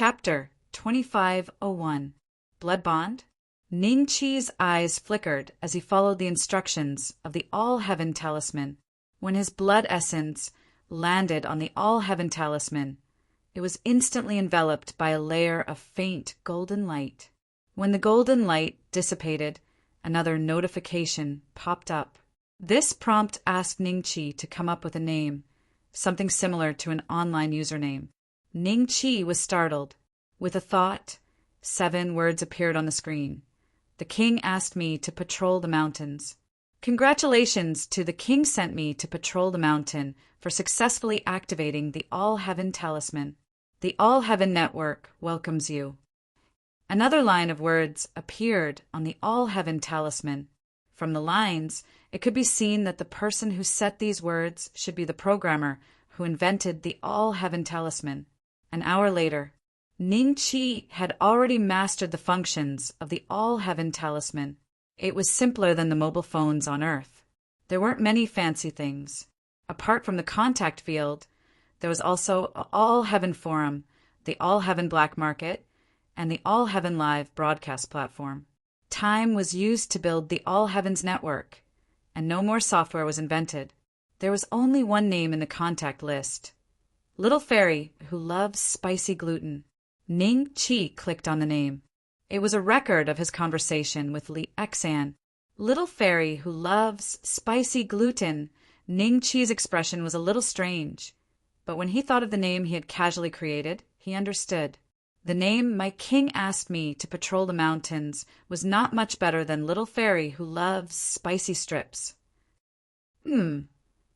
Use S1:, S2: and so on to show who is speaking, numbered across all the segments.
S1: Chapter 2501 Blood Bond. Ning Chi's eyes flickered as he followed the instructions of the All-Heaven Talisman. When his blood essence landed on the All-Heaven Talisman, it was instantly enveloped by a layer of faint golden light. When the golden light dissipated, another notification popped up. This prompt asked Ning Chi to come up with a name, something similar to an online username. Ning Chi was startled. With a thought, 7 words appeared on the screen. The king asked me to patrol the mountains. Congratulations to the king sent me to patrol the mountain for successfully activating the All-Heaven Talisman. The All-Heaven Network welcomes you. Another line of words appeared on the All-Heaven Talisman. From the lines, it could be seen that the person who set these words should be the programmer who invented the All-Heaven Talisman. An hour later, Ning Chi had already mastered the functions of the All-Heaven Talisman. It was simpler than the mobile phones on Earth. There weren't many fancy things. Apart from the contact field, there was also an All-Heaven Forum, the All-Heaven Black Market, and the All-Heaven Live broadcast platform. Time was used to build the All-Heavens network, and no more software was invented. There was only one name in the contact list: Little Fairy Who Loves Spicy Gluten. Ning Chi clicked on the name. It was a record of his conversation with Li Xan. Little Fairy Who Loves Spicy Gluten. Ning Chi's expression was a little strange, but when he thought of the name he had casually created, he understood. The name my king asked me to patrol the mountains was not much better than Little Fairy Who Loves Spicy Strips.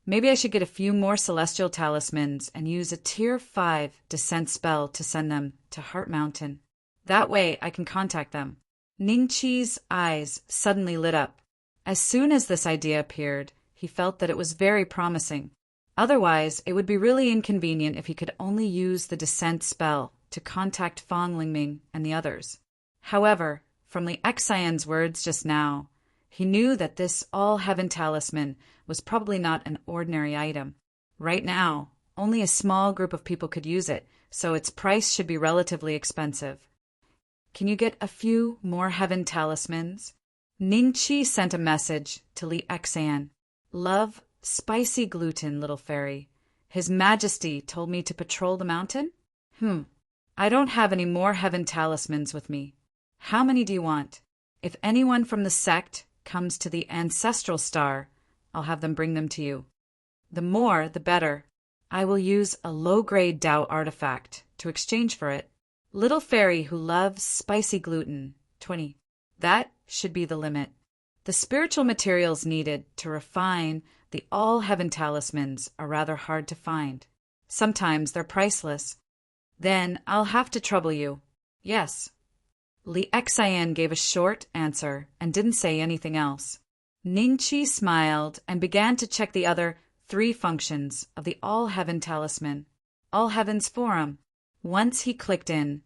S1: Maybe I should get a few more celestial talismans and use a Tier 5 descent spell to send them to Heart Mountain. That way I can contact them. Ning Chi's eyes suddenly lit up. As soon as this idea appeared, he felt that it was very promising. Otherwise, it would be really inconvenient if he could only use the descent spell to contact Fang Lingming and the others. However, from Li Xian's words just now, he knew that this All-Heaven Talisman was probably not an ordinary item. Right now, only a small group of people could use it, so its price should be relatively expensive. Can you get a few more heaven talismans? Ning Chi sent a message to Li Xian. Love spicy gluten, little fairy. His Majesty told me to patrol the mountain? I don't have any more heaven talismans with me. How many do you want? If anyone from the sect comes to the ancestral star, I'll have them bring them to you. The more, the better. I will use a low-grade Tao artifact to exchange for it. Little Fairy Who Loves Spicy Gluten, 20. That should be the limit. The spiritual materials needed to refine the All-Heaven Talismans are rather hard to find. Sometimes they're priceless. Then I'll have to trouble you. Yes. Li Xian gave a short answer and didn't say anything else. Ning Chi smiled and began to check the other 3 functions of the All-Heaven Talisman. All-Heaven's Forum. Once he clicked in,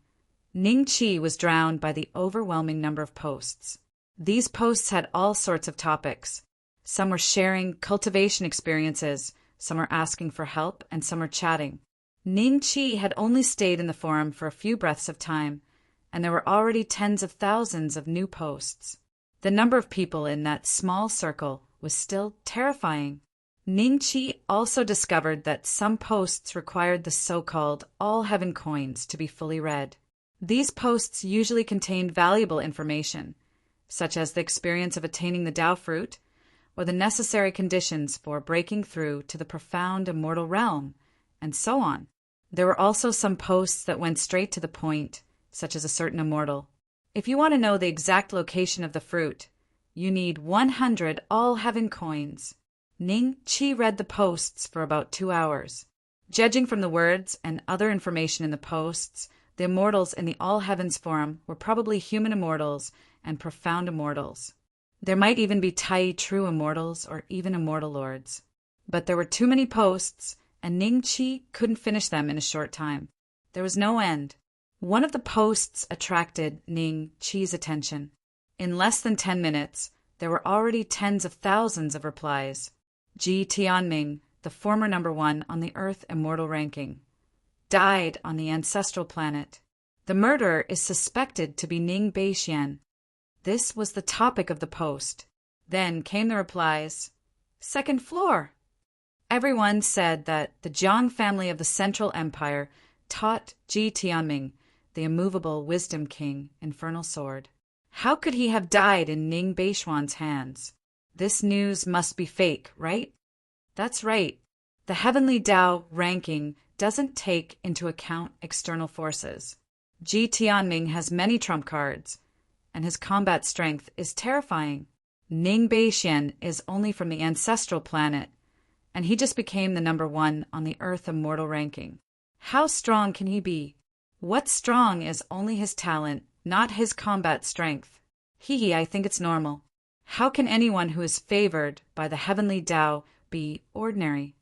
S1: Ning Chi was drowned by the overwhelming number of posts. These posts had all sorts of topics. Some were sharing cultivation experiences, some were asking for help, and some were chatting. Ning Chi had only stayed in the forum for a few breaths of time, and there were already tens of thousands of new posts. The number of people in that small circle was still terrifying. Ning Chi also discovered that some posts required the so-called All-Heaven coins to be fully read. These posts usually contained valuable information, such as the experience of attaining the Tao fruit, or the necessary conditions for breaking through to the profound immortal realm, and so on. There were also some posts that went straight to the point, such as a certain immortal. If you want to know the exact location of the fruit, you need 100 All-Heaven coins. Ning Chi read the posts for about 2 hours. Judging from the words and other information in the posts, the immortals in the All-Heavens Forum were probably human immortals and profound immortals. There might even be Tai true immortals or even immortal lords. But there were too many posts, and Ning Chi couldn't finish them in a short time. There was no end. One of the posts attracted Ning Chi's attention. In less than 10 minutes, there were already tens of thousands of replies. Ji Tianming, the former #1 on the Earth Immortal ranking, died on the ancestral planet. The murderer is suspected to be Ning Beixian. This was the topic of the post. Then came the replies. Second floor. Everyone said that the Jiang family of the Central Empire taught Ji Tianming, the immovable wisdom king, infernal sword. How could he have died in Ning Beixian's hands? This news must be fake, right? That's right. The heavenly Dao ranking doesn't take into account external forces. Ji Tianming has many trump cards, and his combat strength is terrifying. Ning Beixian is only from the ancestral planet, and he just became the number 1 on the Earth Immortal ranking. How strong can he be? What's strong is only his talent, not his combat strength. I think it's normal. How can anyone who is favored by the heavenly Dao be ordinary?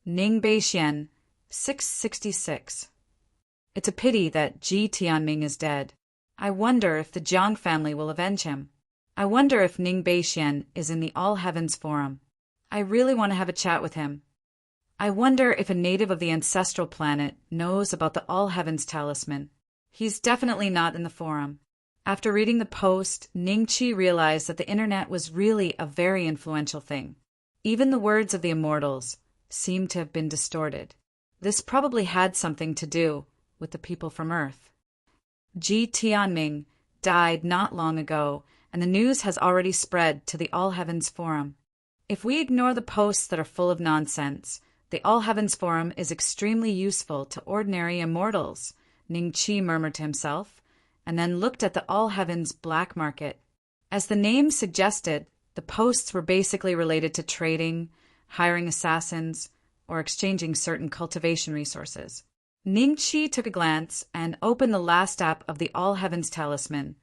S1: Ning Beixian, 666. It's a pity that Ji Tianming is dead. I wonder if the Jiang family will avenge him. I wonder if Ning Beixian is in the All Heavens Forum. I really want to have a chat with him. I wonder if a native of the ancestral planet knows about the All Heavens talisman. He's definitely not in the forum. After reading the post, Ning Qi realized that the internet was really a very influential thing. Even the words of the immortals seemed to have been distorted. This probably had something to do with the people from Earth. Ji Tianming died not long ago, and the news has already spread to the All Heavens Forum. If we ignore the posts that are full of nonsense, the All Heavens Forum is extremely useful to ordinary immortals, Ning Qi murmured to himself, and then looked at the All Heavens black market. As the name suggested, the posts were basically related to trading, hiring assassins, or exchanging certain cultivation resources. Ning Qi took a glance and opened the last app of the All Heavens Talisman,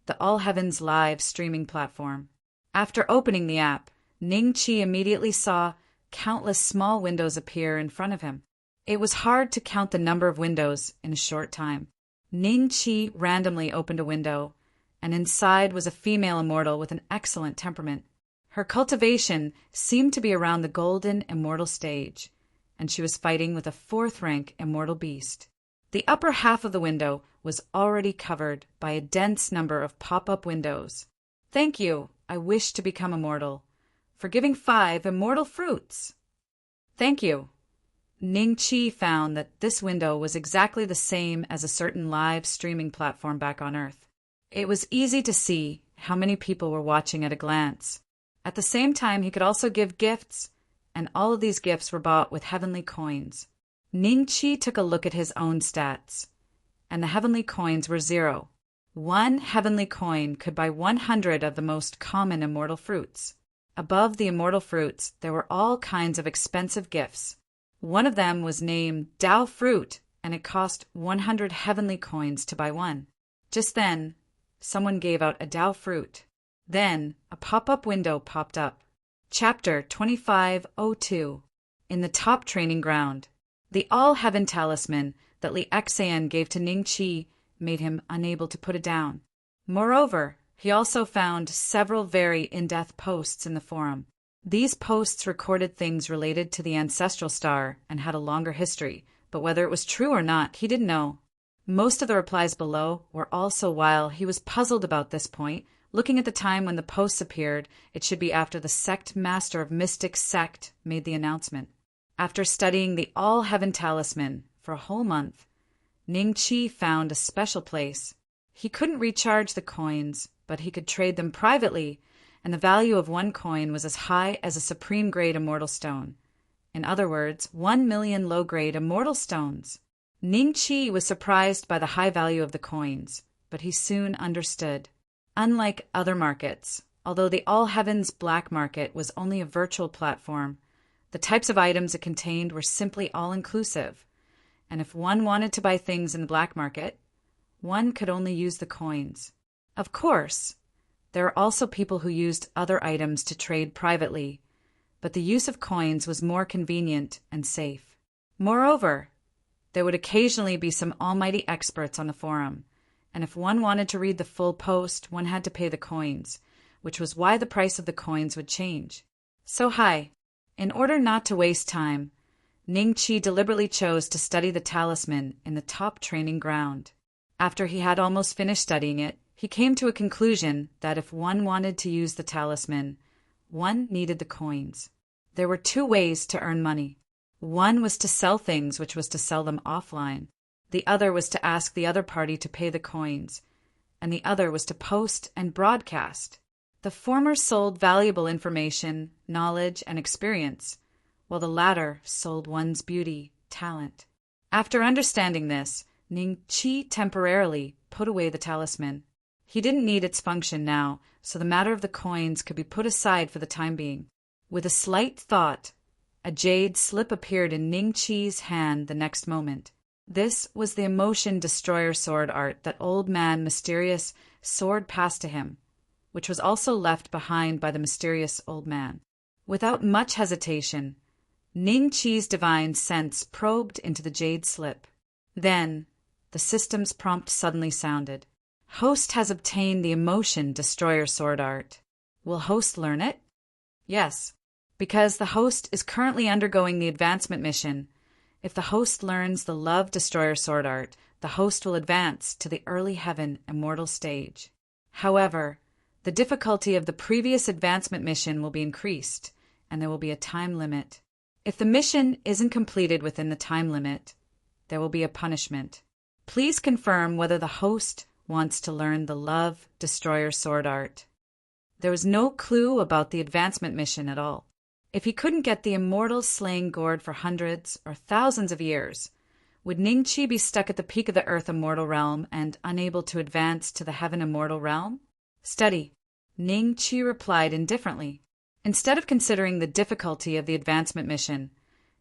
S1: the All Heavens live streaming platform. After opening the app, Ning Qi immediately saw countless small windows appear in front of him. It was hard to count the number of windows in a short time. Ning Qi randomly opened a window, and inside was a female immortal with an excellent temperament. Her cultivation seemed to be around the golden immortal stage, and she was fighting with a 4th-rank immortal beast. The upper half of the window was already covered by a dense number of pop-up windows. Thank you, I wish to become immortal, for giving 5 immortal fruits. Thank you. Ning Qi found that this window was exactly the same as a certain live streaming platform back on Earth. It was easy to see how many people were watching at a glance. At the same time, he could also give gifts, and all of these gifts were bought with heavenly coins. Ning Qi took a look at his own stats, and the heavenly coins were 0. 1 heavenly coin could buy 100 of the most common immortal fruits. Above the immortal fruits, there were all kinds of expensive gifts. One of them was named Dao Fruit, and it cost 100 heavenly coins to buy one. Just then, someone gave out a Dao Fruit. Then, a pop-up window popped up. Chapter 2502. In the top training ground. The All-Heaven Talisman that Li Xian gave to Ning Qi made him unable to put it down. Moreover, he also found several very in-depth posts in the forum. These posts recorded things related to the ancestral star and had a longer history, but whether it was true or not, he didn't know. Most of the replies below were also while he was puzzled about this point. Looking at the time when the posts appeared, it should be after the sect master of Mystic Sect made the announcement. After studying the All-Heaven Talisman for a whole month, Ning Qi found a special place. He couldn't recharge the coins, but he could trade them privately, and the value of 1 coin was as high as a supreme-grade immortal stone. In other words, 1 million low-grade immortal stones. Ning Qi was surprised by the high value of the coins, but he soon understood. Unlike other markets, although the All Heavens black market was only a virtual platform, the types of items it contained were simply all-inclusive, and if one wanted to buy things in the black market, one could only use the coins. Of course, there are also people who used other items to trade privately, but the use of coins was more convenient and safe. Moreover, there would occasionally be some almighty experts on the forum, and if one wanted to read the full post, one had to pay the coins, which was why the price of the coins would change. So in order not to waste time, Ning Qi deliberately chose to study the talisman in the top training ground. After he had almost finished studying it, he came to a conclusion that if one wanted to use the talisman, one needed the coins. There were two ways to earn money. One was to sell things, which was to sell them offline. The other was to ask the other party to pay the coins, and the other was to post and broadcast. The former sold valuable information, knowledge, and experience, while the latter sold one's beauty, talent. After understanding this, Ning Qi temporarily put away the talisman. He didn't need its function now, so the matter of the coins could be put aside for the time being. With a slight thought, a jade slip appeared in Ning Qi's hand the next moment. This was the emotion destroyer sword art that old man mysterious sword passed to him, which was also left behind by the mysterious old man. Without much hesitation, Ning Qi's divine sense probed into the jade slip. Then, the system's prompt suddenly sounded. Host has obtained the emotion destroyer sword art. Will host learn it? Yes, because the host is currently undergoing the advancement mission. If the host learns the love destroyer sword art, the host will advance to the early heaven immortal stage. However, the difficulty of the previous advancement mission will be increased, and there will be a time limit. If the mission isn't completed within the time limit, there will be a punishment. Please confirm whether the host wants to learn the love destroyer sword art. There was no clue about the advancement mission at all. If he couldn't get the immortal slaying gourd for hundreds or thousands of years, would Ning Qi be stuck at the peak of the earth immortal realm and unable to advance to the heaven immortal realm? Study. Ning Qi replied indifferently. Instead of considering the difficulty of the advancement mission,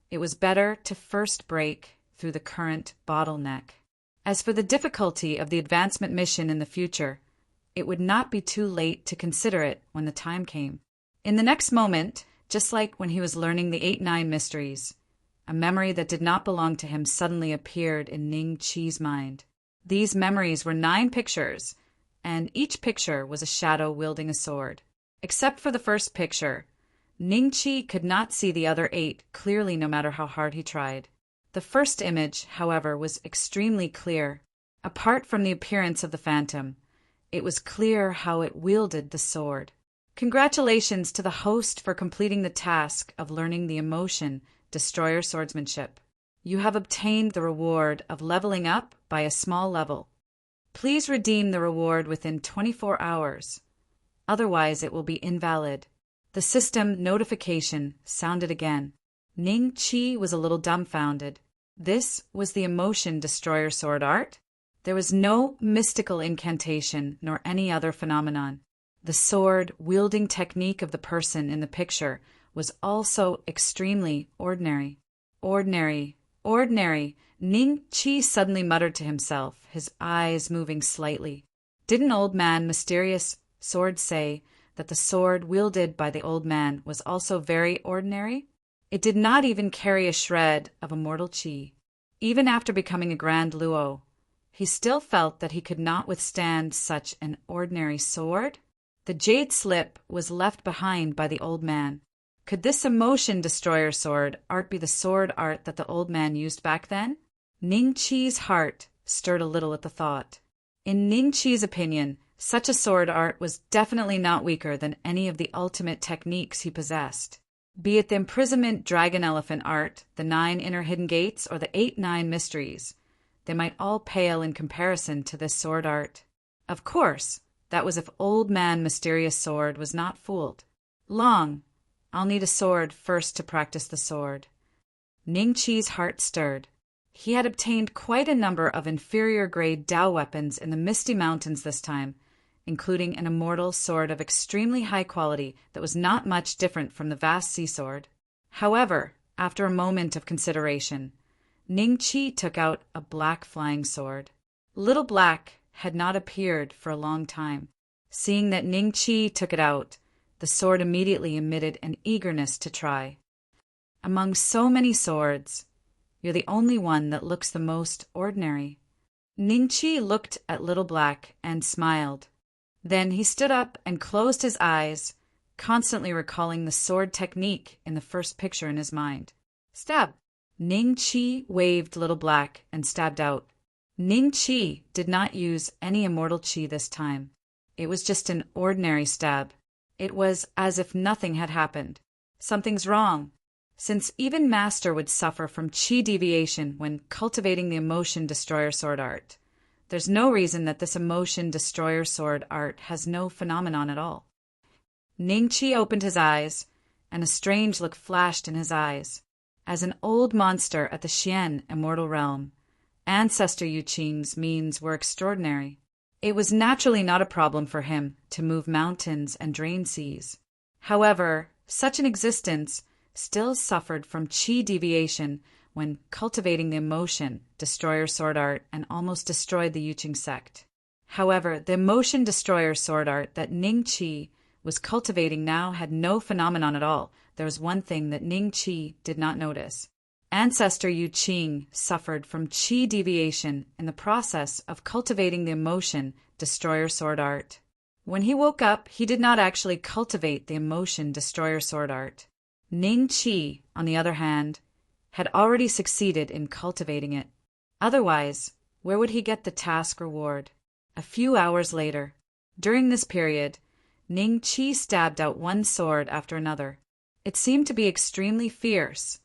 S1: it was better to first break through the current bottleneck. As for the difficulty of the advancement mission in the future, it would not be too late to consider it when the time came. In the next moment, just like when he was learning the 8-9 mysteries, a memory that did not belong to him suddenly appeared in Ning Qi's mind. These memories were 9 pictures, and each picture was a shadow wielding a sword. Except for the first picture, Ning Qi could not see the other 8 clearly no matter how hard he tried. The first image, however, was extremely clear. Apart from the appearance of the phantom, it was clear how it wielded the sword. Congratulations to the host for completing the task of learning the emotion destroyer swordsmanship. You have obtained the reward of leveling up by a small level. Please redeem the reward within 24 hours. Otherwise, it will be invalid. The system notification sounded again. Ning Qi was a little dumbfounded. This was the emotion destroyer sword art? There was no mystical incantation nor any other phenomenon. The sword-wielding technique of the person in the picture was also extremely ordinary. Ordinary. Ning Qi suddenly muttered to himself, his eyes moving slightly. Didn't old man mysterious sword say that the sword wielded by the old man was also very ordinary? It did not even carry a shred of immortal qi. Even after becoming a grand luo, he still felt that he could not withstand such an ordinary sword. The jade slip was left behind by the old man. Could this emotion destroyer sword art be the sword art that the old man used back then? Ning Qi's heart stirred a little at the thought. In Ning Qi's opinion, such a sword art was definitely not weaker than any of the ultimate techniques he possessed. Be it the imprisonment dragon elephant art, the 9 inner hidden gates, or the 8-9 mysteries, they might all pale in comparison to this sword art. Of course, that was if old man mysterious sword was not fooled. I'll need a sword first to practice the sword. Ning Qi's heart stirred. He had obtained quite a number of inferior-grade Dao weapons in the Misty Mountains this time, including an immortal sword of extremely high quality that was not much different from the vast sea sword. However, after a moment of consideration, Ning Qi took out a black flying sword. Little Black had not appeared for a long time. Seeing that Ning Qi took it out, the sword immediately emitted an eagerness to try. Among so many swords, you're the only one that looks the most ordinary. Ning Qi looked at Little Black and smiled. Then he stood up and closed his eyes, constantly recalling the sword technique in the first picture in his mind. Stab! Ning Qi waved Little Black and stabbed out. Ning Qi did not use any immortal qi this time. It was just an ordinary stab. It was as if nothing had happened. Something's wrong. Since even Master would suffer from qi deviation when cultivating the Emotion Destroyer Sword art, there's no reason that this Emotion Destroyer Sword art has no phenomenon at all. Ning Qi opened his eyes, and a strange look flashed in his eyes. As an old monster at the Xian immortal realm, Ancestor Yu Qing's means were extraordinary. It was naturally not a problem for him to move mountains and drain seas. However, such an existence still suffered from qi deviation when cultivating the Emotion Destroyer Sword art and almost destroyed the Yuqing sect. However, the Emotion Destroyer Sword art that Ning Qi was cultivating now had no phenomenon at all. There was one thing that Ning Qi did not notice. Ancestor Yu Qing suffered from qi deviation in the process of cultivating the Emotion Destroyer Sword art. When he woke up, he did not actually cultivate the Emotion Destroyer Sword art. Ning Qi, on the other hand, had already succeeded in cultivating it. Otherwise, where would he get the task reward? A few hours later. During this period, Ning Qi stabbed out one sword after another. It seemed to be extremely fierce,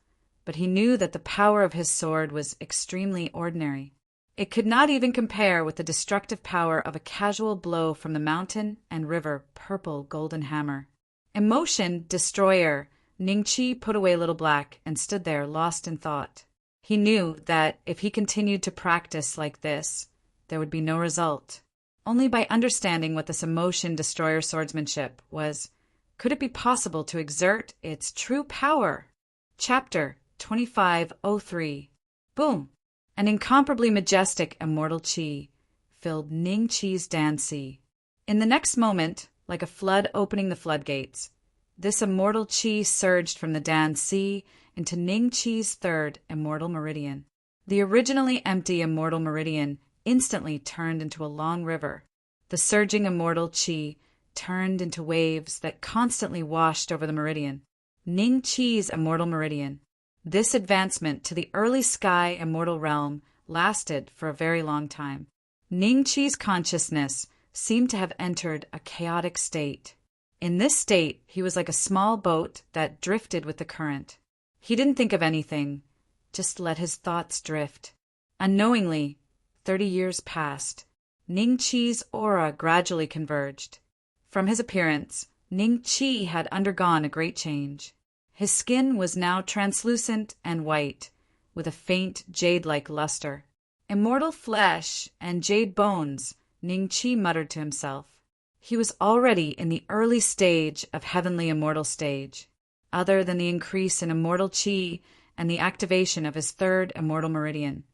S1: but he knew that the power of his sword was extremely ordinary. It could not even compare with the destructive power of a casual blow from the mountain and river purple golden hammer. Emotion Destroyer, Ning Qi put away Little Black and stood there lost in thought. He knew that if he continued to practice like this, there would be no result. Only by understanding what this Emotion Destroyer swordsmanship was, could it be possible to exert its true power. Chapter 2503. Boom! An incomparably majestic immortal qi filled Ning Qi's Danci. In the next moment, like a flood opening the floodgates, this immortal qi surged from the Danci into Ning Qi's third immortal meridian. The originally empty immortal meridian instantly turned into a long river. The surging immortal qi turned into waves that constantly washed over the meridian. Ning Qi's immortal meridian. This advancement to the early sky immortal realm lasted for a very long time. Ning Qi's consciousness seemed to have entered a chaotic state. In this state, he was like a small boat that drifted with the current. He didn't think of anything, just let his thoughts drift. Unknowingly, 30 years passed. Ning Qi's aura gradually converged. From his appearance, Ning Qi had undergone a great change. His skin was now translucent and white, with a faint jade-like luster. Immortal flesh and jade bones, Ning Qi muttered to himself. He was already in the early stage of heavenly immortal stage. Other than the increase in immortal qi and the activation of his third immortal meridian,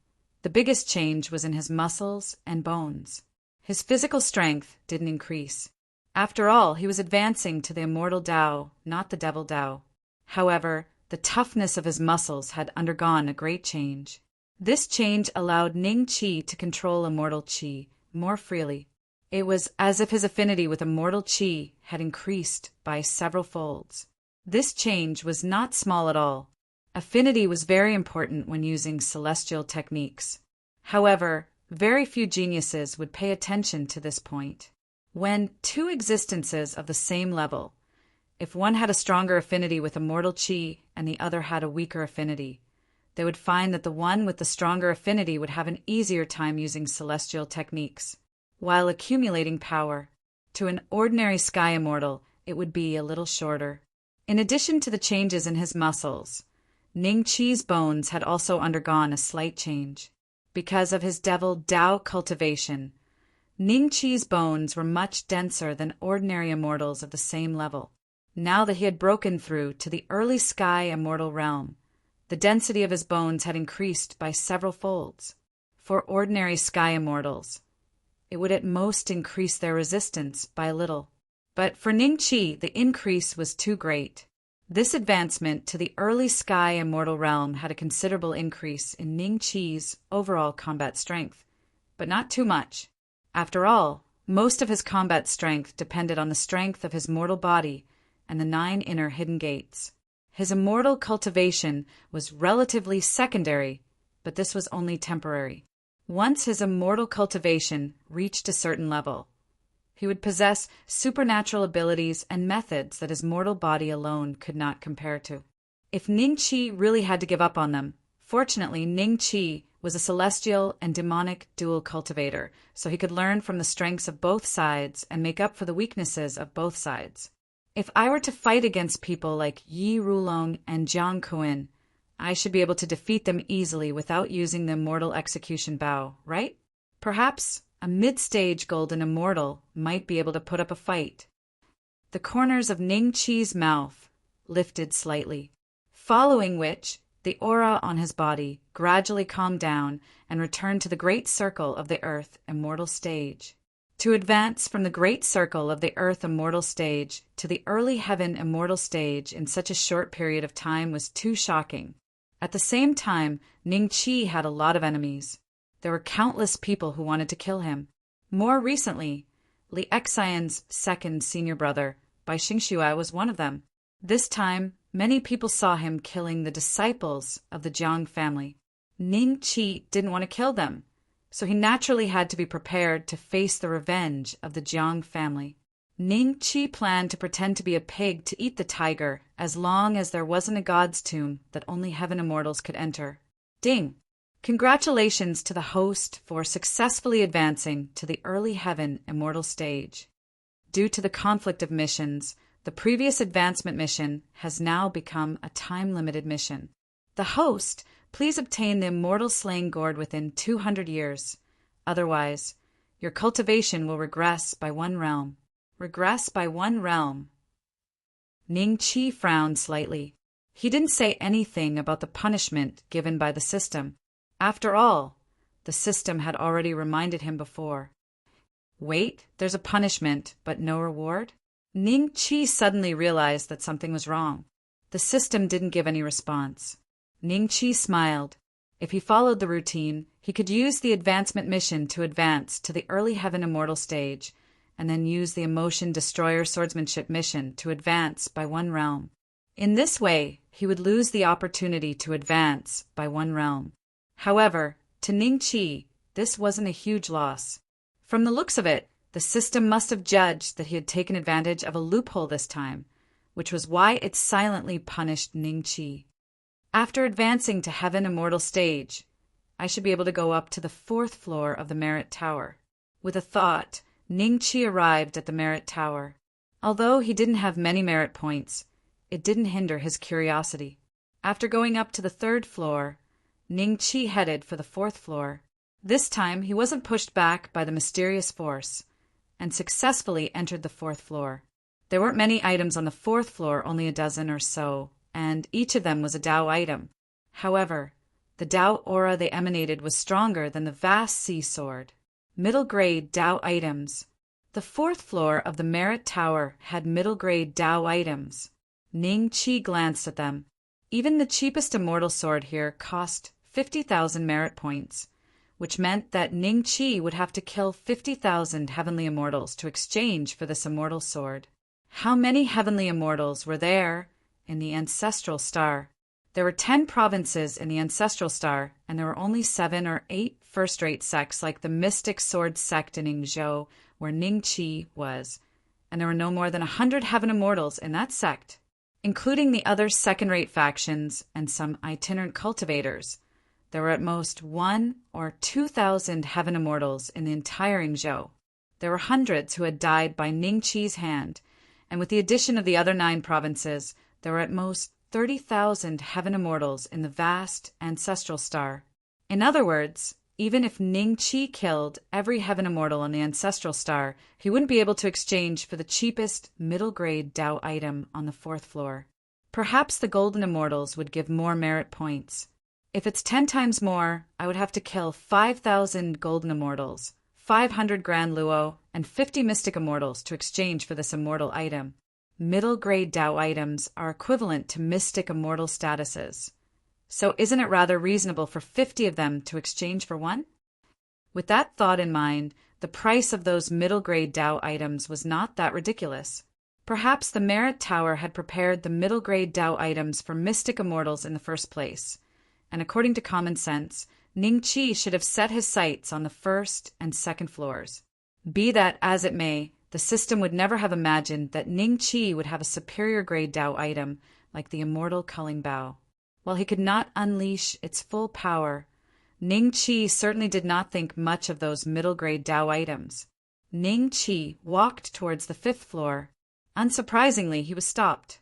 S1: the biggest change was in his muscles and bones. His physical strength didn't increase. After all, he was advancing to the immortal Tao, not the devil Tao. However, the toughness of his muscles had undergone a great change. This change allowed Ning Qi to control immortal qi more freely. It was as if his affinity with immortal qi had increased by several folds. This change was not small at all. Affinity was very important when using celestial techniques. However, very few geniuses would pay attention to this point. When two existences of the same level, if one had a stronger affinity with immortal qi and the other had a weaker affinity, they would find that the one with the stronger affinity would have an easier time using celestial techniques, while accumulating power. To an ordinary sky immortal, it would be a little shorter. In addition to the changes in his muscles, Ning Qi's bones had also undergone a slight change. Because of his devil Tao cultivation, Ning Qi's bones were much denser than ordinary immortals of the same level. Now that he had broken through to the early sky immortal realm, the density of his bones had increased by several folds. For ordinary sky immortals, it would at most increase their resistance by a little. But for Ning Qi, the increase was too great. This advancement to the early sky immortal realm had a considerable increase in Ning Qi's overall combat strength, but not too much. After all, most of his combat strength depended on the strength of his mortal body and the 9 inner hidden gates. His immortal cultivation was relatively secondary, but this was only temporary. Once his immortal cultivation reached a certain level, he would possess supernatural abilities and methods that his mortal body alone could not compare to. If Ningqi really had to give up on them, fortunately Ningqi was a celestial and demonic dual cultivator, so he could learn from the strengths of both sides and make up for the weaknesses of both sides. If I were to fight against people like Yi Rulong and Jiang Kuan, I should be able to defeat them easily without using the immortal execution bow, right? Perhaps a mid-stage golden immortal might be able to put up a fight. The corners of Ningqi's mouth lifted slightly, following which the aura on his body gradually calmed down and returned to the great circle of the Earth immortal stage. To advance from the great circle of the Earth immortal stage to the early heaven immortal stage in such a short period of time was too shocking. At the same time, Ningqi had a lot of enemies. There were countless people who wanted to kill him. More recently, Li Xian's second senior brother, Bai Xingxue, was one of them. This time, many people saw him killing the disciples of the Jiang family. Ningqi didn't want to kill them, so he naturally had to be prepared to face the revenge of the Jiang family. Ningqi planned to pretend to be a pig to eat the tiger as long as there wasn't a god's tomb that only heaven immortals could enter. Ding! Congratulations to the host for successfully advancing to the early heaven immortal stage. Due to the conflict of missions, the previous advancement mission has now become a time-limited mission. The host, please obtain the immortal slaying gourd within 200 years. Otherwise, your cultivation will regress by one realm. Regress by one realm. Ningqi frowned slightly. He didn't say anything about the punishment given by the system. After all, the system had already reminded him before. Wait, there's a punishment, but no reward? Ningqi suddenly realized that something was wrong. The system didn't give any response. Ningqi smiled. If he followed the routine, he could use the advancement mission to advance to the early heaven immortal stage, and then use the emotion destroyer swordsmanship mission to advance by one realm. In this way, he would lose the opportunity to advance by one realm. However, to Ningqi, this wasn't a huge loss. From the looks of it, the system must have judged that he had taken advantage of a loophole this time, which was why it silently punished Ningqi. After advancing to heaven immortal stage, I should be able to go up to the 4th floor of the Merit Tower. With a thought, Ningqi arrived at the Merit Tower. Although he didn't have many merit points, it didn't hinder his curiosity. After going up to the 3rd floor, Ningqi headed for the 4th floor. This time he wasn't pushed back by the mysterious force, and successfully entered the 4th floor. There weren't many items on the 4th floor, only a dozen or so, and each of them was a Tao item. However, the Tao aura they emanated was stronger than the vast sea sword. Middle-grade Tao items. The 4th floor of the Merit Tower had middle-grade Tao items. Ningqi glanced at them. Even the cheapest immortal sword here cost 50,000 merit points, which meant that Ningqi would have to kill 50,000 heavenly immortals to exchange for this immortal sword. How many heavenly immortals were there in the Ancestral Star? There were 10 provinces in the Ancestral Star, and there were only 7 or 8 first-rate sects like the Mystic Sword sect in Yingzhou, where Ningqi was, and there were no more than 100 heaven immortals in that sect, including the other second-rate factions and some itinerant cultivators. There were at most 1 or 2,000 heaven immortals in the entire Yingzhou. There were hundreds who had died by Ningqi's hand, and with the addition of the other 9 provinces, there were at most 30,000 heaven immortals in the vast Ancestral Star. In other words, even if Ningqi killed every heaven immortal on the Ancestral Star, he wouldn't be able to exchange for the cheapest middle-grade Tao item on the 4th floor. Perhaps the golden immortals would give more merit points. If it's 10 times more, I would have to kill 5,000 golden immortals, 500 grand luo, and 50 mystic immortals to exchange for this immortal item. Middle-grade Tao items are equivalent to mystic immortal statuses. So isn't it rather reasonable for 50 of them to exchange for one? With that thought in mind, the price of those middle-grade Tao items was not that ridiculous. Perhaps the Merit Tower had prepared the middle-grade Tao items for mystic immortals in the first place, and according to common sense, Ning Qi should have set his sights on the first and second floors. Be that as it may, the system would never have imagined that Ning Qi would have a superior grade Tao item like the immortal culling bow. While he could not unleash its full power, Ning Qi certainly did not think much of those middle grade Tao items. Ning Qi walked towards the fifth floor. Unsurprisingly, he was stopped.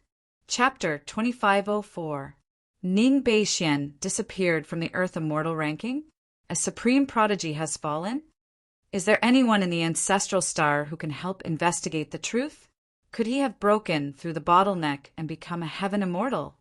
S1: Chapter 2504. Ning Beixian disappeared from the Earth Immortal ranking? A supreme prodigy has fallen? Is there anyone in the ancestral star who can help investigate the truth? Could he have broken through the bottleneck and become a heaven immortal?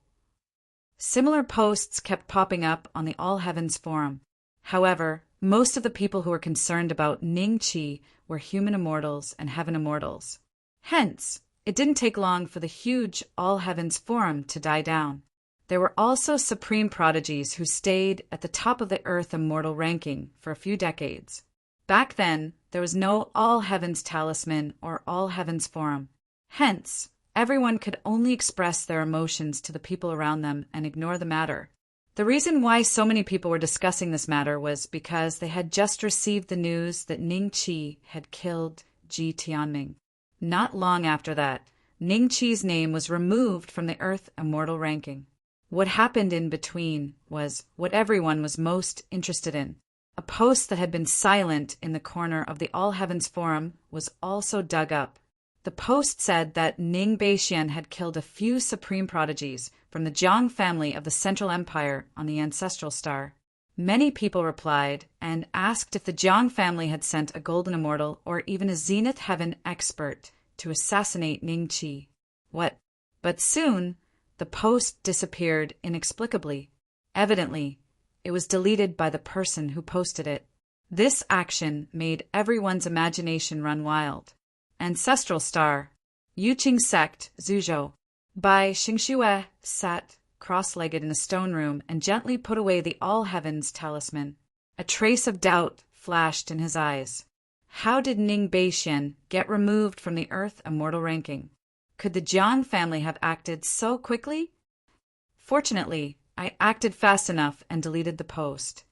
S1: Similar posts kept popping up on the All Heavens forum. However, most of the people who were concerned about Ning Qi were human immortals and heaven immortals. Hence, it didn't take long for the huge All Heavens forum to die down. There were also supreme prodigies who stayed at the top of the Earth Immortal ranking for a few decades. Back then, there was no All Heavens Talisman or All Heavens Forum. Hence, everyone could only express their emotions to the people around them and ignore the matter. The reason why so many people were discussing this matter was because they had just received the news that Ning Qi had killed Ji Tianming. Not long after that, Ning Qi's name was removed from the Earth Immortal ranking. What happened in between was what everyone was most interested in. A post that had been silent in the corner of the All Heavens Forum was also dug up. The post said that Ning Beixian had killed a few supreme prodigies from the Jiang family of the Central Empire on the ancestral star. Many people replied and asked if the Jiang family had sent a golden immortal or even a zenith heaven expert to assassinate Ning Qi. What? But soon, the post disappeared inexplicably. Evidently, it was deleted by the person who posted it. This action made everyone's imagination run wild. Ancestral star, Yuqing sect, Zhuzhou. Bai Xingxue sat cross-legged in a stone room and gently put away the All Heavens talisman. A trace of doubt flashed in his eyes. How did Ning Beixian get removed from the Earth Immortal ranking? Could the Jiang family have acted so quickly? Fortunately, I acted fast enough and deleted the post.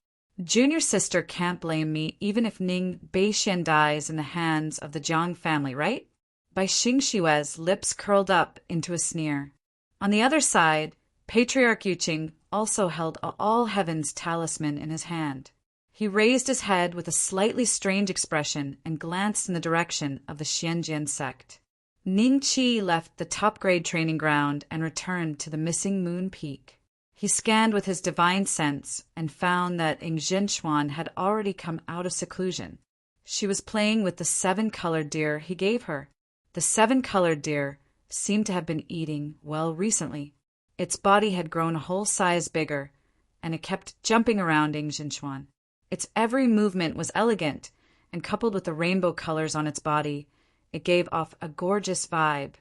S1: Junior sister can't blame me even if Ning Beixian dies in the hands of the Jiang family, right? Bai Xingxue's lips curled up into a sneer. On the other side, Patriarch Yuqing also held a All Heavens talisman in his hand. He raised his head with a slightly strange expression and glanced in the direction of the Xianjian sect. Ning Qi left the top-grade training ground and returned to the missing moon peak. He scanned with his divine sense and found that Yingzhen had already come out of seclusion. She was playing with the 7-colored deer he gave her. The 7-colored deer seemed to have been eating well recently. Its body had grown a whole size bigger, and it kept jumping around Yingzhen. Its every movement was elegant, and coupled with the rainbow colors on its body, it gave off a gorgeous vibe.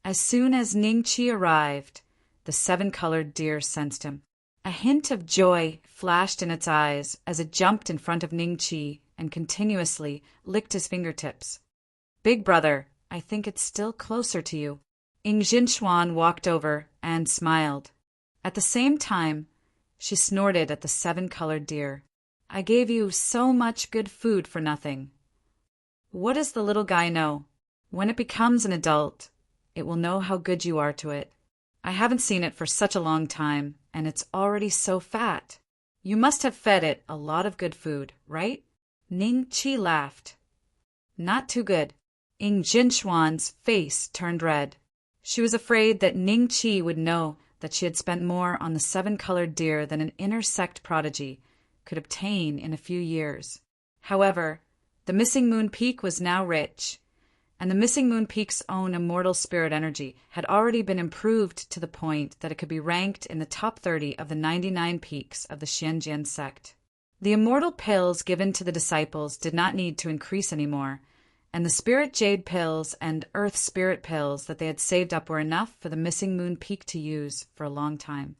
S1: As soon as Ning Qi arrived, the 7-colored deer sensed him. A hint of joy flashed in its eyes as it jumped in front of Ning Qi and continuously licked his fingertips. Big brother, I think it's still closer to you. Yingzhen walked over and smiled. At the same time, she snorted at the 7-colored deer. I gave you so much good food for nothing. What does the little guy know? When it becomes an adult, it will know how good you are to it. I haven't seen it for such a long time, and it's already so fat. You must have fed it a lot of good food, right? Ning Qi laughed. Not too good. Yingzhen face turned red. She was afraid that Ning Qi would know that she had spent more on the 7-colored deer than an inner sect prodigy could obtain in a few years. However, the missing moon peak was now rich, and the missing moon peak's own immortal spirit energy had already been improved to the point that it could be ranked in the top 30 of the 99 peaks of the Xianjian sect. The immortal pills given to the disciples did not need to increase anymore, and the spirit jade pills and earth spirit pills that they had saved up were enough for the missing moon peak to use for a long time.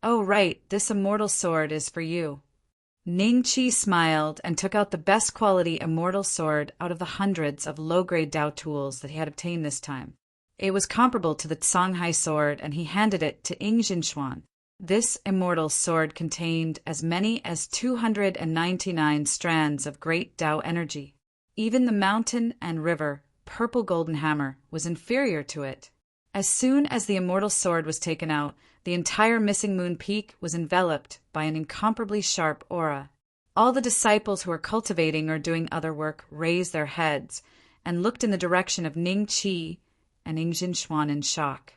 S1: Oh, right, this immortal sword is for you. Ning Qi smiled and took out the best quality immortal sword out of the hundreds of low-grade Dao tools that he had obtained this time. It was comparable to the Songhai sword, and he handed it to Yingzhen. This immortal sword contained as many as 299 strands of great Tao energy. Even the mountain and river, purple golden hammer, was inferior to it. As soon as the immortal sword was taken out, the entire missing moon peak was enveloped by an incomparably sharp aura. All the disciples who were cultivating or doing other work raised their heads and looked in the direction of Ning Qi and Ing Xuan in shock.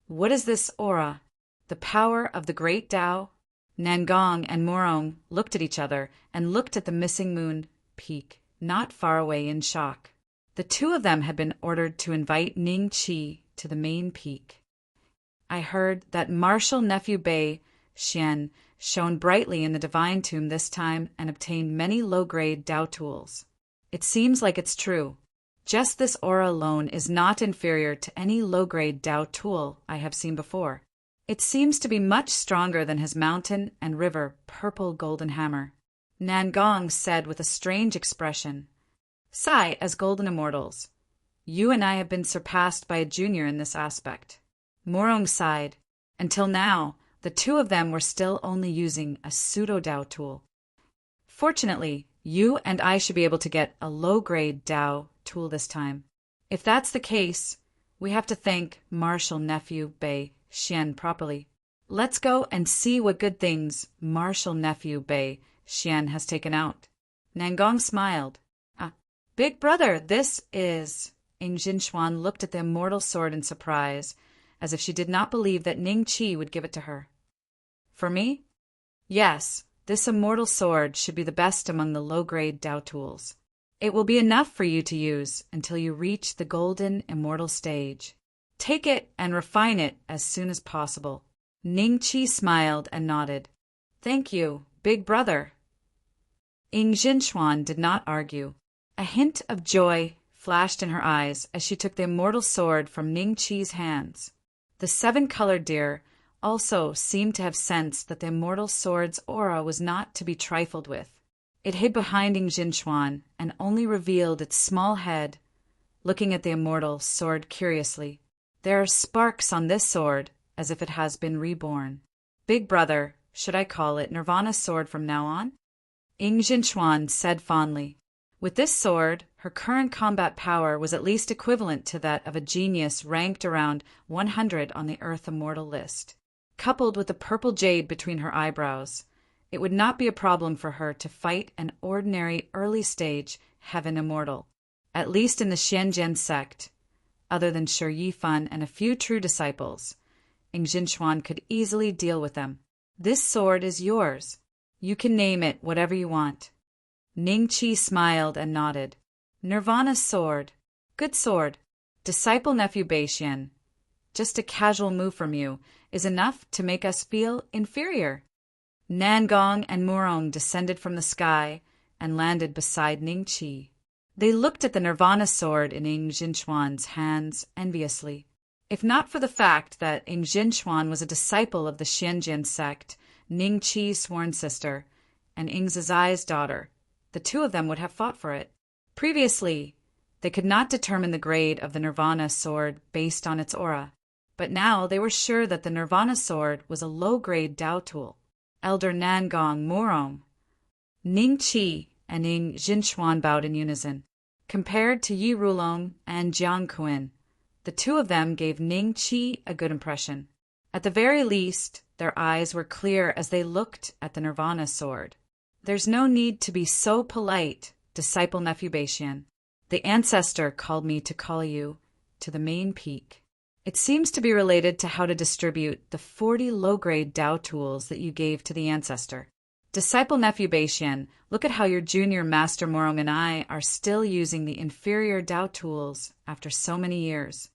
S1: What is this aura? The power of the great Tao? Nangong and Morong looked at each other and looked at the missing moon peak, not far away, in shock. The two of them had been ordered to invite Ning Qi to the main peak. I heard that martial nephew Bei Xian shone brightly in the divine tomb this time and obtained many low-grade Tao tools. It seems like it's true. Just this aura alone is not inferior to any low-grade Tao tool I have seen before. It seems to be much stronger than his mountain and river purple golden hammer. Nangong said with a strange expression, "Sigh, as golden immortals, you and I have been surpassed by a junior in this aspect." Morong sighed. Until now, the two of them were still only using a pseudo-Tao tool. Fortunately, you and I should be able to get a low-grade Tao tool this time. If that's the case, we have to thank martial nephew Bei Xian properly. Let's go and see what good things martial nephew Bei Xian has taken out. Nangong smiled. Big brother, this is... Ing Xuan looked at the immortal sword in surprise, as if she did not believe that Ning Qi would give it to her. For me? Yes, this immortal sword should be the best among the low-grade Tao tools. It will be enough for you to use until you reach the golden immortal stage. Take it and refine it as soon as possible. Ning Qi smiled and nodded. Thank you, big brother. Ing Xuan did not argue. A hint of joy flashed in her eyes as she took the immortal sword from Ning Qi's hands. The seven-colored deer also seemed to have sensed that the immortal sword's aura was not to be trifled with. It hid behind Ing Xuan and only revealed its small head, looking at the immortal sword curiously. There are sparks on this sword, as if it has been reborn. Big brother, should I call it Nirvana's sword from now on? Ing Xuan said fondly. With this sword, her current combat power was at least equivalent to that of a genius ranked around 100 on the Earth Immortal list. Coupled with the purple jade between her eyebrows, it would not be a problem for her to fight an ordinary early-stage Heaven Immortal, at least in the Xianjian sect. Other than Shi Yifan and a few true disciples, Ing Xuan could easily deal with them. This sword is yours. You can name it whatever you want. Ning Qi smiled and nodded. Nirvana's sword. Good sword. Disciple nephew Bei Xian. Just a casual move from you is enough to make us feel inferior. Nangong and Morong descended from the sky and landed beside Ning Qi. They looked at the Nirvana sword in Ing Xuan's hands enviously. If not for the fact that Ing Xuan was a disciple of the Xianjian sect, Ning Qi's sworn sister, and Ing Zai's daughter, the two of them would have fought for it. Previously, they could not determine the grade of the Nirvana sword based on its aura, but now they were sure that the Nirvana sword was a low-grade Tao tool. Elder Nangong Morong, Ning Qi, and Ing Xuan bowed in unison. Compared to Yi Rulong and Jiang Kuan, the two of them gave Ning Qi a good impression. At the very least, their eyes were clear as they looked at the Nirvana sword. There's no need to be so polite, disciple nephew Bei Xian. The ancestor called me to call you to the main peak. It seems to be related to how to distribute the 40 low-grade Tao tools that you gave to the ancestor. Disciple nephew Bei Xian, look at how your junior master Morong and I are still using the inferior Tao tools after so many years.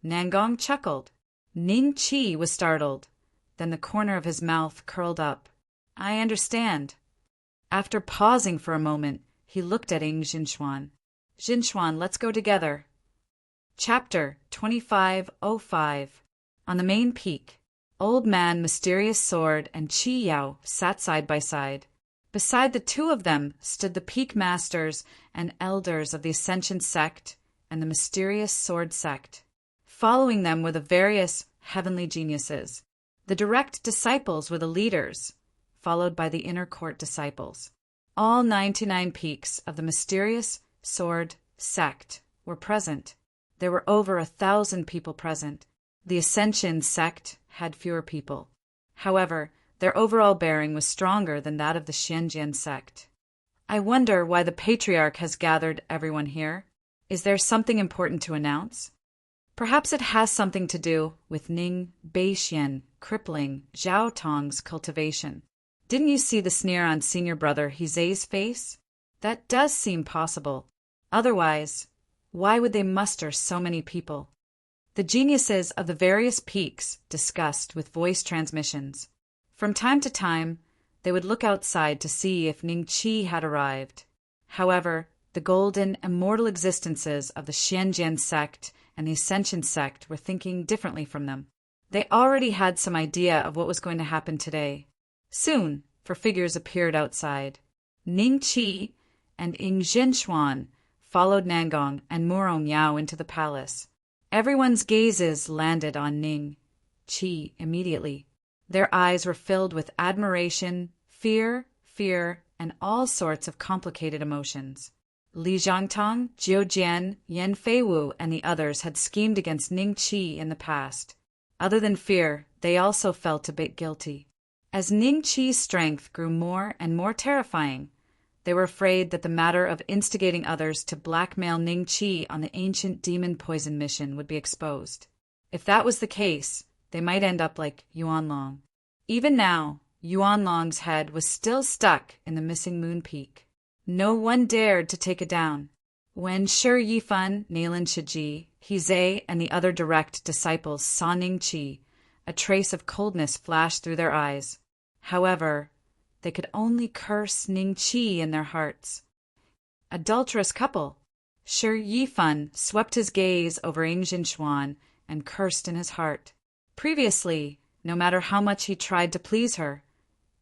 S1: Nangong chuckled. Ning Qi was startled. Then the corner of his mouth curled up. I understand. After pausing for a moment, he looked at Ing Xuan. Xuan, let's go together. Chapter 2505. On the main peak, Old Man, Mysterious Sword, and Qi Yao sat side by side. Beside the two of them stood the peak masters and elders of the Ascension sect and the Mysterious Sword sect. Following them were the various heavenly geniuses. The direct disciples were the leaders, followed by the inner court disciples. All 99 peaks of the mysterious sword sect were present. There were over 1,000 people present. The Ascension sect had fewer people. However, their overall bearing was stronger than that of the Xianjian sect. I wonder why the Patriarch has gathered everyone here. Is there something important to announce? Perhaps it has something to do with Ning Beixian crippling Zhao Tong's cultivation. Didn't you see the sneer on senior brother Hizei's face? That does seem possible. Otherwise, why would they muster so many people? The geniuses of the various peaks discussed with voice transmissions. From time to time, they would look outside to see if Ning Qi had arrived. However, the golden, immortal existences of the Xianjian sect and the Ascension sect were thinking differently from them. They already had some idea of what was going to happen today. Soon, four figures appeared outside. Ning Qi and Ying Zhenxuan followed Nangong and Murong Yao into the palace. Everyone's gazes landed on Ning Qi immediately. Their eyes were filled with admiration, fear, and all sorts of complicated emotions. Li Zhangtong, Jiu Jian, Yan Feiwu, and the others had schemed against Ning Qi in the past. Other than fear, they also felt a bit guilty. As Ning Qi's strength grew more and more terrifying, they were afraid that the matter of instigating others to blackmail Ning Qi on the ancient demon poison mission would be exposed. If that was the case, they might end up like Yuanlong. Even now, Yuanlong's head was still stuck in the missing moon peak. No one dared to take it down. When Shi Yifan, Nalin Shiji, Hizei, and the other direct disciples saw Ning Qi, a trace of coldness flashed through their eyes. However, they could only curse Ning Qi in their hearts. Adulterous couple! Shi Yifan swept his gaze over Ying Zhenxuan and cursed in his heart. Previously, no matter how much he tried to please her,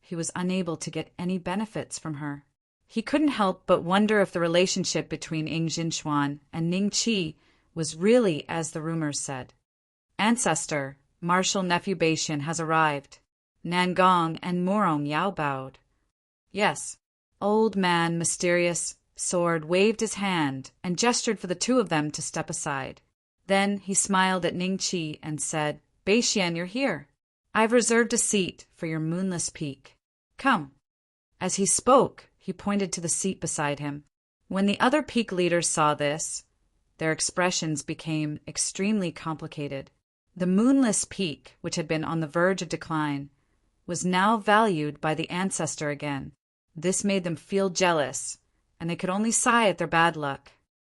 S1: he was unable to get any benefits from her. He couldn't help but wonder if the relationship between Ying Zhenxuan and Ning Qi was really as the rumors said. Ancestor, Martial Nephew Beixian has arrived. Nangong and Murong Yao bowed. Yes, old man mysterious sword waved his hand and gestured for the two of them to step aside. Then he smiled at Ning Qi and said, Beixian, you're here. I've reserved a seat for your moonless peak. Come. As he spoke, he pointed to the seat beside him. When the other peak leaders saw this, their expressions became extremely complicated. The moonless peak, which had been on the verge of decline, was now valued by the ancestor again. This made them feel jealous, and they could only sigh at their bad luck.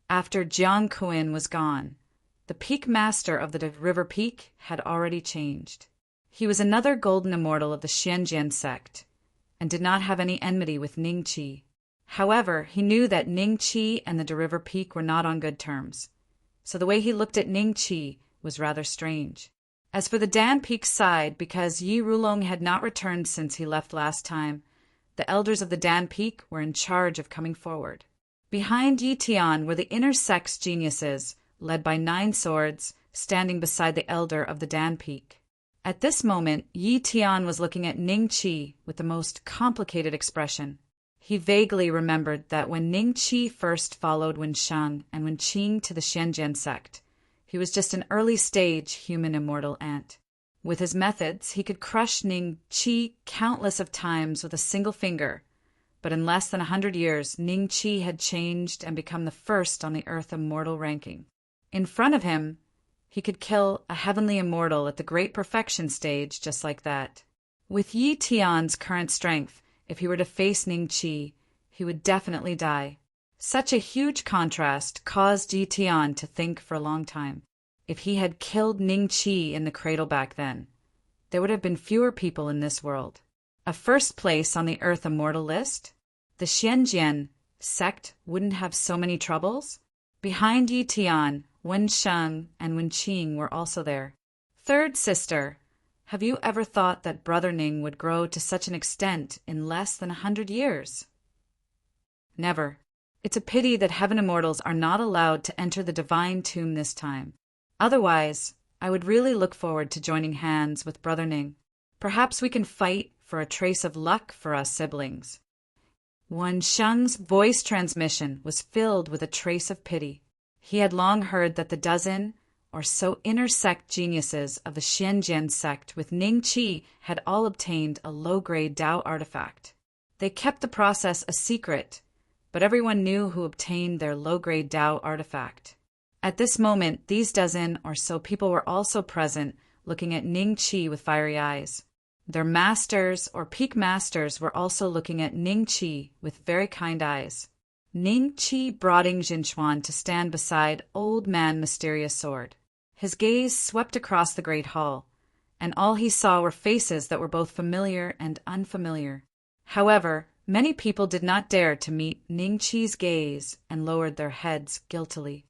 S1: After Jiang Kuan was gone, the peak master of the river peak had already changed. He was another golden immortal of the Xianjian sect, and did not have any enmity with Ning Qi. However, he knew that Ning Qi and the river peak were not on good terms, so the way he looked at Ning Qi was rather strange. As for the Dan Peak side, because Yi Rulong had not returned since he left last time, the elders of the Dan Peak were in charge of coming forward. Behind Yi Tian were the inner sect's geniuses, led by 9 swords, standing beside the elder of the Dan Peak. At this moment, Yi Tian was looking at Ning Qi with the most complicated expression. He vaguely remembered that when Ning Qi first followed Wensheng and Wenqing to the Xianjian sect, he was just an early-stage human immortal ant. With his methods, he could crush Ning Qi countless of times with a single finger, but in less than 100 years, Ning Qi had changed and become the first on the Earth immortal ranking. In front of him, he could kill a heavenly immortal at the great perfection stage just like that. With Yi Tian's current strength, if he were to face Ning Qi, he would definitely die. Such a huge contrast caused Yi Tian to think for a long time. If he had killed Ning Qi in the cradle back then, there would have been fewer people in this world. A first place on the Earth immortal list? The Xianjian sect wouldn't have so many troubles? Behind Yi Tian, Wensheng and Wenqing were also there. Third sister, have you ever thought that Brother Ning would grow to such an extent in less than 100 years? Never. It's a pity that heaven immortals are not allowed to enter the divine tomb this time. Otherwise, I would really look forward to joining hands with Brother Ning. Perhaps we can fight for a trace of luck for us siblings. Wen Sheng's voice transmission was filled with a trace of pity. He had long heard that the dozen or so inner sect geniuses of the Xianjian sect with Ning Qi had all obtained a low-grade Dao artifact. They kept the process a secret, but everyone knew who obtained their low-grade Dao artifact. At this moment, these dozen or so people were also present, looking at Ning Qi with fiery eyes. Their masters or peak masters were also looking at Ning Qi with very kind eyes. Ning Qi brought Jinchuan to stand beside Old Man Mysterious Sword. His gaze swept across the great hall, and all he saw were faces that were both familiar and unfamiliar. However, many people did not dare to meet Ning Qi's gaze and lowered their heads guiltily.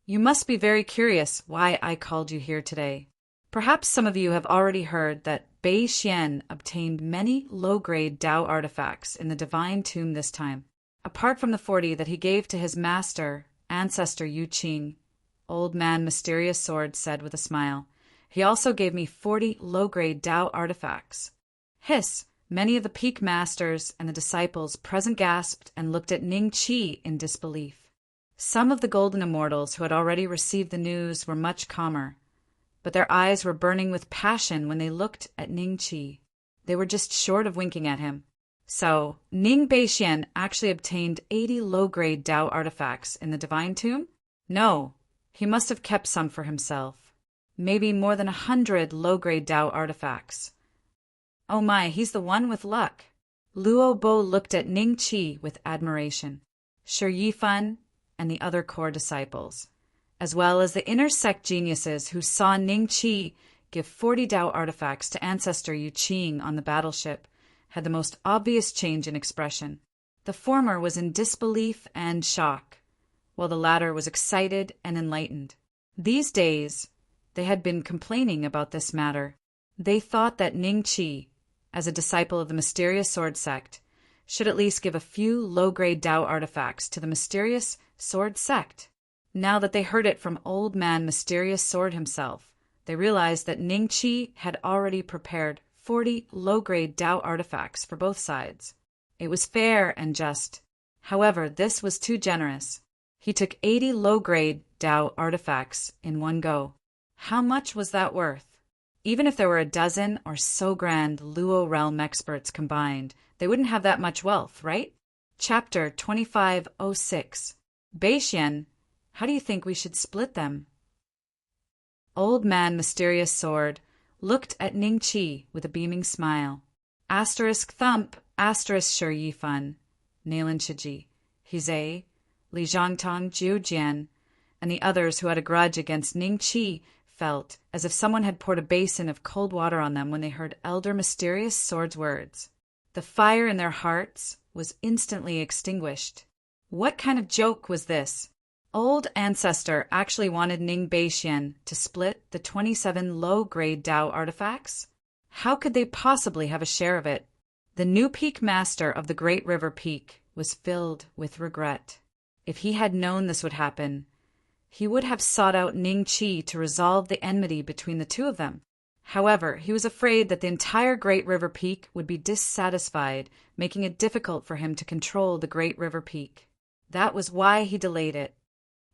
S1: You must be very curious why I called you here today. Perhaps some of you have already heard that Bei Xian obtained many low-grade Dao artifacts in the Divine Tomb this time. Apart from the 40 that he gave to his master, ancestor Yu Qing, Old Man Mysterious Sword said with a smile, he also gave me 40 low-grade Dao artifacts. Hiss! Many of the peak masters and the disciples present gasped and looked at Ning Qi in disbelief. Some of the golden immortals who had already received the news were much calmer, but their eyes were burning with passion when they looked at Ning Qi. They were just short of winking at him. So, Ning Beixian actually obtained 80 low-grade Dao artifacts in the Divine Tomb? No, he must have kept some for himself. Maybe more than 100 low-grade Dao artifacts. Oh my, he's the one with luck. Luo Bo looked at Ning Qi with admiration. Shi Yifan and the other core disciples, as well as the inner sect geniuses who saw Ning Qi give 40 Dao artifacts to ancestor Yu Qing on the battleship, had the most obvious change in expression. The former was in disbelief and shock, while the latter was excited and enlightened. These days, they had been complaining about this matter. They thought that Ning Qi, as a disciple of the Mysterious Sword sect, should at least give a few low-grade Dao artifacts to the Mysterious Sword sect. Now that they heard it from Old Man Mysterious Sword himself, they realized that Ning Qi had already prepared 40 low-grade Dao artifacts for both sides. It was fair and just. However, this was too generous. He took 80 low-grade Dao artifacts in one go. How much was that worth? Even if there were a dozen or so grand Luo realm experts combined, they wouldn't have that much wealth, right? Chapter 2506. Beixian, how do you think we should split them? Old Man Mysterious Sword looked at Ning Qi with a beaming smile. Asterisk thump, asterisk Shi Yifan, Nalin Shiji, Hizei, Li Zhangtong, Jiu Jian, and the others who had a grudge against Ning Qi felt as if someone had poured a basin of cold water on them when they heard Elder Mysterious Sword's words. The fire in their hearts was instantly extinguished. What kind of joke was this? Old Ancestor actually wanted Ning Beixian to split the 27 low-grade Dao artifacts? How could they possibly have a share of it? The new peak master of the Great River Peak was filled with regret. If he had known this would happen, he would have sought out Ning Qi to resolve the enmity between the two of them. However, he was afraid that the entire Great River Peak would be dissatisfied, making it difficult for him to control the Great River Peak. That was why he delayed it.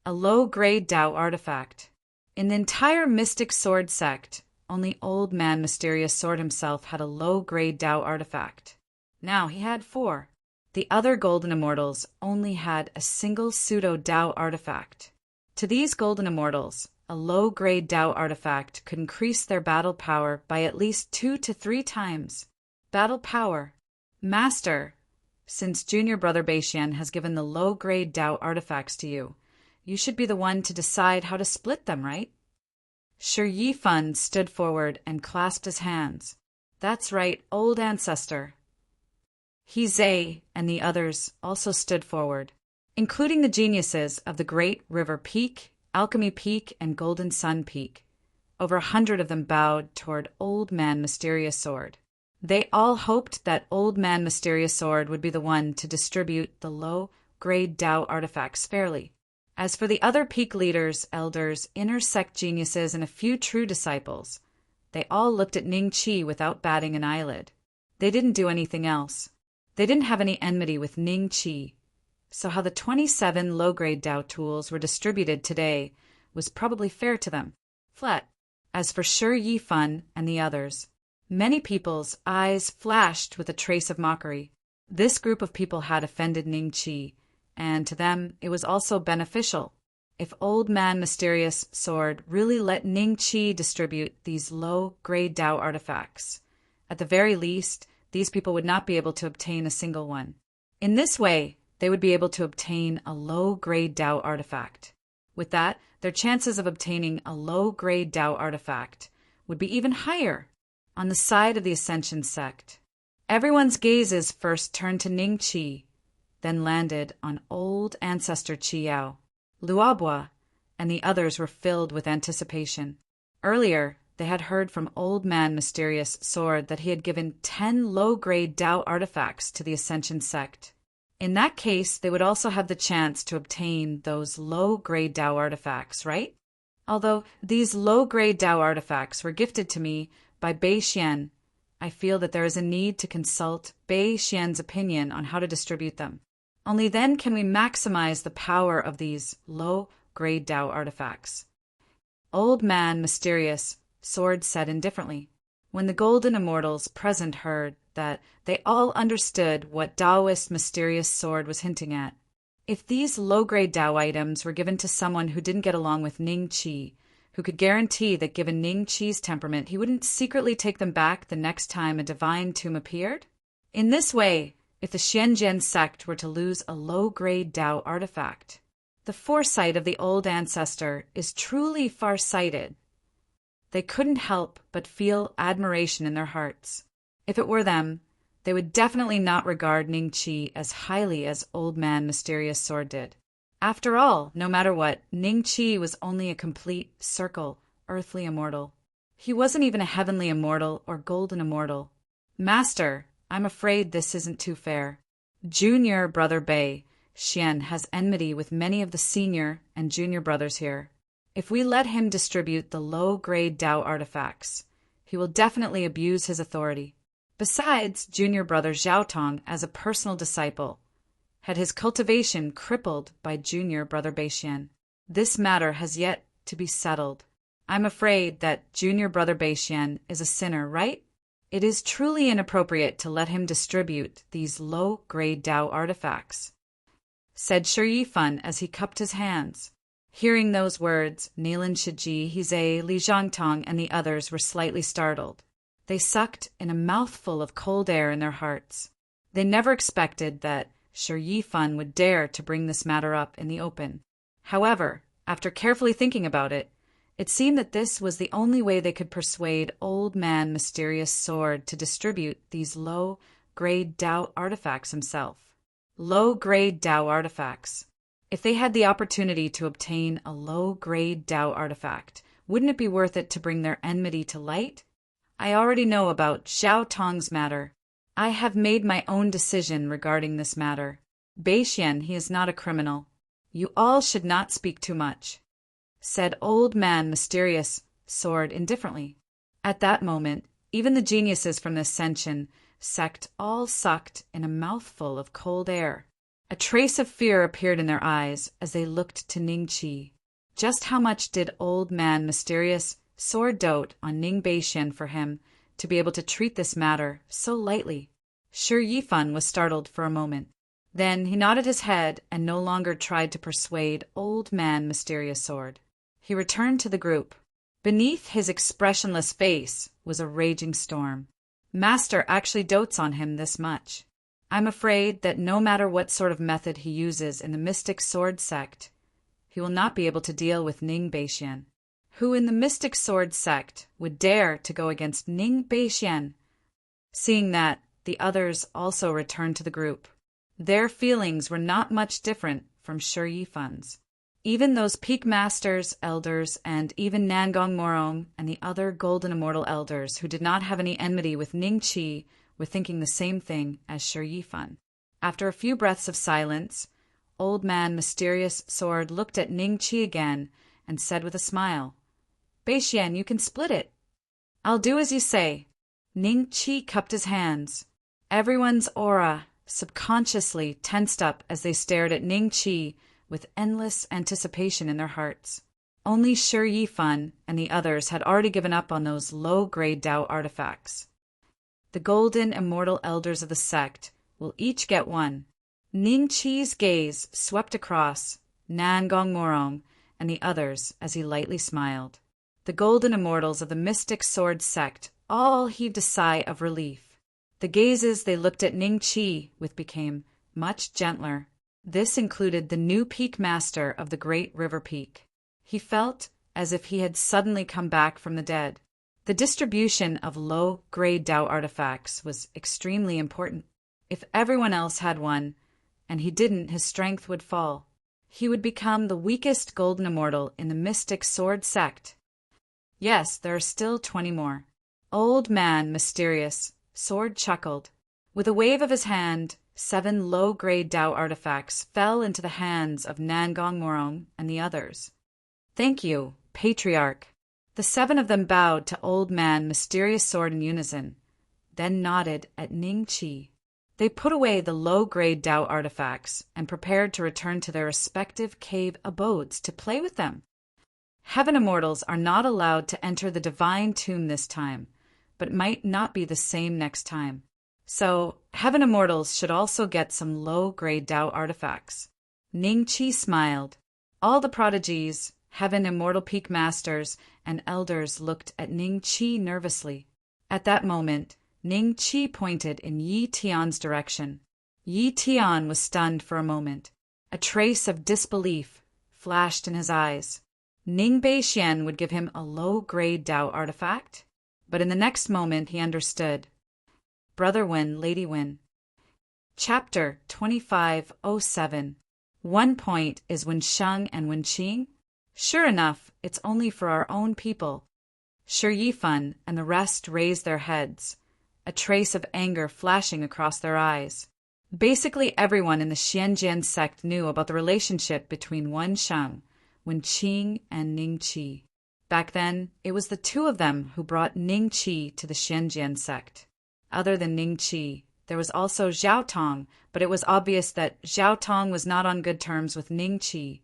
S1: A low-grade Dao artifact. In the entire Mystic Sword sect, only Old Man Mysterious Sword himself had a low-grade Dao artifact. Now he had 4. The other Golden Immortals only had a single pseudo-Dao artifact. To these Golden Immortals, a low-grade Dao artifact could increase their battle power by at least 2 to 3 times. Battle power. Master, since Junior Brother Beixian has given the low-grade Dao artifacts to you, you should be the one to decide how to split them, right? Shi Yifan stood forward and clasped his hands. That's right, Old Ancestor. Hizei and the others also stood forward, including the geniuses of the Great River Peak, Alchemy Peak, and Golden Sun Peak. Over 100 of them bowed toward Old Man Mysterious Sword. They all hoped that Old Man Mysterious Sword would be the one to distribute the low-grade Dao artifacts fairly. As for the other peak leaders, elders, inner sect geniuses, and a few true disciples, They all looked at Ning Qi without batting an eyelid. They didn't do anything else. They didn't have any enmity with Ning Qi. So how the 27 low-grade Dao tools were distributed today was probably fair to them. Flat. As for Shi Yifan and the others, many people's eyes flashed with a trace of mockery. This group of people had offended Ning Qi, and to them it was also beneficial. If Old Man Mysterious Sword really let Ning Qi distribute these low-grade Dao artifacts, at the very least, these people would not be able to obtain a single one. In this way, they would be able to obtain a low-grade Dao artifact. With that, their chances of obtaining a low-grade Dao artifact would be even higher. On the side of the Ascension sect, everyone's gazes first turned to Ning Qi, then landed on old ancestor Qiyao. Luobua and the others were filled with anticipation. Earlier, they had heard from Old Man Mysterious Sword that he had given 10 low-grade Dao artifacts to the Ascension sect. In that case, they would also have the chance to obtain those low-grade Dao artifacts, right? Although these low-grade Dao artifacts were gifted to me by Bei Xian, I feel that there is a need to consult Bei Xian's opinion on how to distribute them. Only then can we maximize the power of these low-grade Dao artifacts. Old Man Mysterious Sword said indifferently. When the Golden Immortals present heard that, they all understood what Taoist Mysterious Sword was hinting at. If these low-grade Dao items were given to someone who didn't get along with Ning Qi, who could guarantee that given Ning Qi's temperament, he wouldn't secretly take them back the next time a divine tomb appeared? In this way, if the Xianjian sect were to lose a low-grade Dao artifact, the foresight of the old ancestor is truly far-sighted. They couldn't help but feel admiration in their hearts. If it were them, they would definitely not regard Ning Qi as highly as Old Man Mysterious Sword did. After all, no matter what, Ning Qi was only a complete circle, earthly immortal. He wasn't even a heavenly immortal or golden immortal. Master, I'm afraid this isn't too fair. Junior brother Bei Xian has enmity with many of the senior and junior brothers here. If we let him distribute the low-grade Dao artifacts, he will definitely abuse his authority. Besides, junior brother Zhaotong, as a personal disciple, had his cultivation crippled by junior brother Bei Xian. This matter has yet to be settled. I'm afraid that junior brother Bei Xian is a sinner, right? It is truly inappropriate to let him distribute these low-grade Dao artifacts, said Shi Yifan as he cupped his hands. Hearing those words, Nilin Shiji, Hizei, Li Zhangtong, and the others were slightly startled. They sucked in a mouthful of cold air in their hearts. They never expected that Shi Yifan would dare to bring this matter up in the open. However, after carefully thinking about it, it seemed that this was the only way they could persuade Old Man Mysterious Sword to distribute these low-grade Dao artifacts himself. Low-grade Dao artifacts. If they had the opportunity to obtain a low-grade Dao artifact, wouldn't it be worth it to bring their enmity to light? I already know about Xiao Tong's matter. I have made my own decision regarding this matter. Bei Xian, he is not a criminal. You all should not speak too much, said Old Man Mysterious Sword indifferently. At that moment, even the geniuses from the Ascension sect all sucked in a mouthful of cold air. A trace of fear appeared in their eyes as they looked to Ning Qi. Just how much did Old Man Mysterious Sword dote on Ning Bei Xian for him to be able to treat this matter so lightly? Shi Yifan was startled for a moment. Then he nodded his head and no longer tried to persuade Old Man Mysterious Sword. He returned to the group. Beneath his expressionless face was a raging storm. Master actually dotes on him this much. I'm afraid that no matter what sort of method he uses in the Mystic Sword sect, he will not be able to deal with Ning Bei Xian. Who in the Mystic Sword sect would dare to go against Ning Bei Xian? Seeing that, the others also returned to the group. Their feelings were not much different from Shi Yifan's. Even those peak masters, elders, and even Nangong Morong and the other Golden Immortal elders who did not have any enmity with Ning Qi were thinking the same thing as Shi Yifan. After a few breaths of silence, Old Man Mysterious Sword looked at Ning Qi again and said with a smile, Bei Xian, you can split it. I'll do as you say. Ning Chi cupped his hands. Everyone's aura subconsciously tensed up as they stared at Ning Chi with endless anticipation in their hearts. Only Shi Yifan and the others had already given up on those low-grade Dao artifacts. The golden immortal elders of the sect will each get one. Ning Chi's gaze swept across Nan Gong Morong and the others as he lightly smiled. The golden immortals of the mystic sword sect all heaved a sigh of relief. The gazes they looked at Ning Chi with became much gentler. This included the new peak master of the Great River Peak. He felt as if he had suddenly come back from the dead. The distribution of low-grade Dao artifacts was extremely important. If everyone else had one, and he didn't, his strength would fall. He would become the weakest golden immortal in the mystic sword sect. Yes, there are still 20 more. Old Man Mysterious Sword chuckled. With a wave of his hand, 7 low-grade Dao artifacts fell into the hands of Nangong Morong and the others. Thank you, Patriarch. The 7 of them bowed to Old Man Mysterious Sword in unison, then nodded at Ning Chi. They put away the low-grade Dao artifacts and prepared to return to their respective cave abodes to play with them. Heaven Immortals are not allowed to enter the divine tomb this time, but might not be the same next time. So, Heaven Immortals should also get some low-grade Dao artifacts. Ning Chi smiled. All the prodigies, Heaven Immortal Peak Masters, and Elders looked at Ning Chi nervously. At that moment, Ning Chi pointed in Yi Tian's direction. Yi Tian was stunned for a moment. A trace of disbelief flashed in his eyes. Ning Beixian would give him a low-grade Dao artifact? But in the next moment he understood. Brother Wen, Lady Wen. Chapter 2507. One point is Wensheng and Wenqing. Sure enough, it's only for our own people. Shi Yifan and the rest raised their heads, a trace of anger flashing across their eyes. Basically everyone in the Xianjian sect knew about the relationship between Wensheng, Wenqing, and Ning Chi. Back then, it was the 2 of them who brought Ning Chi to the Xianjian sect. Other than Ning Chi, there was also Zhao Tong, but it was obvious that Zhao Tong was not on good terms with Ning Chi.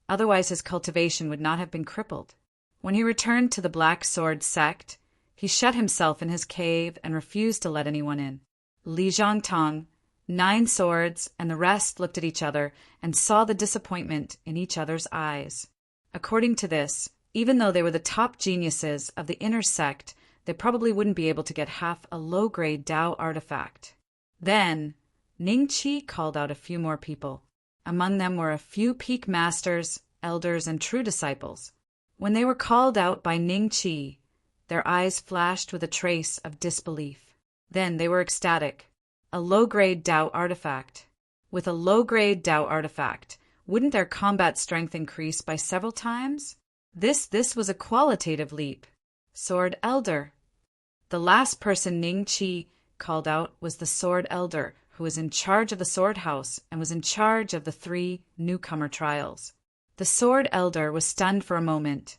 S1: Otherwise his cultivation would not have been crippled. When he returned to the Black Sword sect, he shut himself in his cave and refused to let anyone in. Li Zhongtong, 9 Swords, and the rest looked at each other and saw the disappointment in each other's eyes. According to this, even though they were the top geniuses of the inner sect, they probably wouldn't be able to get half a low-grade Dao artifact. Then, Ning Chi called out a few more people. Among them were a few peak masters, elders, and true disciples. When they were called out by Ning Chi, their eyes flashed with a trace of disbelief. Then they were ecstatic. A low-grade Dao artifact. With a low-grade Dao artifact, wouldn't their combat strength increase by several times? This was a qualitative leap. Sword Elder. The last person Ning Chi called out was the Sword Elder, who was in charge of the Sword House and was in charge of the 3 newcomer trials. The Sword Elder was stunned for a moment.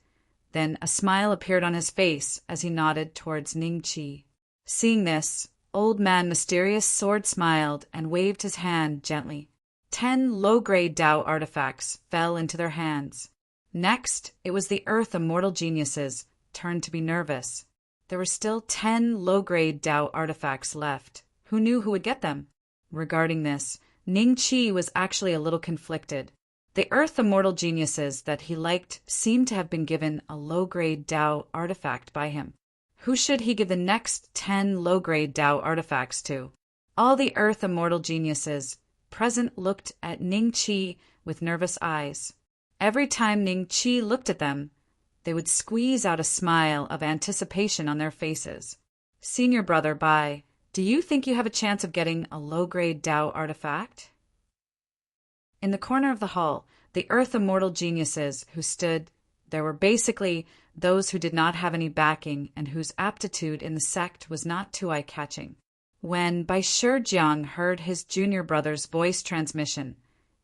S1: Then a smile appeared on his face as he nodded towards Ning Chi. Seeing this, Old Man Mysterious Sword smiled and waved his hand gently. 10 low-grade Dao artifacts fell into their hands. Next, it was the Earth Immortal Geniuses' turn to be nervous. There were still 10 low-grade Dao artifacts left. Who knew who would get them? Regarding this, Ning Chi was actually a little conflicted. The Earth Immortal Geniuses that he liked seemed to have been given a low-grade Dao artifact by him. Who should he give the next 10 low-grade Dao artifacts to? All the Earth Immortal Geniuses present looked at Ning Chi with nervous eyes. Every time Ning Chi looked at them, they would squeeze out a smile of anticipation on their faces. Senior Brother Bai, do you think you have a chance of getting a low-grade Dao artifact? In the corner of the hall, the Earth Immortal Geniuses who stood there were basically those who did not have any backing and whose aptitude in the sect was not too eye-catching. When Bai Shijiang heard his junior brother's voice transmission,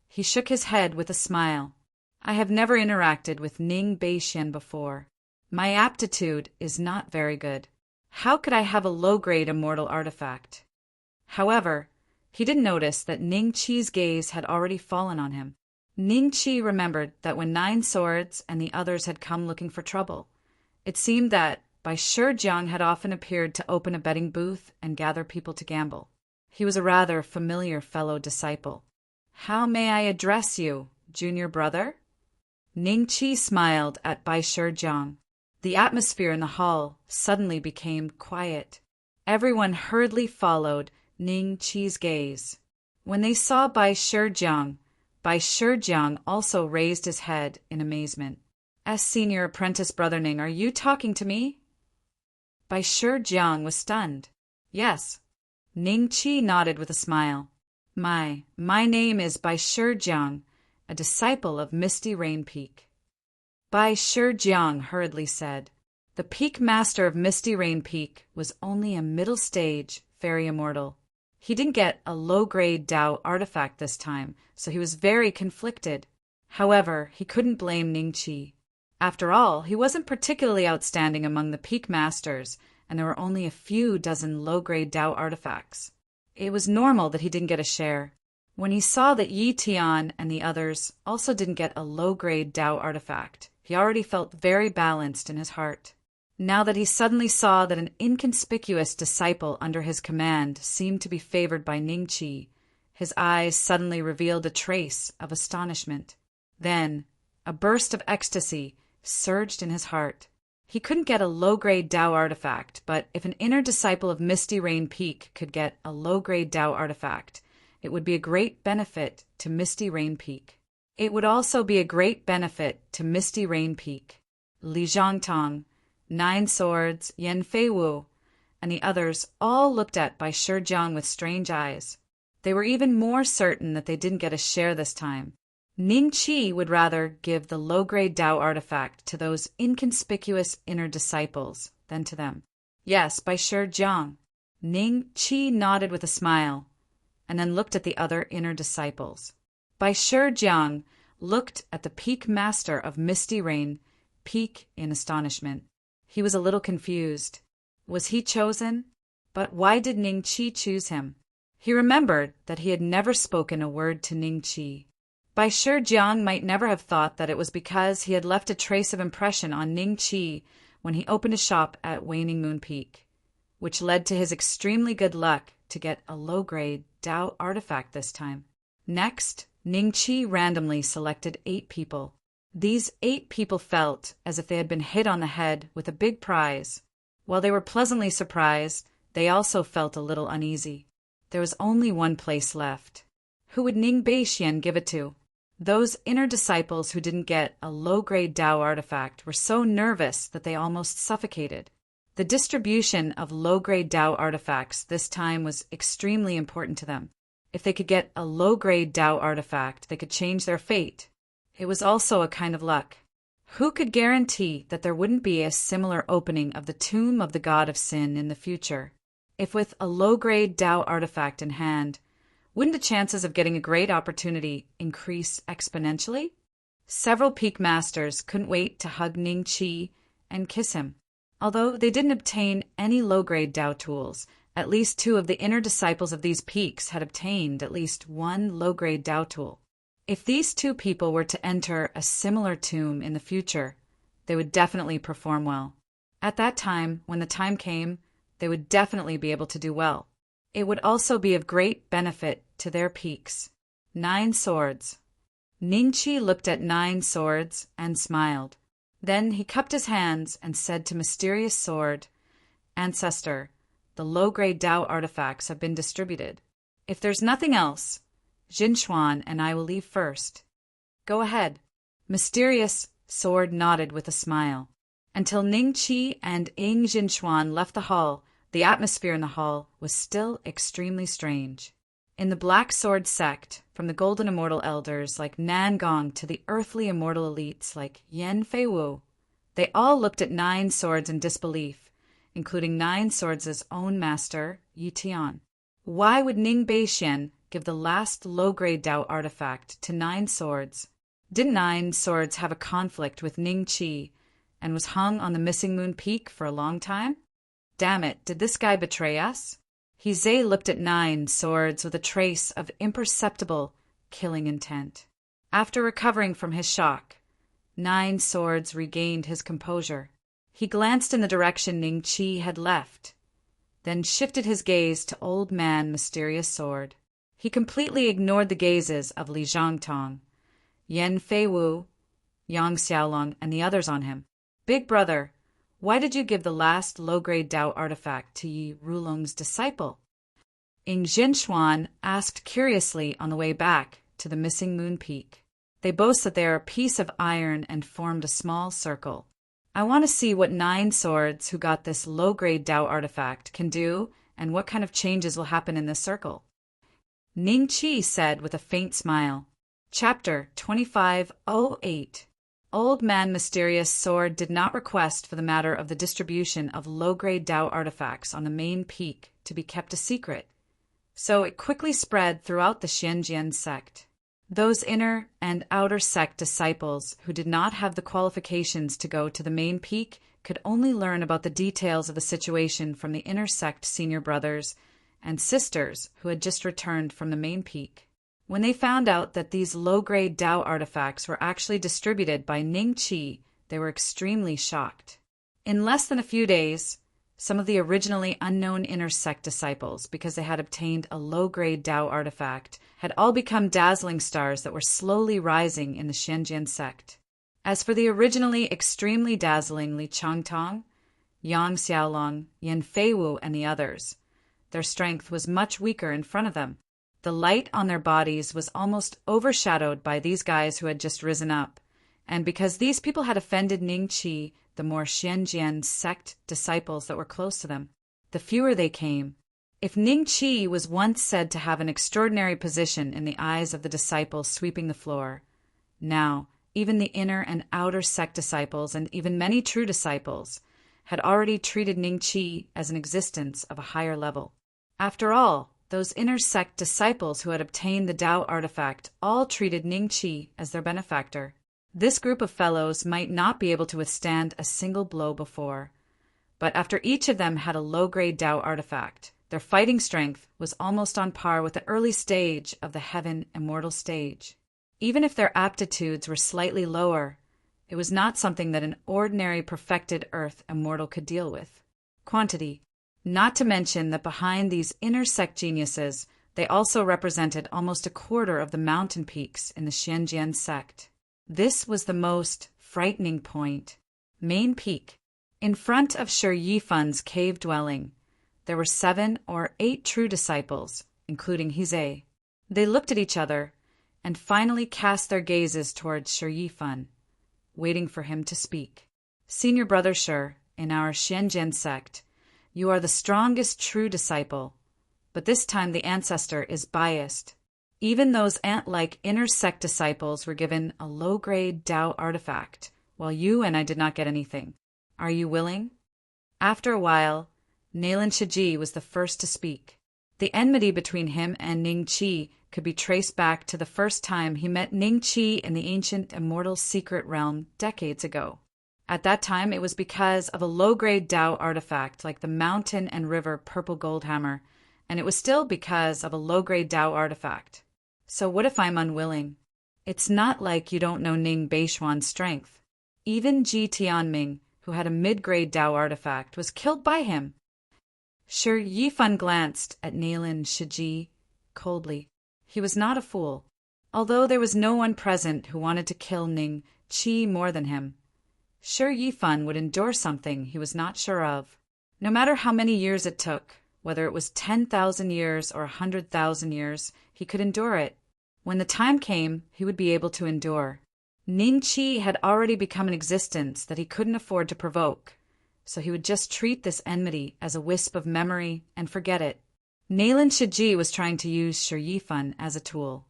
S1: he shook his head with a smile. I have never interacted with Ning Beixian before. My aptitude is not very good. How could I have a low-grade immortal artifact? However, he didn't notice that Ning Qi's gaze had already fallen on him. Ning Qi remembered that when Nine Swords and the others had come looking for trouble, it seemed that Bai Shijiang had often appeared to open a betting booth and gather people to gamble. He was a rather familiar fellow disciple. How may I address you, junior brother? Ning Qi smiled at Bai Shijiang. The atmosphere in the hall suddenly became quiet. Everyone hurriedly followed Ning Qi's gaze. When they saw Bai Shijiang also raised his head in amazement. As senior apprentice brother Ning, are you talking to me? Bai Shijiang was stunned. Yes. Ning Qi nodded with a smile. My name is Bai Shijiang, a disciple of Misty Rain Peak. Bai Shijiang hurriedly said. The Peak Master of Misty Rain Peak was only a middle-stage fairy immortal. He didn't get a low-grade Dao artifact this time, so he was very conflicted. However, he couldn't blame Ning Qi. After all, he wasn't particularly outstanding among the Peak Masters, and there were only a few dozen low-grade Dao artifacts. It was normal that he didn't get a share. When he saw that Yi Tian and the others also didn't get a low-grade Dao artifact, he already felt very balanced in his heart. Now that he suddenly saw that an inconspicuous disciple under his command seemed to be favored by Ning Qi, his eyes suddenly revealed a trace of astonishment. Then, a burst of ecstasy surged in his heart. He couldn't get a low-grade Dao artifact, but if an inner disciple of Misty Rain Peak could get a low-grade Dao artifact, it would be a great benefit to Misty Rain Peak. It would also be a great benefit to Misty Rain Peak. Li Zhangtong, Nine Swords, Yan Feiwu, and the others all looked at Bai Shijiang with strange eyes. They were even more certain that they didn't get a share this time. Ning Qi would rather give the low-grade Dao artifact to those inconspicuous inner disciples than to them. Yes, Bai Shijiang. Ning Qi nodded with a smile, and then looked at the other inner disciples. Bai Shijiang looked at the Peak Master of Misty Rain Peak in astonishment. He was a little confused. Was he chosen? But why did Ning Qi choose him? He remembered that he had never spoken a word to Ning Qi. Bai Shijiang might never have thought that it was because he had left a trace of impression on Ning Qi when he opened a shop at Waning Moon Peak, which led to his extremely good luck to get a low-grade Dao artifact this time. Next, Ning Qi randomly selected 8 people. These 8 people felt as if they had been hit on the head with a big prize. While they were pleasantly surprised, they also felt a little uneasy. There was only one place left. Who would Ning Beixian give it to? Those inner disciples who didn't get a low-grade Dao artifact were so nervous that they almost suffocated. The distribution of low-grade Dao artifacts this time was extremely important to them. If they could get a low-grade Dao artifact, they could change their fate. It was also a kind of luck. Who could guarantee that there wouldn't be a similar opening of the tomb of the god of sin in the future? If with a low-grade Dao artifact in hand, wouldn't the chances of getting a great opportunity increase exponentially? Several Peak Masters couldn't wait to hug Ning Qi and kiss him. Although they didn't obtain any low-grade Dao tools, at least 2 of the inner disciples of these peaks had obtained at least 1 low-grade Dao tool. If these 2 people were to enter a similar tomb in the future, they would definitely perform well. At that time, when the time came, they would definitely be able to do well. It would also be of great benefit to their peaks. 9 Swords. Ning Qi looked at 9 Swords and smiled. Then he cupped his hands and said to Mysterious Sword, Ancestor, the low-grade Dao artifacts have been distributed. If there's nothing else, Jinxuan and I will leave first. Go ahead. Mysterious Sword nodded with a smile. Until Ning Qi and Ying Jinxuan left the hall, the atmosphere in the hall was still extremely strange. In the Black Sword sect, from the Golden Immortal Elders like Nan Gong to the earthly immortal elites like Yan Feiwu, they all looked at 9 Swords in disbelief, including 9 Swords' own master, Yi Tian. Why would Ning Beixian give the last low-grade Dao artifact to 9 Swords? Didn't 9 Swords have a conflict with Ning Qi, and was hung on the Missing Moon Peak for a long time? Damn it, did this guy betray us? Hizei looked at 9 swords with a trace of imperceptible killing intent. After recovering from his shock, 9 swords regained his composure. He glanced in the direction Ning Qi had left, then shifted his gaze to Old Man Mysterious Sword. He completely ignored the gazes of Li Zhangtong, Yan Feiwu, Yang Xiaolong, and the others on him. Big brother, why did you give the last low-grade Dao artifact to Yi Rulong's disciple? Ying Jinshuan asked curiously on the way back to the Missing Moon Peak. They boast that they are a piece of iron and formed a small circle. I want to see what 9 swords who got this low-grade Dao artifact can do and what kind of changes will happen in this circle. Ning Qi said with a faint smile. Chapter 2508. Old Man Mysterious Sword did not request for the matter of the distribution of low-grade Dao artifacts on the main peak to be kept a secret, so it quickly spread throughout the Xianjian sect. Those inner and outer sect disciples who did not have the qualifications to go to the main peak could only learn about the details of the situation from the inner sect senior brothers and sisters who had just returned from the main peak. When they found out that these low-grade Dao artifacts were actually distributed by Ning Qi, they were extremely shocked. In less than a few days, some of the originally unknown inner sect disciples, because they had obtained a low-grade Dao artifact, had all become dazzling stars that were slowly rising in the Xianjian sect. As for the originally extremely dazzling Li Changtong, Yang Xiaolong, Yan Feiwu, and the others, their strength was much weaker in front of them. The light on their bodies was almost overshadowed by these guys who had just risen up, and because these people had offended Ning Qi, the more Xianjian sect disciples that were close to them, the fewer they came. If Ning Qi was once said to have an extraordinary position in the eyes of the disciples sweeping the floor, now even the inner and outer sect disciples, and even many true disciples, had already treated Ning Qi as an existence of a higher level. After all, those inner sect disciples who had obtained the Dao artifact all treated Ning Qi as their benefactor. This group of fellows might not be able to withstand a single blow before, but after each of them had a low-grade Dao artifact, their fighting strength was almost on par with the early stage of the Heaven Immortal stage. Even if their aptitudes were slightly lower, it was not something that an ordinary perfected Earth Immortal could deal with. Quantity. Not to mention that behind these inner sect geniuses, they also represented almost a quarter of the mountain peaks in the Xianjian sect. This was the most frightening point. Main peak. In front of Shi Yifan's cave dwelling, there were 7 or 8 true disciples, including Hizei. They looked at each other and finally cast their gazes towards Shi Yifan, waiting for him to speak. Senior brother Shi, in our Xianjian sect, you are the strongest true disciple, but this time the ancestor is biased. Even those ant-like inner sect disciples were given a low-grade Dao artifact, while you and I did not get anything. Are you willing? After a while, Nalin Shiji was the first to speak. The enmity between him and Ning Qi could be traced back to the first time he met Ning Qi in the ancient immortal secret realm decades ago. At that time, it was because of a low-grade Dao artifact like the mountain and river purple gold hammer, and it was still because of a low-grade Dao artifact. So what if I'm unwilling? It's not like you don't know Ning Beishuan's strength. Even Ji Tianming, who had a mid-grade Dao artifact, was killed by him. Shi Yifan glanced at Nalin Shiji coldly. He was not a fool. Although there was no one present who wanted to kill Ning Qi more than him, Shi Yifan would endure something he was not sure of. No matter how many years it took, whether it was 10,000 years or 100,000 years, he could endure it. When the time came, he would be able to endure. Ning Qi had already become an existence that he couldn't afford to provoke, so he would just treat this enmity as a wisp of memory and forget it. Nalin Shiji was trying to use Shi Yifan as a tool.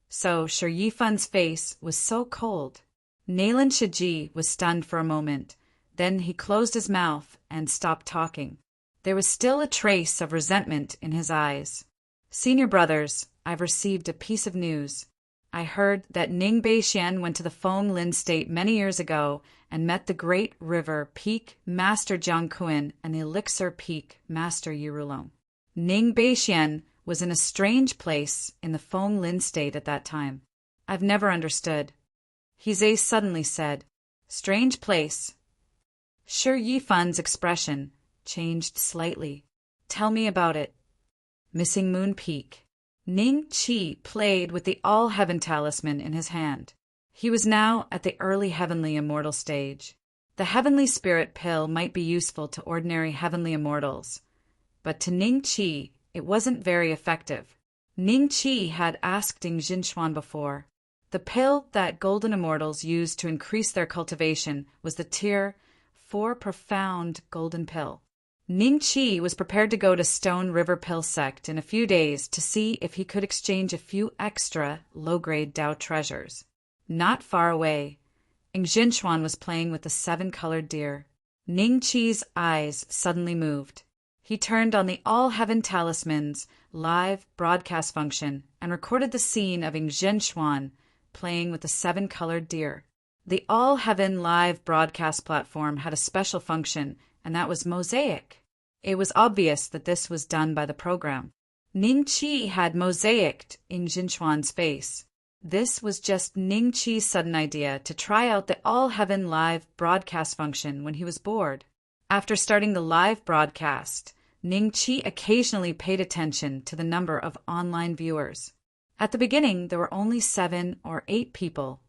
S1: So Shi Yifan's face was so cold. Nalin Shiji was stunned for a moment. Then he closed his mouth and stopped talking. There was still a trace of resentment in his eyes. Senior brothers, I've received a piece of news. I heard that Ning Beixian went to the Feng Lin State many years ago and met the Great River Peak Master Jiang Kun and the Elixir Peak Master Yirulong. Ning Beixian was in a strange place in the Feng Lin State at that time. I've never understood. Hizhe suddenly said, "Strange place." Shi Yifan's expression changed slightly. "Tell me about it." Missing Moon Peak. Ning Qi played with the All-Heaven Talisman in his hand. He was now at the early heavenly immortal stage. The heavenly spirit pill might be useful to ordinary heavenly immortals, but to Ning Qi it wasn't very effective. Ning Qi had asked Ding Jinchuan before. The pill that golden immortals used to increase their cultivation was the Tier 4 Profound Golden Pill. Ning Qi was prepared to go to Stone River Pill Sect in a few days to see if he could exchange a few extra low-grade Dao treasures. Not far away, Ding Jinchuan was playing with the 7-colored deer. Ning Qi's eyes suddenly moved. He turned on the All-Heaven Talisman's live broadcast function and recorded the scene of Ding Jinchuan playing with the 7-colored deer. The All-Heaven live broadcast platform had a special function, and that was mosaic. It was obvious that this was done by the program. Ning Qi had mosaicked Ding Jinchuan's face. This was just Ning Qi's sudden idea to try out the All-Heaven live broadcast function when he was bored. After starting the live broadcast, Ning Qi occasionally paid attention to the number of online viewers. At the beginning, there were only 7 or 8 people,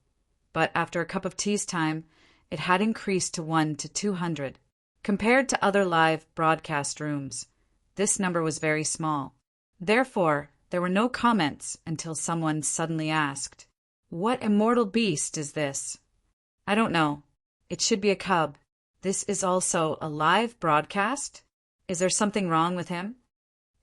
S1: but after a cup of tea's time, it had increased to 1 to 200. Compared to other live broadcast rooms, this number was very small. Therefore, there were no comments until someone suddenly asked, "What immortal beast is this?" "I don't know. It should be a cub." "This is also a live broadcast? Is there something wrong with him?"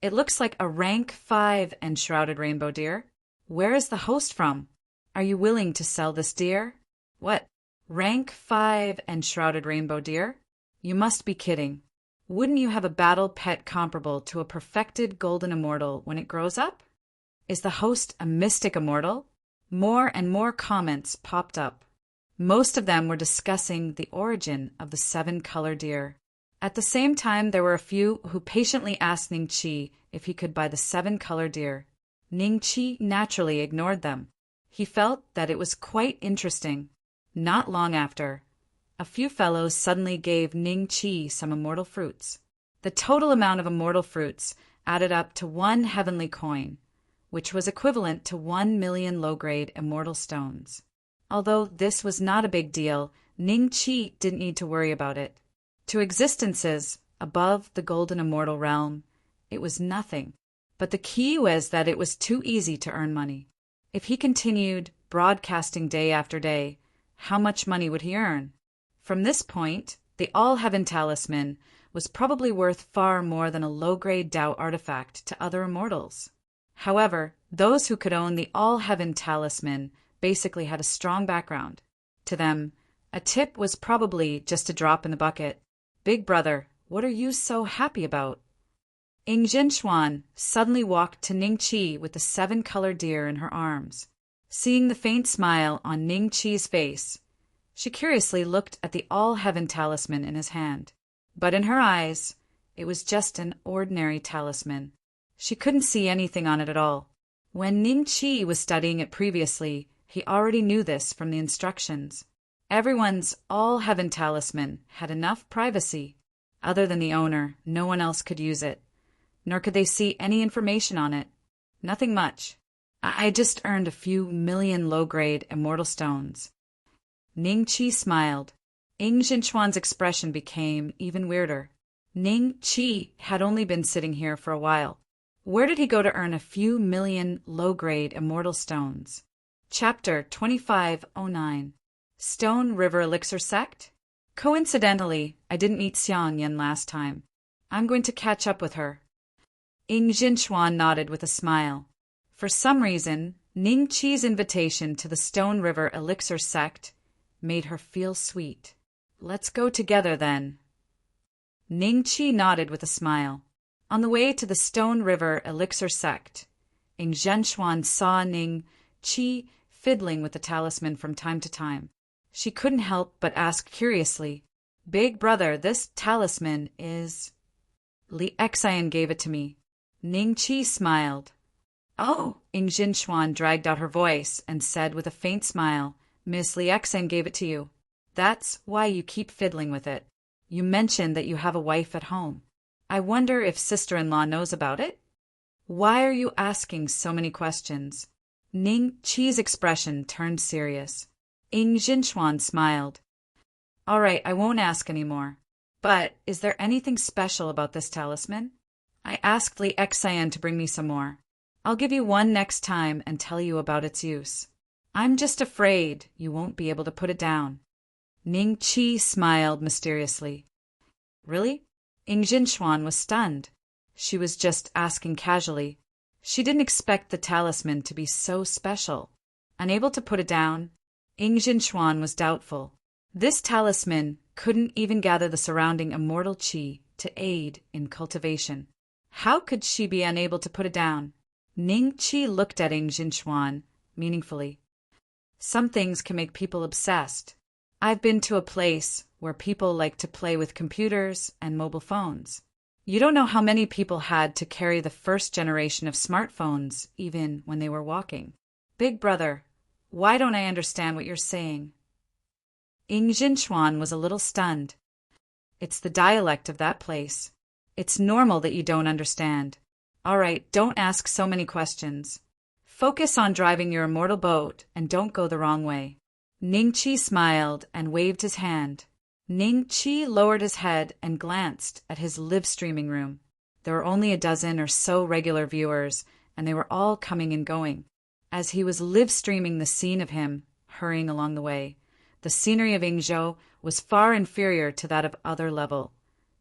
S1: "It looks like a rank 5 enshrouded rainbow deer." "Where is the host from? Are you willing to sell this deer?" "What? Rank 5 enshrouded rainbow deer? You must be kidding. Wouldn't you have a battle pet comparable to a perfected golden immortal when it grows up? Is the host a mystic immortal?" More and more comments popped up. Most of them were discussing the origin of the 7-color deer. At the same time, there were a few who patiently asked Ning Qi if he could buy the 7-color deer. Ning Qi naturally ignored them. He felt that it was quite interesting. Not long after, a few fellows suddenly gave Ning Qi some immortal fruits. The total amount of immortal fruits added up to 1 heavenly coin, which was equivalent to 1 million low-grade immortal stones. Although this was not a big deal, Ning Qi didn't need to worry about it. To existences above the golden immortal realm, it was nothing. But the key was that it was too easy to earn money. If he continued broadcasting day after day, how much money would he earn? From this point, the All-Heaven Talisman was probably worth far more than a low-grade Dao artifact to other immortals. However, those who could own the All-Heaven Talisman basically had a strong background. To them, a tip was probably just a drop in the bucket. "Big brother, what are you so happy about?" Ding Jinchuan suddenly walked to Ning Qi with the 7-colored deer in her arms. Seeing the faint smile on Ning Qi's face, she curiously looked at the All-Heaven Talisman in his hand. But in her eyes, it was just an ordinary talisman. She couldn't see anything on it at all. When Ning Qi was studying it previously, he already knew this from the instructions. Everyone's All-Heaven Talisman had enough privacy. Other than the owner, no one else could use it, nor could they see any information on it. Nothing much. I just earned a few million low-grade immortal stones. Ning Qi smiled. Ding Jinchuan's expression became even weirder. Ning Qi had only been sitting here for a while. Where did he go to earn a few million low-grade immortal stones? Chapter 2509. Stone River Elixir Sect? Coincidentally, I didn't meet Xiang Yan last time. I'm going to catch up with her. Ding Jinchuan nodded with a smile. For some reason, Ning Qi's invitation to the Stone River Elixir Sect made her feel sweet. "Let's go together, then." Ning Qi nodded with a smile. On the way to the Stone River Elixir Sect, Ding Jinchuan saw Ning Qi fiddling with the talisman from time to time. She couldn't help but ask curiously, "Big brother, this talisman is—" Li Xian gave it to me. Ning Qi smiled. "Oh!" Ing Xuan dragged out her voice and said with a faint smile, "Miss Li Xian gave it to you. That's why you keep fiddling with it. You mentioned that you have a wife at home. I wonder if sister-in-law knows about it? Why are you asking so many questions?" Ning Qi's expression turned serious. Ing Xuan smiled. "All right, I won't ask anymore. But is there anything special about this talisman? I asked Li Xian to bring me some more. I'll give you one next time and tell you about its use. I'm just afraid you won't be able to put it down." Ning Qi smiled mysteriously. "Really?" Ing Xuan was stunned. She was just asking casually. She didn't expect the talisman to be so special. Unable to put it down, Ing Xuan was doubtful. This talisman couldn't even gather the surrounding immortal qi to aid in cultivation. How could she be unable to put it down? Ning Qi looked at Ing Xuan meaningfully. "Some things can make people obsessed. I've been to a place where people like to play with computers and mobile phones. You don't know how many people had to carry the first generation of smartphones even when they were walking. Big brother, why don't I understand what you're saying?" Ing Xuan was a little stunned. "It's the dialect of that place. It's normal that you don't understand. All right, don't ask so many questions. Focus on driving your immortal boat and don't go the wrong way." Ning Qi smiled and waved his hand. Ning Qi lowered his head and glanced at his live streaming room. There were only a dozen or so regular viewers, and they were all coming and going. As he was live streaming the scene of him hurrying along the way, the scenery of Yingzhou was far inferior to that of other level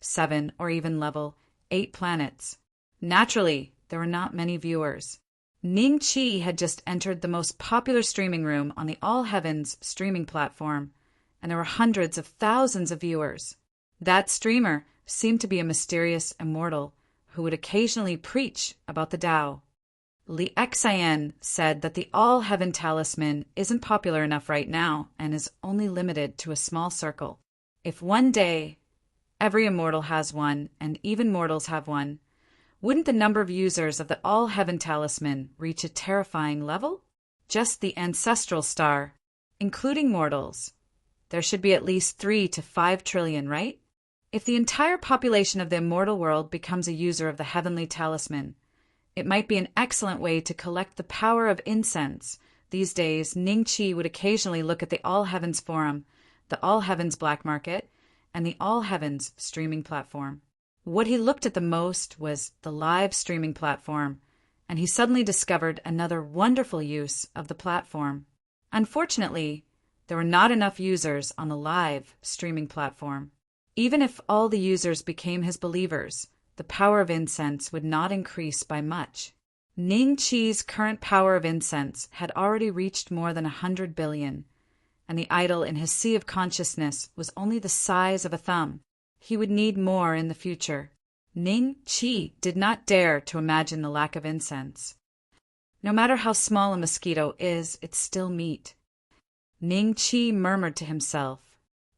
S1: 7 or even level 8 planets. Naturally, there were not many viewers. Ning Qi had just entered the most popular streaming room on the All Heavens streaming platform, and there were hundreds of thousands of viewers. That streamer seemed to be a mysterious immortal who would occasionally preach about the Tao. Li Xian said that the All Heaven Talisman isn't popular enough right now and is only limited to a small circle. If one day every immortal has one, and even mortals have one, wouldn't the number of users of the All Heaven Talisman reach a terrifying level? Just the ancestral star, including mortals. There should be at least 3 to 5 trillion, right? If the entire population of the immortal world becomes a user of the Heavenly Talisman, it might be an excellent way to collect the power of incense. These days, Ning Qi would occasionally look at the All Heavens Forum, the All Heavens Black Market, and the All Heavens streaming platform. What he looked at the most was the live streaming platform, and he suddenly discovered another wonderful use of the platform. Unfortunately, there were not enough users on the live streaming platform. Even if all the users became his believers, the power of incense would not increase by much. Ning Qi's current power of incense had already reached more than 100 billion, and the idol in his sea of consciousness was only the size of a thumb. He would need more in the future. Ning Qi did not dare to imagine the lack of incense. No matter how small a mosquito is, it's still meat. Ning Qi murmured to himself.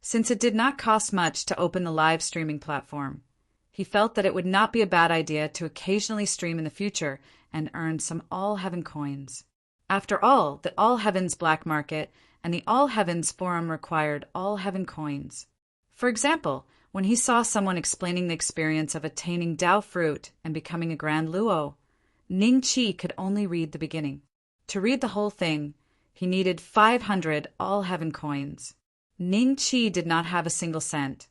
S1: Since it did not cost much to open the live streaming platform, he felt that it would not be a bad idea to occasionally stream in the future and earn some All Heaven coins. After all, the All Heavens Black Market and the All Heavens Forum required All Heaven coins. For example, when he saw someone explaining the experience of attaining Tao fruit and becoming a Grand Luo, Ning Qi could only read the beginning. To read the whole thing, he needed 500 All Heaven coins. Ning Qi did not have a single cent,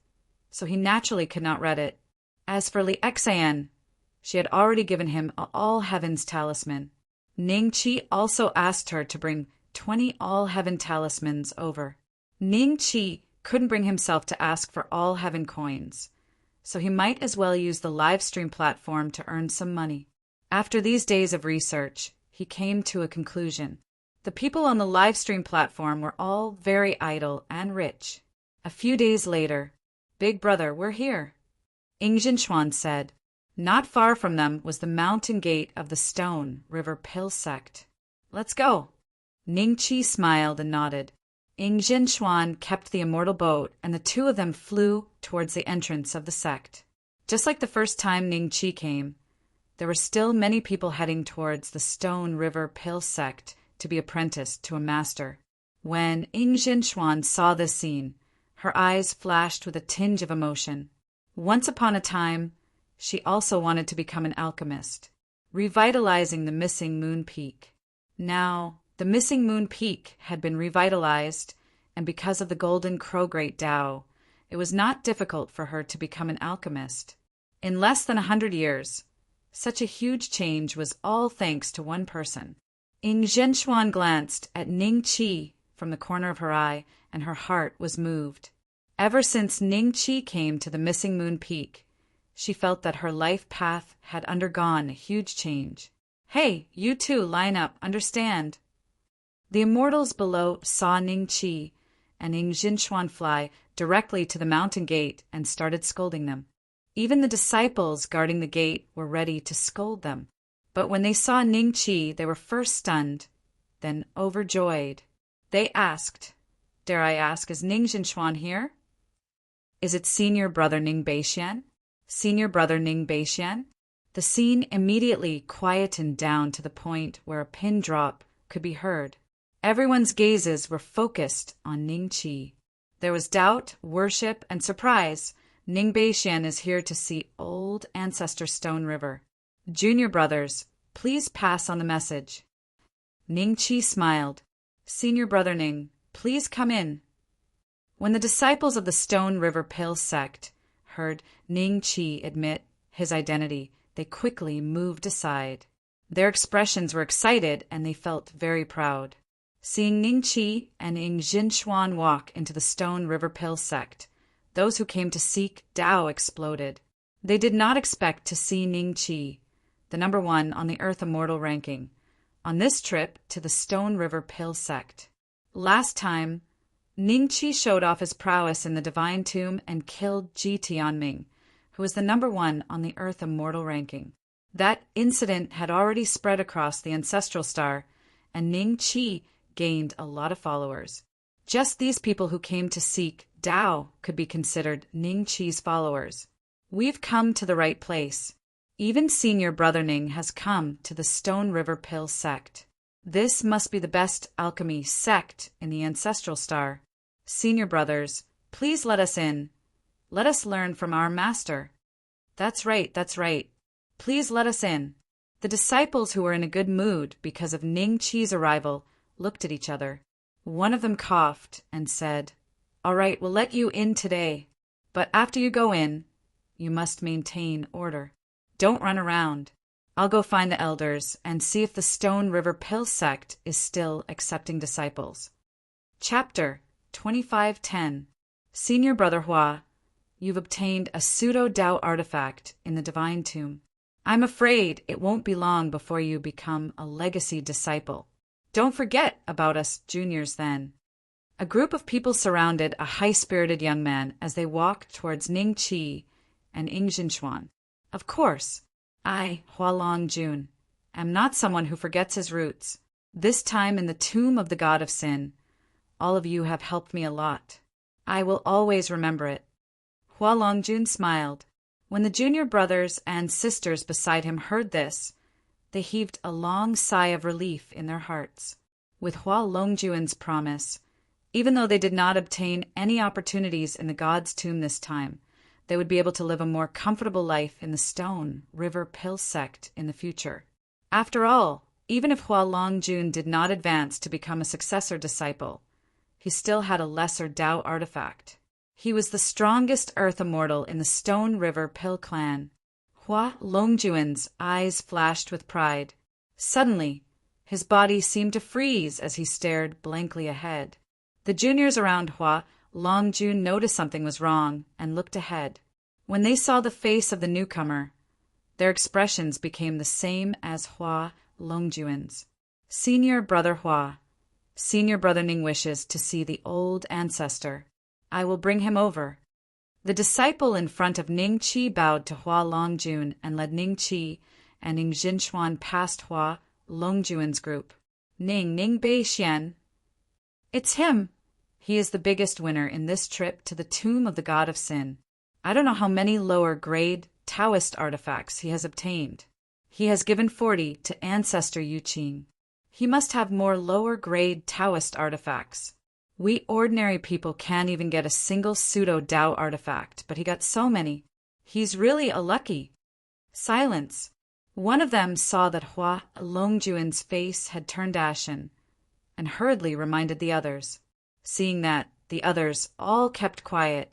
S1: so he naturally could not read it. As for Li Xian, she had already given him an All Heavens talisman. Ning Qi also asked her to bring 20 All Heaven talismans over. Ning Qi couldn't bring himself to ask for All Heaven coins, so he might as well use the live stream platform to earn some money. After these days of research, he came to a conclusion. The people on the live stream platform were all very idle and rich. A few days later, "Big brother, we're here," Ing Xuan said. Not far from them was the mountain gate of the Stone River Pill sect. "Let's go." Ning Qi smiled and nodded. Ing Jinshuan kept the immortal boat, and the two of them flew towards the entrance of the sect. Just like the first time Ning Qi came, there were still many people heading towards the Stone River Pill sect to be apprenticed to a master. When Ing Jinshuan saw this scene, her eyes flashed with a tinge of emotion. Once upon a time, she also wanted to become an alchemist, revitalizing the missing moon peak. Now, the missing moon peak had been revitalized, and because of the golden Krogate Tao, it was not difficult for her to become an alchemist. In less than 100 years, such a huge change was all thanks to one person. Ing Zhenshuan glanced at Ning Qi from the corner of her eye, and her heart was moved. Ever since Ning Qi came to the missing moon peak, she felt that her life path had undergone a huge change. "Hey, you two, line up, understand." The immortals below saw Ning Qi and Ing Zhenshuan fly directly to the mountain gate and started scolding them. Even the disciples guarding the gate were ready to scold them. But when they saw Ning Qi, they were first stunned, then overjoyed. They asked, "Dare I ask, is Ning Zhenshuan here?" "Is it Senior Brother Ning Beixian? Senior Brother Ning Beixian?" The scene immediately quietened down to the point where a pin drop could be heard. Everyone's gazes were focused on Ning Qi. There was doubt, worship, and surprise. Ning Beixian is here to see old ancestor Stone River. Junior brothers, please pass on the message. Ning Qi smiled. "Senior Brother Ning, please come in." When the disciples of the Stone River Pill sect heard Ning Qi admit his identity, they quickly moved aside. Their expressions were excited, and they felt very proud. Seeing Ning Qi and Ing Zhenshuan walk into the Stone River Pill sect, those who came to seek Tao exploded. They did not expect to see Ning Qi, the number one on the Earth Immortal ranking, on this trip to the Stone River Pill sect. Last time, Ning Qi showed off his prowess in the Divine Tomb and killed Ji Tianming, who was the number one on the Earth Immortal ranking. That incident had already spread across the Ancestral Star, and Ning Qi gained a lot of followers. Just these people who came to seek Tao could be considered Ning Qi's followers. We've come to the right place. Even Senior Brother Ning has come to the Stone River Pill sect. This must be the best alchemy sect in the Ancestral Star. Senior brothers, please let us in. Let us learn from our master. That's right, that's right. Please let us in. The disciples, who were in a good mood because of Ning Qi's arrival, looked at each other. One of them coughed and said, "All right, we'll let you in today. But after you go in, you must maintain order. Don't run around. I'll go find the elders and see if the Stone River Pill sect is still accepting disciples." Chapter 2510. Senior Brother Hua, you've obtained a pseudo-Tao artifact in the Divine Tomb. I'm afraid it won't be long before you become a legacy disciple. Don't forget about us juniors then. A group of people surrounded a high-spirited young man as they walked towards Ning Qi and Ing Zhenshuan. Of course, I, Hua Longjun, am not someone who forgets his roots. This time in the tomb of the God of Sin, all of you have helped me a lot. I will always remember it. Hua Longjun smiled. When the junior brothers and sisters beside him heard this, they heaved a long sigh of relief in their hearts. With Hua Longjun's promise, even though they did not obtain any opportunities in the God's tomb this time, they would be able to live a more comfortable life in the Stone River Pill sect in the future. After all, even if Hua Longjun did not advance to become a successor disciple, he still had a lesser Tao artifact. He was the strongest Earth Immortal in the Stone River Pill clan. Hua Longjun's eyes flashed with pride. Suddenly, his body seemed to freeze as he stared blankly ahead. The juniors around Hua Longjun noticed something was wrong and looked ahead. When they saw the face of the newcomer, their expressions became the same as Hua Longjun's. Senior Brother Hua, Senior Brother Ning wishes to see the old ancestor. I will bring him over. The disciple in front of Ning Qi bowed to Hua Longjun and led Ning Qi and Ing Zhenshuan past Hua Longjun's group. Ning Bei Xian. It's him. He is the biggest winner in this trip to the tomb of the god of sin. I don't know how many lower-grade Taoist artifacts he has obtained. He has given 40 to Ancestor Yuqing. He must have more lower-grade Taoist artifacts. We ordinary people can't even get a single pseudo-Tao artifact, but he got so many. He's really a lucky. Silence. One of them saw that Hua Longjuan's face had turned ashen, and hurriedly reminded the others. Seeing that, the others all kept quiet.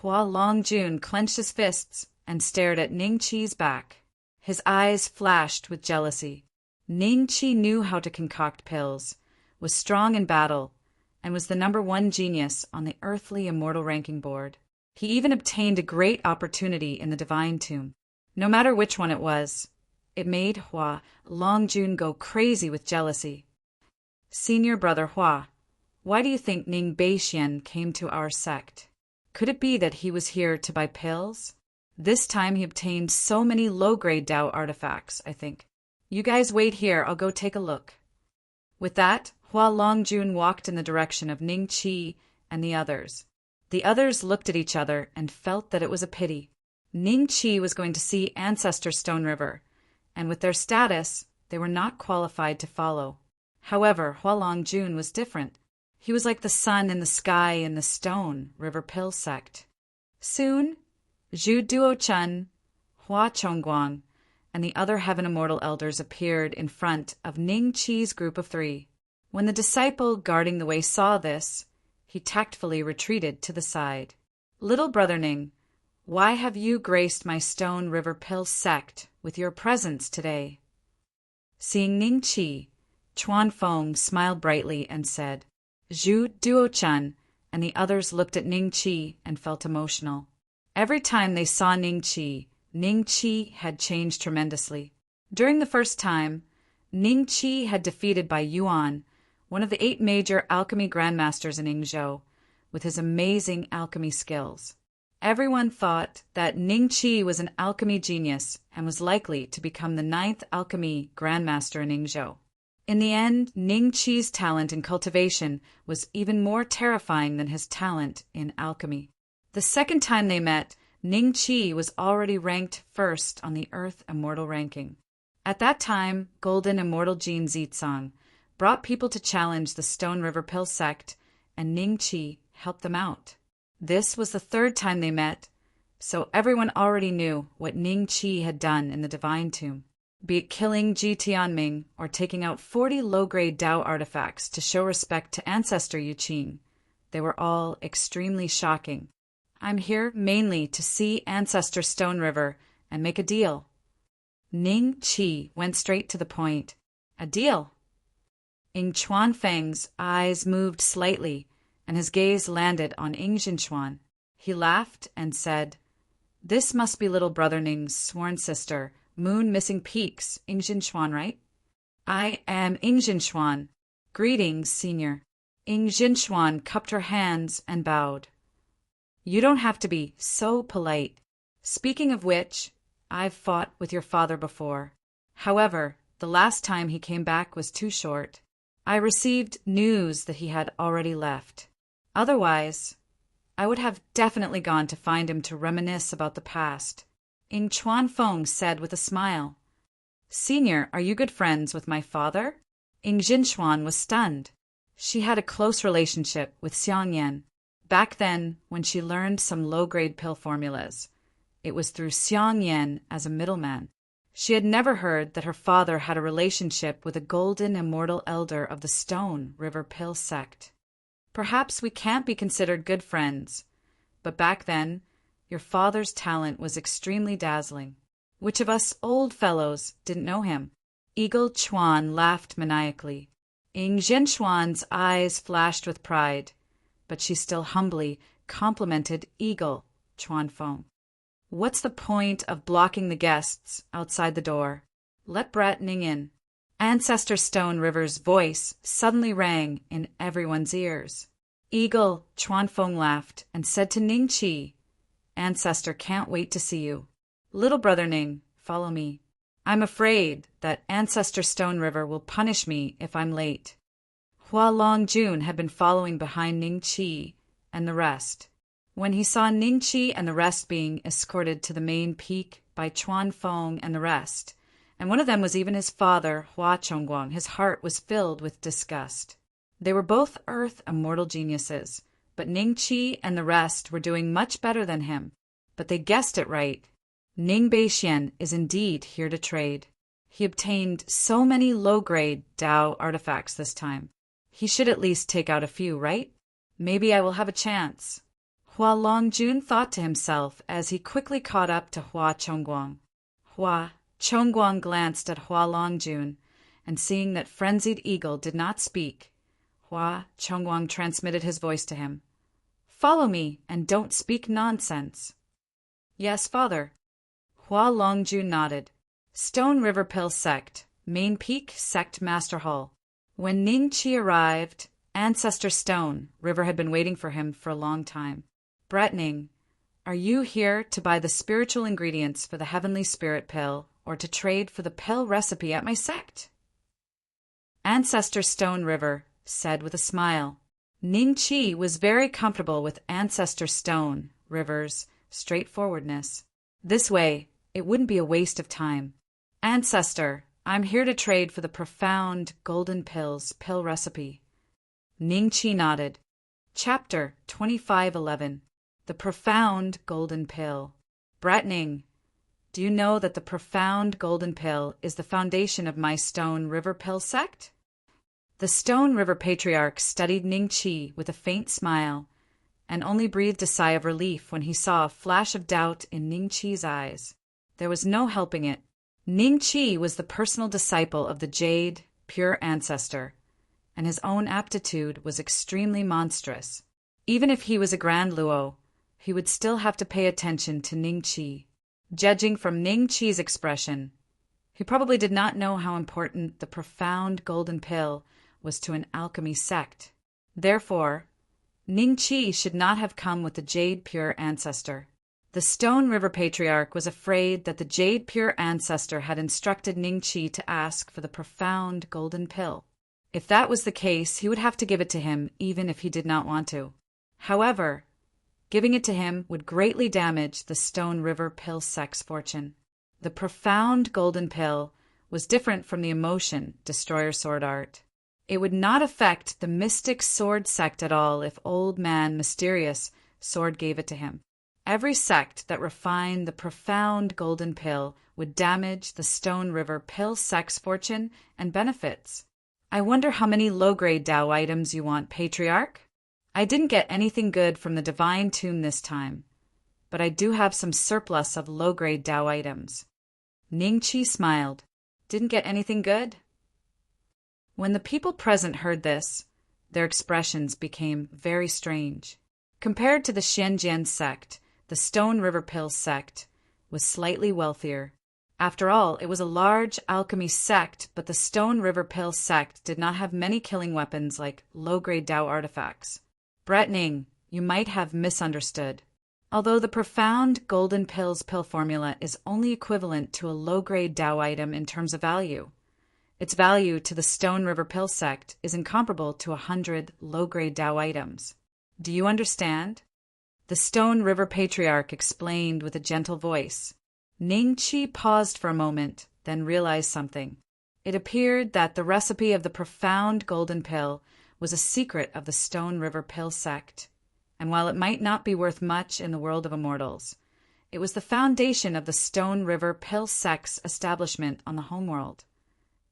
S1: Hua Longjun clenched his fists and stared at Ning Qi's back. His eyes flashed with jealousy. Ning Qi knew how to concoct pills, was strong in battle, and was the #1 genius on the earthly immortal ranking board. He even obtained a great opportunity in the divine tomb. No matter which one it was, it made Hua Longjun go crazy with jealousy. Senior brother Hua, why do you think Ning Beixian came to our sect? Could it be that he was here to buy pills? This time he obtained so many low-grade Tao artifacts, I think. You guys wait here, I'll go take a look. With that, Hua Longjun walked in the direction of Ning Qi and the others. The others looked at each other and felt that it was a pity. Ning Qi was going to see Ancestor Stone River, and with their status, they were not qualified to follow. However, Hua Longjun was different. He was like the sun in the sky in the Stone River Pill sect. Soon, Zhu Duochun, Hua Chongguang, and the other Heaven Immortal elders appeared in front of Ning Qi's group of 3. When the disciple guarding the way saw this, he tactfully retreated to the side. Little brother Ning, why have you graced my Stone River Pill sect with your presence today? Seeing Ning Qi, Chuan Feng smiled brightly and said, Zhu Duochun and the others looked at Ning Qi and felt emotional. Every time they saw Ning Qi had changed tremendously. During the first time, Ning Qi had defeated by Yuan, one of the 8 major alchemy grandmasters in Yingzhou, with his amazing alchemy skills. Everyone thought that Ning Qi was an alchemy genius and was likely to become the 9th alchemy grandmaster in Yingzhou. In the end, Ning Qi's talent in cultivation was even more terrifying than his talent in alchemy. The second time they met, Ning Qi was already ranked first on the Earth Immortal ranking. At that time, Golden Immortal Gene Zitsong brought people to challenge the Stone River Pill sect, and Ning Qi helped them out. This was the third time they met, so everyone already knew what Ning Qi had done in the Divine Tomb. Be it killing Ji Tianming or taking out 40 low-grade Tao artifacts to show respect to Ancestor Yuqing, they were all extremely shocking. I'm here mainly to see Ancestor Stone River and make a deal. Ning Qi went straight to the point. A deal? Ying Chuanfeng's eyes moved slightly, and his gaze landed on Ying Jinchuan. He laughed and said, This must be little brother Ning's sworn sister, Moon Missing Peaks, Ying Jinchuan, right? I am Ying Jinchuan. Greetings, senior. Ying Jinchuan cupped her hands and bowed. You don't have to be so polite. Speaking of which, I've fought with your father before. However, the last time he came back was too short. I received news that he had already left. Otherwise, I would have definitely gone to find him to reminisce about the past. Ying Chuanfeng said with a smile. Senior, are you good friends with my father? Ying Jinchuan was stunned. She had a close relationship with Xiang Yan. Back then, when she learned some low-grade pill formulas, it was through Xiang Yan as a middleman. She had never heard that her father had a relationship with a golden immortal elder of the Stone River Pill sect. Perhaps we can't be considered good friends, but back then, your father's talent was extremely dazzling. Which of us old fellows didn't know him? Eagle Chuan laughed maniacally. Ying Zhenchuan's eyes flashed with pride, but she still humbly complimented Eagle Chuanfeng. What's the point of blocking the guests outside the door? Let Brat Ning in. Ancestor Stone River's voice suddenly rang in everyone's ears. Eagle Chuanfeng laughed and said to Ning Qi, Ancestor can't wait to see you. Little brother Ning, follow me. I'm afraid that Ancestor Stone River will punish me if I'm late. Hua Longjun had been following behind Ning Qi and the rest. When he saw Ning Qi and the rest being escorted to the main peak by Chuan Feng and the rest, and one of them was even his father, Hua Chongguang, his heart was filled with disgust. They were both earth immortal geniuses, but Ning Qi and the rest were doing much better than him. But they guessed it right. Ning Beixian is indeed here to trade. He obtained so many low-grade Dao artifacts this time. He should at least take out a few, right? Maybe I will have a chance. Hua Longjun thought to himself as he quickly caught up to Hua Chongguang. Hua Chongguang glanced at Hua Longjun, and seeing that Frenzied Eagle did not speak, Hua Chongguang transmitted his voice to him. Follow me, and don't speak nonsense. Yes, father. Hua Longjun nodded. Stone River Pill Sect, Main Peak, Sect Master Hall. When Ning Qi arrived, Ancestor Stone River had been waiting for him for a long time. Ning, are you here to buy the spiritual ingredients for the Heavenly Spirit Pill, or to trade for the pill recipe at my sect? Ancestor Stone River said with a smile. Ning Qi was very comfortable with Ancestor Stone River's straightforwardness. This way, it wouldn't be a waste of time. Ancestor, I'm here to trade for the profound golden pills pill recipe. Ning Qi nodded. Chapter 2511. The profound golden pill. Ning, do you know that the profound golden pill is the foundation of my Stone River Pill sect? The Stone River Patriarch studied Ning Qi with a faint smile, and only breathed a sigh of relief when he saw a flash of doubt in Ning Qi's eyes. There was no helping it. Ning Qi was the personal disciple of the Jade, pure ancestor, and his own aptitude was extremely monstrous. Even if he was a Grand Luo, he would still have to pay attention to Ning Qi. Judging from Ning Qi's expression, he probably did not know how important the profound golden pill was to an alchemy sect. Therefore, Ning Qi should not have come with the Jade Pure Ancestor. The Stone River Patriarch was afraid that the Jade Pure Ancestor had instructed Ning Qi to ask for the profound golden pill. If that was the case, he would have to give it to him even if he did not want to. However, giving it to him would greatly damage the Stone River Pill sect's fortune. The profound golden pill was different from the emotion Destroyer Sword Art. It would not affect the Mystic Sword sect at all if Old Man Mysterious Sword gave it to him. Every sect that refined the profound golden pill would damage the Stone River Pill sect's fortune and benefits. I wonder how many low-grade Dao items you want, Patriarch? I didn't get anything good from the Divine Tomb this time, but I do have some surplus of low-grade Dao items. Ning Qi smiled. Didn't get anything good? When the people present heard this, their expressions became very strange. Compared to the Xianjian sect, the Stone River Pill sect was slightly wealthier. After all, it was a large alchemy sect, but the Stone River Pill sect did not have many killing weapons like low-grade Dao artifacts. Ning, you might have misunderstood. Although the profound golden pill's pill formula is only equivalent to a low-grade Dao item in terms of value, its value to the Stone River Pill sect is incomparable to 100 low-grade Dao items. Do you understand? The Stone River Patriarch explained with a gentle voice. Ning Qi paused for a moment, then realized something. It appeared that the recipe of the profound golden pill was a secret of the Stone River Pill sect, and while it might not be worth much in the world of immortals, it was the foundation of the Stone River Pill sect's establishment on the homeworld.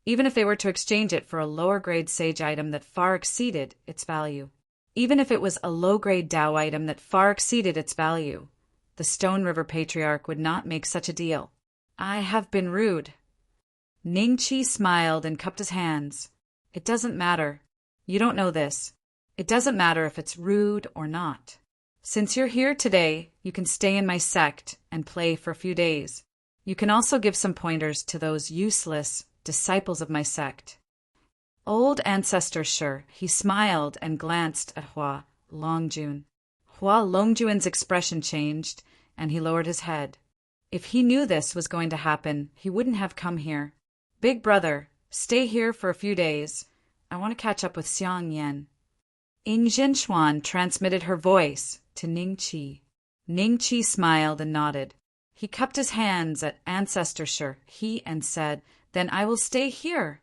S1: Even if they were to exchange it for a lower-grade sage item that far exceeded its value. Even if it was a low-grade Dao item that far exceeded its value, the Stone River Patriarch would not make such a deal. I have been rude. Ning Qi smiled and cupped his hands. It doesn't matter. You don't know this. It doesn't matter if it's rude or not. Since you're here today, you can stay in my sect and play for a few days. You can also give some pointers to those useless disciples of my sect. Old Ancestor sure, he smiled and glanced at Hua Longjun. Hua Longjun's expression changed, and he lowered his head. If he knew this was going to happen, he wouldn't have come here. Big brother, stay here for a few days. I want to catch up with Xiang Yan. Ying Jinshuan transmitted her voice to Ningqi. Ningqi smiled and nodded. He cupped his hands at ancestor he and said, "Then I will stay here."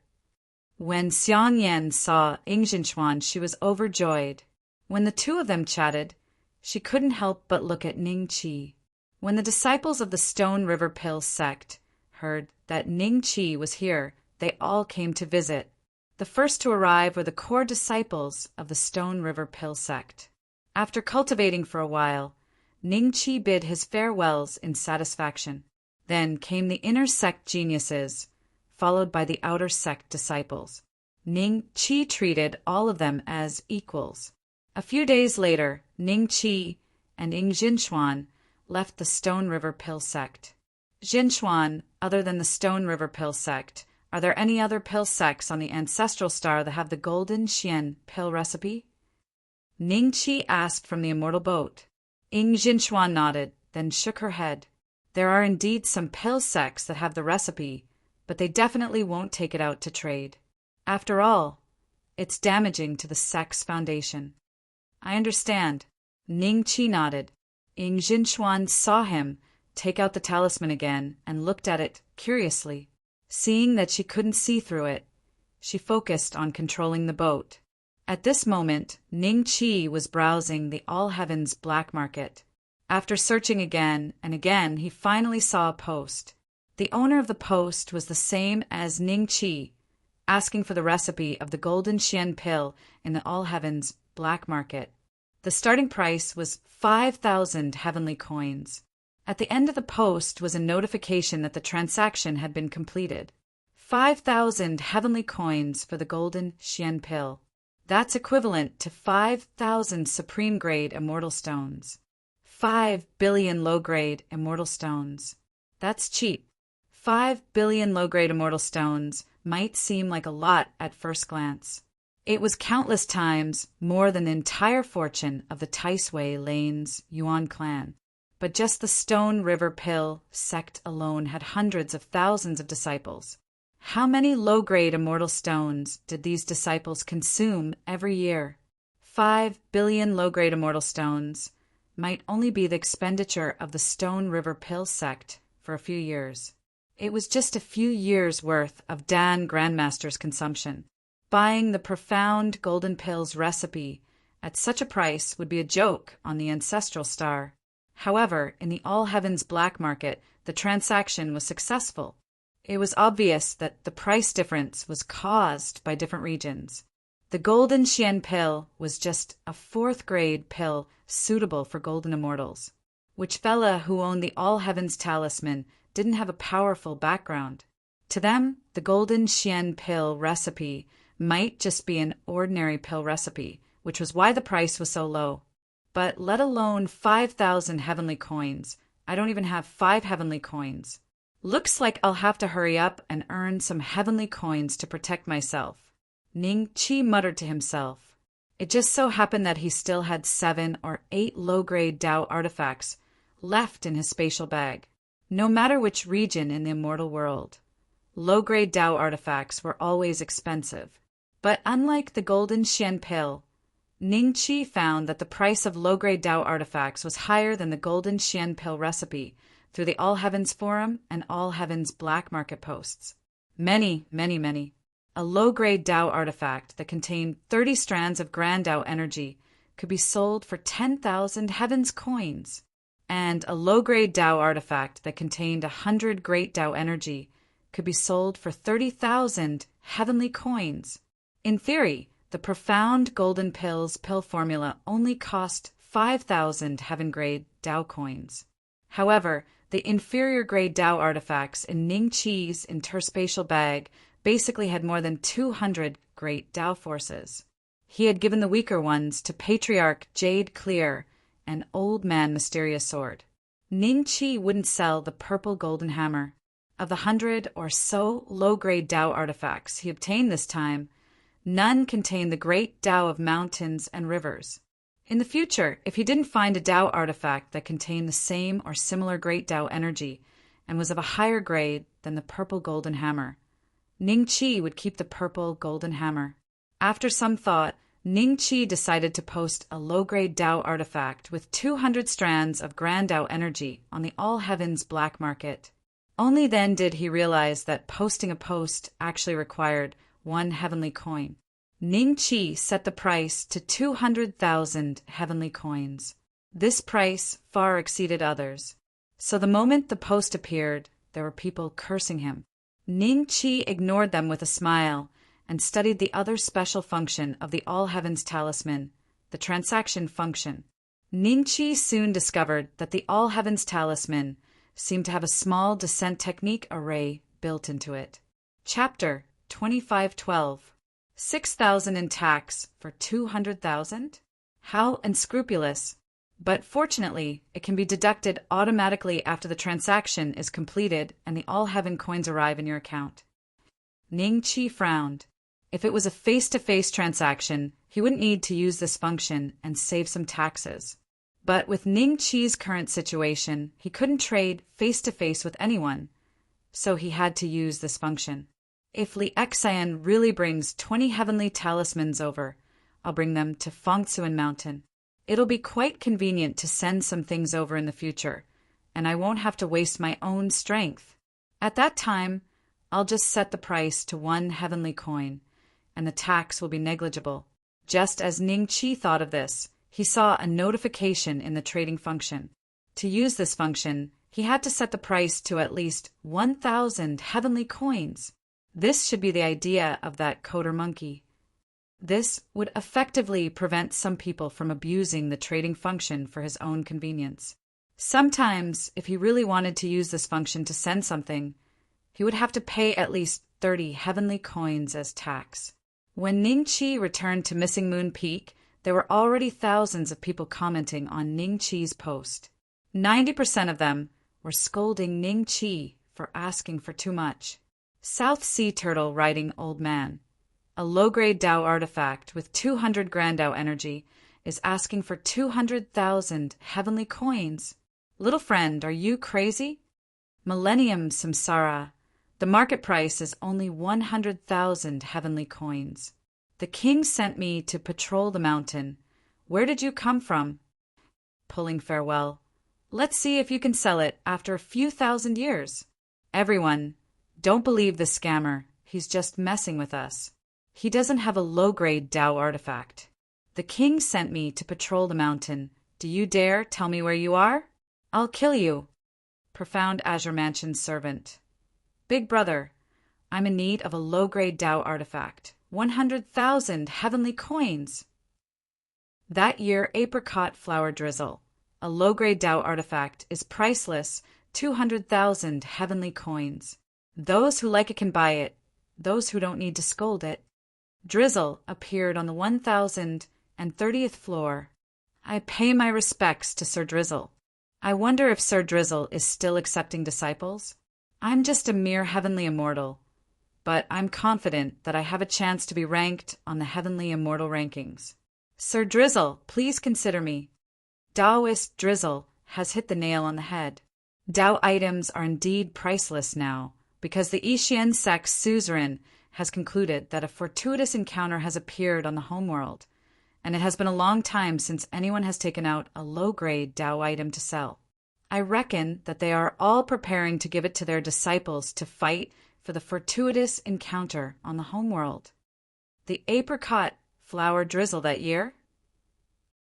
S1: When Xiang Yan saw Ying Jinshuan, she was overjoyed. When the two of them chatted, she couldn't help but look at Ningqi. When the disciples of the Stone River Pill sect heard that Ningqi was here, they all came to visit. The first to arrive were the core disciples of the Stone River Pill sect. After cultivating for a while, Ningqi bid his farewells in satisfaction. Then came the inner sect geniuses, followed by the outer sect disciples. Ningqi treated all of them as equals. A few days later, Ningqi and Ying Jinshuan left the Stone River Pill sect. Jinshuan, other than the Stone River Pill sect, are there any other pill sects on the ancestral star that have the golden Xian pill recipe? Ningqi asked from the immortal boat. Ying Jinshuan nodded, then shook her head. There are indeed some pill sects that have the recipe, but they definitely won't take it out to trade. After all, it's damaging to the sect's foundation. I understand. Ningqi nodded. Ying Jinshuan saw him take out the talisman again and looked at it curiously. Seeing that she couldn't see through it, she focused on controlling the boat. At this moment, Ningqi was browsing the All Heavens black market. After searching again and again, he finally saw a post. The owner of the post was the same as Ningqi, asking for the recipe of the golden Xian pill in the All Heavens black market. The starting price was 5,000 heavenly coins. At the end of the post was a notification that the transaction had been completed. 5,000 heavenly coins for the golden Xian pill. That's equivalent to 5,000 supreme-grade immortal stones. 5 billion low-grade immortal stones. That's cheap. 5 billion low-grade immortal stones might seem like a lot at first glance. It was countless times more than the entire fortune of the Taisui Lane's Yuan clan. But just the Stone River Pill sect alone had hundreds of thousands of disciples. How many low-grade immortal stones did these disciples consume every year? 5 billion low-grade immortal stones might only be the expenditure of the Stone River Pill sect for a few years. It was just a few years' worth of Dan Grandmaster's consumption. Buying the profound golden pills recipe at such a price would be a joke on the ancestral star. However, in the All Heavens black market, the transaction was successful. It was obvious that the price difference was caused by different regions. The golden Xian pill was just a 4th-grade pill suitable for golden immortals. Which fella who owned the All Heavens talisman didn't have a powerful background. To them, the golden Xian pill recipe might just be an ordinary pill recipe, which was why the price was so low. But let alone 5,000 heavenly coins. I don't even have 5 heavenly coins. Looks like I'll have to hurry up and earn some heavenly coins to protect myself. Ningqi muttered to himself. It just so happened that he still had 7 or 8 low-grade Tao artifacts left in his spatial bag. No matter which region in the immortal world, low-grade Tao artifacts were always expensive. But unlike the golden Xian pill, Ningqi found that the price of low-grade Tao artifacts was higher than the golden Xian pill recipe through the All Heavens Forum and All Heavens Black Market posts. Many. A low-grade Tao artifact that contained 30 strands of Grand Tao energy could be sold for 10,000 Heavens coins, and a low-grade Tao artifact that contained 100 Great Tao energy could be sold for 30,000 heavenly coins. In theory, the profound golden pills pill formula only cost 5,000 heaven-grade Tao coins. However, the inferior-grade Tao artifacts in Ningqi's interspatial bag basically had more than 200 great Tao forces. He had given the weaker ones to Patriarch Jade Clear and Old Man Mysterious Sword. Ningqi wouldn't sell the purple golden hammer. Of the 100 or so low-grade Tao artifacts he obtained this time, none contained the great Tao of mountains and rivers. In the future, if he didn't find a Tao artifact that contained the same or similar great Tao energy, and was of a higher grade than the purple golden hammer. Ning Qi would keep the purple golden hammer. After some thought, Ning Qi decided to post a low-grade Dao artifact with 200 strands of Grand Dao energy on the All Heavens black market. Only then did he realize that posting a post actually required 1 heavenly coin. Ning Qi set the price to 200,000 heavenly coins. This price far exceeded others. So the moment the post appeared, there were people cursing him. Ning Qi ignored them with a smile and studied the other special function of the All Heavens talisman, the transaction function. Ning Qi soon discovered that the All Heavens talisman seemed to have a small descent technique array built into it. Chapter 2512. 6,000 in tax for 200,000? How unscrupulous! But fortunately, it can be deducted automatically after the transaction is completed and the All Heaven coins arrive in your account. Ning Qi frowned. If it was a face-to-face transaction, he wouldn't need to use this function and save some taxes. But with Ning Qi's current situation, he couldn't trade face-to-face with anyone, so he had to use this function. If Li Xian really brings 20 heavenly talismans over, I'll bring them to Fengtsuan Mountain. It'll be quite convenient to send some things over in the future, and I won't have to waste my own strength. At that time, I'll just set the price to 1 heavenly coin, and the tax will be negligible. Just as Ning Qi thought of this, he saw a notification in the trading function. To use this function, he had to set the price to at least 1,000 heavenly coins. This should be the idea of that coder monkey. This would effectively prevent some people from abusing the trading function for his own convenience. Sometimes, if he really wanted to use this function to send something, he would have to pay at least 30 heavenly coins as tax. When Ning Qi returned to Missing Moon Peak, there were already thousands of people commenting on Ning Qi's post. 90% of them were scolding Ning Qi for asking for too much. South Sea Turtle writing Old Man. A low-grade Dao artifact with 200 Grand Dao energy is asking for 200,000 heavenly coins. Little friend, are you crazy? Millennium Samsara. The market price is only 100,000 heavenly coins. The king sent me to patrol the mountain. Where did you come from? Pulling farewell. Let's see if you can sell it after a few thousand years. Everyone, don't believe the scammer. He's just messing with us. He doesn't have a low-grade Dao artifact. The king sent me to patrol the mountain. Do you dare tell me where you are? I'll kill you. Profound Azure Mansion servant. Big brother, I'm in need of a low-grade Dao artifact. 100,000 heavenly coins. That year, apricot flower drizzle. A low-grade Dao artifact is priceless, 200,000 heavenly coins. Those who like it can buy it. Those who don't need to scold it. Drizzle appeared on the 1,030th floor. I pay my respects to Sir Drizzle. I wonder if Sir Drizzle is still accepting disciples? I'm just a mere heavenly immortal, but I'm confident that I have a chance to be ranked on the heavenly immortal rankings. Sir Drizzle, please consider me. Taoist Drizzle has hit the nail on the head. Dao items are indeed priceless now, because the Yixian sect's suzerain has concluded that a fortuitous encounter has appeared on the homeworld, and it has been a long time since anyone has taken out a low-grade Dao item to sell. I reckon that they are all preparing to give it to their disciples to fight for the fortuitous encounter on the homeworld. The apricot flower drizzle that year?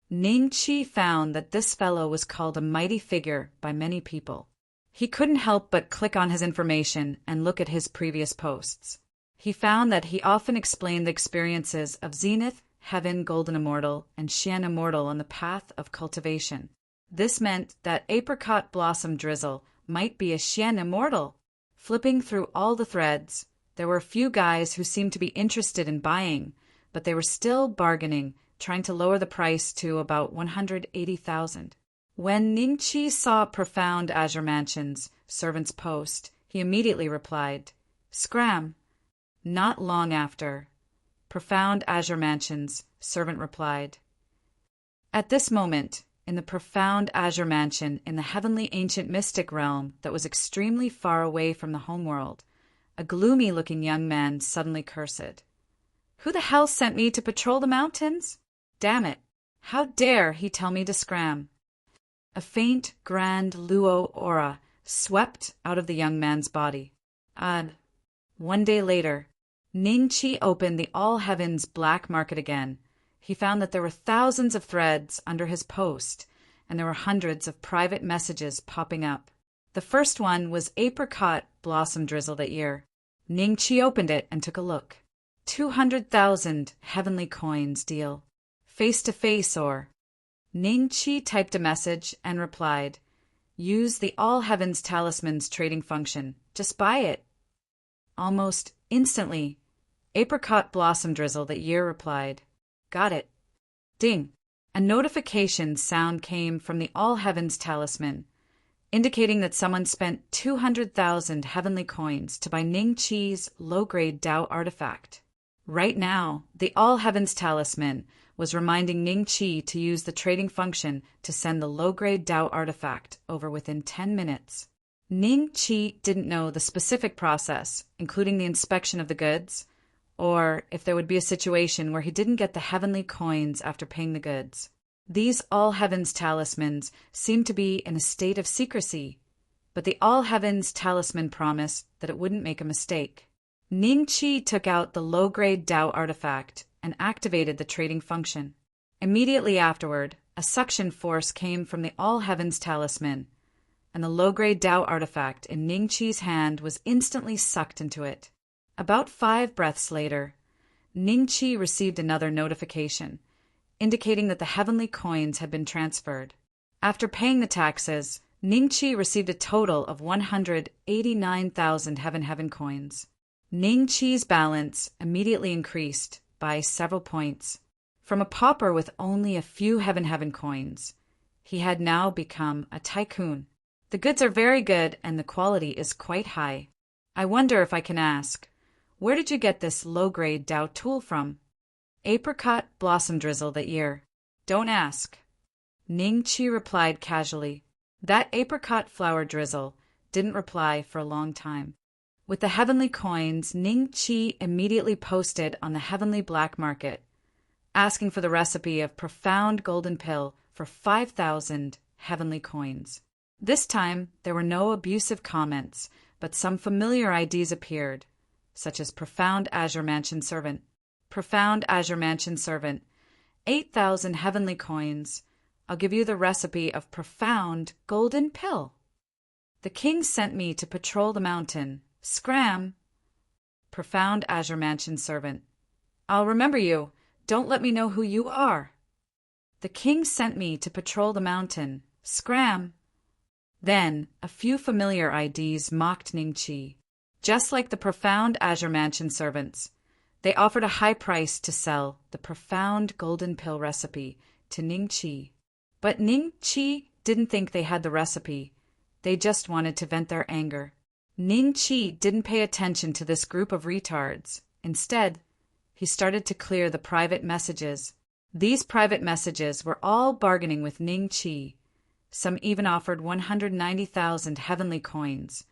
S1: Ning Qi found that this fellow was called a mighty figure by many people. He couldn't help but click on his information and look at his previous posts. He found that he often explained the experiences of Zenith, Heaven, Golden Immortal, and Xian Immortal on the path of cultivation. This meant that apricot blossom drizzle might be a Xian Immortal. Flipping through all the threads, there were a few guys who seemed to be interested in buying, but they were still bargaining, trying to lower the price to about 180,000. When Ning Qi saw Profound Azure Mansion's servant's post, he immediately replied, "Scram." Not long after, Profound Azure Mansion's servant replied, "At this moment, in the profound azure mansion in the heavenly ancient mystic realm that was extremely far away from the homeworld, a gloomy-looking young man suddenly cursed. "Who the hell sent me to patrol the mountains? Damn it! How dare he tell me to scram?" A faint, grand luo aura swept out of the young man's body. Odd. One day later, Ning-Chi opened the All Heavens black market again. He found that there were thousands of threads under his post, and there were hundreds of private messages popping up. The first one was apricot blossom drizzle that year. Ning-Chi opened it and took a look. 200,000 heavenly coins deal. Face to face or... Ning-Chi typed a message and replied, "Use the All Heavens Talisman's trading function. Just buy it." Almost instantly, apricot blossom drizzle that year replied, "Got it." Ding! A notification sound came from the All Heavens Talisman, indicating that someone spent 200,000 heavenly coins to buy Ning-Chi's low-grade Dao artifact. Right now, the All Heavens Talisman was reminding Ning-Chi to use the trading function to send the low-grade Dao artifact over within 10 minutes. Ning-Chi didn't know the specific process, including the inspection of the goods, or if there would be a situation where he didn't get the heavenly coins after paying the goods. These All Heavens Talismans seemed to be in a state of secrecy, but the All Heavens Talisman promised that it wouldn't make a mistake. Ning-Chi took out the low-grade Dao artifact and activated the trading function. Immediately afterward, a suction force came from the All Heavens Talisman, and the low-grade Dao artifact in Ning-Chi's hand was instantly sucked into it. About 5 breaths later, Ning-Chi received another notification, indicating that the heavenly coins had been transferred. After paying the taxes, Ning-Chi received a total of 189,000 heaven coins. Ning-Chi's balance immediately increased by several points. From a pauper with only a few heaven coins, he had now become a tycoon. The goods are very good and the quality is quite high. I wonder if I can ask, where did you get this low-grade Dao tool from? Apricot blossom drizzle that year. Don't ask. Ning-Chi replied casually. That apricot flower drizzle didn't reply for a long time. With the heavenly coins, Ning-Chi immediately posted on the heavenly black market, asking for the recipe of profound golden pill for 5,000 heavenly coins. This time, there were no abusive comments, but some familiar IDs appeared, such as Profound Azure Mansion Servant, Profound Azure Mansion Servant, 8,000 heavenly coins. I'll give you the recipe of profound golden pill. The king sent me to patrol the mountain. Scram. Profound Azure Mansion Servant. I'll remember you. Don't let me know who you are. The king sent me to patrol the mountain. Scram. Then, a few familiar IDs mocked Ning-Chi. Just like the Profound Azure Mansion servants, they offered a high price to sell the profound golden pill recipe to Ning-Chi. But Ning-Chi didn't think they had the recipe. They just wanted to vent their anger. Ning-Chi didn't pay attention to this group of retards. Instead, he started to clear the private messages. These private messages were all bargaining with Ning-Chi. Some even offered 190,000 heavenly coins.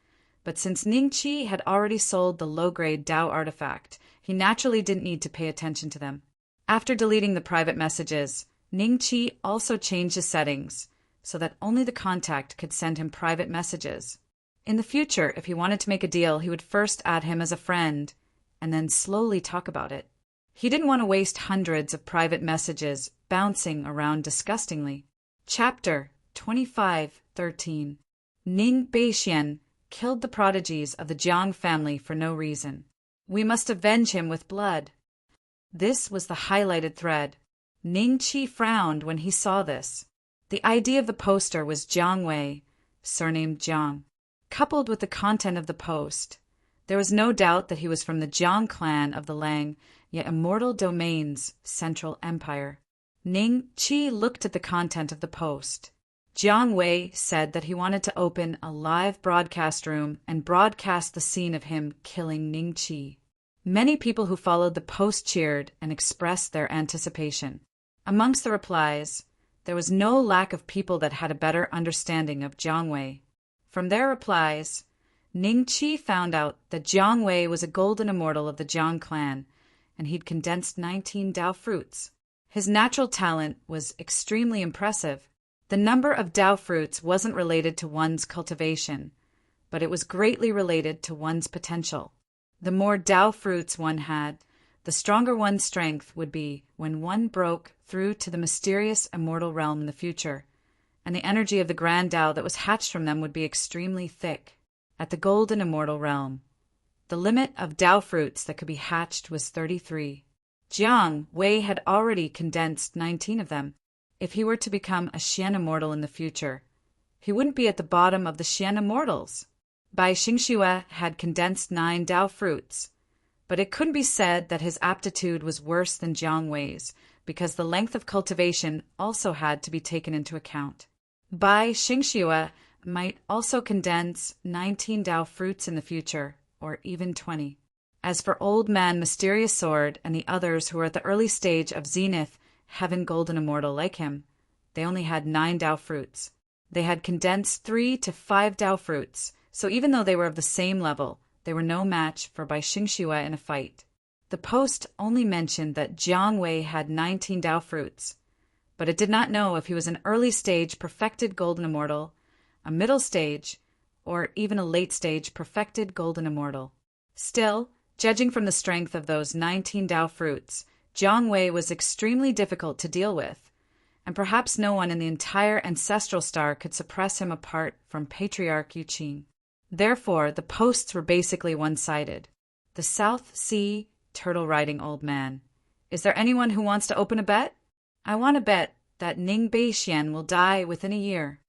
S1: But since Ning-Chi had already sold the low-grade Dao artifact, he naturally didn't need to pay attention to them. After deleting the private messages, Ning-Chi also changed his settings so that only the contact could send him private messages. In the future, if he wanted to make a deal, he would first add him as a friend and then slowly talk about it. He didn't want to waste hundreds of private messages bouncing around disgustingly. Chapter 25:13. Ning Beixian killed the prodigies of the Jiang family for no reason. We must avenge him with blood. This was the highlighted thread. Ning-Chi frowned when he saw this. The idea of the poster was Jiang Wei, surnamed Jiang. Coupled with the content of the post, there was no doubt that he was from the Jiang clan of the Lang, yet immortal domain's central empire. Ning-Chi looked at the content of the post. Jiang Wei said that he wanted to open a live broadcast room and broadcast the scene of him killing Ning-Chi. Many people who followed the post cheered and expressed their anticipation. Amongst the replies, There was no lack of people that had a better understanding of Jiang Wei. From their replies, Ning Qi found out that Jiang Wei was a golden immortal of the Jiang clan, and he'd condensed 19 Dao fruits. His natural talent was extremely impressive. The number of Dao fruits wasn't related to one's cultivation, but it was greatly related to one's potential. The more Dao fruits one had, the stronger one's strength would be when one broke through to the mysterious immortal realm in the future, and the energy of the grand Dao that was hatched from them would be extremely thick. At the golden immortal realm, the limit of Dao fruits that could be hatched was 33. Jiang Wei had already condensed 19 of them. If he were to become a Xian immortal in the future, he wouldn't be at the bottom of the Xian immortals. Bai Xingxue had condensed 9 Dao fruits, but it couldn't be said that his aptitude was worse than Jiang Wei's, because the length of cultivation also had to be taken into account. Bai Xingxue might also condense 19 Dao fruits in the future, or even 20. As for Old Man Mysterious Sword and the others who were at the early stage of Zenith, Heaven Golden Immortal like him, they only had 9 Dao fruits. They had condensed 3 to 5 Dao fruits, so even though they were of the same level, they were no match for Bai Xingxue in a fight. The post only mentioned that Jiang Wei had 19 Dao fruits, but it did not know if he was an early stage perfected Golden Immortal, a middle stage, or even a late stage perfected Golden Immortal. Still, judging from the strength of those 19 Dao fruits, Jiang Wei was extremely difficult to deal with, and perhaps no one in the entire ancestral star could suppress him apart from Patriarch Yuqing. Therefore, the posts were basically one-sided. The South Sea turtle-riding old man. Is there anyone who wants to open a bet? I want to bet that Ning Beixian will die within a year.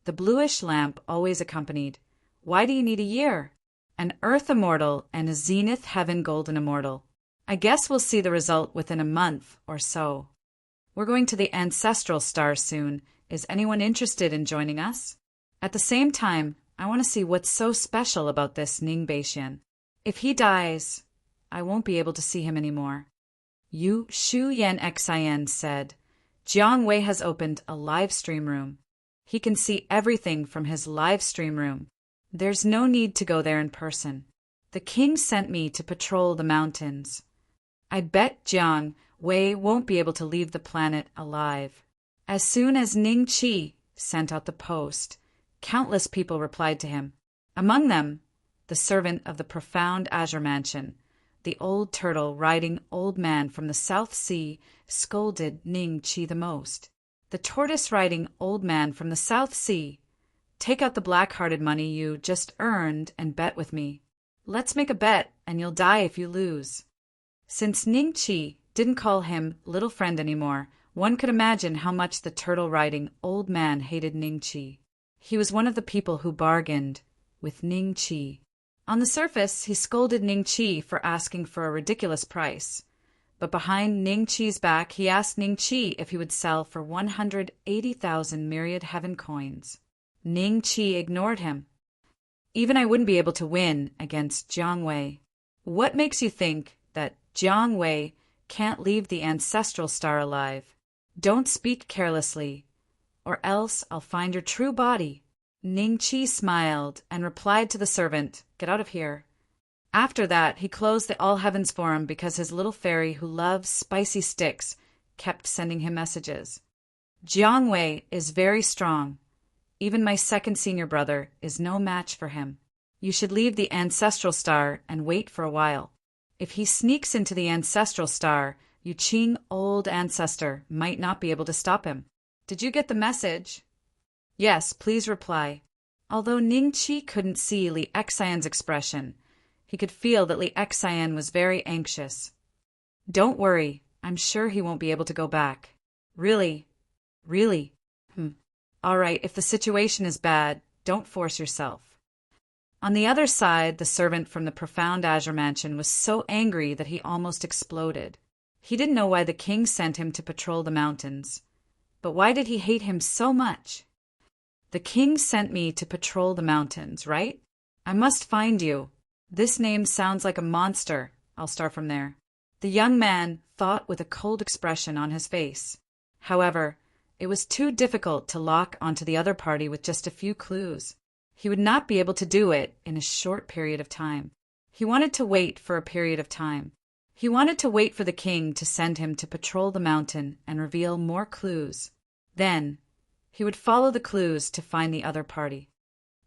S1: The bluish lamp always accompanied. Why do you need a year? An Earth Immortal and a Zenith Heaven Golden Immortal. I guess we'll see the result within a month or so. We're going to the ancestral star soon. Is anyone interested in joining us? At the same time, I want to see what's so special about this Ning Beixian. If he dies, I won't be able to see him anymore. Yu Shuyan Xian said, Jiang Wei has opened a live stream room. He can see everything from his live stream room. There's no need to go there in person. The king sent me to patrol the mountains. I bet Jiang Wei won't be able to leave the planet alive. As soon as Ning Qi sent out the post, countless people replied to him. Among them, the servant of the profound Azure Mansion, the old turtle riding old man from the South Sea, scolded Ning Qi the most. The tortoise riding old man from the South Sea, take out the black-hearted money you just earned and bet with me. Let's make a bet, and you'll die if you lose. Since Ning Qi didn't call him little friend anymore, one could imagine how much the turtle-riding old man hated Ning Qi. He was one of the people who bargained with Ning Qi. On the surface, he scolded Ning Qi for asking for a ridiculous price. But behind Ning Qi's back, he asked Ning Qi if he would sell for 180,000 myriad heaven coins. Ning Qi ignored him. Even I wouldn't be able to win against Jiang Wei. What makes you think that Jiang Wei can't leave the ancestral star alive? Don't speak carelessly, or else I'll find your true body. Ning Qi smiled and replied to the servant, Get out of here. After that, he closed the All Heavens Forum because his little fairy who loves spicy sticks kept sending him messages. Jiang Wei is very strong. Even my second senior brother is no match for him. You should leave the ancestral star and wait for a while. If he sneaks into the ancestral star, Yuqing old ancestor might not be able to stop him. Did you get the message? Yes, please reply. Although Ning Qi couldn't see Li Xian's expression, he could feel that Li Xian was very anxious. Don't worry, I'm sure he won't be able to go back. Really? Really? All right, if the situation is bad, don't force yourself. On the other side, the servant from the profound Azure Mansion was so angry that he almost exploded. He didn't know why the king sent him to patrol the mountains. But why did he hate him so much? The king sent me to patrol the mountains, right? I must find you. This name sounds like a monster. I'll start from there. The young man thought with a cold expression on his face. However, It was too difficult to lock onto the other party with just a few clues. He would not be able to do it in a short period of time. He wanted to wait for a period of time. He wanted to wait for the king to send him to patrol the mountain and reveal more clues. Then, he would follow the clues to find the other party.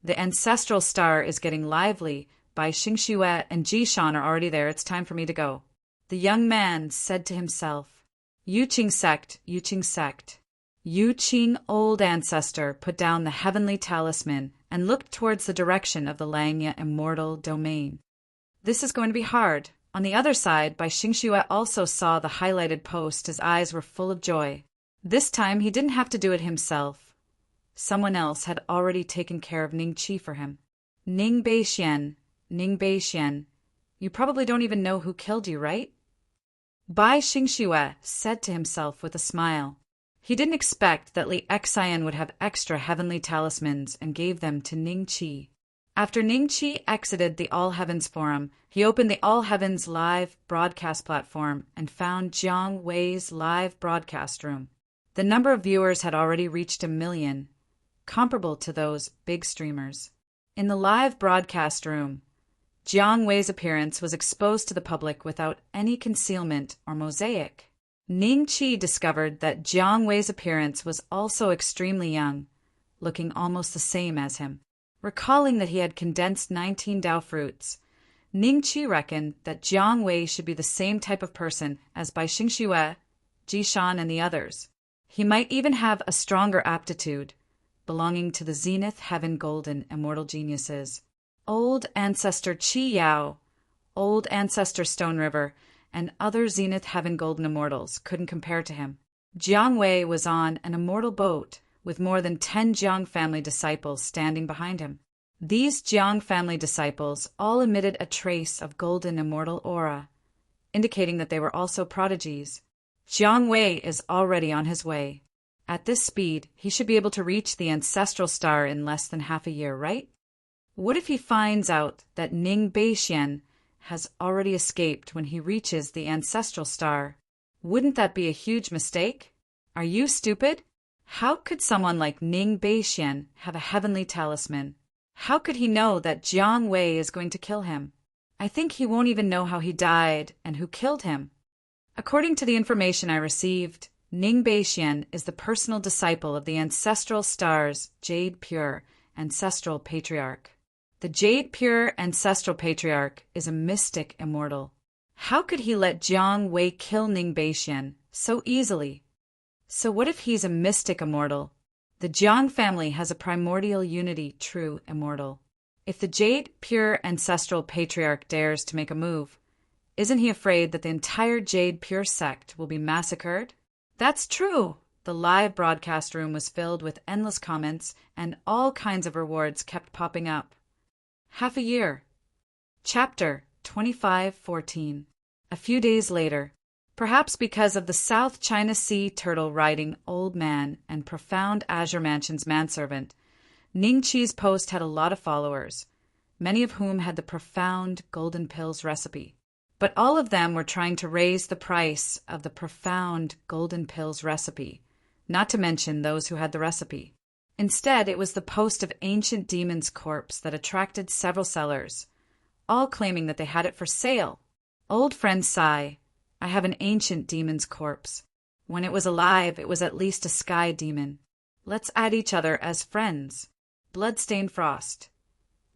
S1: The ancestral star is getting lively. Bai Xingxue and Jishan are already there. It's time for me to go. The young man said to himself, Yuqing sect, Yuqing sect. Yuqing, old ancestor, put down the heavenly talisman and looked towards the direction of the Langya immortal domain. This is going to be hard. On the other side, Bai Xingxue also saw the highlighted post. His eyes were full of joy. This time he didn't have to do it himself. Someone else had already taken care of Ning Qi for him. Ning Beixian, Ning Beixian, you probably don't even know who killed you, right? Bai Xingxue said to himself with a smile. He didn't expect that Li Xian would have extra heavenly talismans and gave them to Ning Qi. After Ning Qi exited the All Heavens Forum, he opened the All Heavens live broadcast platform and found Jiang Wei's live broadcast room. The number of viewers had already reached 1 million, comparable to those big streamers. In the live broadcast room, Jiang Wei's appearance was exposed to the public without any concealment or mosaic. Ning Qi discovered that Jiang Wei's appearance was also extremely young, looking almost the same as him. Recalling that he had condensed 19 Dao fruits, Ning Qi reckoned that Jiang Wei should be the same type of person as Bai Xingxue, Jishan, and the others. He might even have a stronger aptitude, belonging to the Zenith Heaven Golden Immortal Geniuses. Old Ancestor Qi Yao, Old Ancestor Stone River, and other Zenith Heaven Golden Immortals couldn't compare to him. Jiang Wei was on an immortal boat with more than 10 Jiang family disciples standing behind him. These Jiang family disciples all emitted a trace of golden immortal aura, indicating that they were also prodigies. Jiang Wei is already on his way. At this speed, he should be able to reach the ancestral star in less than half a year, right? What if he finds out that Ning Beixian has already escaped when he reaches the ancestral star? Wouldn't that be a huge mistake? Are you stupid? How could someone like Ning Beixian have a heavenly talisman? How could he know that Jiang Wei is going to kill him? I think he won't even know how he died and who killed him. According to the information I received, Ning Beixian is the personal disciple of the ancestral star's Jade Pure ancestral patriarch. The Jade Pure ancestral patriarch is a mystic immortal. How could he let Jiang Wei kill Ning Beixian so easily? So what if he's a mystic immortal? The Jiang family has a primordial unity true immortal. If the Jade Pure ancestral patriarch dares to make a move, isn't he afraid that the entire Jade Pure sect will be massacred? That's true. The live broadcast room was filled with endless comments, and all kinds of rewards kept popping up. Half a year. Chapter 25:14. A few days later. Perhaps because of the South China Sea turtle riding old man and profound Azure Mansion's manservant, Ning Qi's post had a lot of followers, many of whom had the profound golden pills recipe. But all of them were trying to raise the price of the profound golden pills recipe, not to mention those who had the recipe. Instead, it was the post of Ancient Demon's corpse that attracted several sellers, all claiming that they had it for sale. Old friend Sai, I have an ancient demon's corpse. When it was alive, it was at least a sky demon. Let's add each other as friends. Bloodstained Frost.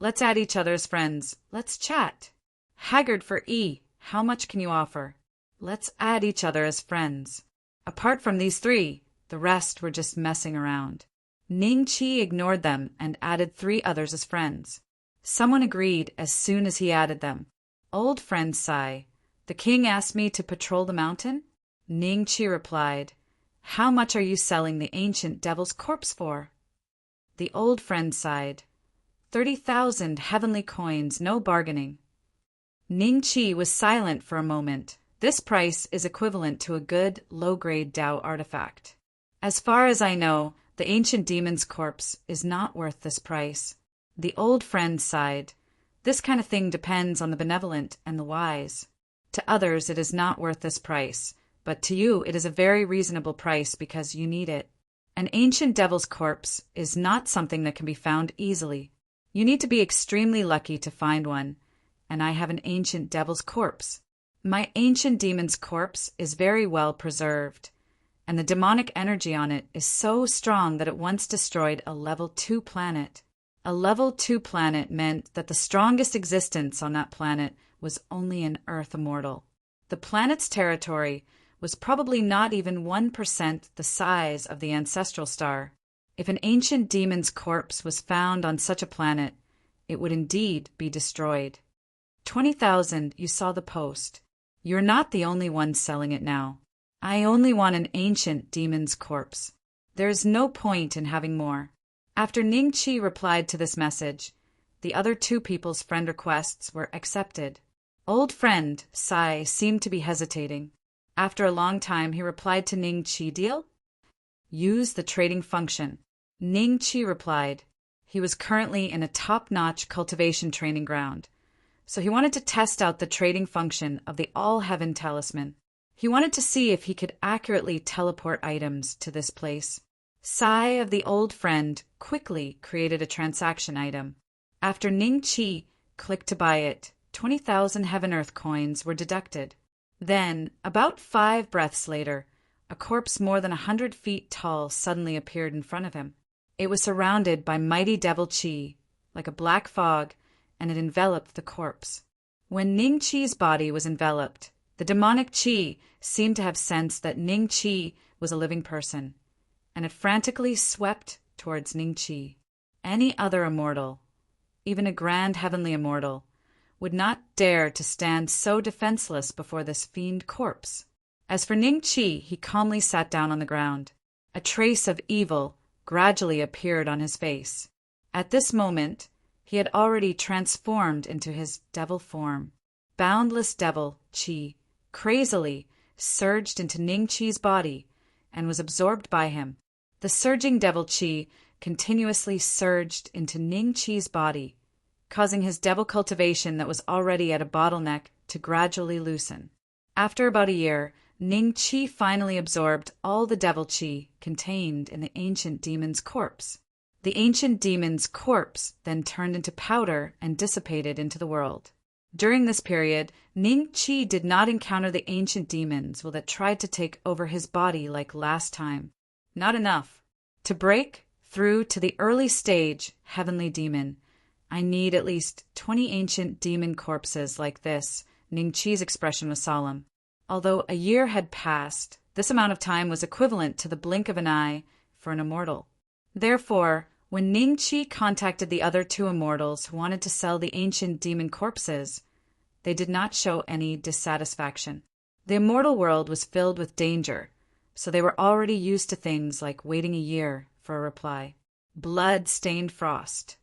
S1: Let's add each other as friends. Let's chat. Haggard for E. How much can you offer? Let's add each other as friends. Apart from these three, the rest were just messing around. Ning Qi ignored them and added 3 others as friends. Someone agreed as soon as he added them. Old friend Sai. The king asked me to patrol the mountain? Ning Qi replied, How much are you selling the ancient devil's corpse for? The old friend sighed, 30,000 heavenly coins, no bargaining. Ning Qi was silent for a moment. This price is equivalent to a good, low-grade Dao artifact. As far as I know, the ancient demon's corpse is not worth this price. The old friend sighed. This kind of thing depends on the benevolent and the wise. To others it is not worth this price, but to you it is a very reasonable price because you need it. An ancient devil's corpse is not something that can be found easily. You need to be extremely lucky to find one, and I have an ancient devil's corpse. My ancient demon's corpse is very well preserved, and the demonic energy on it is so strong that it once destroyed a level 2 planet. A level 2 planet meant that the strongest existence on that planet was only an Earth immortal. The planet's territory was probably not even 1% the size of the ancestral star. If an ancient demon's corpse was found on such a planet, it would indeed be destroyed. 20,000, you saw the post. You're not the only one selling it now. I only want an ancient demon's corpse. There is no point in having more. After Ning Qi replied to this message, the other two people's friend requests were accepted. Old friend, Sai, seemed to be hesitating. After a long time, he replied to Ning Qi, deal? Use the trading function. Ning Qi replied. He was currently in a top-notch cultivation training ground, so he wanted to test out the trading function of the All-Heaven Talisman. He wanted to see if he could accurately teleport items to this place. Sai of the old friend quickly created a transaction item. After Ning Qi clicked to buy it, 20,000 Heaven-Earth coins were deducted. Then, about 5 breaths later, a corpse more than 100 feet tall suddenly appeared in front of him. It was surrounded by mighty devil qi, like a black fog, and it enveloped the corpse. When Ning Qi's body was enveloped, the demonic qi seemed to have sensed that Ning Qi was a living person, and it frantically swept towards Ning Qi. Any other immortal, even a grand heavenly immortal, would not dare to stand so defenseless before this fiend corpse. As for Ning Qi, he calmly sat down on the ground. A trace of evil gradually appeared on his face. At this moment, he had already transformed into his devil form. Boundless devil qi crazily surged into Ning Qi's body and was absorbed by him. The surging devil qi continuously surged into Ning Qi's body, causing his devil cultivation that was already at a bottleneck to gradually loosen. After about a year, Ning Qi finally absorbed all the devil qi contained in the ancient demon's corpse. The ancient demon's corpse then turned into powder and dissipated into the world. During this period, Ning Qi did not encounter the ancient demons that tried to take over his body like last time. Not enough. To break through to the early stage heavenly demon, I need at least 20 ancient demon corpses like this. Ning Qi's expression was solemn. Although a year had passed, this amount of time was equivalent to the blink of an eye for an immortal. Therefore, when Ning Qi contacted the other two immortals who wanted to sell the ancient demon corpses, they did not show any dissatisfaction. The immortal world was filled with danger, so they were already used to things like waiting a year for a reply. Blood-stained frost.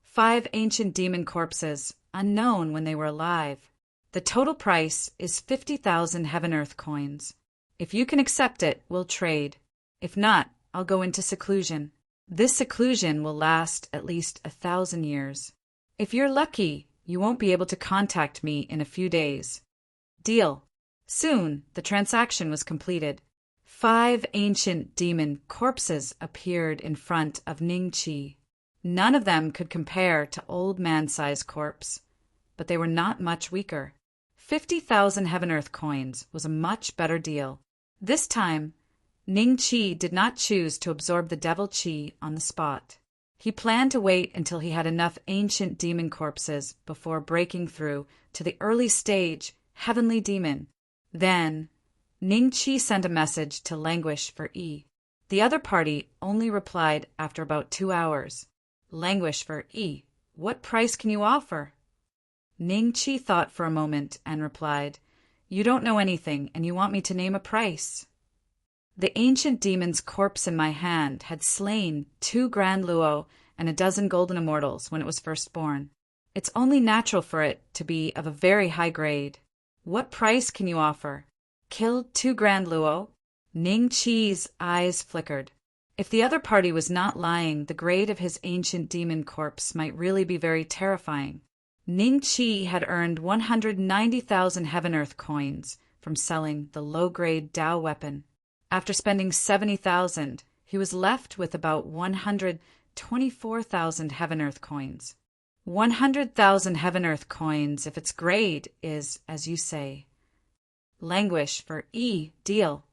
S1: 5 ancient demon corpses, unknown when they were alive. The total price is 50,000 Heaven-Earth coins. If you can accept it, we'll trade. If not, I'll go into seclusion. This seclusion will last at least 1,000 years. If you're lucky, you won't be able to contact me in a few days. Deal. Soon, the transaction was completed. 5 ancient demon corpses appeared in front of Ning Qi. None of them could compare to Old Man-Sai's corpse, but they were not much weaker. 50,000 Heaven-Earth coins was a much better deal. This time, Ning Qi did not choose to absorb the devil qi on the spot. He planned to wait until he had enough ancient demon corpses before breaking through to the early stage heavenly demon. Then, Ning Qi sent a message to Languish for E. The other party only replied after about 2 hours. Languish for E. What price can you offer? Ning Qi thought for a moment and replied, You don't know anything, and you want me to name a price. The ancient demon's corpse in my hand had slain 2 grand luo and 12 golden immortals when it was first born. It's only natural for it to be of a very high grade. What price can you offer? Killed 2 grand luo? Ning Qi's eyes flickered. If the other party was not lying, the grade of his ancient demon corpse might really be very terrifying. Ning Qi had earned 190,000 Heaven-Earth coins from selling the low-grade Dao weapon. After spending 70,000, he was left with about 124,000 heaven-earth coins. 100,000 heaven-earth coins, if its grade is, as you say, languish for deal.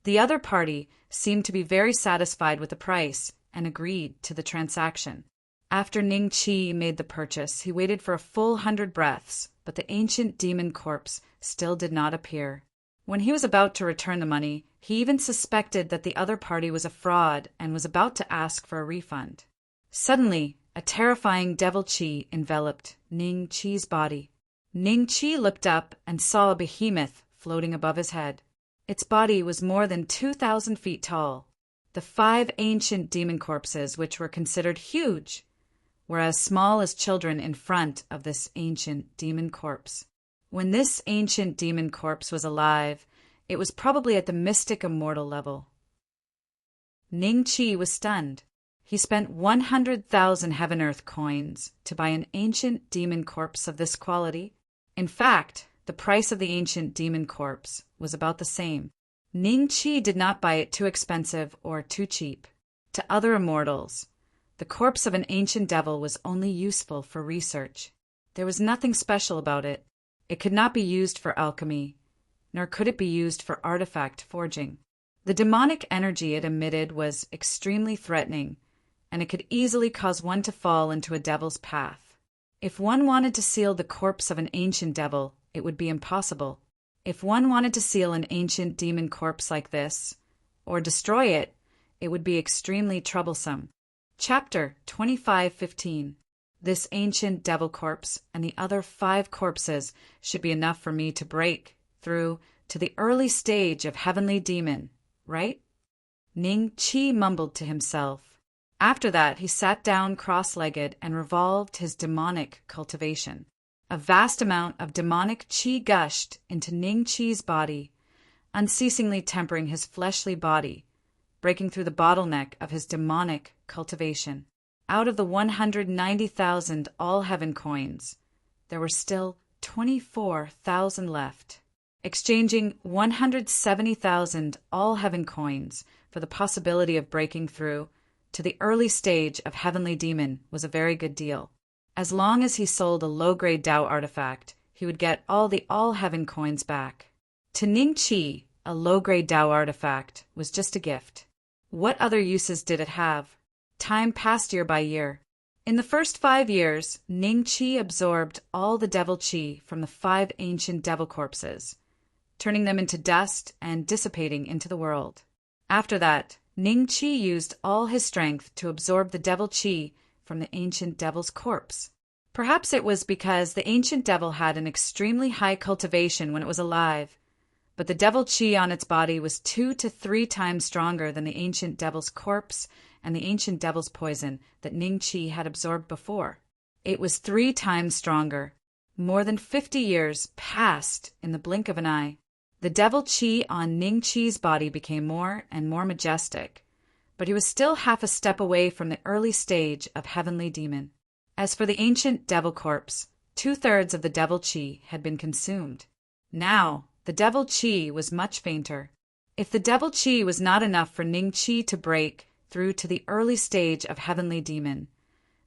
S1: The other party seemed to be very satisfied with the price and agreed to the transaction. After Ning Qi made the purchase, he waited for a full 100 breaths, but the ancient demon corpse still did not appear. When he was about to return the money, he even suspected that the other party was a fraud and was about to ask for a refund. Suddenly, a terrifying devil Qi enveloped Ning Qi's body. Ning Qi looked up and saw a behemoth floating above his head. Its body was more than 2,000 feet tall. The 5 ancient demon corpses, which were considered huge, were as small as children in front of this ancient demon corpse. When this ancient demon corpse was alive, it was probably at the mystic immortal level. Ning Qi was stunned. He spent 100,000 heaven-earth coins to buy an ancient demon corpse of this quality. In fact, the price of the ancient demon corpse was about the same. Ning Qi did not buy it too expensive or too cheap. To other immortals, the corpse of an ancient devil was only useful for research. There was nothing special about it. It could not be used for alchemy, nor could it be used for artifact forging. The demonic energy it emitted was extremely threatening, and it could easily cause one to fall into a devil's path. If one wanted to seal the corpse of an ancient devil, it would be impossible. If one wanted to seal an ancient demon corpse like this, or destroy it, it would be extremely troublesome. Chapter 25:15. This ancient devil corpse and the other 5 corpses should be enough for me to break through to the early stage of heavenly demon, right? Ning Qi mumbled to himself. After that, he sat down cross-legged and revolved his demonic cultivation. A vast amount of demonic qi gushed into Ning Qi's body, unceasingly tempering his fleshly body, breaking through the bottleneck of his demonic cultivation. Out of the 190,000 all-heaven coins, there were still 24,000 left. Exchanging 170,000 all-heaven coins for the possibility of breaking through to the early stage of heavenly demon was a very good deal. As long as he sold a low-grade Tao artifact, he would get all the all-heaven coins back. To Ning Qi, a low-grade Tao artifact was just a gift. What other uses did it have? Time passed year by year. In the first 5 years, Ning Qi absorbed all the devil qi from the 5 ancient devil corpses, turning them into dust and dissipating into the world. After that, Ning Qi used all his strength to absorb the devil qi from the ancient devil's corpse. Perhaps it was because the ancient devil had an extremely high cultivation when it was alive, but the devil qi on its body was 2 to 3 times stronger than the ancient devil's corpse and the ancient devil's poison that Ning Qi had absorbed before. It was 3 times stronger. More than 50 years passed in the blink of an eye. The devil qi on Ning Qi's body became more and more majestic, but he was still half a step away from the early stage of heavenly demon. As for the ancient devil corpse, 2/3 of the devil qi had been consumed. Now, the devil qi was much fainter. If the devil qi was not enough for Ning Qi to break through to the early stage of heavenly demon,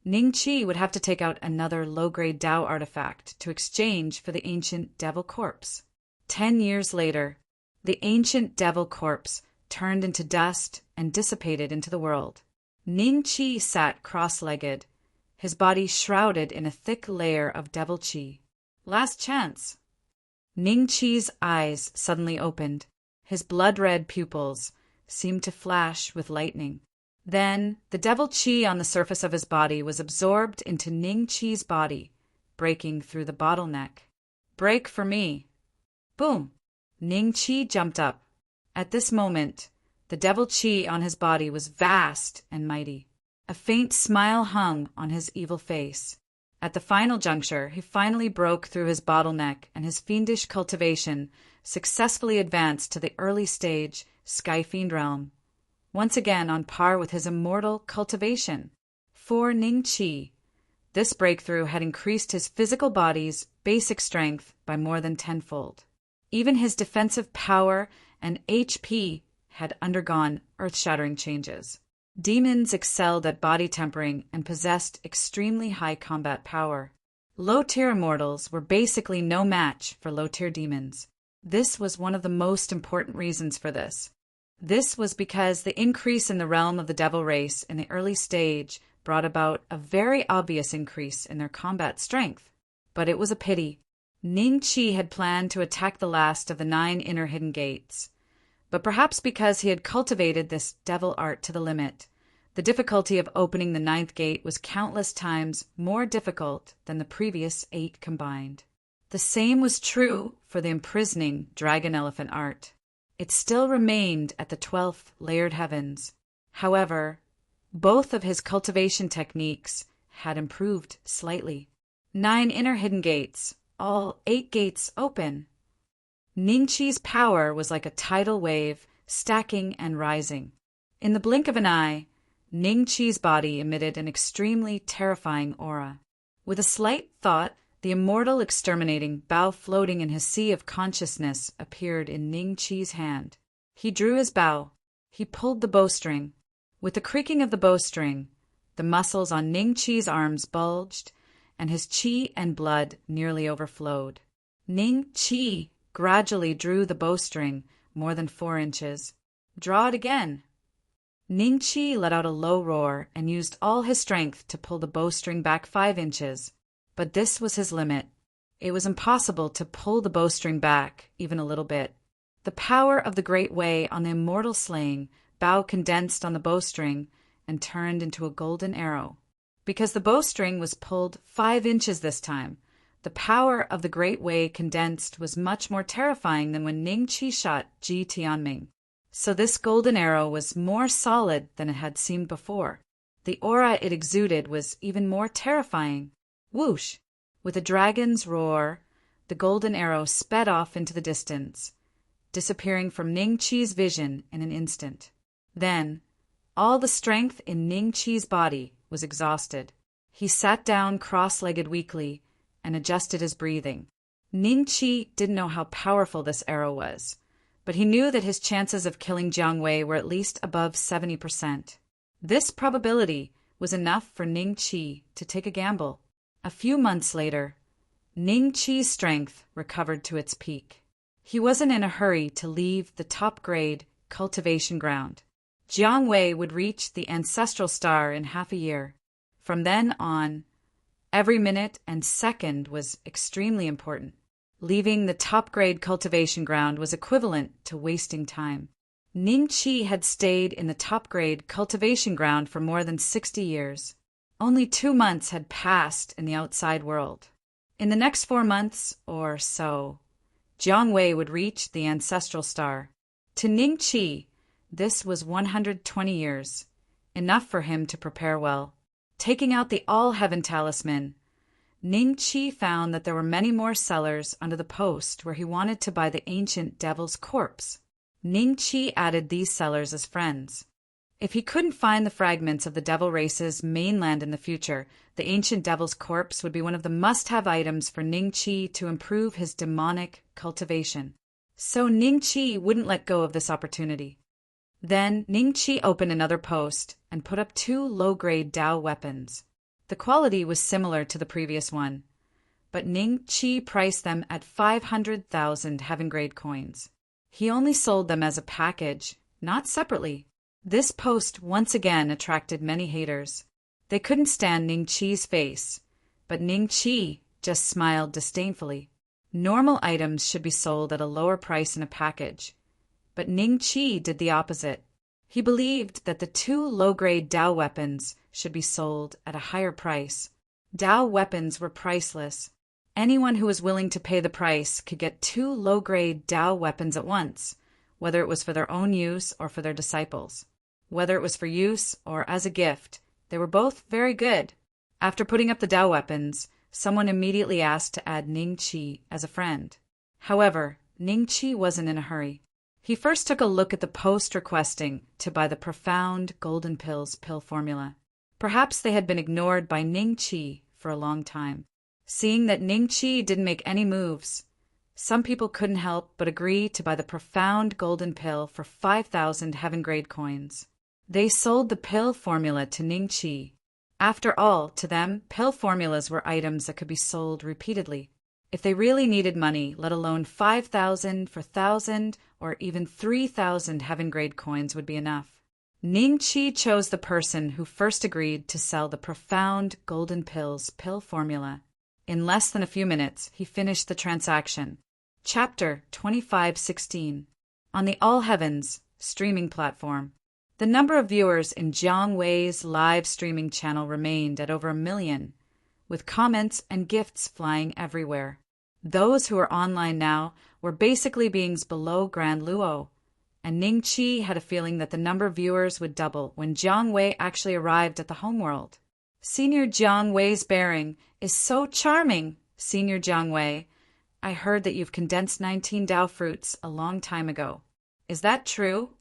S1: Ning Qi would have to take out another low-grade Tao artifact to exchange for the ancient devil corpse. 10 years later, the ancient devil corpse turned into dust and dissipated into the world. Ning Qi sat cross-legged, his body shrouded in a thick layer of devil qi. Last chance. Ning Qi's eyes suddenly opened. His blood-red pupils seemed to flash with lightning. Then the devil qi on the surface of his body was absorbed into Ning Qi's body, breaking through the bottleneck. Break for me. Boom! Ning Qi jumped up. At this moment, the devil qi on his body was vast and mighty. A faint smile hung on his evil face. At the final juncture, he finally broke through his bottleneck, and his fiendish cultivation successfully advanced to the early stage Sky Fiend realm, once again on par with his immortal cultivation. For Ning Qi, this breakthrough had increased his physical body's basic strength by more than tenfold. Even his defensive power and HP had undergone earth-shattering changes. Demons excelled at body tempering and possessed extremely high combat power. Low-tier immortals were basically no match for low-tier demons. This was one of the most important reasons for this. This was because the increase in the realm of the devil race in the early stage brought about a very obvious increase in their combat strength. But it was a pity. Ningqi had planned to attack the last of the 9 inner hidden gates. But perhaps because he had cultivated this devil art to the limit, the difficulty of opening the 9th gate was countless times more difficult than the previous 8 combined. The same was true for the imprisoning dragon elephant art. It still remained at the 12th layered heavens. However, both of his cultivation techniques had improved slightly. 9 inner hidden gates, all 8 gates open. Ningqi's power was like a tidal wave, stacking and rising. In the blink of an eye, Ningqi's body emitted an extremely terrifying aura. With a slight thought, the immortal exterminating bow floating in his sea of consciousness appeared in Ningqi's hand. He drew his bow. He pulled the bowstring. With the creaking of the bowstring, the muscles on Ningqi's arms bulged, and his qi and blood nearly overflowed. Ningqi gradually drew the bowstring more than 4 inches. Draw it again. Ningqi let out a low roar and used all his strength to pull the bowstring back 5 inches. But this was his limit. It was impossible to pull the bowstring back even a little bit. The power of the great way on the immortal slaying bow condensed on the bowstring and turned into a golden arrow. Because the bowstring was pulled 5 inches this time, the power of the great way condensed was much more terrifying than when Ningqi shot Ji Tianming. So this golden arrow was more solid than it had seemed before. The aura it exuded was even more terrifying. Whoosh! With a dragon's roar, the golden arrow sped off into the distance, disappearing from Ningqi's vision in an instant. Then, all the strength in Ningqi's body was exhausted. He sat down cross-legged weakly and adjusted his breathing. Ningqi didn't know how powerful this arrow was, but he knew that his chances of killing Jiang Wei were at least above 70%. This probability was enough for Ningqi to take a gamble. A few months later, Ningqi's strength recovered to its peak. He wasn't in a hurry to leave the top-grade cultivation ground. Jiang Wei would reach the ancestral star in half a year. From then on, every minute and second was extremely important. Leaving the top-grade cultivation ground was equivalent to wasting time. Ningqi had stayed in the top-grade cultivation ground for more than 60 years. Only 2 months had passed in the outside world. In the next 4 months or so, Jiang Wei would reach the ancestral star. To Ningqi, this was 120 years, enough for him to prepare well. Taking out the All-Heaven talisman, Ningqi found that there were many more sellers under the post where he wanted to buy the ancient devil's corpse. Ningqi added these sellers as friends. If he couldn't find the fragments of the devil race's mainland in the future, the ancient devil's corpse would be one of the must-have items for Ningqi to improve his demonic cultivation. So Ningqi wouldn't let go of this opportunity. Then Ningqi opened another post and put up 2 low-grade Dao weapons. The quality was similar to the previous one, but Ningqi priced them at 500,000 heaven-grade coins. He only sold them as a package, not separately. This post once again attracted many haters. They couldn't stand Ningqi's face, but Ningqi just smiled disdainfully. Normal items should be sold at a lower price in a package, but Ningqi did the opposite. He believed that the 2 low-grade Dao weapons should be sold at a higher price. Dao weapons were priceless. Anyone who was willing to pay the price could get 2 low-grade Dao weapons at once, whether it was for their own use or for their disciples. Whether it was for use or as a gift, they were both very good. After putting up the Dao weapons, someone immediately asked to add Ningqi as a friend. However, Ningqi wasn't in a hurry. He first took a look at the post requesting to buy the profound golden pills pill formula. Perhaps they had been ignored by Ningqi for a long time. Seeing that Ningqi didn't make any moves, Some people couldn't help but agree to buy the profound golden pill for 5,000 heaven-grade coins. They sold the pill formula to Ningqi. After all, to them, pill formulas were items that could be sold repeatedly. If they really needed money, let alone 5,000 for 1,000 or even 3,000 heaven-grade coins would be enough. Ningqi chose the person who first agreed to sell the profound golden pills pill formula. In less than a few minutes, he finished the transaction. Chapter 25:16. On the All Heavens streaming platform. The number of viewers in Jiang Wei's live streaming channel remained at over 1 million, with comments and gifts flying everywhere. Those who were online now were basically beings below Grand Luo, and Ningqi had a feeling that the number of viewers would double when Jiang Wei actually arrived at the homeworld. Senior Jiang Wei's bearing is so charming, Senior Jiang Wei. I heard that you've condensed 19 Dao fruits a long time ago. Is that true?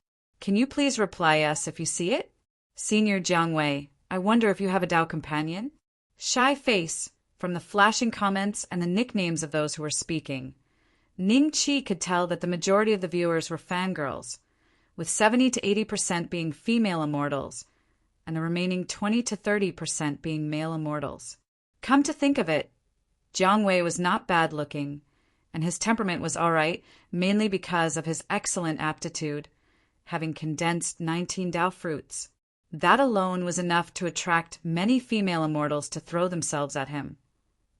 S1: Can you please reply us if you see it? Senior Jiang Wei, I wonder if you have a Dao companion? Shy face, from the flashing comments and the nicknames of those who were speaking, Ningqi could tell that the majority of the viewers were fangirls, with 70 to 80% being female immortals, and the remaining 20 to 30% being male immortals. Come to think of it, Jiang Wei was not bad-looking, and his temperament was all right, mainly because of his excellent aptitude, having condensed 19 Dao fruits. That alone was enough to attract many female immortals to throw themselves at him.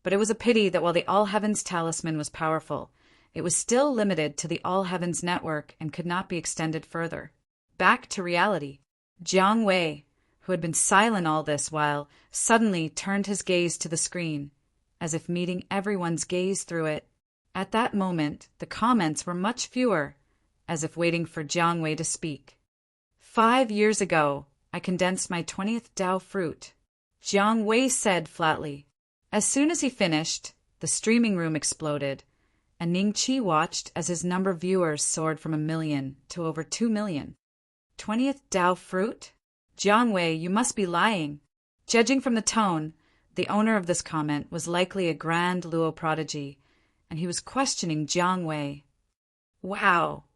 S1: But it was a pity that while the All Heavens talisman was powerful, it was still limited to the All Heavens network and could not be extended further. Back to reality. Jiang Wei, who had been silent all this while, suddenly turned his gaze to the screen, as if meeting everyone's gaze through it. At that moment, the comments were much fewer, as if waiting for Jiang Wei to speak. 5 years ago, I condensed my 20th Dao fruit, Jiang Wei said flatly. As soon as he finished, the streaming room exploded, and Ningqi watched as his number of viewers soared from 1 million to over 2 million. 20th Dao fruit? Jiang Wei, you must be lying. Judging from the tone, the owner of this comment was likely a Grand Luo prodigy, and he was questioning Jiang Wei. Wow!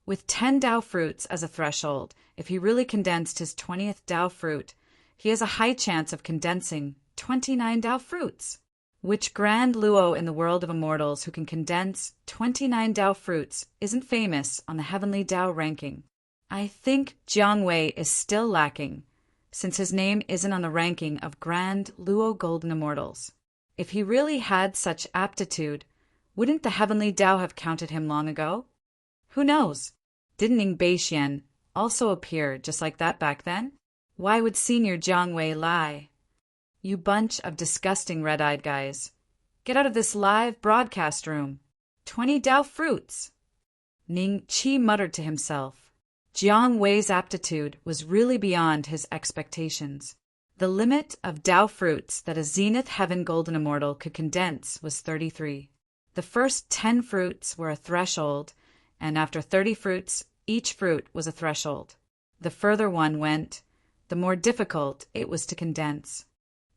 S1: With 10 Dao fruits as a threshold, if he really condensed his 20th Dao fruit, he has a high chance of condensing 29 Dao fruits. Which Grand Luo in the world of immortals who can condense 29 Dao fruits isn't famous on the Heavenly Dao ranking? I think Jiang Wei is still lacking, since his name isn't on the ranking of Grand Luo Golden Immortals. If he really had such aptitude, wouldn't the Heavenly Dao have counted him long ago? Who knows? Didn't Ning Beixian also appear just like that back then? Why would Senior Jiang Wei lie? You bunch of disgusting red-eyed guys. Get out of this live broadcast room. 20 Dao fruits. Ningqi muttered to himself. Jiang Wei's aptitude was really beyond his expectations. The limit of Dao fruits that a Zenith Heaven Golden Immortal could condense was 33. The first 10 fruits were a threshold, and after 30 fruits, each fruit was a threshold. The further one went, the more difficult it was to condense.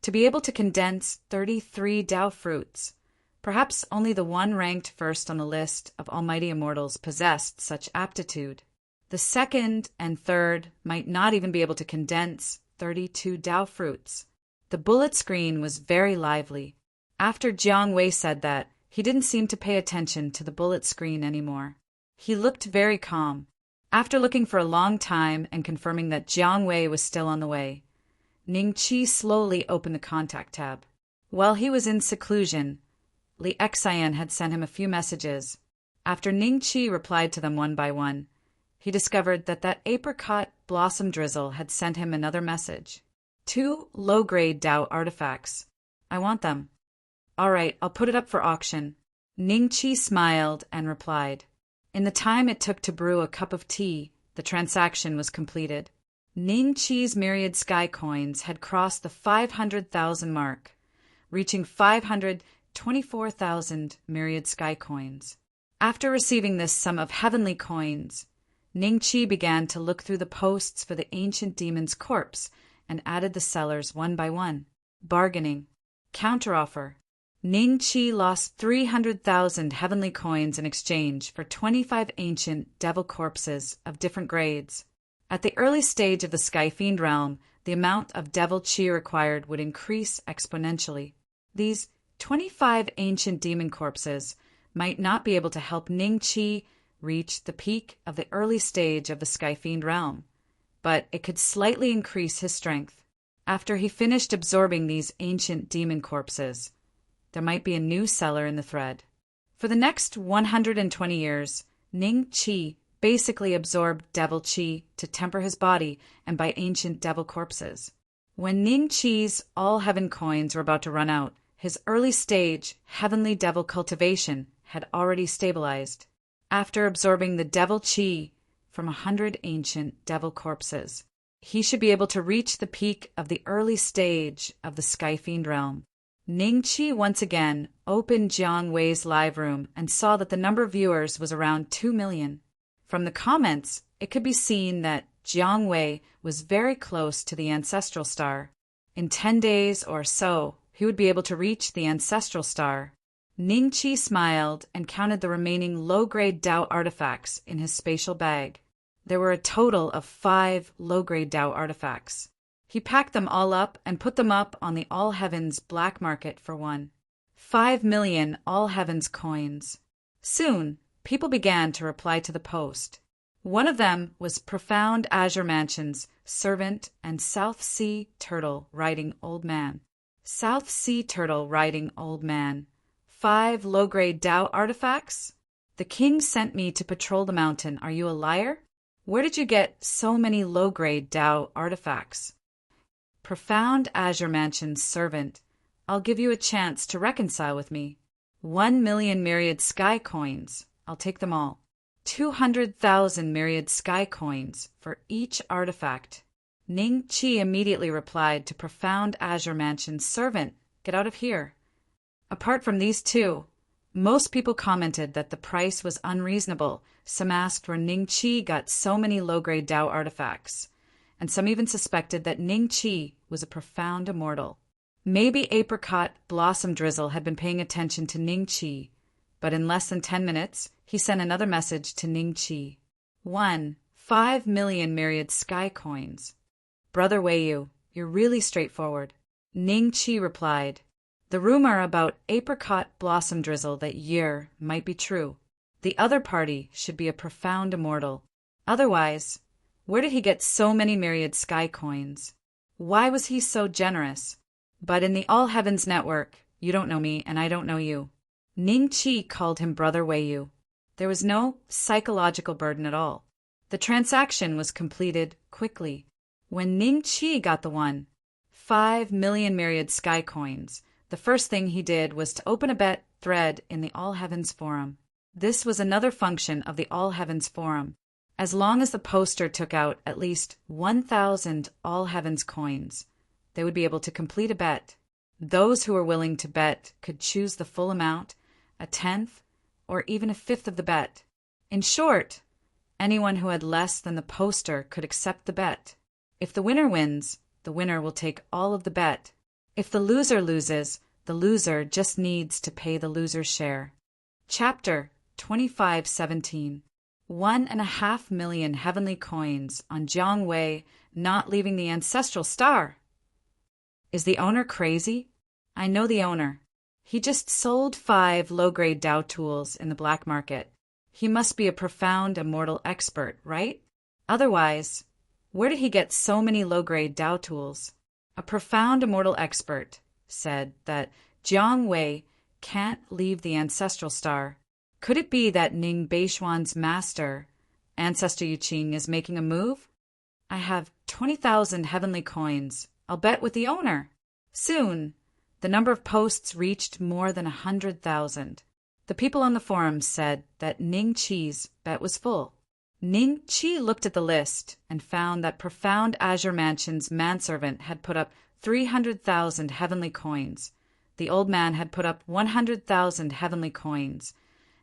S1: To be able to condense 33 Dao fruits, perhaps only the one ranked first on the list of almighty immortals possessed such aptitude. The second and third might not even be able to condense 32 Dao fruits. The bullet screen was very lively. After Jiang Wei said that, he didn't seem to pay attention to the bullet screen anymore. He looked very calm. After looking for a long time and confirming that Jiang Wei was still on the way, Ningqi slowly opened the contact tab. While he was in seclusion, Li Xian had sent him a few messages. After Ningqi replied to them one by one, he discovered that apricot blossom drizzle had sent him another message. 2 low-grade Dao artifacts. I want them. All right, I'll put it up for auction. Ningqi smiled and replied. In the time it took to brew a cup of tea, the transaction was completed. Ningqi's myriad sky coins had crossed the 500,000 mark, reaching 524,000 myriad sky coins. After receiving this sum of heavenly coins, Ningqi began to look through the posts for the ancient demon's corpse and added the sellers one by one. Bargaining. Counteroffer. Ning Qi lost 300,000 heavenly coins in exchange for 25 ancient devil corpses of different grades. At the early stage of the Sky Fiend realm, the amount of devil qi required would increase exponentially. These 25 ancient demon corpses might not be able to help Ning Qi reach the peak of the early stage of the Sky Fiend realm, but it could slightly increase his strength. After he finished absorbing these ancient demon corpses, there might be a new seller in the thread. For the next 120 years, Ning Qi basically absorbed devil qi to temper his body and buy ancient devil corpses. When Ning Qi's all-heaven coins were about to run out, his early stage heavenly devil cultivation had already stabilized. After absorbing the devil qi from 100 ancient devil corpses, he should be able to reach the peak of the early stage of the Sky Fiend realm. Ning Qi once again opened Jiang Wei's live room and saw that the number of viewers was around 2 million. From the comments, it could be seen that Jiang Wei was very close to the ancestral star. In 10 days or so, he would be able to reach the ancestral star. Ning Qi smiled and counted the remaining low-grade Dao artifacts in his spatial bag. There were a total of 5 low-grade Dao artifacts. He packed them all up and put them up on the All Heavens black market for 5 million All Heavens coins. Soon, people began to reply to the post. One of them was Profound Azure Mansion's servant and South Sea Turtle riding old man. South Sea Turtle riding old man. 5 low-grade Dao artifacts? The king sent me to patrol the mountain. Are you a liar? Where did you get so many low-grade Dao artifacts? Profound Azure Mansion's servant, I'll give you a chance to reconcile with me. 1 million myriad sky coins. I'll take them all. 200,000 myriad sky coins for each artifact. Ning Qi immediately replied to Profound Azure Mansion's servant, get out of here. Apart from these two, most people commented that the price was unreasonable. Some asked where Ning Qi got so many low-grade Dao artifacts, and some even suspected that Ning Qi was a profound immortal. Maybe Apricot Blossom Drizzle had been paying attention to Ning Qi, but in less than 10 minutes, he sent another message to Ning Qi. 5 million myriad sky coins. Brother Weiyu, you're really straightforward. Ning Qi replied, the rumor about Apricot Blossom Drizzle that year might be true. The other party should be a profound immortal. Otherwise, where did he get so many myriad sky coins? Why was he so generous? But in the All Heavens network, you don't know me and I don't know you. Ning Qi called him Brother Weiyu. There was no psychological burden at all. The transaction was completed quickly. When Ning Qi got the 5 million myriad sky coins, the first thing he did was to open a bet thread in the All Heavens forum. This was another function of the All Heavens forum. As long as the poster took out at least 1,000 All Heavens coins, they would be able to complete a bet. Those who were willing to bet could choose the full amount, a tenth, or even a fifth of the bet. In short, anyone who had less than the poster could accept the bet. If the winner wins, the winner will take all of the bet. If the loser loses, the loser just needs to pay the loser's share. Chapter 2517. 1.5 million heavenly coins on Jiang Wei not leaving the ancestral star. Is the owner crazy? I know the owner. He just sold 5 low-grade Dao tools in the black market. He must be a profound immortal expert, right? Otherwise, where did he get so many low-grade Dao tools? A profound immortal expert said that Jiang Wei can't leave the ancestral star. Could it be that Ning Beishuan's master, Ancestor Yuqing, is making a move? I have 20,000 heavenly coins. I'll bet with the owner. Soon, the number of posts reached more than 100,000. The people on the forum said that Ning Qi's bet was full. Ning Qi looked at the list and found that Profound Azure Mansion's manservant had put up 300,000 heavenly coins. The old man had put up 100,000 heavenly coins,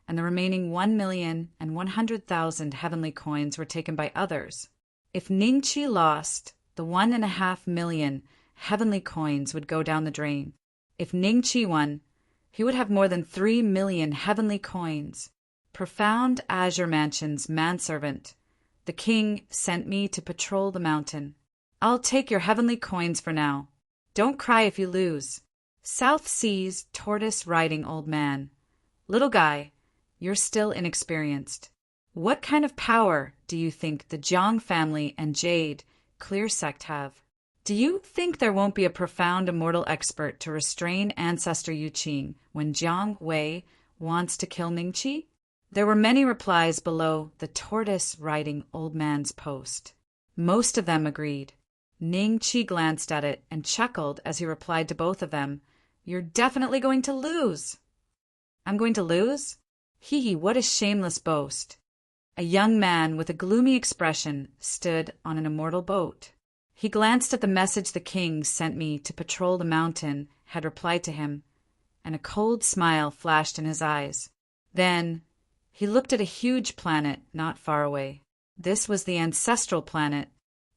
S1: and the remaining 1,100,000 heavenly coins were taken by others. If Ning Qi lost, the 1.5 million heavenly coins would go down the drain. If Ning Qi won, He would have more than 3 million heavenly coins. Profound azure mansions, manservant. The king sent me to patrol the mountain. I'll take your heavenly coins for now. Don't cry if you lose. South Seas, tortoise-riding old man. Little guy, you're still inexperienced. What kind of power do you think the Jiang family and Jade, clear sect have? Do you think there won't be a profound immortal expert to restrain ancestor Yu Qing when Jiang Wei wants to kill Ningqi? There were many replies below the tortoise-riding old man's post. Most of them agreed. Ningqi glanced at it and chuckled as he replied to both of them, "You're definitely going to lose." "I'm going to lose? Hee hee, what a shameless boast." A young man with a gloomy expression stood on an immortal boat. He glanced at the message the king sent me to patrol the mountain, had replied to him, and a cold smile flashed in his eyes. Then he looked at a huge planet not far away. This was the ancestral planet.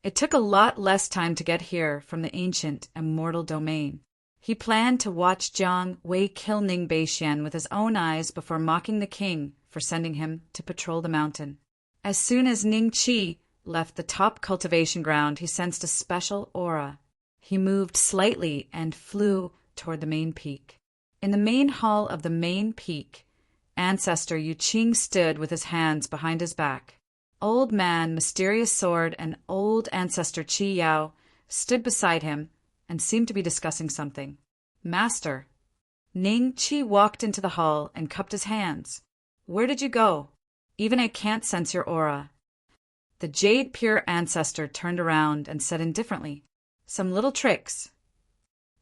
S1: It took a lot less time to get here from the ancient immortal domain. He planned to watch Jiang Wei kill Ning Beixian with his own eyes before mocking the king for sending him to patrol the mountain. As soon as Ningqi left the top cultivation ground, he sensed a special aura. He moved slightly and flew toward the main peak. In the main hall of the main peak, ancestor Yu Qing stood with his hands behind his back. Old man, mysterious sword, and old ancestor Qi Yao stood beside him and seemed to be discussing something. "Master." Ningqi walked into the hall and cupped his hands. "Where did you go? Even I can't sense your aura." The Jade Pure ancestor turned around and said indifferently, "Some little tricks."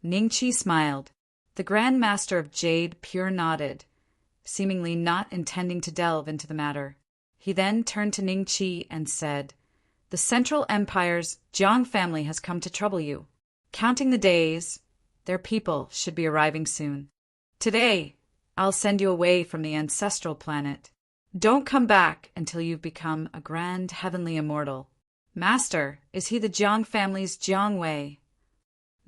S1: Ningqi smiled. The Grand Master of Jade Pure nodded, seemingly not intending to delve into the matter. He then turned to Ningqi and said, "The Central Empire's Jiang family has come to trouble you. Counting the days, their people should be arriving soon. Today, I'll send you away from the ancestral planet. Don't come back until you've become a grand heavenly immortal." "Master, is he the Jiang family's Jiang Wei?"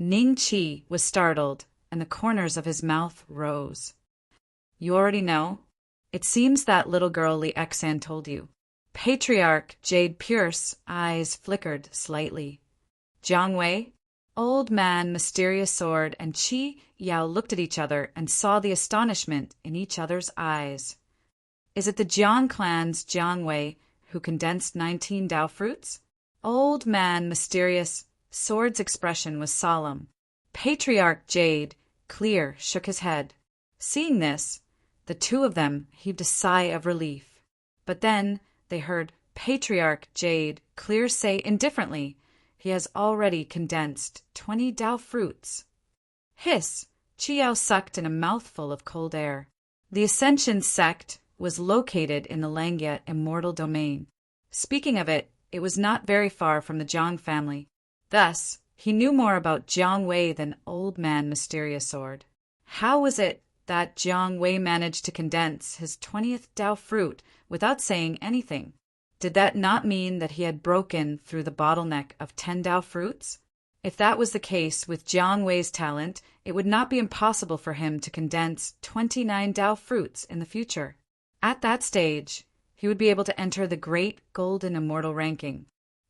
S1: Ningqi was startled, and the corners of his mouth rose. "You already know? It seems that little girl Li Exan told you." Patriarch Jade Pure's eyes flickered slightly. "Jiang Wei?" Old man, mysterious sword, and Qi Yao looked at each other and saw the astonishment in each other's eyes. "Is it the Jiang clan's Jiang Wei who condensed 19 Dao fruits?" Old man, mysterious sword's expression was solemn. Patriarch Jade Clear shook his head. Seeing this, the two of them heaved a sigh of relief. But then they heard Patriarch Jade Clear say indifferently, "He has already condensed 20 Dao fruits." Hiss! Qi Yao sucked in a mouthful of cold air. The Ascension sect was located in the Langya immortal domain. Speaking of it, it was not very far from the Jiang family. Thus, he knew more about Jiang Wei than Old Man Mysterious Sword. How was it that Jiang Wei managed to condense his 20th Dao fruit without saying anything? Did that not mean that he had broken through the bottleneck of 10 Dao fruits? If that was the case with Jiang Wei's talent, it would not be impossible for him to condense 29 Dao fruits in the future. At that stage, he would be able to enter the great golden immortal ranking.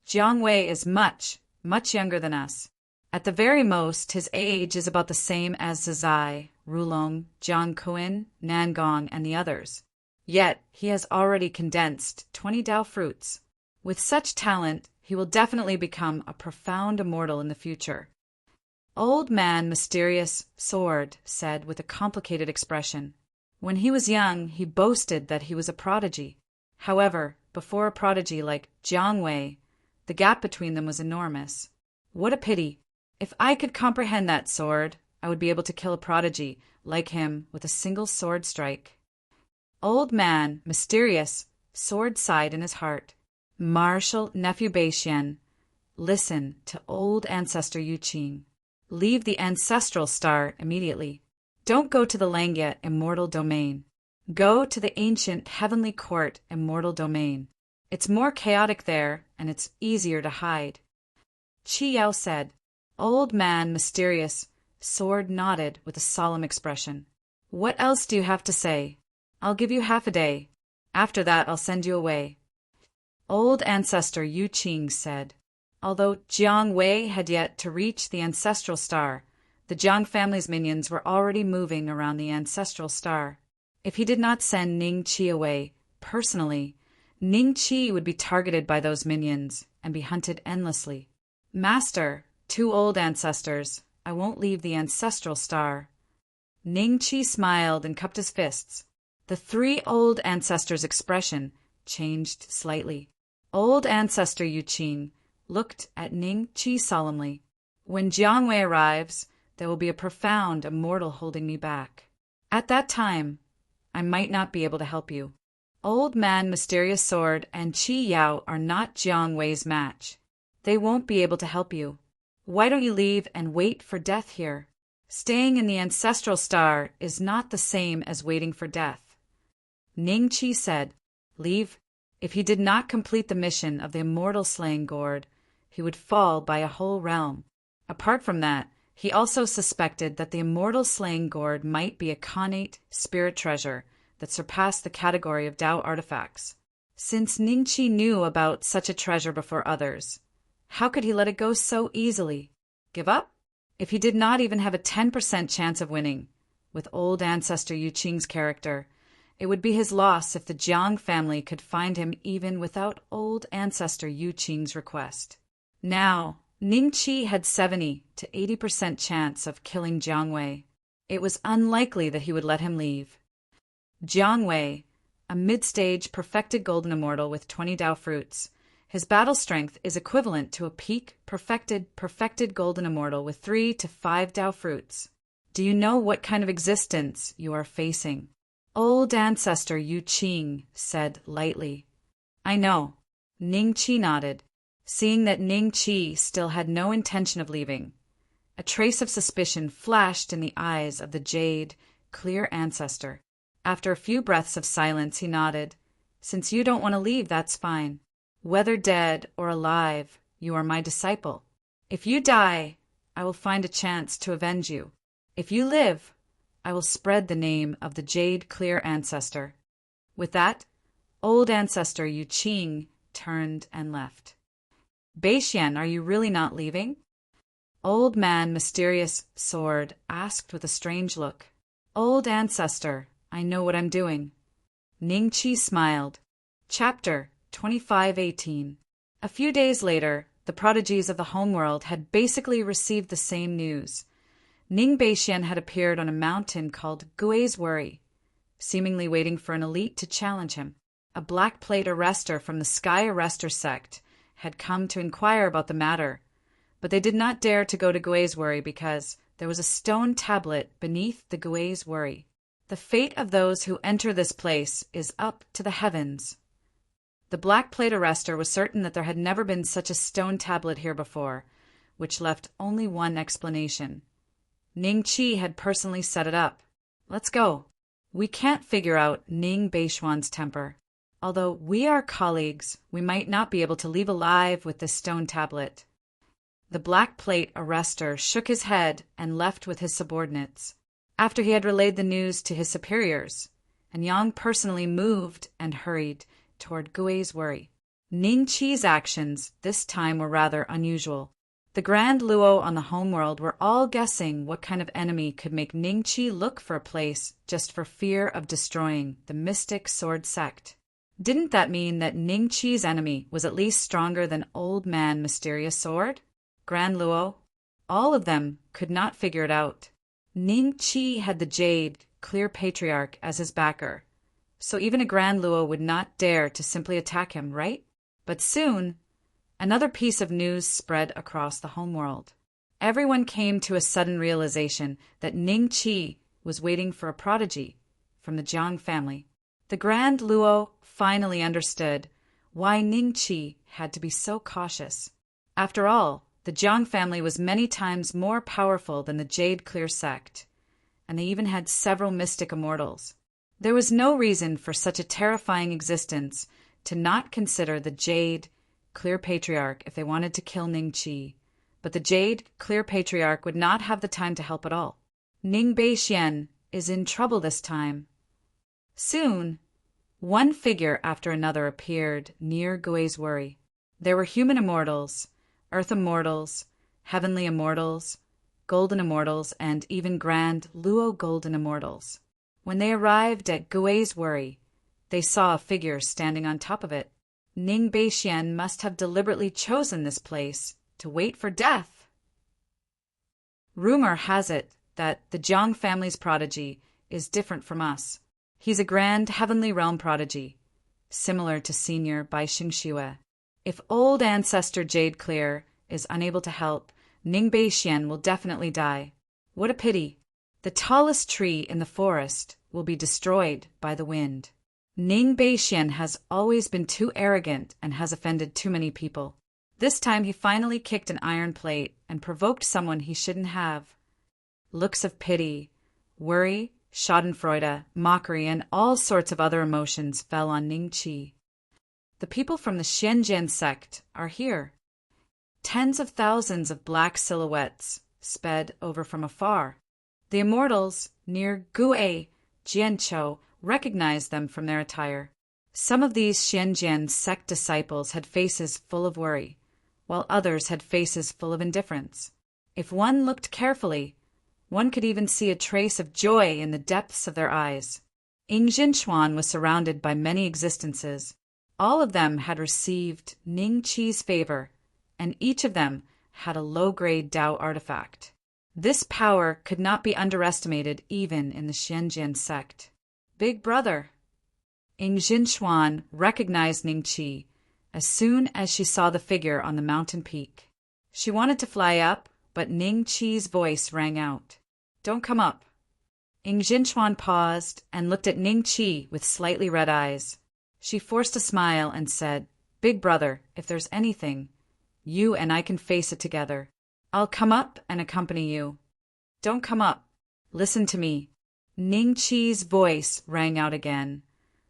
S1: Jiang Wei is much, much younger than us. At the very most, his age is about the same as Zizai, Rulong, Jiang Kuan, Nangong, and the others. Yet, he has already condensed 20 Dao fruits. With such talent, he will definitely become a profound immortal in the future. Old Man Mysterious Sword said with a complicated expression. When he was young, he boasted that he was a prodigy. However, before a prodigy like Jiang Wei, the gap between them was enormous. What a pity! If I could comprehend that sword, I would be able to kill a prodigy like him with a single sword strike. Old Man Mysterious Sword sighed in his heart. Martial Nephew Beixian, listen to old ancestor Yu Qing. Leave the ancestral star immediately. Don't go to the Langya immortal domain. Go to the ancient heavenly court immortal domain. It's more chaotic there, and it's easier to hide. Qi Yao said. Old Man Mysterious Sword nodded with a solemn expression. What else do you have to say? I'll give you half a day. After that, I'll send you away. Old ancestor Yu Qing said. Although Jiang Wei had yet to reach the ancestral star, the Jiang family's minions were already moving around the ancestral star. If he did not send Ning Qi away personally, Ning Qi would be targeted by those minions and be hunted endlessly. Master, 2 old ancestors, I won't leave the ancestral star. Ning Qi smiled and cupped his fists. The 3 old ancestors' expression changed slightly. Old ancestor Yu Qing looked at Ning Qi solemnly. When Jiang Wei arrives, there will be a profound immortal holding me back. At that time, I might not be able to help you. Old Man Mysterious Sword and Qi Yao are not Jiang Wei's match. They won't be able to help you. Why don't you leave and wait for death here? Staying in the ancestral star is not the same as waiting for death. Ning Qi said, leave. If he did not complete the mission of the immortal slaying gourd, he would fall by a whole realm. Apart from that, he also suspected that the immortal slaying gourd might be a connate spirit treasure that surpassed the category of Tao artifacts. Since Ning Qi knew about such a treasure before others, how could he let it go so easily? Give up? If he did not even have a 10% chance of winning, with old ancestor Yu Qing's character, it would be his loss if the Jiang family could find him even without old ancestor Yu Qing's request. Now, Ning Qi had 70 to 80% chance of killing Jiang Wei. It was unlikely that he would let him leave. Jiang Wei, a mid-stage perfected golden immortal with 20 Tao fruits, his battle strength is equivalent to a peak perfected golden immortal with 3 to 5 Tao fruits. Do you know what kind of existence you are facing? Old ancestor Yu Qing said lightly. I know. Ning Qi nodded, seeing that Ning Qi still had no intention of leaving. A trace of suspicion flashed in the eyes of the jade, clear ancestor. After a few breaths of silence, he nodded. Since you don't want to leave, that's fine. Whether dead or alive, you are my disciple. If you die, I will find a chance to avenge you. If you live, I will spread the name of the jade clear ancestor. With that, old ancestor Yu Qing turned and left. Beixian, are you really not leaving? Old Man Mysterious Sword asked with a strange look. Old ancestor, I know what I'm doing. Ning Qi smiled. Chapter 2518. A few days later, the prodigies of the homeworld had basically received the same news. Ning Beixian had appeared on a mountain called Gui's Worry, seemingly waiting for an elite to challenge him. A black plate arrester from the Sky Arrester sect had come to inquire about the matter, but they did not dare to go to Gui's Worry because there was a stone tablet beneath the Gui's Worry. The fate of those who enter this place is up to the heavens. The black plate arrester was certain that there had never been such a stone tablet here before, which left only one explanation. Ning Qi had personally set it up. Let's go. We can't figure out Ning Beixian's temper. Although we are colleagues, we might not be able to leave alive with this stone tablet. The black plate arrester shook his head and left with his subordinates. After he had relayed the news to his superiors, and Yang personally moved and hurried toward Gui's Worry. Ning Qi's actions this time were rather unusual. The Grand Luo on the homeworld were all guessing what kind of enemy could make Ning Qi look for a place just for fear of destroying the mystic sword sect. Didn't that mean that Ning Qi's enemy was at least stronger than Old Man Mysterious Sword? Grand Luo? All of them could not figure it out. Ning Qi had the Jade, Clear Patriarch, as his backer, so even a Grand Luo would not dare to simply attack him, right? But soon, another piece of news spread across the homeworld. Everyone came to a sudden realization that Ning Qi was waiting for a prodigy from the Jiang family. The Grand Luo finally understood why Ning Qi had to be so cautious. After all, the Jiang family was many times more powerful than the Jade Clear sect, and they even had several mystic immortals. There was no reason for such a terrifying existence to not consider the Jade Clear Patriarch if they wanted to kill Ning Qi, but the Jade Clear Patriarch would not have the time to help at all. Ning Beixian is in trouble this time. Soon, one figure after another appeared near Gui's worry. There were human immortals, earth immortals, heavenly immortals, golden immortals, and even grand Luo golden immortals. When they arrived at Gui's worry, they saw a figure standing on top of it. Ning Beixian must have deliberately chosen this place to wait for death. Rumor has it that the Jiang family's prodigy is different from us. He's a grand heavenly realm prodigy, similar to senior Bai Xingxue. If old ancestor Jade Clear is unable to help, Ning Beixian will definitely die. What a pity. The tallest tree in the forest will be destroyed by the wind. Ning Beixian has always been too arrogant and has offended too many people. This time he finally kicked an iron plate and provoked someone he shouldn't have. Looks of pity, worry, schadenfreude, mockery, and all sorts of other emotions fell on Ning Qi. The people from the Xianjian sect are here. Tens of thousands of black silhouettes sped over from afar. The immortals near Gui Jianqiu recognized them from their attire. Some of these Xianjian sect disciples had faces full of worry, while others had faces full of indifference. If one looked carefully, one could even see a trace of joy in the depths of their eyes. Ying Jinchuan was surrounded by many existences. All of them had received Ning Qi's favor, and each of them had a low-grade Dao artifact. This power could not be underestimated even in the Xianjian sect. Big brother. Ying Jinchuan recognized Ning Qi as soon as she saw the figure on the mountain peak. She wanted to fly up, but Ning Qi's voice rang out. Don't come up. Ying Jinchuan paused and looked at Ning Qi with slightly red eyes. She forced a smile and said, Big brother, if there's anything, you and I can face it together. I'll come up and accompany you. Don't come up. Listen to me. Ning Qi's voice rang out again,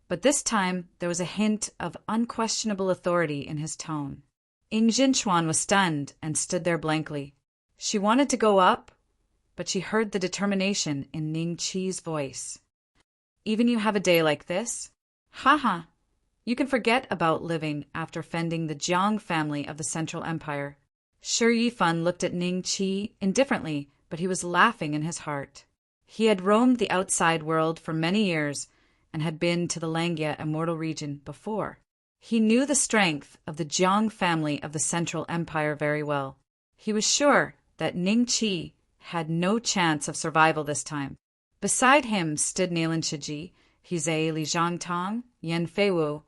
S1: but this time there was a hint of unquestionable authority in his tone. Ying Jinchuan was stunned and stood there blankly. She wanted to go up, but she heard the determination in Ning Qi's voice. Even you have a day like this? Ha! You can forget about living after fending the Jiang family of the Central Empire. Shi Yifan looked at Ning Qi indifferently, but he was laughing in his heart. He had roamed the outside world for many years and had been to the Langia immortal region before. He knew the strength of the Jiang family of the Central Empire very well. He was sure that Ning Qi had no chance of survival this time. Beside him stood Nalin Shiji, Hizei Li Zhangtang, Yan Feiwu,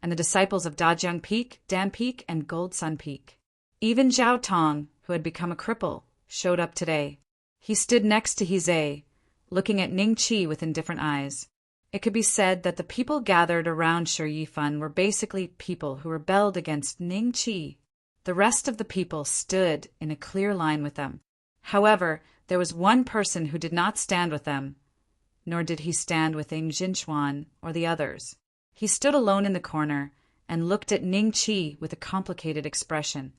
S1: and the disciples of Dajiang Peak, Dan Peak, and Gold Sun Peak. Even Zhao Tong, who had become a cripple, showed up today. He stood next to Hizei, looking at Ning Qi with indifferent eyes. It could be said that the people gathered around Shi Yifan were basically people who rebelled against Ning Qi. The rest of the people stood in a clear line with them. However, there was one person who did not stand with them, nor did he stand with Ying Jinchuan or the others. He stood alone in the corner and looked at Ning Qi with a complicated expression.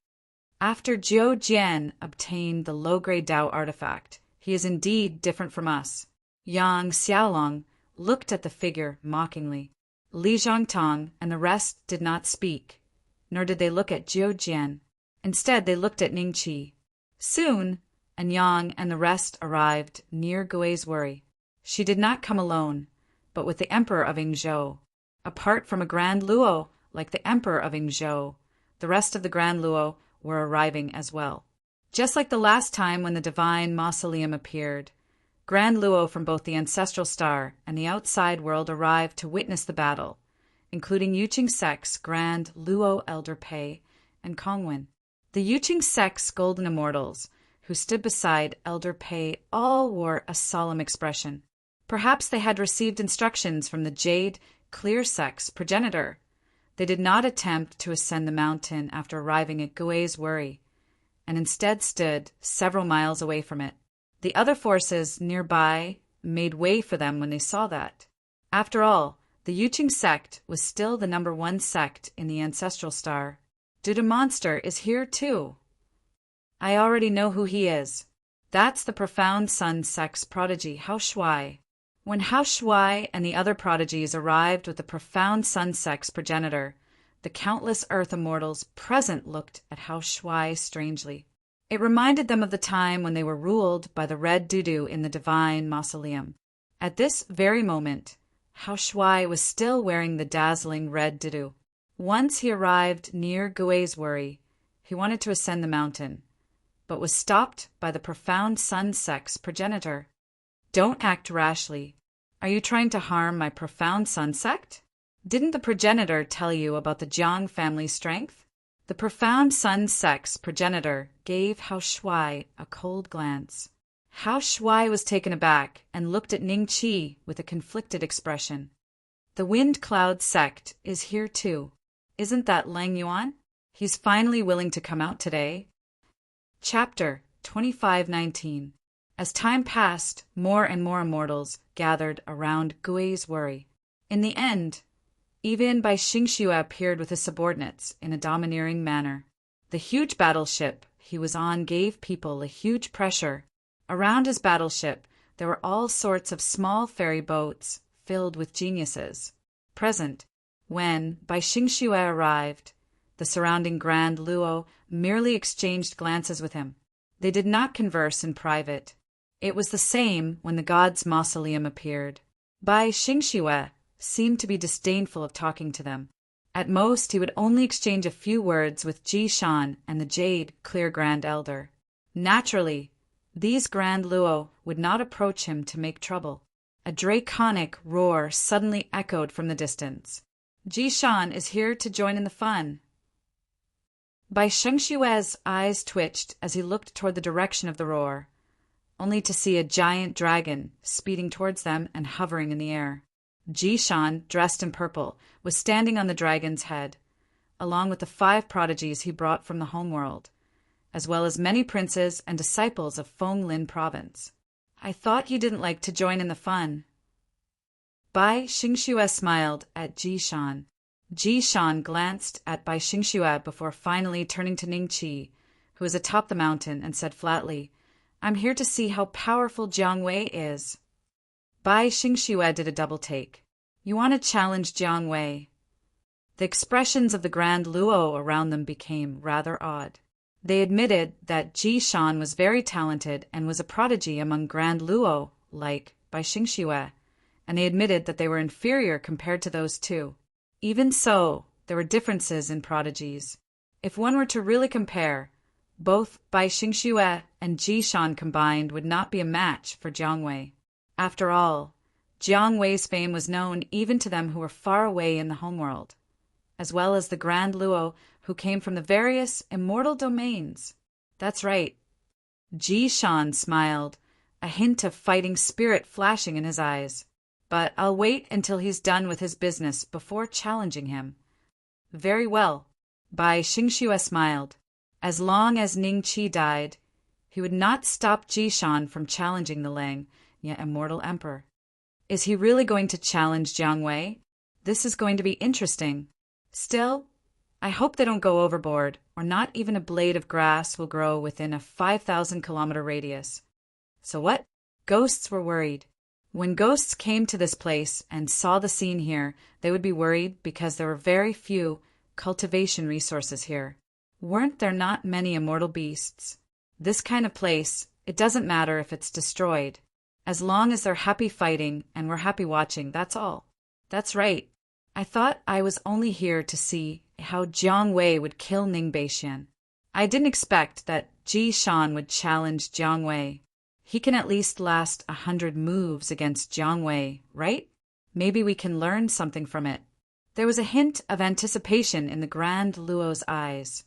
S1: After Zhou Jian obtained the low-grade Dao artifact, he is indeed different from us. Yang Xiaolong looked at the figure mockingly. Li Zhangtang and the rest did not speak, nor did they look at Zhou Jian. Instead, they looked at Ning Qi. Soon, Anyang and the rest arrived near Gui's worry. She did not come alone, but with the Emperor of Yingzhou. Apart from a Grand Luo like the Emperor of Yingzhou, the rest of the Grand Luo were arriving as well. Just like the last time when the divine mausoleum appeared, Grand Luo from both the ancestral star and the outside world arrived to witness the battle, including Yuqing Sec's Grand Luo Elder Pei and Kongwen. The Yuqing Sec's golden immortals, who stood beside Elder Pei, all wore a solemn expression. Perhaps they had received instructions from the Jade Clear Sec's progenitor. They did not attempt to ascend the mountain after arriving at Gui's worry, and instead stood several miles away from it. The other forces nearby made way for them when they saw that. After all, the Yuqing sect was still the #1 sect in the ancestral star. Dude Monster is here too. I already know who he is. That's the Profound Sun sect's prodigy, Hao Shuai. When Hao Shuai and the other prodigies arrived with the profound sun sex progenitor, the countless earth immortals present looked at Hao Shuai strangely. It reminded them of the time when they were ruled by the red Dudu in the divine mausoleum. At this very moment, Hao Shuai was still wearing the dazzling red Dudu. Once he arrived near Guizwuri, he wanted to ascend the mountain, but was stopped by the profound sun sex progenitor. Don't act rashly. Are you trying to harm my profound sun sect? Didn't the progenitor tell you about the Jiang family's strength? The profound sun sex progenitor gave Hao Shuai a cold glance. Hao Shuai was taken aback and looked at Ning Qi with a conflicted expression. The wind cloud sect is here too. Isn't that Lang Yuan? He's finally willing to come out today. Chapter 2519. As time passed, more and more immortals gathered around Guizwuri. In the end, even Bai Xingxue appeared with his subordinates in a domineering manner. The huge battleship he was on gave people a huge pressure. Around his battleship, there were all sorts of small ferry boats filled with geniuses. Present, when Bai Xingxue arrived, the surrounding Grand Luo merely exchanged glances with him. They did not converse in private. It was the same when the god's mausoleum appeared. Bai Xingxue seemed to be disdainful of talking to them. At most, he would only exchange a few words with Ji Shan and the Jade Clear Grand Elder. Naturally, these Grand Luo would not approach him to make trouble. A draconic roar suddenly echoed from the distance. Ji Shan is here to join in the fun. Bai Xingxue's eyes twitched as he looked toward the direction of the roar, only to see a giant dragon speeding towards them and hovering in the air. Ji Shan, dressed in purple, was standing on the dragon's head, along with the 5 prodigies he brought from the homeworld, as well as many princes and disciples of Fenglin province. I thought you didn't like to join in the fun. Bai Xingxue smiled at Ji Shan. Ji Shan glanced at Bai Xingxue before finally turning to Ning Qi, who was atop the mountain, and said flatly, I'm here to see how powerful Jiang Wei is. Bai Xingxue did a double take. You want to challenge Jiang Wei? The expressions of the Grand Luo around them became rather odd. They admitted that Ji Shan was very talented and was a prodigy among Grand Luo, like Bai Xingxue, and they admitted that they were inferior compared to those two. Even so, there were differences in prodigies. If one were to really compare, both Bai Xingxue and Ji Shan combined would not be a match for Jiang Wei. After all, Jiang Wei's fame was known even to them who were far away in the homeworld, as well as the Grand Luo who came from the various immortal domains. That's right. Ji Shan smiled, a hint of fighting spirit flashing in his eyes. But I'll wait until he's done with his business before challenging him. Very well. Bai Xingxue smiled. As long as Ning Qi died, he would not stop Ji Shan from challenging the Lang, yet immortal emperor. Is he really going to challenge Jiang Wei? This is going to be interesting. Still, I hope they don't go overboard, or not even a blade of grass will grow within a 5,000-kilometer radius. So what? Ghosts were worried. When ghosts came to this place and saw the scene here, they would be worried because there were very few cultivation resources here. Weren't there not many immortal beasts? This kind of place, it doesn't matter if it's destroyed. As long as they're happy fighting and we're happy watching, that's all. That's right. I thought I was only here to see how Jiang Wei would kill Ning Beixian. I didn't expect that Ji Shan would challenge Jiang Wei. He can at least last 100 moves against Jiang Wei, right? Maybe we can learn something from it. There was a hint of anticipation in the Grand Luo's eyes.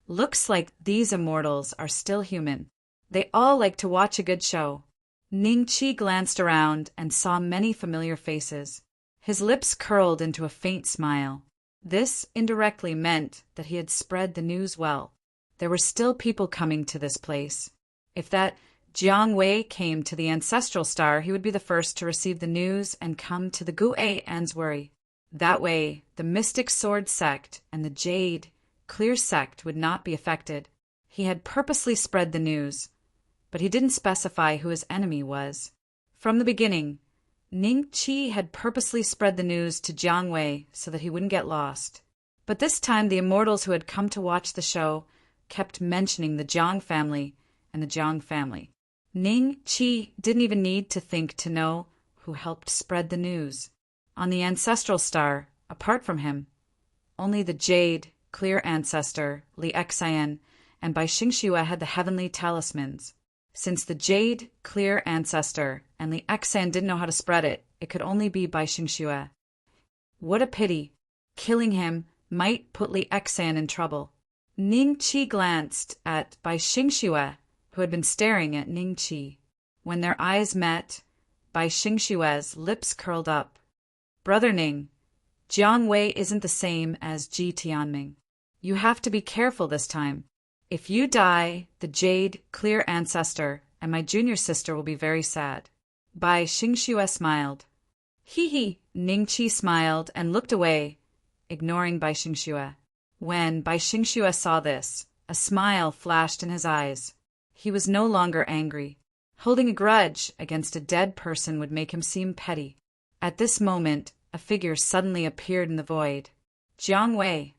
S1: Looks like these immortals are still human. They all like to watch a good show. Ning Qi glanced around and saw many familiar faces. His lips curled into a faint smile. This indirectly meant that he had spread the news well. There were still people coming to this place. If that Jiang Wei came to the ancestral star, he would be the first to receive the news and come to the Gu'e Answuri. That way, the mystic sword sect and the jade clear sect would not be affected. He had purposely spread the news, but he didn't specify who his enemy was. From the beginning, Ning Qi had purposely spread the news to Jiang Wei so that he wouldn't get lost. But this time the immortals who had come to watch the show kept mentioning the Jiang family and the Jiang family. Ning Qi didn't even need to think to know who helped spread the news. On the ancestral star, apart from him, only the jade, clear ancestor, Li Xian, and Bai Xingxue had the heavenly talismans. Since the jade, clear ancestor, and Li Xian didn't know how to spread it, it could only be Bai Xingxue. What a pity! Killing him might put Li Xian in trouble. Ning Qi glanced at Bai Xingxue, who had been staring at Ning Qi. When their eyes met, Bai Xingxue's lips curled up. Brother Ning, Jiang Wei isn't the same as Ji Tianming. You have to be careful this time. If you die, the jade, clear ancestor, and my junior sister will be very sad. Bai Xingxue smiled. Hee. Ning Qi smiled and looked away, ignoring Bai Xingxue. When Bai Xingxue saw this, a smile flashed in his eyes. He was no longer angry. Holding a grudge against a dead person would make him seem petty. At this moment, a figure suddenly appeared in the void. Jiang Wei.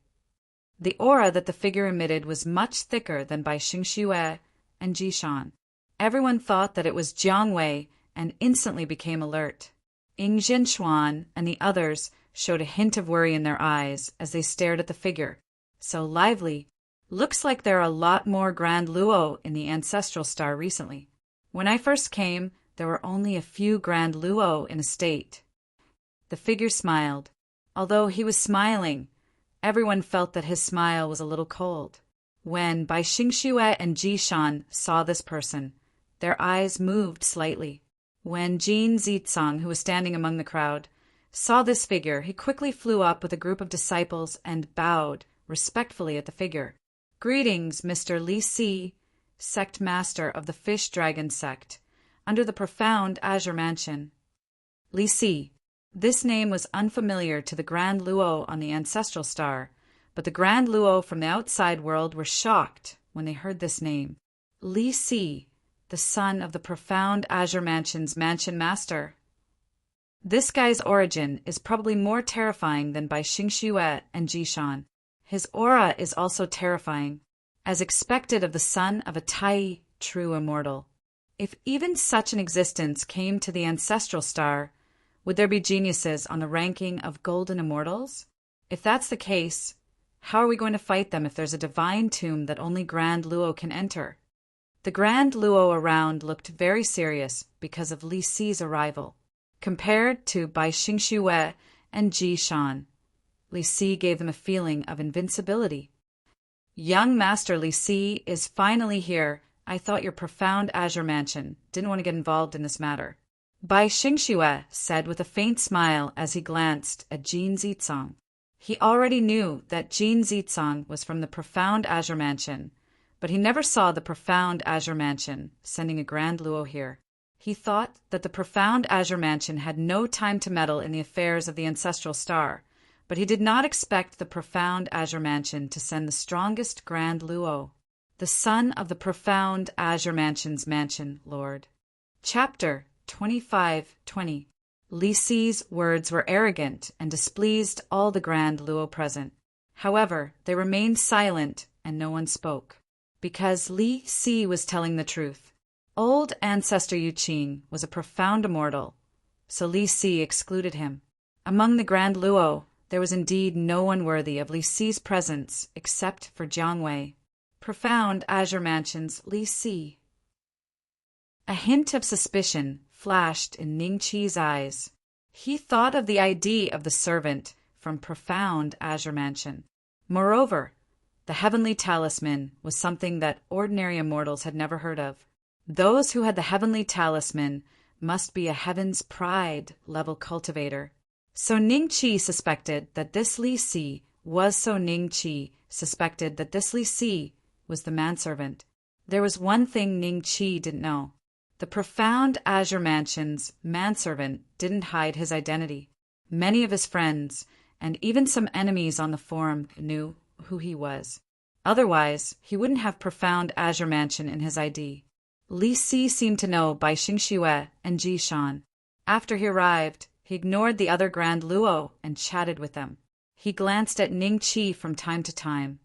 S1: The aura that the figure emitted was much thicker than Bai Xingxue and Jishan. Everyone thought that it was Jiang Wei and instantly became alert. Ying Zhenxuan and the others showed a hint of worry in their eyes as they stared at the figure. So lively. Looks like there are a lot more Grand Luo in the ancestral star recently. When I first came, there were only a few Grand Luo in a state. The figure smiled. Although he was smiling, everyone felt that his smile was a little cold. When Bai Xingxue and Jishan saw this person, their eyes moved slightly. When Jin Zicang, who was standing among the crowd, saw this figure, he quickly flew up with a group of disciples and bowed respectfully at the figure. Greetings, Mr. Li Si, sect master of the Fish Dragon sect, under the profound Azure Mansion. Li Si. This name was unfamiliar to the Grand Luo on the ancestral star, but the Grand Luo from the outside world were shocked when they heard this name. Li Si, the son of the profound Azure Mansion's mansion master. This guy's origin is probably more terrifying than Bai Xingxue and Jishan. His aura is also terrifying, as expected of the son of a Tai, true immortal. If even such an existence came to the ancestral star, would there be geniuses on the ranking of golden immortals? If that's the case, how are we going to fight them if there's a divine tomb that only Grand Luo can enter? The Grand Luo around looked very serious because of Li Si's arrival. Compared to Bai Xingxue and Jishan, Li Si gave them a feeling of invincibility. Young Master Li Si is finally here. I thought your profound Azure Mansion didn't want to get involved in this matter. Bai Xingxue said with a faint smile as he glanced at Jin Zicang. He already knew that Jin Zicang was from the profound Azure Mansion, but he never saw the profound Azure Mansion sending a Grand Luo here. He thought that the profound Azure Mansion had no time to meddle in the affairs of the ancestral star, but he did not expect the profound Azure Mansion to send the strongest Grand Luo, the son of the profound Azure Mansion's mansion lord. Chapter 25:20. Li Si's words were arrogant and displeased all the Grand Luo present. However, they remained silent and no one spoke, because Li Si was telling the truth. Old ancestor Yuqing was a profound immortal, so Li Si excluded him. Among the Grand Luo, there was indeed no one worthy of Li Si's presence except for Jiang Wei. Profound Azure Mansion's Li Si. A hint of suspicion flashed in Ning Qi's eyes. He thought of the ID of the servant from profound Azure Mansion. Moreover, the heavenly talisman was something that ordinary immortals had never heard of. Those who had the heavenly talisman must be a heaven's pride level cultivator. So Ning Qi suspected that this Li Si was the manservant. There was one thing Ning Qi didn't know. The profound Azure Mansion's manservant didn't hide his identity. Many of his friends, and even some enemies on the forum, knew who he was. Otherwise, he wouldn't have profound Azure Mansion in his ID. Li Si seemed to know Bai Xingxue and Jishan. After he arrived, he ignored the other Grand Luo and chatted with them. He glanced at Ning Qi from time to time,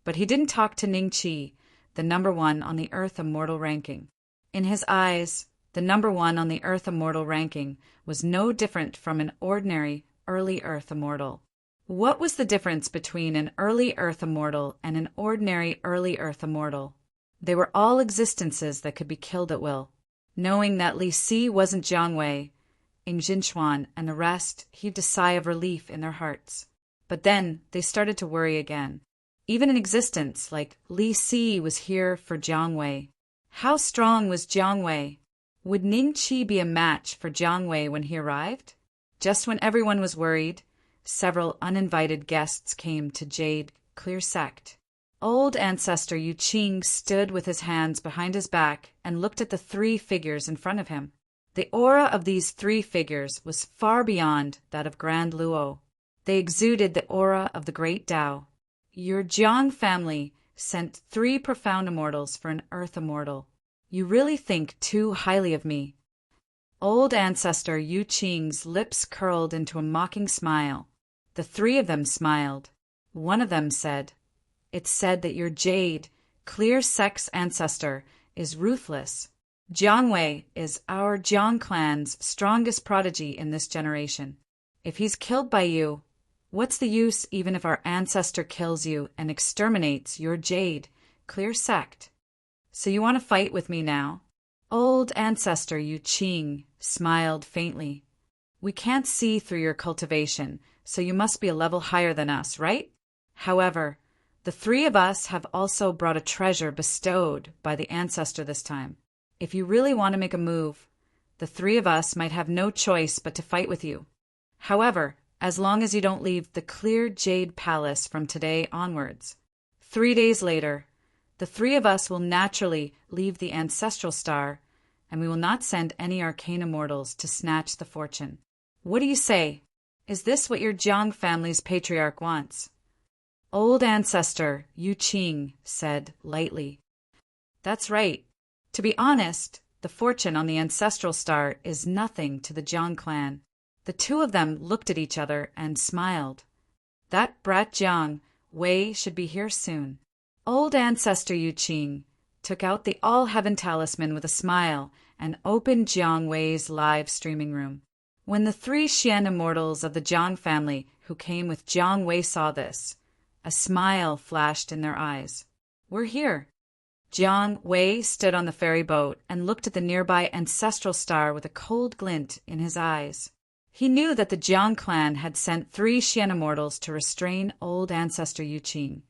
S1: but he didn't talk to Ning Qi, the number one on the Earth Immortal ranking. In his eyes, the number one on the Earth Immortal ranking was no different from an ordinary early Earth Immortal. What was the difference between an early Earth Immortal and an ordinary early Earth Immortal? They were all existences that could be killed at will. Knowing that Li Si wasn't Jiang Wei, Ing Jinchuan and the rest heaved a sigh of relief in their hearts. But then they started to worry again. Even an existence like Li Si was here for Jiang Wei. How strong was Jiang Wei? Would Ning Qi be a match for Jiang Wei when he arrived? Just when everyone was worried, several uninvited guests came to Jade Clear Sect. Old Ancestor Yu Qing stood with his hands behind his back and looked at the three figures in front of him. The aura of these three figures was far beyond that of Grand Luo. They exuded the aura of the Great Tao. Your Jiang family sent 3 profound immortals for an Earth Immortal. You really think too highly of me. Old Ancestor Yu Qing's lips curled into a mocking smile. The 3 of them smiled. One of them said, "It's said that your Jade, Clear Sect's ancestor, is ruthless. Jiang Wei is our Jiang clan's strongest prodigy in this generation. If he's killed by you, what's the use even if our ancestor kills you and exterminates your Jade, Clear Sect? So you want to fight with me now?" Old Ancestor Yu Qing smiled faintly. "We can't see through your cultivation, so you must be a level higher than us, right? However, the 3 of us have also brought a treasure bestowed by the ancestor this time. If you really want to make a move, the 3 of us might have no choice but to fight with you. However, as long as you don't leave the Clear Jade Palace from today onwards. 3 days later, the 3 of us will naturally leave the Ancestral Star, and we will not send any arcane immortals to snatch the fortune. What do you say? Is this what your Jiang family's patriarch wants?" Old Ancestor Yu Qing said lightly, "That's right. To be honest, the fortune on the Ancestral Star is nothing to the Jiang clan." The 2 of them looked at each other and smiled. That brat Jiang Wei should be here soon. Old Ancestor Yu Qing took out the All-Heaven Talisman with a smile and opened Jiang Wei's live streaming room. When the 3 Xian immortals of the Jiang family who came with Jiang Wei saw this, a smile flashed in their eyes. "We're here." Jiang Wei stood on the ferry boat and looked at the nearby Ancestral Star with a cold glint in his eyes. He knew that the Jiang clan had sent 3 Xian immortals to restrain Old Ancestor Yu Qing,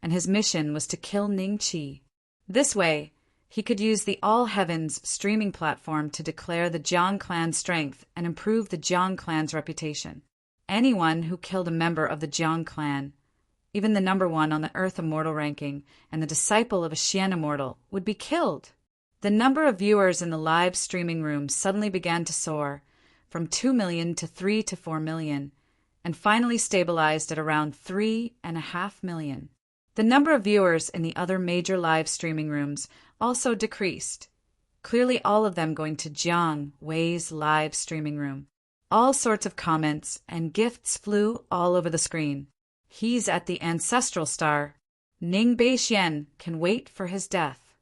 S1: and his mission was to kill Ning Qi. This way, he could use the All Heavens streaming platform to declare the Jiang clan's strength and improve the Jiang clan's reputation. Anyone who killed a member of the Jiang clan, even the number 1 on the Earth Immortal ranking and the disciple of a Xian Immortal, would be killed. The number of viewers in the live streaming room suddenly began to soar, from 2 million to 3 to 4 million, and finally stabilized at around 3.5 million. The number of viewers in the other major live streaming rooms also decreased, clearly all of them going to Jiang Wei's live streaming room. All sorts of comments and gifts flew all over the screen. "He's at the Ancestral Star. Ning Beixian can wait for his death.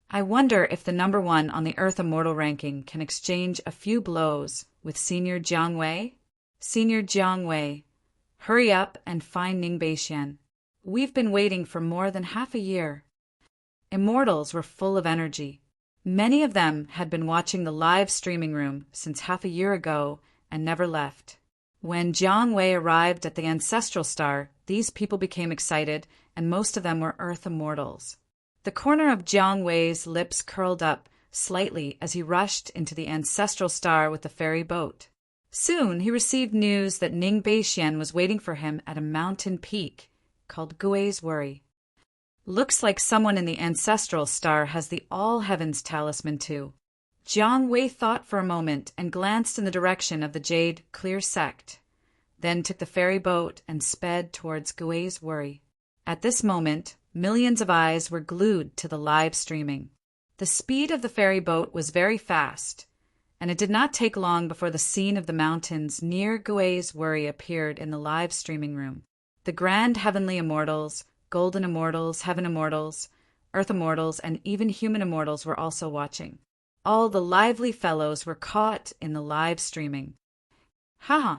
S1: I wonder if the number 1 on the Earth Immortal ranking can exchange a few blows with Senior Jiang Wei? Senior Jiang Wei, hurry up and find Ning Beixian. We've been waiting for more than half a year." Immortals were full of energy. Many of them had been watching the live streaming room since half a year ago and never left. When Jiang Wei arrived at the Ancestral Star, these people became excited, and most of them were Earth Immortals. The corner of Jiang Wei's lips curled up slightly as he rushed into the Ancestral Star with the ferry boat. Soon he received news that Ning Beixian was waiting for him at a mountain peak called Gui's Worry. Looks like someone in the Ancestral Star has the All Heavens Talisman too. Jiang Wei thought for a moment and glanced in the direction of the Jade Clear Sect, then took the ferry boat and sped towards Gui's Worry. At this moment, millions of eyes were glued to the live streaming. The speed of the ferry boat was very fast, and it did not take long before the scene of the mountains near Gui's Worry appeared in the live streaming room. The grand heavenly immortals, golden immortals, heaven immortals, earth immortals, and even human immortals were also watching. All the lively fellows were caught in the live streaming. Haha!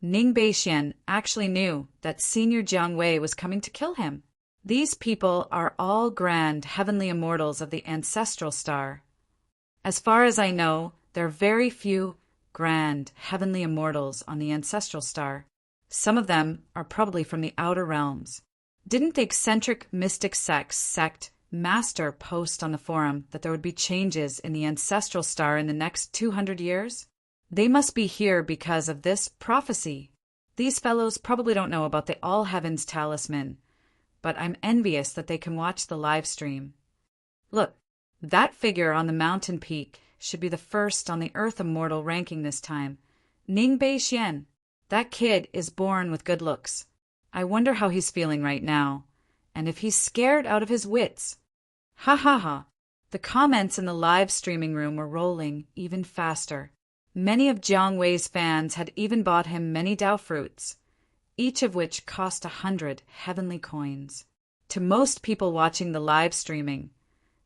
S1: Ning Beixian actually knew that Senior Jiang Wei was coming to kill him. These people are all grand heavenly immortals of the ancestral star. As far as I know, there are very few grand heavenly immortals on the ancestral star. Some of them are probably from the outer realms. Didn't the eccentric mystic sect Master post on the forum that there would be changes in the ancestral star in the next 200 years? They must be here because of this prophecy. These fellows probably don't know about the All Heavens talisman, but I'm envious that they can watch the live stream. Look, that figure on the mountain peak should be the first on the Earth Immortal ranking this time. Ning Beixian. That kid is born with good looks. I wonder how he's feeling right now, and if he's scared out of his wits. Ha ha ha. The comments in the live streaming room were rolling even faster. Many of Jiang Wei's fans had even bought him many Dao fruits, each of which cost 100 heavenly coins. To most people watching the live streaming,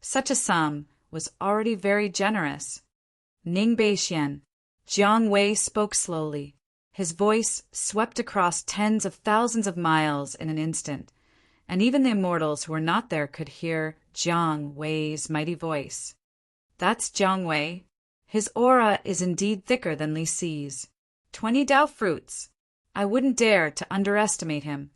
S1: such a sum was already very generous. Ning Beixian. Jiang Wei spoke slowly. His voice swept across tens of thousands of miles in an instant, and even the immortals who were not there could hear Jiang Wei's mighty voice. That's Jiang Wei. His aura is indeed thicker than Li Si's. 20 Dao fruits. I wouldn't dare to underestimate him.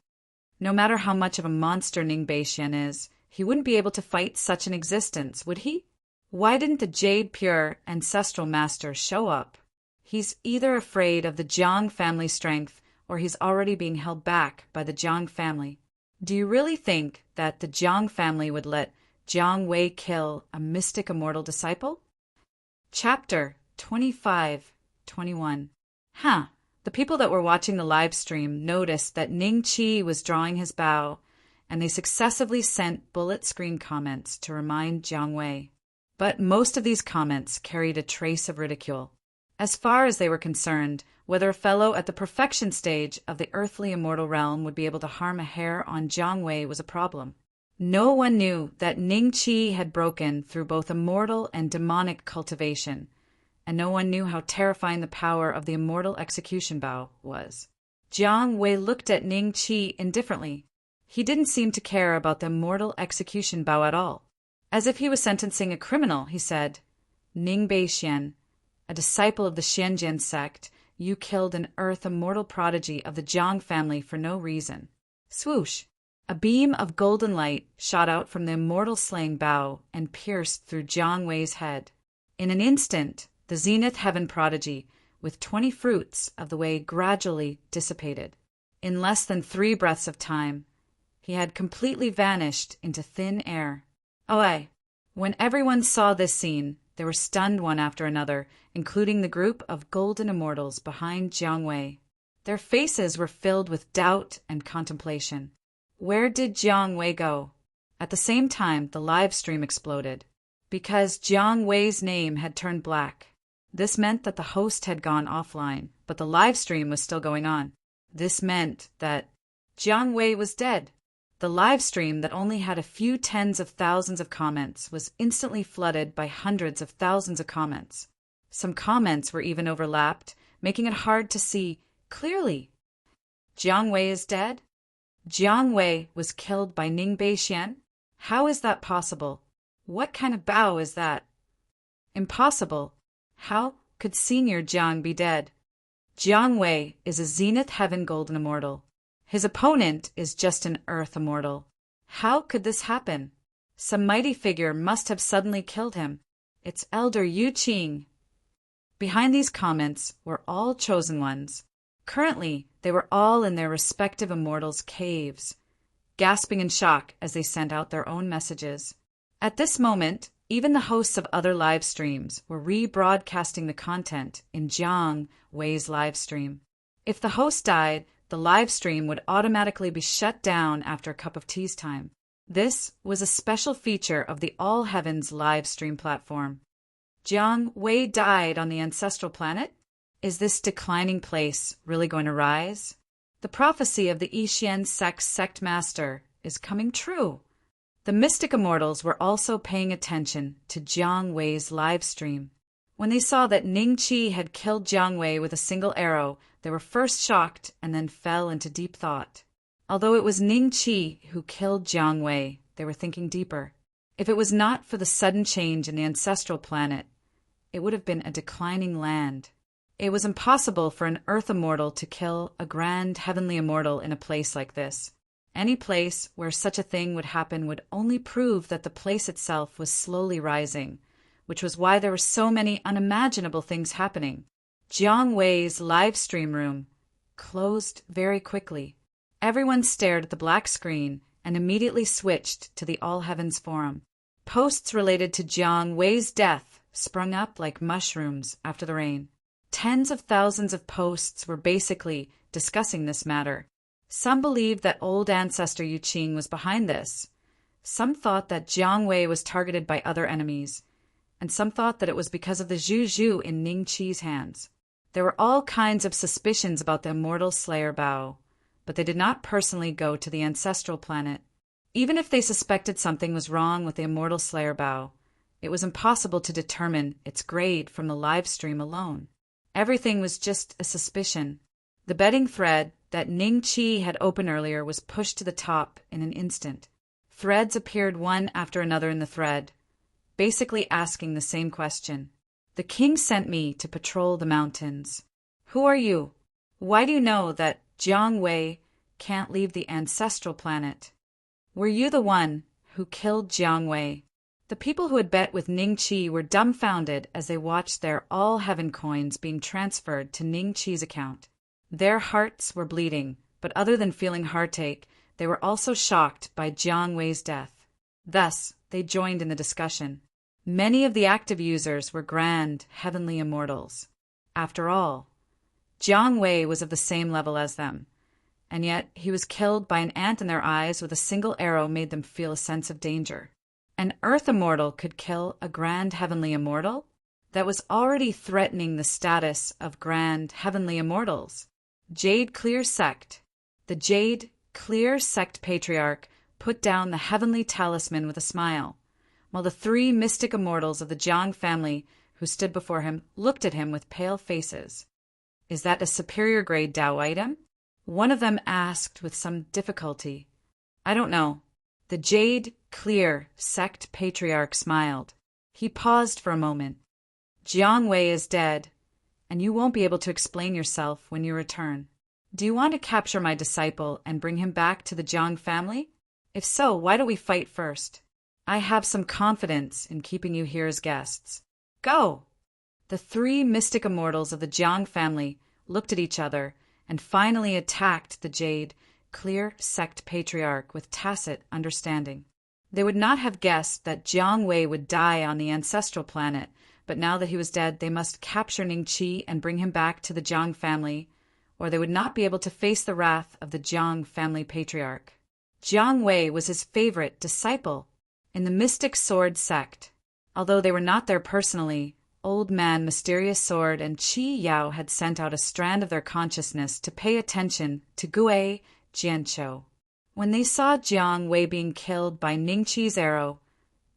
S1: No matter how much of a monster Ning Beixian is, he wouldn't be able to fight such an existence, would he? Why didn't the Jade Pure Ancestral Master show up? He's either afraid of the Jiang family strength, or he's already being held back by the Jiang family. Do you really think that the Jiang family would let Jiang Wei kill a mystic immortal disciple? Chapter 25-21. The people that were watching the live stream noticed that Ning Qi was drawing his bow, and they successively sent bullet screen comments to remind Jiang Wei. But most of these comments carried a trace of ridicule. As far as they were concerned, whether a fellow at the perfection stage of the earthly immortal realm would be able to harm a hair on Jiang Wei was a problem. No one knew that Ning Qi had broken through both immortal and demonic cultivation, and no one knew how terrifying the power of the immortal execution bow was. Jiang Wei looked at Ning Qi indifferently. He didn't seem to care about the immortal execution bow at all. As if he was sentencing a criminal, he said, Ning Beixian, a disciple of the Xianjian sect, you killed an earth immortal prodigy of the Jiang family for no reason. Swoosh! A beam of golden light shot out from the immortal slaying bow and pierced through Jiang Wei's head. In an instant, the zenith heaven prodigy, with 20 fruits of the way, gradually dissipated. In less than 3 breaths of time, he had completely vanished into thin air. When everyone saw this scene, they were stunned one after another, including the group of golden immortals behind Jiang Wei. Their faces were filled with doubt and contemplation. Where did Jiang Wei go? At the same time, the live stream exploded. Because Jiang Wei's name had turned black. This meant that the host had gone offline, but the live stream was still going on. This meant that Jiang Wei was dead. The live stream that only had a few tens of thousands of comments was instantly flooded by hundreds of thousands of comments. Some comments were even overlapped, making it hard to see clearly. Jiang Wei is dead? Jiang Wei was killed by Ning Beixian? How is that possible? What kind of bow is that? Impossible. How could Senior Jiang be dead? Jiang Wei is a zenith heaven golden immortal. His opponent is just an earth immortal. How could this happen? Some mighty figure must have suddenly killed him. It's Elder Yu Qing. Behind these comments were all chosen ones. Currently, they were all in their respective immortals' caves, gasping in shock as they sent out their own messages. At this moment, even the hosts of other live streams were rebroadcasting the content in Jiang Wei's live stream. If the host died, the live stream would automatically be shut down after a cup of tea's time. This was a special feature of the All Heavens live stream platform. Jiang Wei died on the ancestral planet? Is this declining place really going to rise? The prophecy of the Yixian sect master is coming true. The mystic immortals were also paying attention to Jiang Wei's live stream. When they saw that Ning Qi had killed Jiang Wei with a single arrow, they were first shocked and then fell into deep thought. Although it was Ning Qi who killed Jiang Wei, they were thinking deeper. If it was not for the sudden change in the ancestral planet, it would have been a declining land. It was impossible for an earth immortal to kill a grand heavenly immortal in a place like this. Any place where such a thing would happen would only prove that the place itself was slowly rising, which was why there were so many unimaginable things happening. Jiang Wei's live stream room closed very quickly. Everyone stared at the black screen and immediately switched to the All Heavens forum. Posts related to Jiang Wei's death sprung up like mushrooms after the rain. Tens of thousands of posts were basically discussing this matter. Some believed that old ancestor Yu Qing was behind this. Some thought that Jiang Wei was targeted by other enemies, and some thought that it was because of the Zhu in Ning Qi's hands. There were all kinds of suspicions about the immortal slayer Bao, but they did not personally go to the ancestral planet. Even if they suspected something was wrong with the immortal slayer Bao, it was impossible to determine its grade from the live stream alone. Everything was just a suspicion. The betting thread that Ning Qi had opened earlier was pushed to the top in an instant. Threads appeared one after another in the thread, basically asking the same question. The king sent me to patrol the mountains. Who are you? Why do you know that Jiang Wei can't leave the ancestral planet? Were you the one who killed Jiang Wei? The people who had bet with Ning Qi were dumbfounded as they watched their All Heaven coins being transferred to Ning Qi's account. Their hearts were bleeding, but other than feeling heartache, they were also shocked by Jiang Wei's death. Thus, they joined in the discussion. Many of the active users were grand, heavenly immortals. After all, Jiang Wei was of the same level as them, and yet he was killed by an ant in their eyes with a single arrow made them feel a sense of danger. An earth immortal could kill a grand heavenly immortal? That was already threatening the status of grand heavenly immortals. Jade Clear Sect. The Jade Clear Sect patriarch put down the heavenly talisman with a smile, while the three mystic immortals of the Jiang family who stood before him looked at him with pale faces. Is that a superior grade Tao item? One of them asked with some difficulty. I don't know. The Jade Clear Sect patriarch smiled. He paused for a moment. Jiang Wei is dead, and you won't be able to explain yourself when you return. Do you want to capture my disciple and bring him back to the Jiang family? If so, why don't we fight first? I have some confidence in keeping you here as guests. Go! The three mystic immortals of the Jiang family looked at each other and finally attacked the Jade Clear Sect patriarch with tacit understanding. They would not have guessed that Jiang Wei would die on the ancestral planet, but now that he was dead, they must capture Ning Qi and bring him back to the Jiang family, or they would not be able to face the wrath of the Jiang family patriarch. Jiang Wei was his favorite disciple in the Mystic Sword sect. Although they were not there personally, Old Man Mysterious Sword and Qi Yao had sent out a strand of their consciousness to pay attention to Gue Jianqiu. When they saw Jiang Wei being killed by Ning Qi's arrow,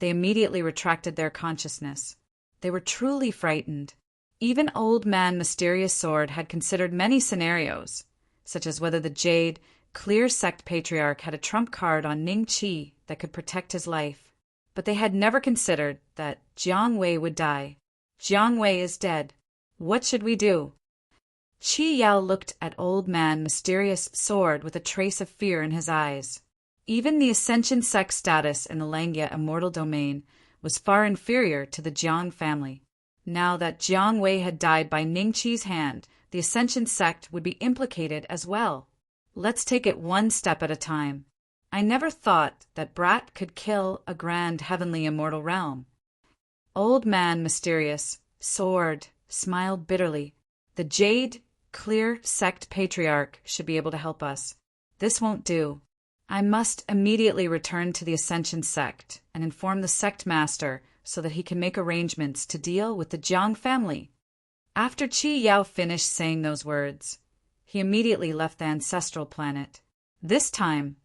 S1: they immediately retracted their consciousness. They were truly frightened. Even Old Man Mysterious Sword had considered many scenarios, such as whether the Jade Clear Sect patriarch had a trump card on Ning Qi that could protect his life. But they had never considered that Jiang Wei would die. Jiang Wei is dead. What should we do? Qi Yao looked at Old Man Mysterious Sword with a trace of fear in his eyes. Even the Ascension sect status in the Langya immortal domain was far inferior to the Jiang family. Now that Jiang Wei had died by Ning Qi's hand, the Ascension sect would be implicated as well. Let's take it one step at a time. I never thought that Brat could kill a grand heavenly immortal realm. Old Man Mysterious Sword smiled bitterly. The Jade Clear Sect patriarch should be able to help us. This won't do. I must immediately return to the Ascension sect and inform the sect master so that he can make arrangements to deal with the Jiang family. After Qi Yao finished saying those words, he immediately left the ancestral planet. This time,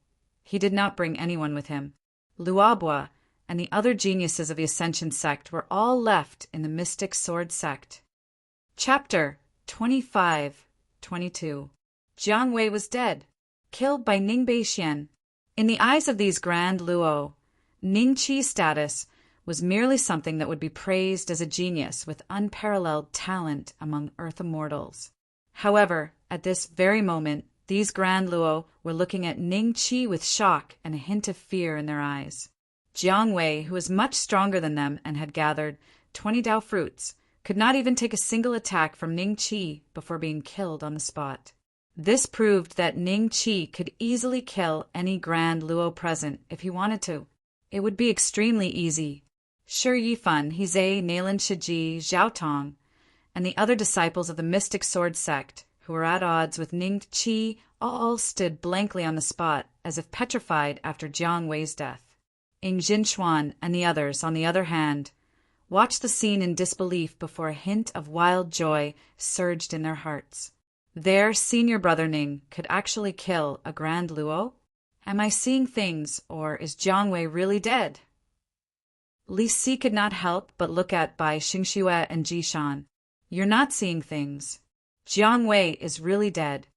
S1: he did not bring anyone with him. Luobua and the other geniuses of the Ascension sect were all left in the Mystic Sword sect. Chapter 25-22. Jiang Wei was dead, killed by Ning Beixian. In the eyes of these Grand Luo, Ning Qi's status was merely something that would be praised as a genius with unparalleled talent among Earth immortals. However, at this very moment, these Grand Luo were looking at Ning Qi with shock and a hint of fear in their eyes. Jiang Wei, who was much stronger than them and had gathered 20 Dao fruits, could not even take a single attack from Ning Qi before being killed on the spot. This proved that Ning Qi could easily kill any Grand Luo present if he wanted to. It would be extremely easy. Shi Yifan, Hizei, Nalin Shiji, Zhao Tong, and the other disciples of the Mystic Sword sect, who were at odds with Ning Qi, all stood blankly on the spot, as if petrified after Jiang Wei's death. Ing Jinchuan and the others, on the other hand, watched the scene in disbelief before a hint of wild joy surged in their hearts. Their senior brother Ning could actually kill a Grand Luo? Am I seeing things, or is Jiang Wei really dead? Li Si could not help but look at Bai Xingxue and Ji Shan. You're not seeing things. Jiang Wei is really dead.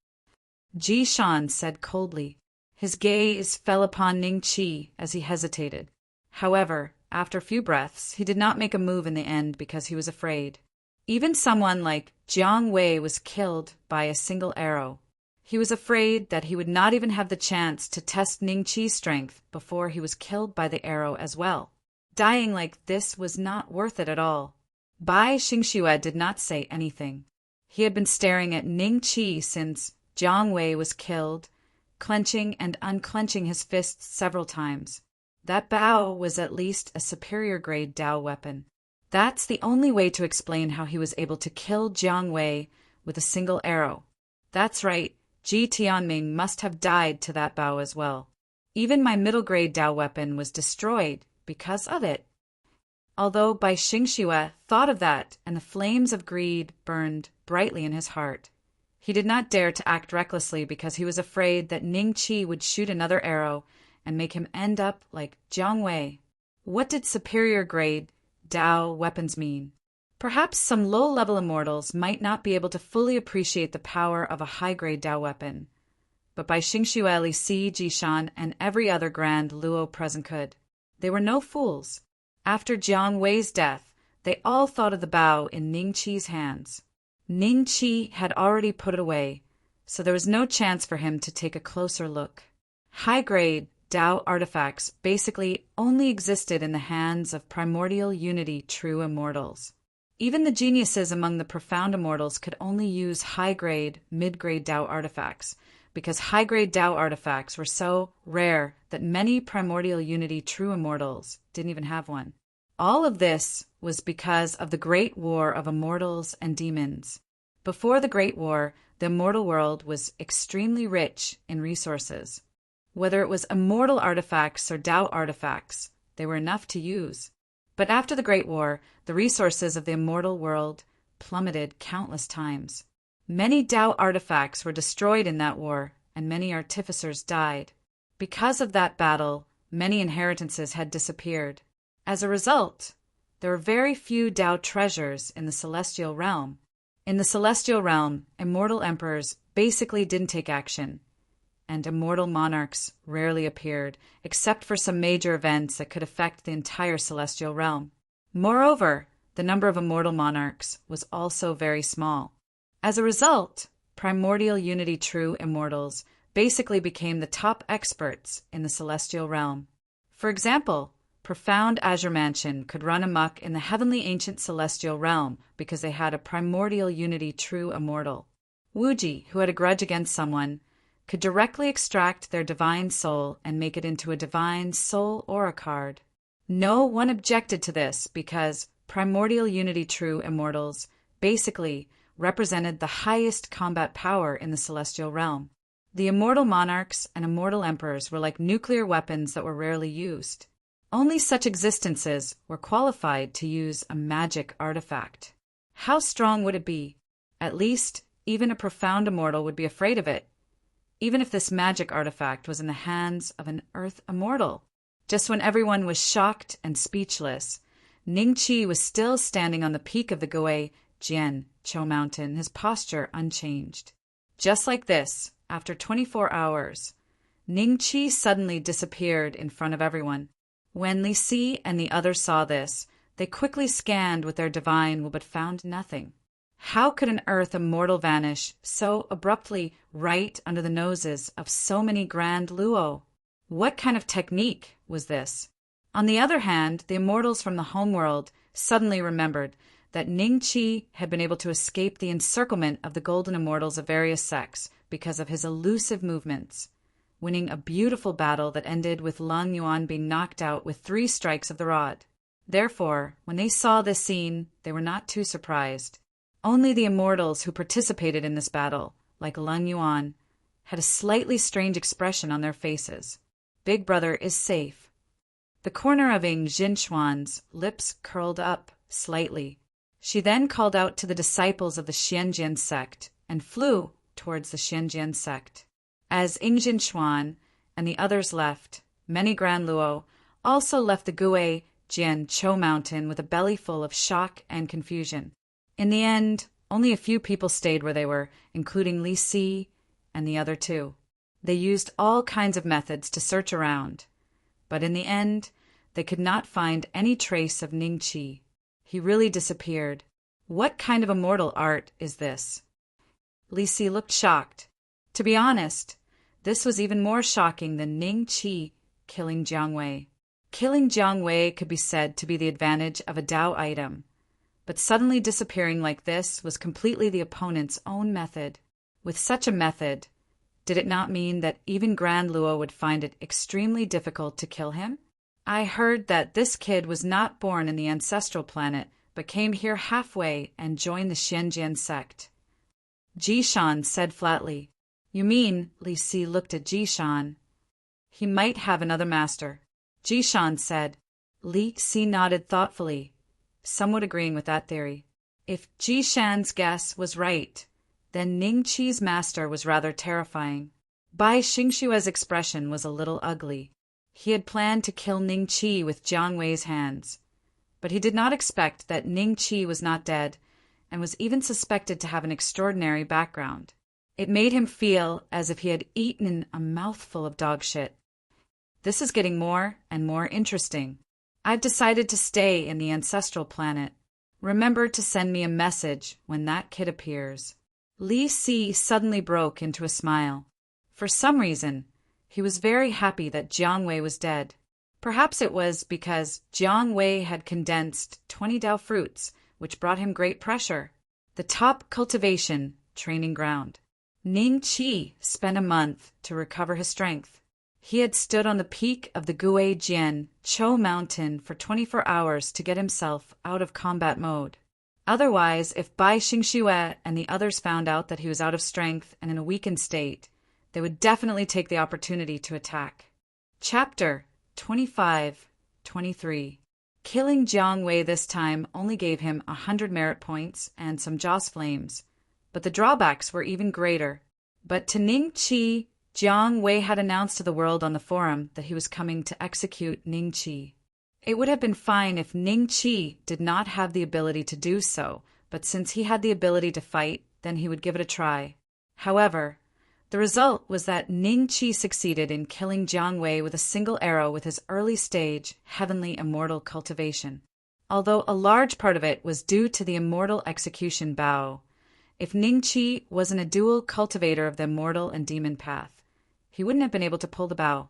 S1: Ji Shan said coldly. His gaze fell upon Ning Qi as he hesitated. However, after a few breaths, he did not make a move in the end because he was afraid. Even someone like Jiang Wei was killed by a single arrow. He was afraid that he would not even have the chance to test Ning Qi's strength before he was killed by the arrow as well. Dying like this was not worth it at all. Bai Xingxue did not say anything. He had been staring at Ning Qi since Jiang Wei was killed, clenching and unclenching his fists several times. That Bao was at least a superior grade Dao weapon. That's the only way to explain how he was able to kill Jiang Wei with a single arrow. That's right, Ji Tianming must have died to that Bao as well. Even my middle grade Dao weapon was destroyed because of it. Although Bai Xingxue thought of that and the flames of greed burned brightly in his heart, he did not dare to act recklessly because he was afraid that Ning Qi would shoot another arrow and make him end up like Jiang Wei. What did superior grade Dao weapons mean? Perhaps some low-level immortals might not be able to fully appreciate the power of a high-grade Dao weapon, but Bai Xingxue, Li Si, Ji Shan, and every other Grand Luo present could. They were no fools. After Jiang Wei's death, they all thought of the Bao in Ning Qi's hands. Ning Qi had already put it away, so there was no chance for him to take a closer look. High-grade Dao artifacts basically only existed in the hands of primordial unity true immortals. Even the geniuses among the profound immortals could only use high-grade, mid-grade Dao artifacts, because high-grade Dao artifacts were so rare that many primordial unity true immortals didn't even have one. All of this was because of the Great War of immortals and demons. Before the Great War, the immortal world was extremely rich in resources. Whether it was immortal artifacts or Dao artifacts, they were enough to use. But after the Great War, the resources of the immortal world plummeted countless times. Many Dao artifacts were destroyed in that war, and many artificers died. Because of that battle, many inheritances had disappeared. As a result, there were very few Dao treasures in the celestial realm. In the celestial realm, immortal emperors basically didn't take action, and immortal monarchs rarely appeared, except for some major events that could affect the entire celestial realm. Moreover, the number of immortal monarchs was also very small. As a result, primordial unity true immortals basically became the top experts in the celestial realm. For example, Profound Azure Mansion could run amok in the heavenly ancient celestial realm because they had a primordial unity true immortal. Wuji, who had a grudge against someone, could directly extract their divine soul and make it into a divine soul aura card. No one objected to this because primordial unity true immortals basically represented the highest combat power in the celestial realm. The immortal monarchs and immortal emperors were like nuclear weapons that were rarely used. Only such existences were qualified to use a magic artifact. How strong would it be? At least, even a profound immortal would be afraid of it, even if this magic artifact was in the hands of an Earth immortal. Just when everyone was shocked and speechless, Ningqi was still standing on the peak of the Gui Jian Cho mountain, his posture unchanged. Just like this, after 24 hours, Ningqi suddenly disappeared in front of everyone. When Li Si and the others saw this, they quickly scanned with their divine but found nothing. How could an Earth immortal vanish so abruptly right under the noses of so many Grand Luo? What kind of technique was this? On the other hand, the immortals from the homeworld suddenly remembered that Ningqi had been able to escape the encirclement of the golden immortals of various sects because of his elusive movements, winning a beautiful battle that ended with Lang Yuan being knocked out with 3 strikes of the rod. Therefore, when they saw this scene, they were not too surprised. Only the immortals who participated in this battle, like Lang Yuan, had a slightly strange expression on their faces. Big Brother is safe. The corner of Ying Jinxuan's lips curled up slightly. She then called out to the disciples of the Xianjian sect and flew towards the Xianjian sect. As Ying Jinxuan and the others left, many Grand Luo also left the Gui Jian Cho mountain with a belly full of shock and confusion. In the end, only a few people stayed where they were, including Li Si and the other 2. They used all kinds of methods to search around, but in the end, they could not find any trace of Ningqi. He really disappeared. What kind of immortal art is this? Li Si looked shocked. To be honest, this was even more shocking than Ningqi killing Jiang Wei. Killing Jiang Wei could be said to be the advantage of a Dao item, but suddenly disappearing like this was completely the opponent's own method. With such a method, did it not mean that even Grand Luo would find it extremely difficult to kill him? I heard that this kid was not born in the ancestral planet, but came here halfway and joined the Xianjian sect. Jishan said flatly. You mean, Li Si looked at Jishan. He might have another master. Jishan said. Li Si nodded thoughtfully, somewhat agreeing with that theory. If Jishan's guess was right, then Ningqi's master was rather terrifying. Bai Xingshue's expression was a little ugly. He had planned to kill Ningqi with Jiang Wei's hands, but he did not expect that Ningqi was not dead and was even suspected to have an extraordinary background. It made him feel as if he had eaten a mouthful of dog shit. This is getting more and more interesting. I've decided to stay in the ancestral planet. Remember to send me a message when that kid appears. Li Si suddenly broke into a smile. For some reason, he was very happy that Jiang Wei was dead. Perhaps it was because Jiang Wei had condensed 20 Dao fruits, which brought him great pressure. The top cultivation training ground. Ningqi spent a month to recover his strength. He had stood on the peak of the Gui Jian Cho mountain for 24 hours to get himself out of combat mode. Otherwise, if Bai Xingxue and the others found out that he was out of strength and in a weakened state, they would definitely take the opportunity to attack. Chapter 25-23. Killing Jiang Wei this time only gave him 100 merit points and some Joss flames, but the drawbacks were even greater. But to Ningqi, Jiang Wei had announced to the world on the forum that he was coming to execute Ningqi. It would have been fine if Ningqi did not have the ability to do so, but since he had the ability to fight, then he would give it a try. However, the result was that Ningqi succeeded in killing Jiang Wei with a single arrow with his early stage, heavenly immortal cultivation. Although a large part of it was due to the immortal execution Bao, if Ningqi wasn't a dual cultivator of the immortal and demon path, he wouldn't have been able to pull the Bao.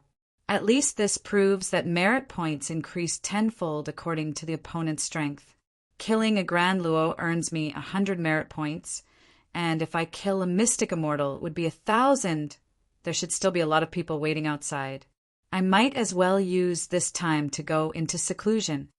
S1: At least this proves that merit points increase tenfold according to the opponent's strength. Killing a Grand Luo earns me 100 merit points, and if I kill a mystic immortal, it would be 1,000. There should still be a lot of people waiting outside. I might as well use this time to go into seclusion.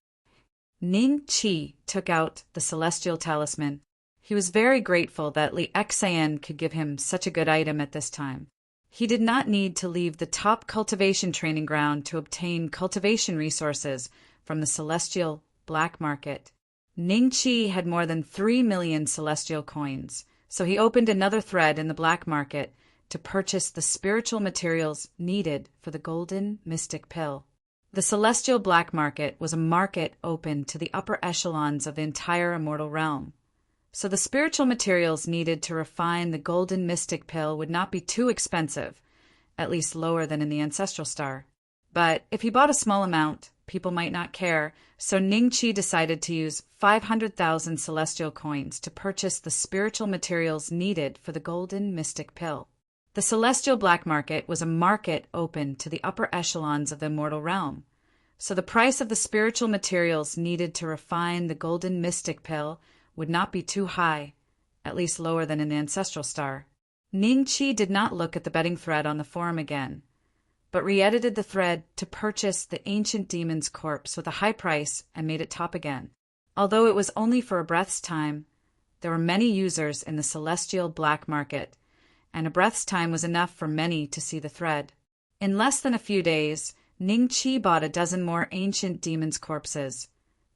S1: Ningqi took out the celestial talisman. He was very grateful that Li Xan could give him such a good item at this time. He did not need to leave the top cultivation training ground to obtain cultivation resources from the celestial black market. Ning Chi had more than 3 million celestial coins, so he opened another thread in the black market to purchase the spiritual materials needed for the golden mystic pill. The celestial black market was a market open to the upper echelons of the entire immortal realm. So the spiritual materials needed to refine the golden mystic pill would not be too expensive, at least lower than in the ancestral star. But if he bought a small amount, people might not care, so Ning Chi decided to use 500,000 celestial coins to purchase the spiritual materials needed for the golden mystic pill. The celestial black market was a market open to the upper echelons of the immortal realm, so the price of the spiritual materials needed to refine the golden mystic pill would not be too high, at least lower than in the ancestral star. Ning Chi did not look at the betting thread on the forum again, but re-edited the thread to purchase the ancient demon's corpse with a high price and made it top again. Although it was only for a breath's time, there were many users in the celestial black market, and a breath's time was enough for many to see the thread. In less than a few days, Ning Chi bought a dozen more ancient demons' corpses,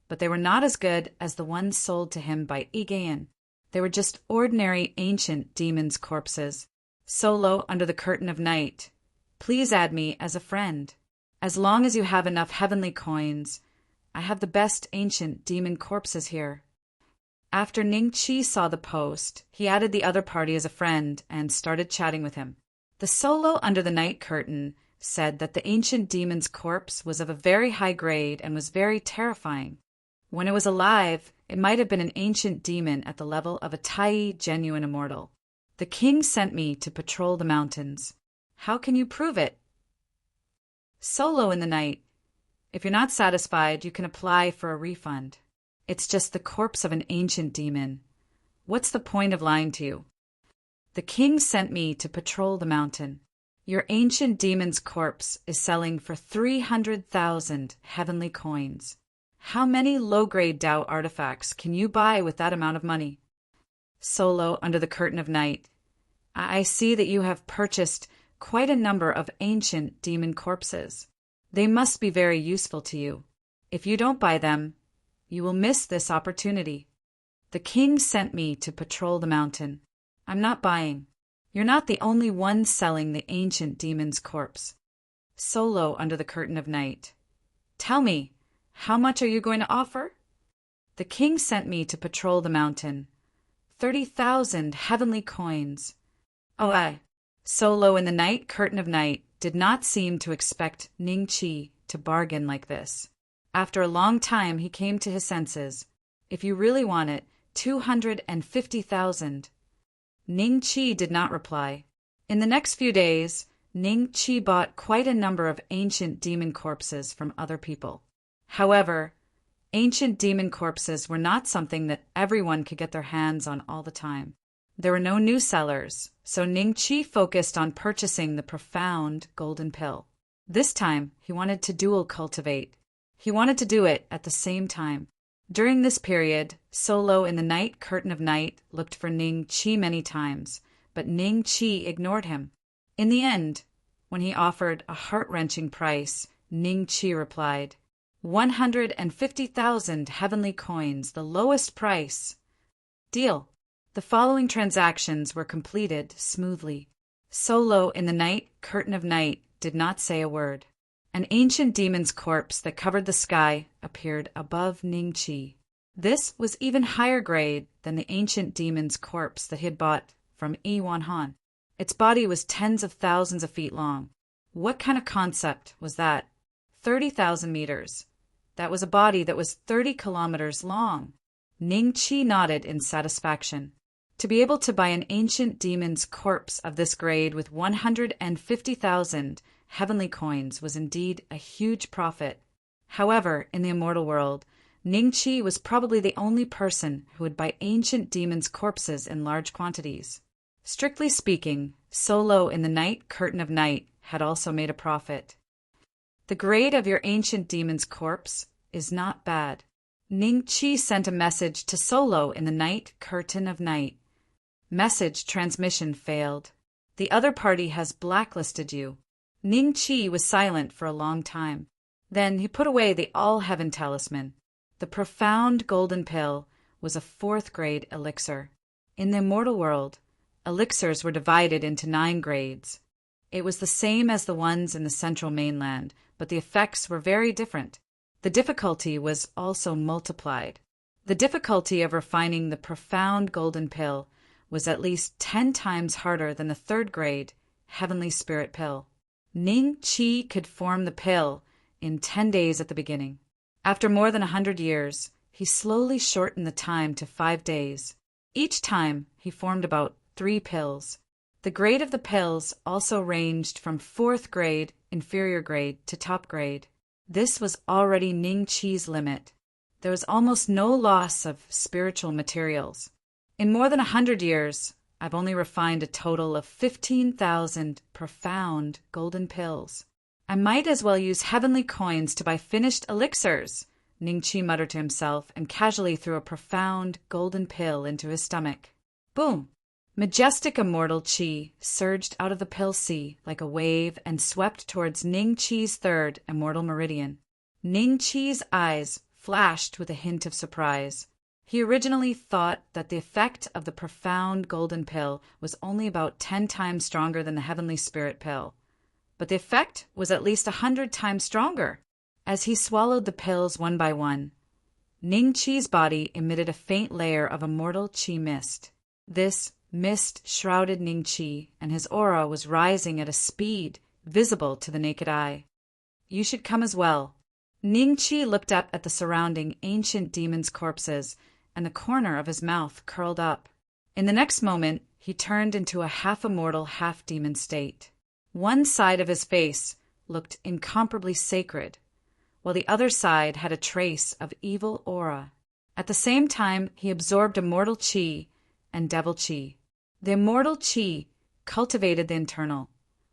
S1: but they were not as good as the ones sold to him by Igayan. They were just ordinary ancient demons' corpses. Solo under the curtain of night. Please add me as a friend. As long as you have enough heavenly coins, I have the best ancient demon corpses here. After Ning Chi saw the post, he added the other party as a friend and started chatting with him. The solo under the night curtain said that the ancient demon's corpse was of a very high grade and was very terrifying. When it was alive, it might have been an ancient demon at the level of a Tai genuine immortal. The king sent me to patrol the mountains. How can you prove it? Solo in the night. If you're not satisfied, you can apply for a refund. It's just the corpse of an ancient demon. What's the point of lying to you? The king sent me to patrol the mountain. Your ancient demon's corpse is selling for 300,000 heavenly coins. How many low-grade Tao artifacts can you buy with that amount of money? Solo under the curtain of night. I see that you have purchased quite a number of ancient demon corpses. They must be very useful to you. If you don't buy them, you will miss this opportunity. The king sent me to patrol the mountain. I'm not buying. You're not the only one selling the ancient demon's corpse. Solo under the curtain of night. Tell me, how much are you going to offer? The king sent me to patrol the mountain. 30,000 heavenly coins. Oh, I. Solo in the night curtain of night did not seem to expect Ning Chi to bargain like this. After a long time, he came to his senses. If you really want it, 250,000. Ning Chi did not reply. In the next few days, Ning Chi bought quite a number of ancient demon corpses from other people. However, ancient demon corpses were not something that everyone could get their hands on all the time. There were no new sellers, so Ning Chi focused on purchasing the profound golden pill. This time, he wanted to dual cultivate. He wanted to do it at the same time. During this period, Solo in the night curtain of night looked for Ning Chi many times, but Ning Chi ignored him. In the end, when he offered a heart-wrenching price, Ning Chi replied, 150,000 heavenly coins, the lowest price. Deal. The following transactions were completed smoothly. Solo in the night curtain of night did not say a word. An ancient demon's corpse that covered the sky appeared above Ning Chi. This was even higher grade than the ancient demon's corpse that he had bought from Yi Wanhan. Its body was tens of thousands of feet long. What kind of concept was that? 30,000 meters. That was a body that was 30 kilometers long. Ning Chi nodded in satisfaction. To be able to buy an ancient demon's corpse of this grade with 150,000 heavenly coins was indeed a huge profit. However, in the immortal world, Ning Chi was probably the only person who would buy ancient demons' corpses in large quantities. Strictly speaking, Solo in the night curtain of night had also made a profit. The grade of your ancient demon's corpse is not bad. Ning Chi sent a message to Solo in the night curtain of night. Message transmission failed. The other party has blacklisted you." Ning Qi was silent for a long time. Then he put away the all-heaven talisman. The profound golden pill was a 4th-grade elixir. In the immortal world, elixirs were divided into 9 grades. It was the same as the ones in the central mainland, but the effects were very different. The difficulty was also multiplied. The difficulty of refining the profound golden pill was at least 10 times harder than the 3rd-grade heavenly spirit pill. Ning Qi could form the pill in 10 days at the beginning. After more than 100 years, he slowly shortened the time to 5 days. Each time, he formed about 3 pills. The grade of the pills also ranged from 4th grade, inferior grade, to top grade. This was already Ning Qi's limit. There was almost no loss of spiritual materials. In more than 100 years, I've only refined a total of 15,000 profound golden pills. I might as well use heavenly coins to buy finished elixirs, Ning Qi muttered to himself and casually threw a profound golden pill into his stomach. Boom! Majestic immortal Qi surged out of the pill sea like a wave and swept towards Ning Qi's 3rd immortal meridian. Ning Qi's eyes flashed with a hint of surprise. He originally thought that the effect of the profound golden pill was only about 10 times stronger than the heavenly spirit pill. But the effect was at least 100 times stronger. As he swallowed the pills one by one, Ning Qi's body emitted a faint layer of immortal Qi mist. This mist shrouded Ning Qi, and his aura was rising at a speed visible to the naked eye. "You should come as well." Ning Qi looked up at the surrounding ancient demons' corpses, and the corner of his mouth curled up. In the next moment, he turned into a half-immortal, half-demon state. One side of his face looked incomparably sacred, while the other side had a trace of evil aura. At the same time, he absorbed immortal Qi and devil Qi. The immortal Qi cultivated the internal,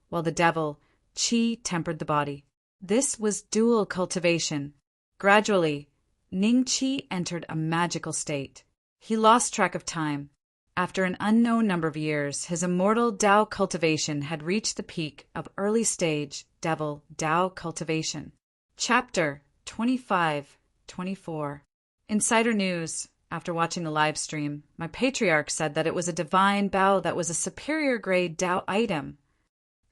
S1: while the devil Qi tempered the body. This was dual cultivation. Gradually, Ning Qi entered a magical state. He lost track of time. After an unknown number of years, his immortal Tao cultivation had reached the peak of early-stage devil Tao cultivation. Chapter 25-24. Insider news. After watching the live stream, my patriarch said that it was a divine bow that was a superior grade Tao item.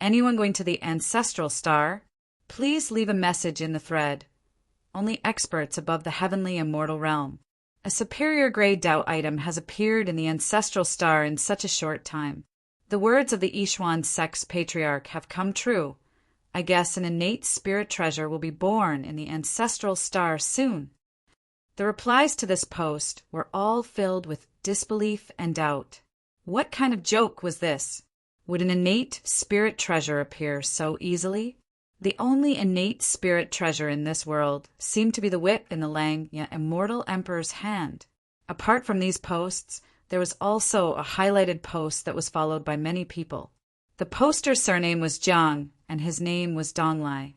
S1: Anyone going to the ancestral star? Please leave a message in the thread. Only experts above the heavenly immortal realm. A superior grade Tao item has appeared in the ancestral star in such a short time. The words of the Yishuan sect's patriarch have come true. I guess an innate spirit treasure will be born in the ancestral star soon. The replies to this post were all filled with disbelief and doubt. What kind of joke was this? Would an innate spirit treasure appear so easily? The only innate spirit treasure in this world seemed to be the whip in the Lang immortal emperor's hand. Apart from these posts, there was also a highlighted post that was followed by many people. The poster's surname was Jiang, and his name was Donglai.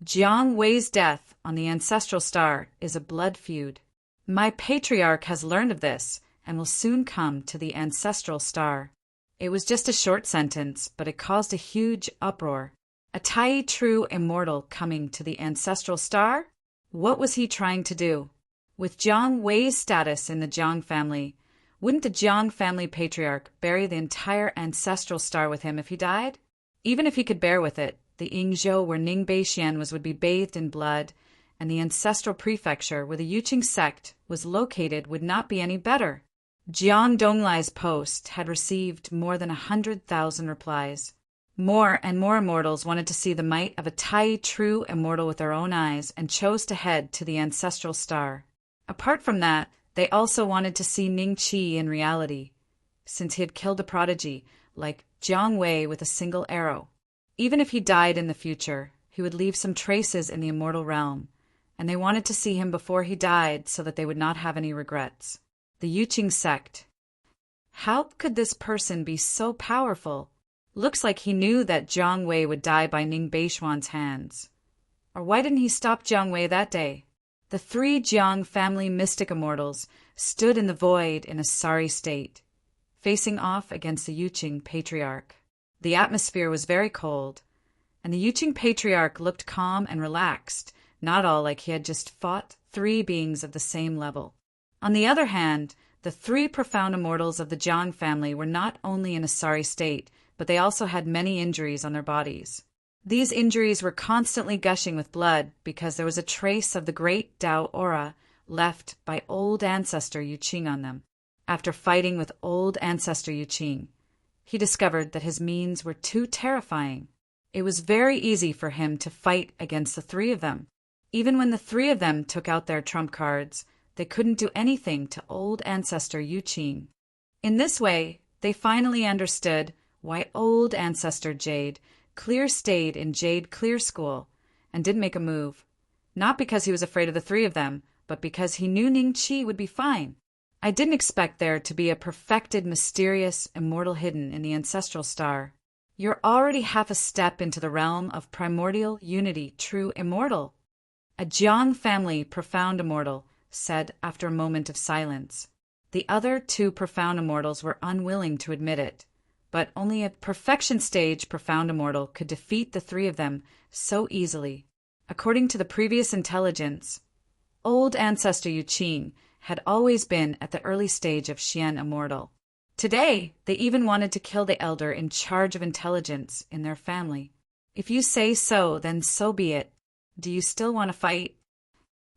S1: Jiang Wei's death on the ancestral star is a blood feud. My patriarch has learned of this and will soon come to the ancestral star. It was just a short sentence, but it caused a huge uproar. A Tai true immortal coming to the ancestral star? What was he trying to do? With Jiang Wei's status in the Jiang family, wouldn't the Jiang family patriarch bury the entire ancestral star with him if he died? Even if he could bear with it, the Yingzhou where Ning Beixian would be bathed in blood, and the ancestral prefecture where the Yuqing sect was located would not be any better. Jiang Donglai's post had received more than 100,000 replies. More and more immortals wanted to see the might of a Tai true immortal with their own eyes and chose to head to the ancestral star. Apart from that, they also wanted to see Ning Qi in reality, since he had killed a prodigy like Jiang Wei with a single arrow. Even if he died in the future, he would leave some traces in the immortal realm, and they wanted to see him before he died so that they would not have any regrets. The Yuqing sect. How could this person be so powerful? Looks like he knew that Jiang Wei would die by Ning Beixian's hands. Or why didn't he stop Jiang Wei that day? The 3 Jiang family mystic immortals stood in the void in a sorry state, facing off against the Yuqing patriarch. The atmosphere was very cold, and the Yuqing patriarch looked calm and relaxed, not all like he had just fought 3 beings of the same level. On the other hand, the 3 profound immortals of the Jiang family were not only in a sorry state, but they also had many injuries on their bodies. These injuries were constantly gushing with blood because there was a trace of the great Tao aura left by old ancestor Yuqing on them. After fighting with old ancestor Yuqing, he discovered that his means were too terrifying. It was very easy for him to fight against the 3 of them. Even when the 3 of them took out their trump cards, they couldn't do anything to old ancestor Yuqing. In this way, they finally understood why old ancestor Jade Clear stayed in Jade Clear School and didn't make a move. Not because he was afraid of the 3 of them, but because he knew Ningqi would be fine. I didn't expect there to be a perfected, mysterious, immortal hidden in the ancestral star. You're already half a step into the realm of primordial unity, true immortal. A Jiang family profound immortal said after a moment of silence. The other 2 profound immortals were unwilling to admit it, but only a perfection stage profound immortal could defeat the 3 of them so easily. According to the previous intelligence, old ancestor Yuqing had always been at the early stage of Xian immortal. Today, they even wanted to kill the elder in charge of intelligence in their family. If you say so, then so be it. Do you still want to fight?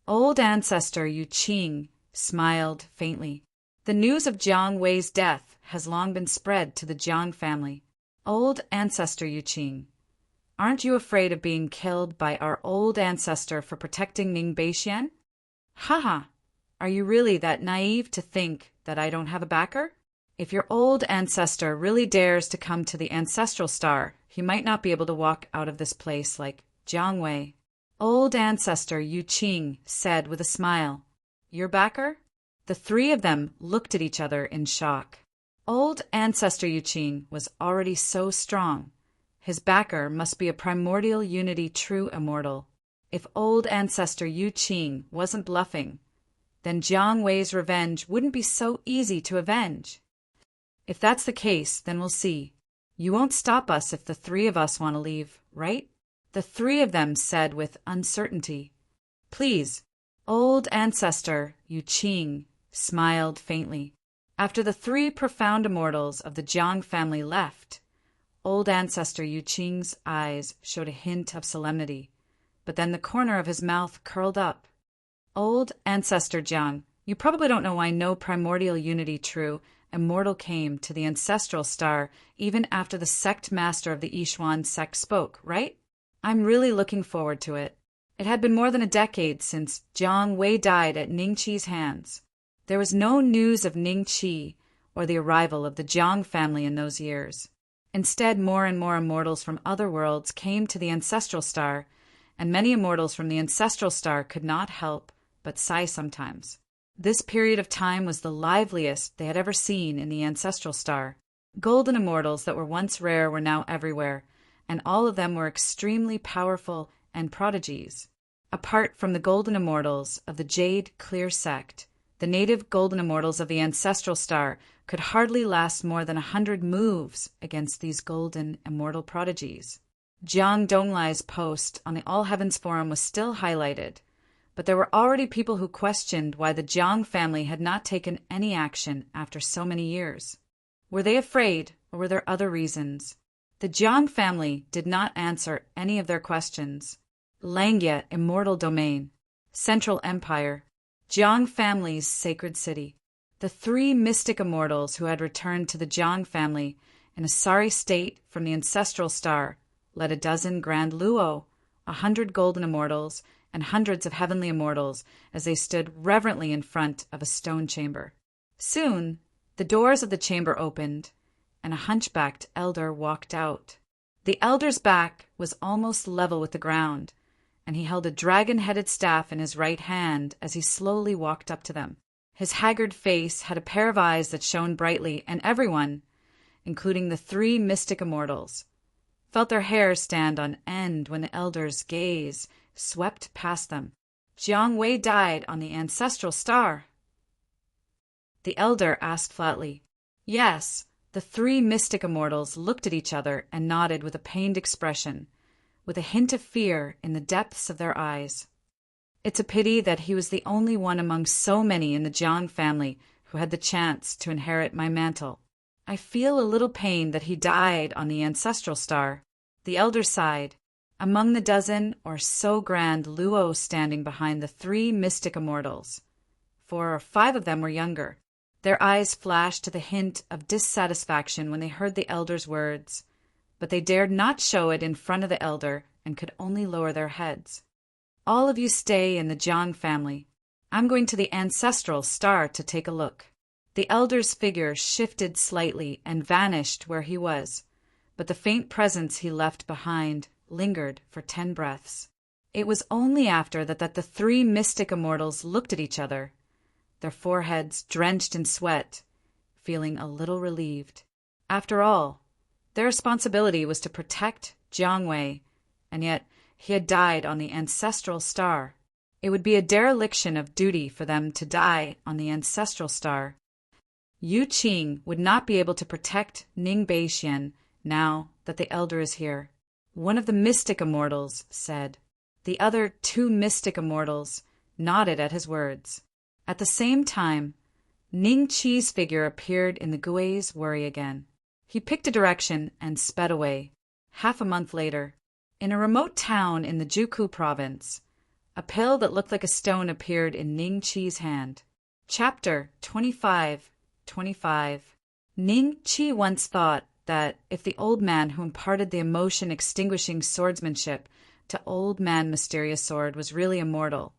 S1: Old ancestor Yuqing smiled faintly. The news of Jiang Wei's death has long been spread to the Jiang family. Old ancestor Yuqing, aren't you afraid of being killed by our old ancestor for protecting Ning Beixian? Haha, are you really that naive to think that I don't have a backer? If your old ancestor really dares to come to the ancestral star, he might not be able to walk out of this place like Jiang Wei. Old ancestor Yuqing said with a smile, Your backer? The 3 of them looked at each other in shock. Old ancestor Yuqing was already so strong. His backer must be a primordial unity true immortal. If old ancestor Yuqing wasn't bluffing, then Jiang Wei's revenge wouldn't be so easy to avenge. If that's the case, then we'll see. You won't stop us if the 3 of us want to leave, right? The 3 of them said with uncertainty. Please. Old ancestor Yuqing smiled faintly. After the 3 profound immortals of the Jiang family left, old ancestor Yuqing's eyes showed a hint of solemnity, but then the corner of his mouth curled up. Old ancestor Jiang, you probably don't know why no primordial unity true immortal came to the ancestral star even after the sect master of the Yishuan sect spoke, right? I'm really looking forward to it. It had been more than a decade since Jiang Wei died at Ningqi's hands. There was no news of Ningqi or the arrival of the Jiang family in those years. Instead, more and more immortals from other worlds came to the ancestral star, and many immortals from the ancestral star could not help but sigh sometimes. This period of time was the liveliest they had ever seen in the ancestral star. Golden immortals that were once rare were now everywhere, and all of them were extremely powerful and prodigies. Apart from the golden immortals of the Jade Clear sect, the native golden immortals of the ancestral star could hardly last more than 100 moves against these golden immortal prodigies. Jiang Donglai's post on the All Heavens Forum was still highlighted, but there were already people who questioned why the Jiang family had not taken any action after so many years. Were they afraid, or were there other reasons? The Jiang family did not answer any of their questions. Langya Immortal Domain, Central Empire, Jiang family's sacred city. The 3 mystic immortals who had returned to the Jiang family in a sorry state from the ancestral star led a dozen grand luo, 100 golden immortals, and hundreds of heavenly immortals as they stood reverently in front of a stone chamber. Soon, the doors of the chamber opened, and a hunchbacked elder walked out. The elder's back was almost level with the ground, and he held a dragon-headed staff in his right hand as he slowly walked up to them. His haggard face had a pair of eyes that shone brightly, and everyone, including the 3 mystic immortals, felt their hair stand on end when the elder's gaze swept past them. Jiang Wei died on the ancestral star. The elder asked flatly, Yes, The three mystic immortals looked at each other and nodded with a pained expression, with a hint of fear in the depths of their eyes. It's a pity that he was the only one among so many in the Jiang family who had the chance to inherit my mantle. I feel a little pain that he died on the ancestral star. The elder sighed. Among the dozen or so grand Luo standing behind the three mystic immortals, 4 or 5 of them were younger. Their eyes flashed to the hint of dissatisfaction when they heard the elder's words, but they dared not show it in front of the elder and could only lower their heads. All of you stay in the Jiang family. I'm going to the ancestral star to take a look. The elder's figure shifted slightly and vanished where he was, but the faint presence he left behind lingered for 10 breaths. It was only after that the 3 mystic immortals looked at each other, their foreheads drenched in sweat, feeling a little relieved. After all, their responsibility was to protect Jiang Wei, and yet he had died on the ancestral star. It would be a dereliction of duty for them to die on the ancestral star. Yu Qing would not be able to protect Ning Beixian now that the elder is here. One of the mystic immortals said. The other 2 mystic immortals nodded at his words. At the same time, Ning Qi's figure appeared in the Gui's worry again. He picked a direction and sped away. Half a month later, in a remote town in the Juku province, a pill that looked like a stone appeared in Ning Qi's hand. Chapter 25:25. Ning Qi once thought that if the old man who imparted the emotion-extinguishing swordsmanship to Old Man Mysterious Sword was really immortal,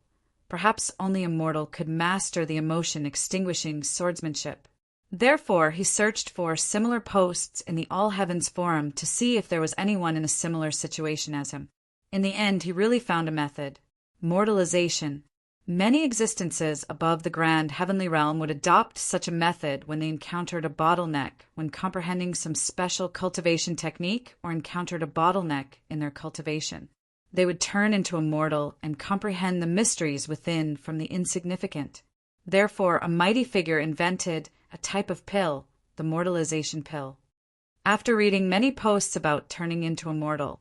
S1: perhaps only a mortal could master the emotion-extinguishing swordsmanship. Therefore, he searched for similar posts in the All Heavens Forum to see if there was anyone in a similar situation as him. In the end, he really found a method: mortalization. Many existences above the grand heavenly realm would adopt such a method when they encountered a bottleneck, when comprehending some special cultivation technique or encountered a bottleneck in their cultivation. They would turn into a mortal and comprehend the mysteries within from the insignificant. Therefore, a mighty figure invented a type of pill, the mortalization pill. After reading many posts about turning into a mortal,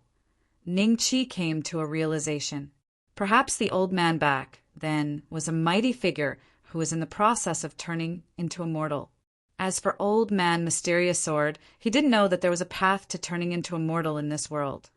S1: Ning Qi came to a realization. Perhaps the old man back then was a mighty figure who was in the process of turning into a mortal. As for Old Man Mysterious Sword, he didn't know that there was a path to turning into a mortal in this world.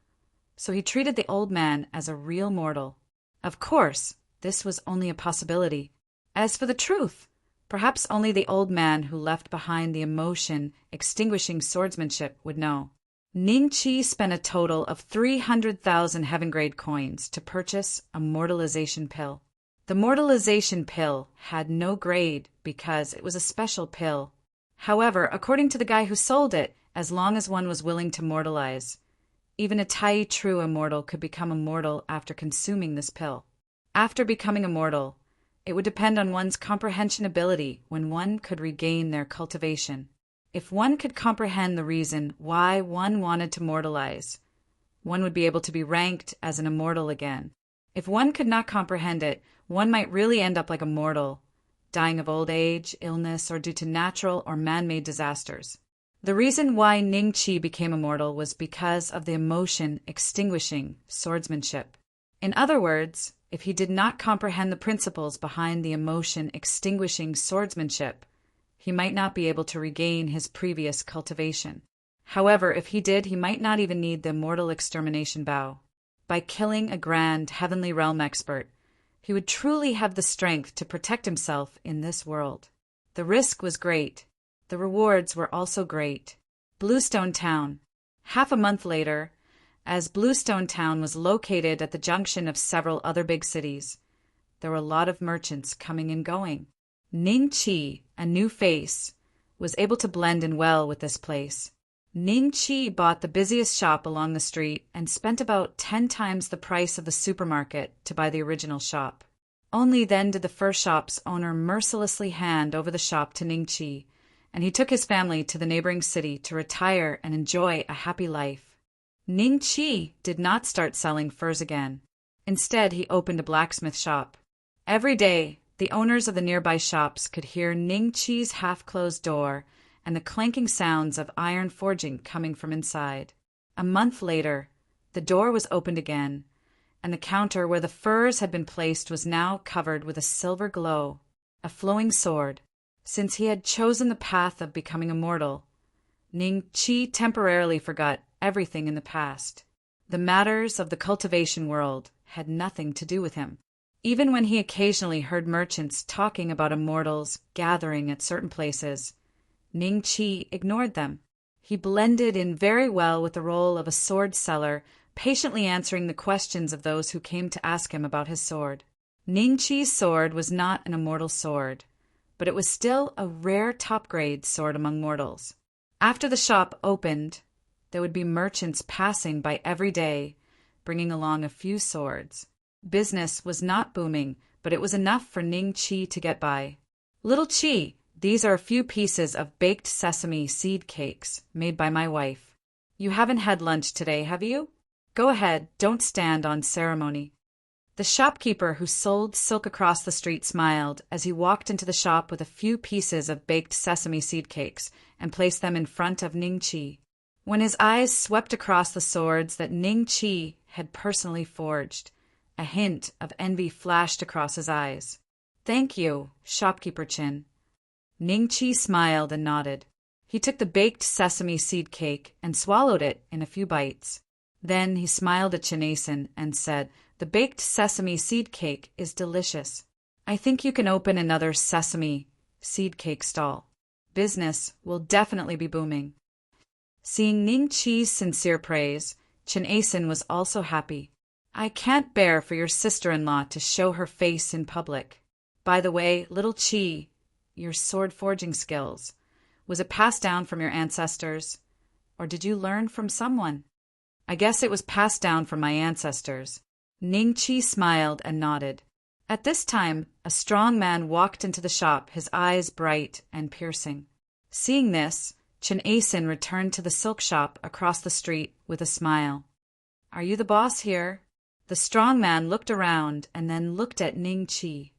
S1: So he treated the old man as a real mortal. Of course, this was only a possibility. As for the truth, perhaps only the old man who left behind the emotion-extinguishing swordsmanship would know. Ning Qi spent a total of 300,000 heaven-grade coins to purchase a mortalization pill. The mortalization pill had no grade because it was a special pill. However, according to the guy who sold it, as long as one was willing to mortalize, even a Tai true immortal could become immortal after consuming this pill. After becoming immortal, it would depend on one's comprehension ability when one could regain their cultivation. If one could comprehend the reason why one wanted to mortalize, one would be able to be ranked as an immortal again. If one could not comprehend it, one might really end up like a mortal, dying of old age, illness, or due to natural or man-made disasters. The reason why Ning Qi became immortal was because of the emotion-extinguishing swordsmanship. In other words, if he did not comprehend the principles behind the emotion-extinguishing swordsmanship, he might not be able to regain his previous cultivation. However, if he did, he might not even need the immortal extermination vow. By killing a grand heavenly realm expert, he would truly have the strength to protect himself in this world. The risk was great. The rewards were also great. Bluestone Town. Half a month later, as Bluestone Town was located at the junction of several other big cities, there were a lot of merchants coming and going. Ning Qi, a new face, was able to blend in well with this place. Ning Qi bought the busiest shop along the street and spent about 10 times the price of the supermarket to buy the original shop. Only then did the first shop's owner mercilessly hand over the shop to Ning Qi, and he took his family to the neighboring city to retire and enjoy a happy life. Ning Qi did not start selling furs again. Instead, he opened a blacksmith shop. Every day, the owners of the nearby shops could hear Ning Qi's half-closed door and the clanking sounds of iron forging coming from inside. A month later, the door was opened again, and the counter where the furs had been placed was now covered with a silver glow, a flowing sword. Since he had chosen the path of becoming immortal, Ning Qi temporarily forgot everything in the past. The matters of the cultivation world had nothing to do with him. Even when he occasionally heard merchants talking about immortals gathering at certain places, Ning Qi ignored them. He blended in very well with the role of a sword seller, patiently answering the questions of those who came to ask him about his sword. Ning Qi's sword was not an immortal sword, but it was still a rare top-grade sword among mortals. After the shop opened, there would be merchants passing by every day, bringing along a few swords. Business was not booming, but it was enough for Ning Qi to get by. "Little Qi, these are a few pieces of baked sesame seed cakes made by my wife. You haven't had lunch today, have you? Go ahead, don't stand on ceremony." The shopkeeper who sold silk across the street smiled as he walked into the shop with a few pieces of baked sesame seed cakes and placed them in front of Ning Qi. When his eyes swept across the swords that Ning Qi had personally forged, a hint of envy flashed across his eyes. "Thank you, shopkeeper Qin." Ning Qi smiled and nodded. He took the baked sesame seed cake and swallowed it in a few bites. Then he smiled at Qin and said, "The baked sesame seed cake is delicious. I think you can open another sesame seed cake stall. Business will definitely be booming." Seeing Ning Qi's sincere praise, Qin was also happy. "I can't bear for your sister-in-law to show her face in public. By the way, little Qi, your sword forging skills, was it passed down from your ancestors, or did you learn from someone?" "I guess it was passed down from my ancestors." Ning Qi smiled and nodded. At this time, a strong man walked into the shop, his eyes bright and piercing. Seeing this, Qin returned to the silk shop across the street with a smile. "Are you the boss here?" The strong man looked around and then looked at Ning Qi.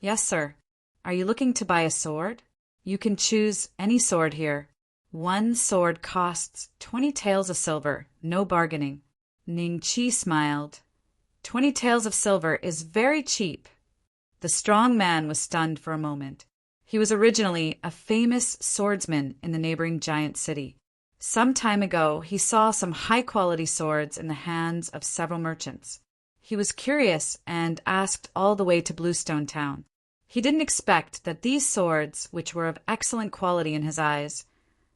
S1: "Yes, sir. Are you looking to buy a sword? You can choose any sword here. One sword costs 20 taels of silver, no bargaining." Ning Qi smiled. 20 taels of silver is very cheap." The strong man was stunned for a moment. He was originally a famous swordsman in the neighboring giant city. Some time ago, he saw some high-quality swords in the hands of several merchants. He was curious and asked all the way to Bluestone Town. He didn't expect that these swords, which were of excellent quality in his eyes,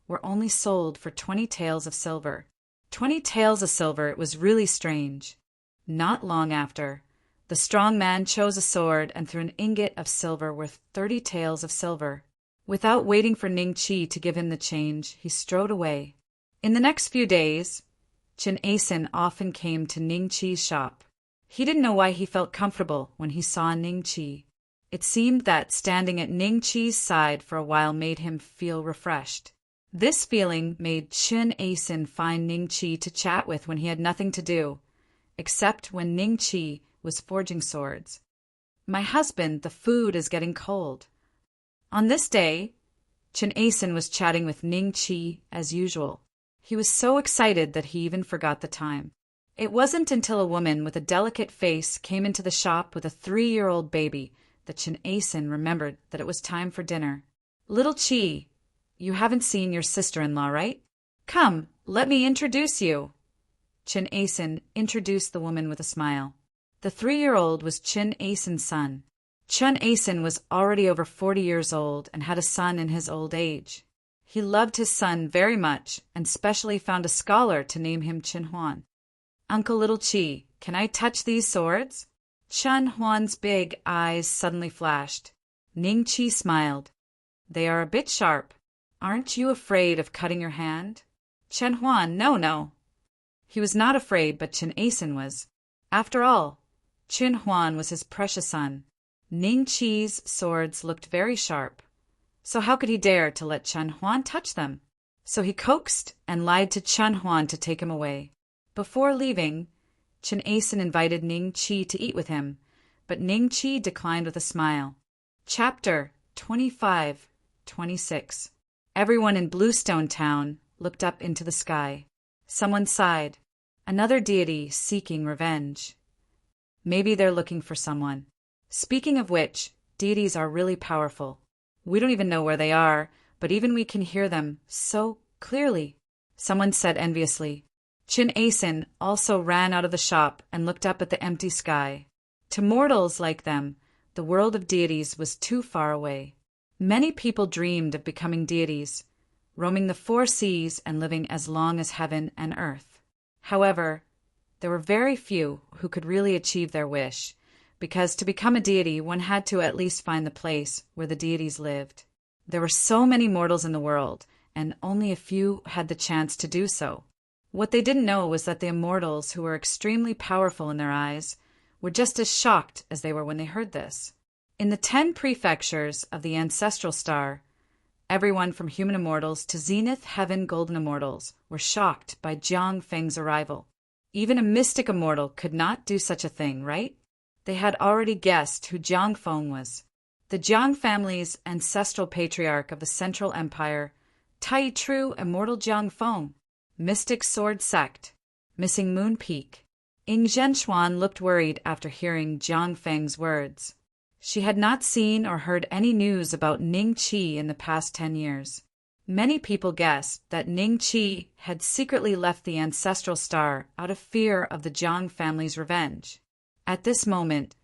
S1: were only sold for 20 taels of silver. 20 taels of silver, it was really strange. Not long after, the strong man chose a sword and threw an ingot of silver worth 30 taels of silver. Without waiting for Ning Qi to give him the change, he strode away. In the next few days, Qin often came to Ning Qi's shop. He didn't know why he felt comfortable when he saw Ning Qi. It seemed that standing at Ning Qi's side for a while made him feel refreshed. This feeling made Qin find Ning Qi to chat with when he had nothing to do, except when Ning Qi was forging swords. "My husband, the food is getting cold." On this day, Qin was chatting with Ning Qi as usual. He was so excited that he even forgot the time. It wasn't until a woman with a delicate face came into the shop with a 3-year-old baby that Qin remembered that it was time for dinner. "Little Qi, you haven't seen your sister-in-law, right? Come, let me introduce you." Qin introduced the woman with a smile. The 3-year-old was Qin son. Qin was already over 40 years old and had a son in his old age. He loved his son very much and specially found a scholar to name him Qin. "Uncle Little Qi, can I touch these swords?" Qin's big eyes suddenly flashed. Ning Qi smiled. "They are a bit sharp. Aren't you afraid of cutting your hand?" "Qin, no." He was not afraid, but Qin was. After all, Qin was his precious son. Ning Qi's swords looked very sharp, so how could he dare to let Qin touch them? So he coaxed and lied to Qin to take him away. Before leaving, Qin invited Ning Qi to eat with him, but Ning Qi declined with a smile. Chapter 25-26. Everyone in Bluestone Town looked up into the sky. Someone sighed. Another deity seeking revenge. Maybe they're looking for someone. Speaking of which, deities are really powerful. We don't even know where they are, but even we can hear them so clearly. Someone said enviously. Chin Asen also ran out of the shop and looked up at the empty sky. To mortals like them, the world of deities was too far away. Many people dreamed of becoming deities, roaming the four seas and living as long as heaven and earth. However, there were very few who could really achieve their wish, because to become a deity one had to at least find the place where the deities lived. There were so many mortals in the world, and only a few had the chance to do so. What they didn't know was that the immortals, who were extremely powerful in their eyes, were just as shocked as they were when they heard this. In the 10 prefectures of the ancestral star, everyone from human immortals to zenith heaven golden immortals were shocked by Jiang Feng's arrival. Even a mystic immortal could not do such a thing, right? They had already guessed who Jiang Feng was. The Jiang family's ancestral patriarch of the Central Empire, Tai Tru Immortal Jiang Feng, Mystic Sword Sect, Missing Moon Peak. Ying Zhenxuan looked worried after hearing Jiang Feng's words. She had not seen or heard any news about Ning Qi in the past 10 years. Many people guessed that Ning Qi had secretly left the ancestral star out of fear of the Jiang family's revenge. At this moment,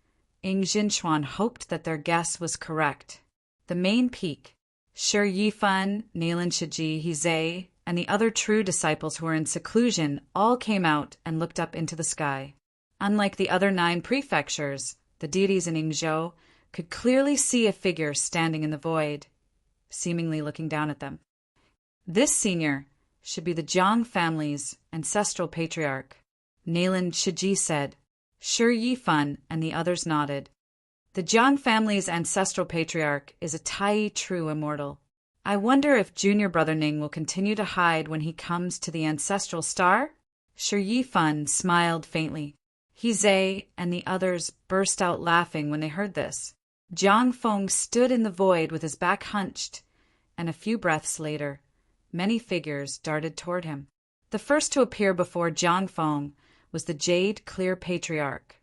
S1: Ying Zhenxuan hoped that their guess was correct. The main peak, Shi Yifan, Nalin Shiji, Hizei, and the other true disciples who were in seclusion all came out and looked up into the sky. Unlike the other 9 prefectures, the deities in Yingzhou could clearly see a figure standing in the void, seemingly looking down at them. This senior should be the Jiang family's ancestral patriarch. Nalin Shiji said. Shi Yifan and the others nodded. The Jiang family's ancestral patriarch is a Tai Tru immortal. I wonder if junior brother Ning will continue to hide when he comes to the ancestral star? Shi Yifan smiled faintly. Hizei and the others burst out laughing when they heard this. Jiang Feng stood in the void with his back hunched, and a few breaths later, many figures darted toward him. The first to appear before Jiang Feng was the Jade Clear Patriarch,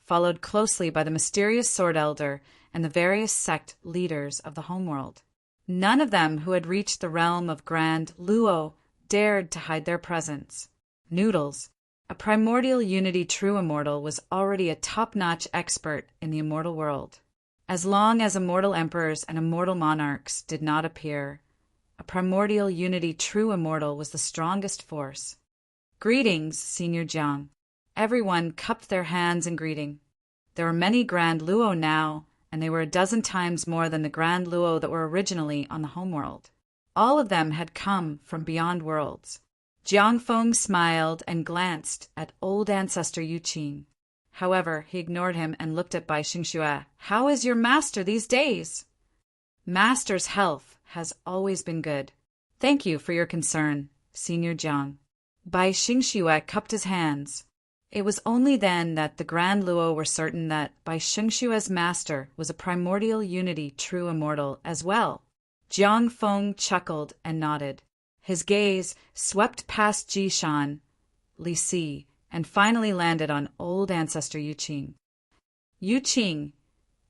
S1: followed closely by the mysterious Sword Elder and the various sect leaders of the homeworld. None of them who had reached the realm of Grand Luo dared to hide their presence. Noodles, a primordial unity true immortal, was already a top-notch expert in the immortal world. As long as immortal emperors and immortal monarchs did not appear, a primordial unity true immortal was the strongest force. Greetings, Senior Jiang. Everyone cupped their hands in greeting. There were many Grand Luo now, and they were a dozen times more than the Grand Luo that were originally on the homeworld. All of them had come from beyond worlds. Jiang Feng smiled and glanced at old ancestor Yu Qing. However, he ignored him and looked at Bai Xingxue. How is your master these days? Master's health has always been good. Thank you for your concern, Senior Jiang. Bai Xingxue cupped his hands. It was only then that the Grand Luo were certain that Bai Xingxue's master was a primordial unity true immortal as well. Jiang Feng chuckled and nodded. His gaze swept past Jishan, Li Si, and finally landed on old ancestor Yu Qing. Yu Qing,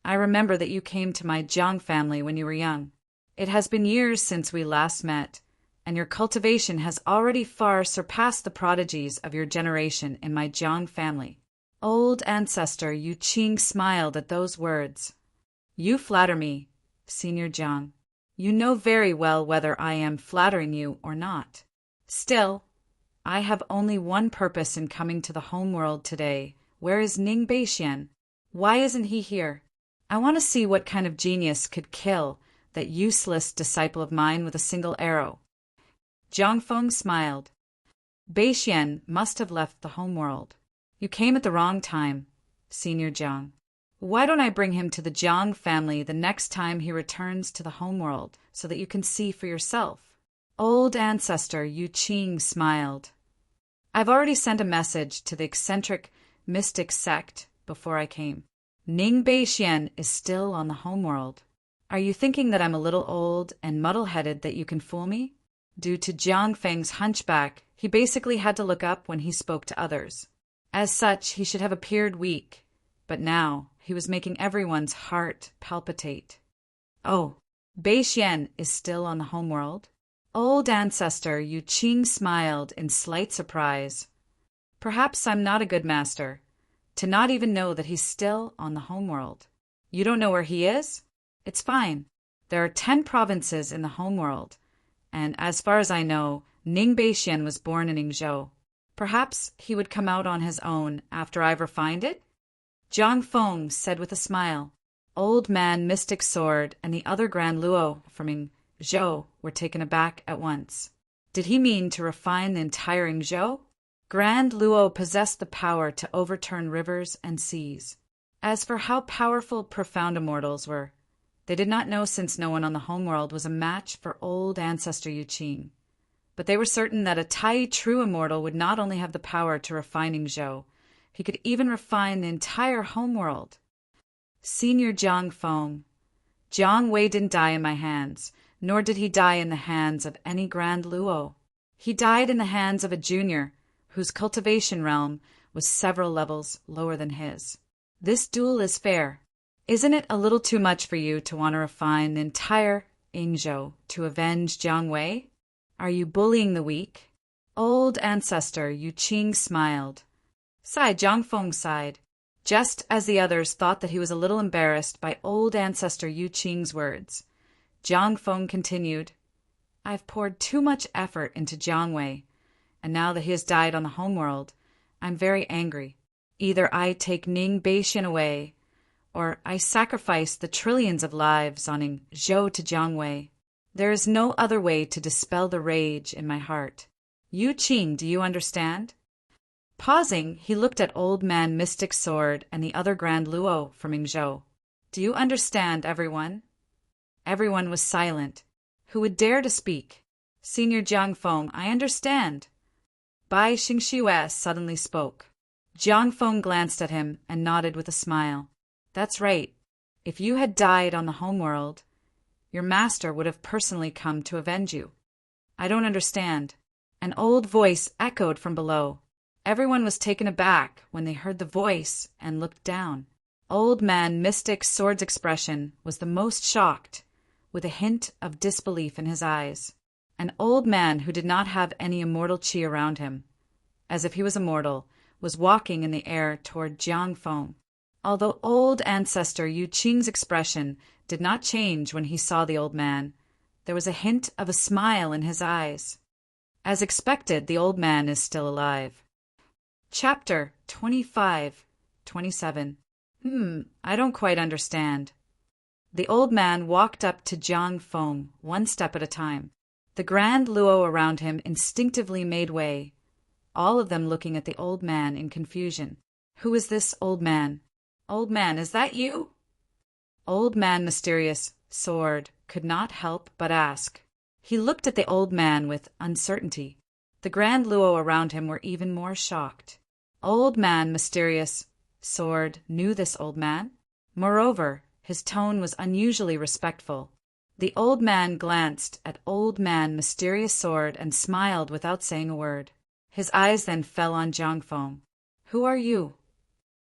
S1: I remember that you came to my Jiang family when you were young. It has been years since we last met, and your cultivation has already far surpassed the prodigies of your generation in my Jiang family. Old ancestor Yu Qing smiled at those words. You flatter me, Senior Jiang. You know very well whether I am flattering you or not. Still, I have only one purpose in coming to the homeworld today. Where is Ning Beixian? Why isn't he here? I want to see what kind of genius could kill that useless disciple of mine with a single arrow. Jiang Feng smiled. Beixian must have left the homeworld. You came at the wrong time, Senior Jiang. Why don't I bring him to the Jiang family the next time he returns to the homeworld so that you can see for yourself? Old ancestor Yu Qing smiled. I've already sent a message to the eccentric mystic sect before I came. Ning Beixian is still on the homeworld. Are you thinking that I'm a little old and muddle-headed that you can fool me? Due to Jiang Feng's hunchback, he basically had to look up when he spoke to others. As such, he should have appeared weak, but now he was making everyone's heart palpitate. Oh, Bei Xian is still on the homeworld? Old ancestor Yu Qing smiled in slight surprise. Perhaps I'm not a good master, to not even know that he's still on the homeworld. You don't know where he is? It's fine. There are 10 provinces in the homeworld, and as far as I know, Ning Beixian was born in Yingzhou. Perhaps he would come out on his own after I've refined it? Zhang Feng said with a smile. Old Man Mystic Sword and the other Grand Luo from Yingzhou were taken aback at once. Did he mean to refine the entire Yingzhou? Grand Luo possessed the power to overturn rivers and seas. As for how powerful profound immortals were, they did not know, since no one on the homeworld was a match for old ancestor Yu Qing. But they were certain that a Tai true immortal would not only have the power to refine Yingzhou, he could even refine the entire homeworld. Senior Jiang Feng. Jiang Wei didn't die in my hands, nor did he die in the hands of any Grand Luo. He died in the hands of a junior, whose cultivation realm was several levels lower than his. This duel is fair. Isn't it a little too much for you to want to refine the entire Yingzhou to avenge Jiang Wei? Are you bullying the weak? Old ancestor Yu Qing smiled. Jiang Feng sighed, just as the others thought that he was a little embarrassed by old ancestor Yu Qing's words. Jiang Feng continued, I've poured too much effort into Jiang Wei, and now that he has died on the homeworld, I'm very angry. Either I take Ning Beixian away, or I sacrifice the trillions of lives on Yingzhou to Jiang Wei. There is no other way to dispel the rage in my heart. Yu Qing, do you understand? Pausing, he looked at Old Man Mystic Sword and the other Grand Luo from Yingzhou. Do you understand, everyone? Everyone was silent. Who would dare to speak? Senior Jiang Feng, I understand. Bai Xingxue suddenly spoke. Jiang Feng glanced at him and nodded with a smile. That's right. If you had died on the homeworld, your master would have personally come to avenge you. I don't understand. An old voice echoed from below. Everyone was taken aback when they heard the voice and looked down. Old Man Mystic Sword's expression was the most shocked, with a hint of disbelief in his eyes. An old man who did not have any immortal qi around him, as if he was immortal, was walking in the air toward Jiang Feng. Although old ancestor Yu Qing's expression did not change when he saw the old man, there was a hint of a smile in his eyes. As expected, the old man is still alive. Chapter 25-27. I don't quite understand. The old man walked up to Jiang Feng, one step at a time. The Grand Luo around him instinctively made way, all of them looking at the old man in confusion. Who is this old man? Old man, is that you? Old Man Mysterious Sword could not help but ask. He looked at the old man with uncertainty. The Grand Luo around him were even more shocked. Old Man Mysterious Sword knew this old man. Moreover, his tone was unusually respectful. The old man glanced at Old Man Mysterious Sword and smiled without saying a word. His eyes then fell on Jiang Feng. Who are you?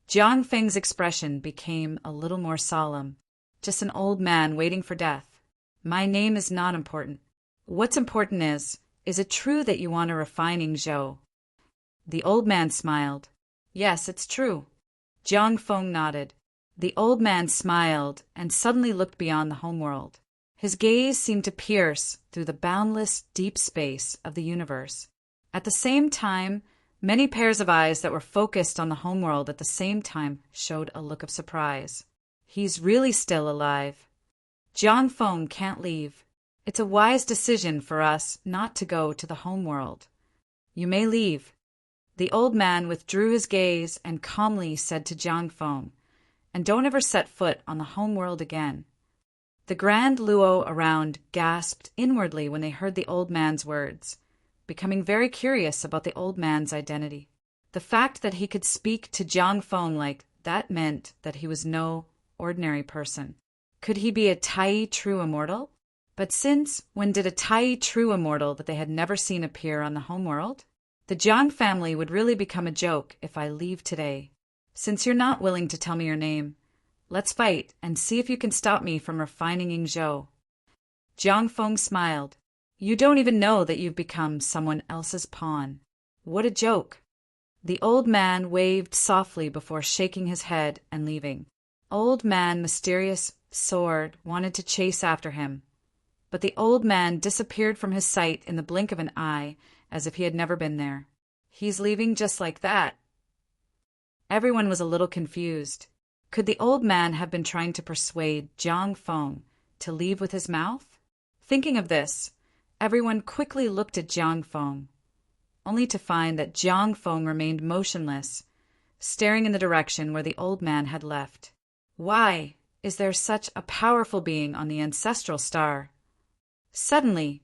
S1: Jiang Feng's expression became a little more solemn. Just an old man waiting for death. My name is not important. What's important is it true that you want to refine Yingzhou? The old man smiled. Yes, it's true. Jiang Feng nodded. The old man smiled and suddenly looked beyond the homeworld. His gaze seemed to pierce through the boundless deep space of the universe. At the same time, many pairs of eyes that were focused on the homeworld at the same time showed a look of surprise. He's really still alive. Jiang Feng can't leave. It's a wise decision for us not to go to the homeworld. You may leave. The old man withdrew his gaze and calmly said to Jiang Feng, and don't ever set foot on the homeworld again. The Grand Luo around gasped inwardly when they heard the old man's words, becoming very curious about the old man's identity. The fact that he could speak to Jiang Feng like that meant that he was no ordinary person. Could he be a Tai true immortal? But since when did a Tai true immortal that they had never seen appear on the homeworld? The Jiang family would really become a joke if I leave today. Since you're not willing to tell me your name, let's fight and see if you can stop me from refining Yingzhou. Jiang Feng smiled. You don't even know that you've become someone else's pawn. What a joke. The old man waved softly before shaking his head and leaving. Old man Mysterious Sword wanted to chase after him, but the old man disappeared from his sight in the blink of an eye as if he had never been there. He's leaving just like that. Everyone was a little confused. Could the old man have been trying to persuade Jiang Feng to leave with his mouth? Thinking of this, everyone quickly looked at Jiang Feng, only to find that Jiang Feng remained motionless, staring in the direction where the old man had left. Why is there such a powerful being on the ancestral star? Suddenly,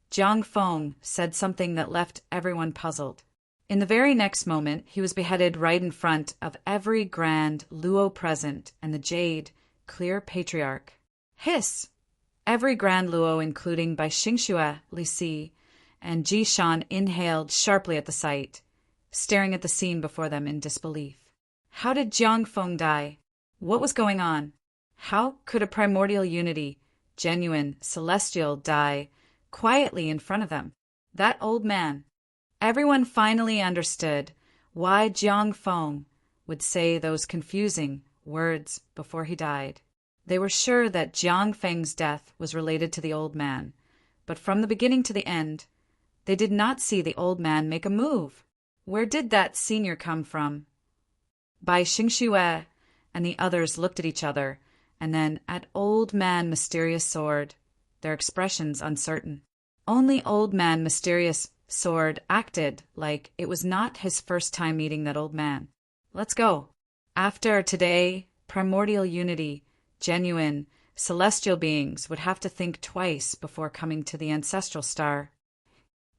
S1: Jiang Feng said something that left everyone puzzled. In the very next moment, he was beheaded right in front of every grand Luo present and the jade, clear patriarch. Hiss! Every grand Luo, including Bai Xingxue, Li Si, and Ji Shan, inhaled sharply at the sight, staring at the scene before them in disbelief. How did Jiang Feng die? What was going on? How could a primordial unity, genuine, celestial, die quietly in front of them? That old man. Everyone finally understood why Jiang Feng would say those confusing words before he died. They were sure that Jiang Feng's death was related to the old man, but from the beginning to the end, they did not see the old man make a move. Where did that senior come from? Bai Xingxue and the others looked at each other, and then at Old Man Mysterious Sword, their expressions uncertain. Only Old Man Mysterious Sword acted like it was not his first time meeting that old man. Let's go. After today, primordial unity, genuine, celestial beings would have to think twice before coming to the ancestral star.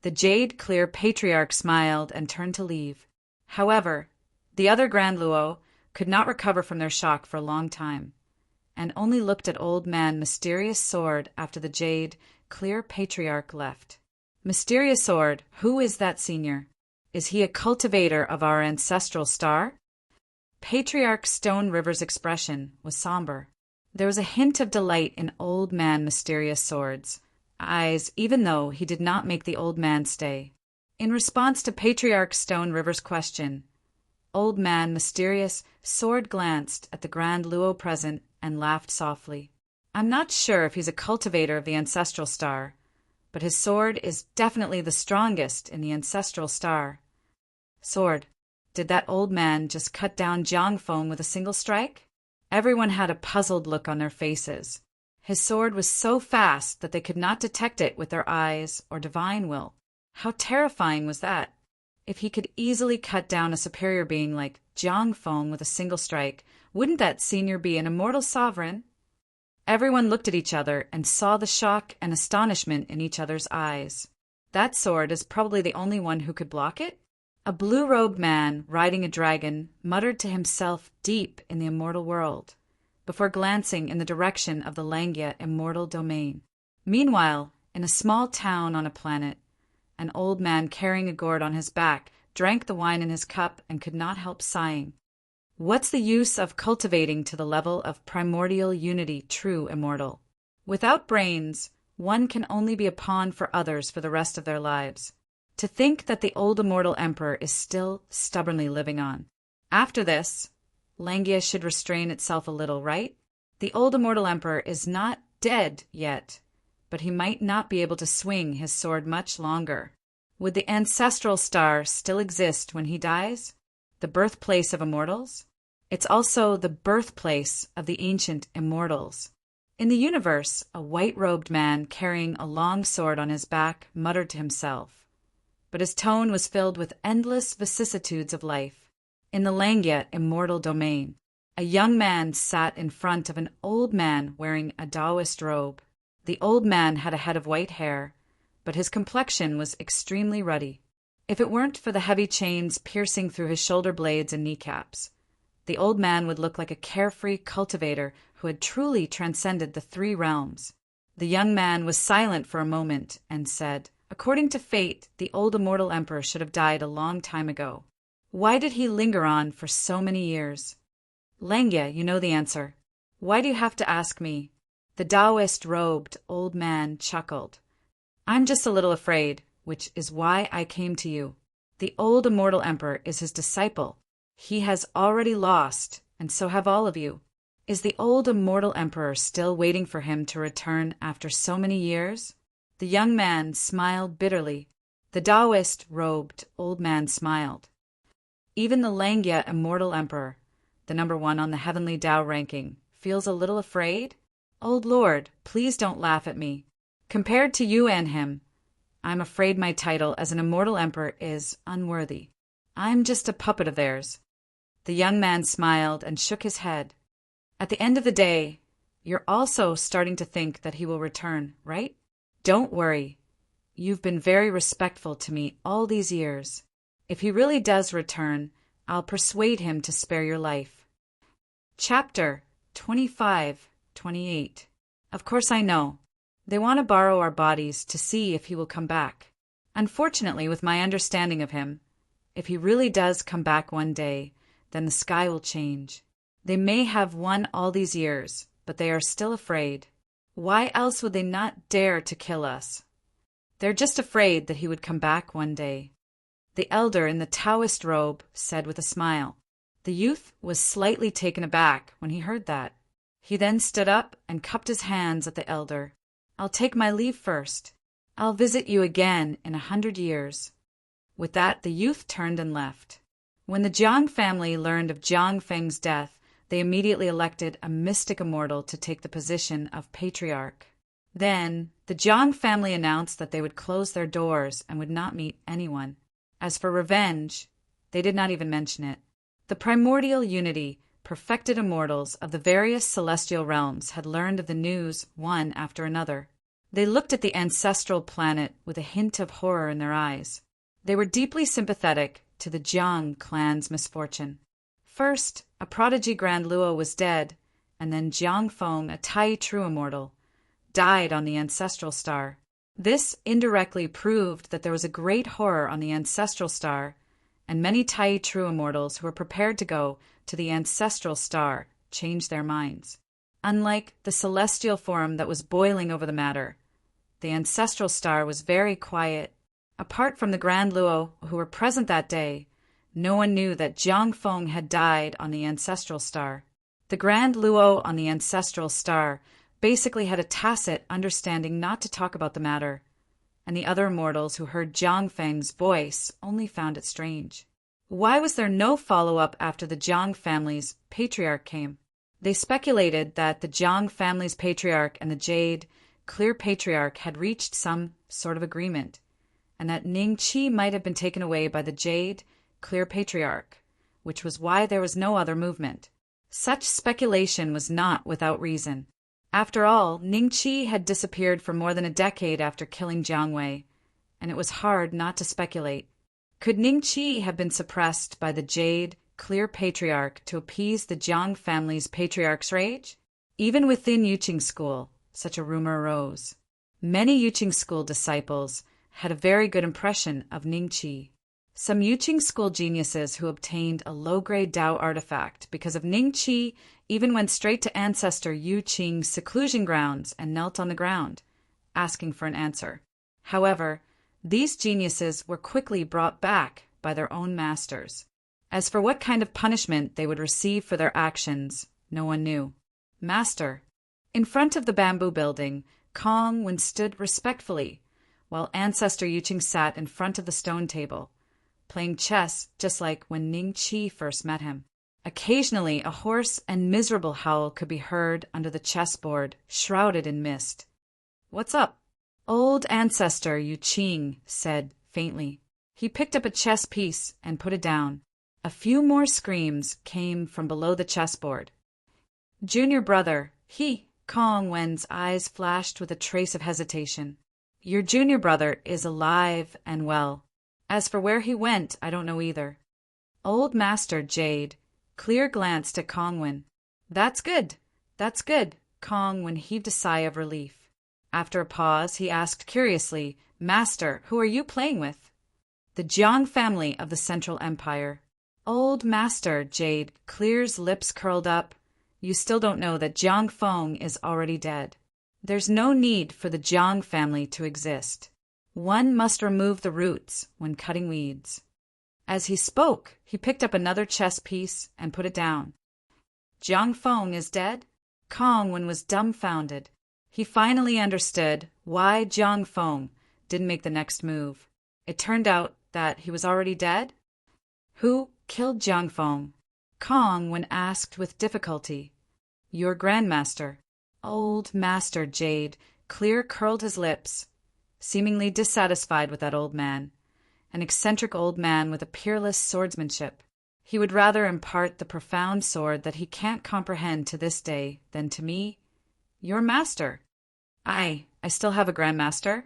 S1: The jade-clear patriarch smiled and turned to leave. However, the other Grand Luo could not recover from their shock for a long time, and only looked at Old Man Mysterious Sword after the jade-clear patriarch left. Mysterious Sword, who is that senior? Is he a cultivator of our ancestral star? Patriarch Stone River's expression was somber. There was a hint of delight in Old Man Mysterious Sword's eyes, even though he did not make the old man stay. In response to Patriarch Stone River's question, Old Man Mysterious Sword glanced at the Grand Luo present and laughed softly. I'm not sure if he's a cultivator of the ancestral star, but his sword is definitely the strongest in the ancestral star. Sword, did that old man just cut down Jiang Feng with a single strike? Everyone had a puzzled look on their faces. His sword was so fast that they could not detect it with their eyes or divine will. How terrifying was that? If he could easily cut down a superior being like Jiang Feng with a single strike, wouldn't that senior be an immortal sovereign? Everyone looked at each other and saw the shock and astonishment in each other's eyes. That sword is probably the only one who could block it? A blue-robed man riding a dragon muttered to himself deep in the immortal world, before glancing in the direction of the Langia immortal domain. Meanwhile, in a small town on a planet, an old man carrying a gourd on his back drank the wine in his cup and could not help sighing. What's the use of cultivating to the level of primordial unity true immortal? Without brains, one can only be a pawn for others for the rest of their lives. To think that the old immortal emperor is still stubbornly living on. After this, Langia should restrain itself a little, right? The old immortal emperor is not dead yet, but he might not be able to swing his sword much longer. Would the ancestral star still exist when he dies? The birthplace of immortals? It's also the birthplace of the ancient immortals. In the universe, a white-robed man carrying a long sword on his back muttered to himself, but his tone was filled with endless vicissitudes of life. In the Langia immortal domain, a young man sat in front of an old man wearing a Taoist robe. The old man had a head of white hair, but his complexion was extremely ruddy. If it weren't for the heavy chains piercing through his shoulder blades and kneecaps, The old man would look like a carefree cultivator who had truly transcended the 3 realms. The young man was silent for a moment and said, "According to fate, the old immortal emperor should have died a long time ago. Why did he linger on for so many years?" "Langya, you know the answer. Why do you have to ask me?" The Taoist-robed old man chuckled. "I'm just a little afraid, which is why I came to you. The old immortal emperor is his disciple. He has already lost, and so have all of you. Is the old immortal emperor still waiting for him to return after so many years?" The young man smiled bitterly. The Taoist-robed old man smiled. "Even the Langya immortal emperor, the number 1 on the heavenly Tao ranking, feels a little afraid? Old Lord, please don't laugh at me. Compared to you and him, I'm afraid my title as an immortal emperor is unworthy. I'm just a puppet of theirs." The young man smiled and shook his head. "At the end of the day, you're also starting to think that he will return, right? Don't worry. You've been very respectful to me all these years. If he really does return, I'll persuade him to spare your life." Chapter 25-28. Of course I know. They want to borrow our bodies to see if he will come back. Unfortunately, with my understanding of him, if he really does come back one day, then the sky will change. They may have won all these years, but they are still afraid. Why else would they not dare to kill us? They're just afraid that he would come back one day. The elder in the Taoist robe said with a smile. The youth was slightly taken aback when he heard that. He then stood up and cupped his hands at the elder. "I'll take my leave first. I'll visit you again in 100 years. With that, the youth turned and left. When the Jiang family learned of Jiang Feng's death, they immediately elected a mystic immortal to take the position of patriarch. Then, the Jiang family announced that they would close their doors and would not meet anyone. As for revenge, they did not even mention it. The primordial unity, perfected immortals of the various celestial realms had learned of the news one after another. They looked at the ancestral planet with a hint of horror in their eyes. They were deeply sympathetic to the Jiang clan's misfortune. First, a prodigy Grand Luo was dead, and then Jiang Feng, a Tai true immortal, died on the ancestral star. This indirectly proved that there was a great horror on the ancestral star, and many Tai true immortals who were prepared to go to the ancestral star changed their minds. Unlike the celestial forum that was boiling over the matter, the ancestral star was very quiet. Apart from the Grand Luo who were present that day, no one knew that Jiang Feng had died on the ancestral star. The Grand Luo on the ancestral star basically had a tacit understanding not to talk about the matter, and the other immortals who heard Jiang Feng's voice only found it strange. Why was there no follow-up after the Jiang family's patriarch came? They speculated that the Jiang family's patriarch and the Jade, Clear Patriarch had reached some sort of agreement, and that Ning Qi might have been taken away by the Jade, Clear Patriarch, which was why there was no other movement. Such speculation was not without reason. After all, Ning Qi had disappeared for more than a decade after killing Jiang Wei, and it was hard not to speculate. Could Ning Qi have been suppressed by the Jade, Clear Patriarch to appease the Jiang family's patriarch's rage? Even within Yuqing School, such a rumor arose. Many Yuqing School disciples had a very good impression of Ning Qi. Some Yuqing School geniuses who obtained a low-grade Tao artifact because of Ning Qi even went straight to ancestor Yu Qing's seclusion grounds and knelt on the ground, asking for an answer. However, these geniuses were quickly brought back by their own masters. As for what kind of punishment they would receive for their actions, no one knew. Master. In front of the bamboo building, Kong Wen stood respectfully, while ancestor Yuqing sat in front of the stone table, playing chess just like when Ning Qi first met him. Occasionally, a hoarse and miserable howl could be heard under the chessboard, shrouded in mist. "What's up?" Old ancestor Yuqing said faintly. He picked up a chess piece and put it down. A few more screams came from below the chessboard. "Junior brother, Kong Wen's eyes flashed with a trace of hesitation. "Your junior brother is alive and well. As for where he went, I don't know either." Old Master Jade, Clear glanced at Kongwin. That's good. That's good. Kongwin heaved a sigh of relief. After a pause, he asked curiously, Master, who are you playing with? The Jiang family of the Central Empire. Old Master, Jade. Clear's lips curled up. You still don't know that Jiang Feng is already dead. There's no need for the Jiang family to exist. One must remove the roots when cutting weeds. As he spoke, he picked up another chess piece and put it down. Jiang Feng is dead? Kongwin was dumbfounded. He finally understood why Jiang Feng didn't make the next move. It turned out that he was already dead? Who killed Jiang Feng? Kongwin asked with difficulty. Your grandmaster. Old Master Jade. Clear curled his lips, seemingly dissatisfied with that old man. An eccentric old man with a peerless swordsmanship. He would rather impart the profound sword that he can't comprehend to this day than to me, your master. I still have a grandmaster?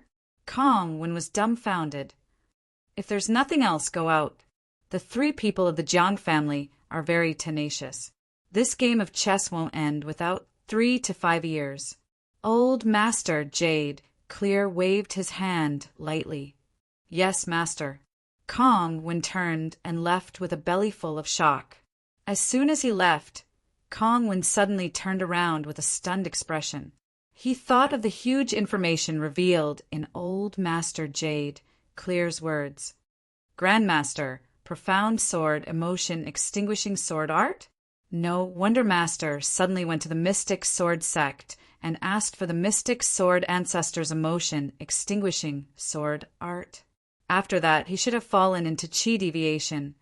S1: Kongwin was dumbfounded. If there's nothing else, go out. The three people of the Jiang family are very tenacious. This game of chess won't end without 3 to 5 years. Old Master Jade. Clear waved his hand lightly. Yes, master. Kongwin turned and left with a bellyful of shock. As soon as he left, Kongwin suddenly turned around with a stunned expression. He thought of the huge information revealed in Old Master Jade, Clear's words. Grandmaster, profound sword, emotion, extinguishing sword art? No wonder Master suddenly went to the mystic sword sect and asked for the mystic sword ancestor's emotion, extinguishing sword art. After that, he should have fallen into chi deviation,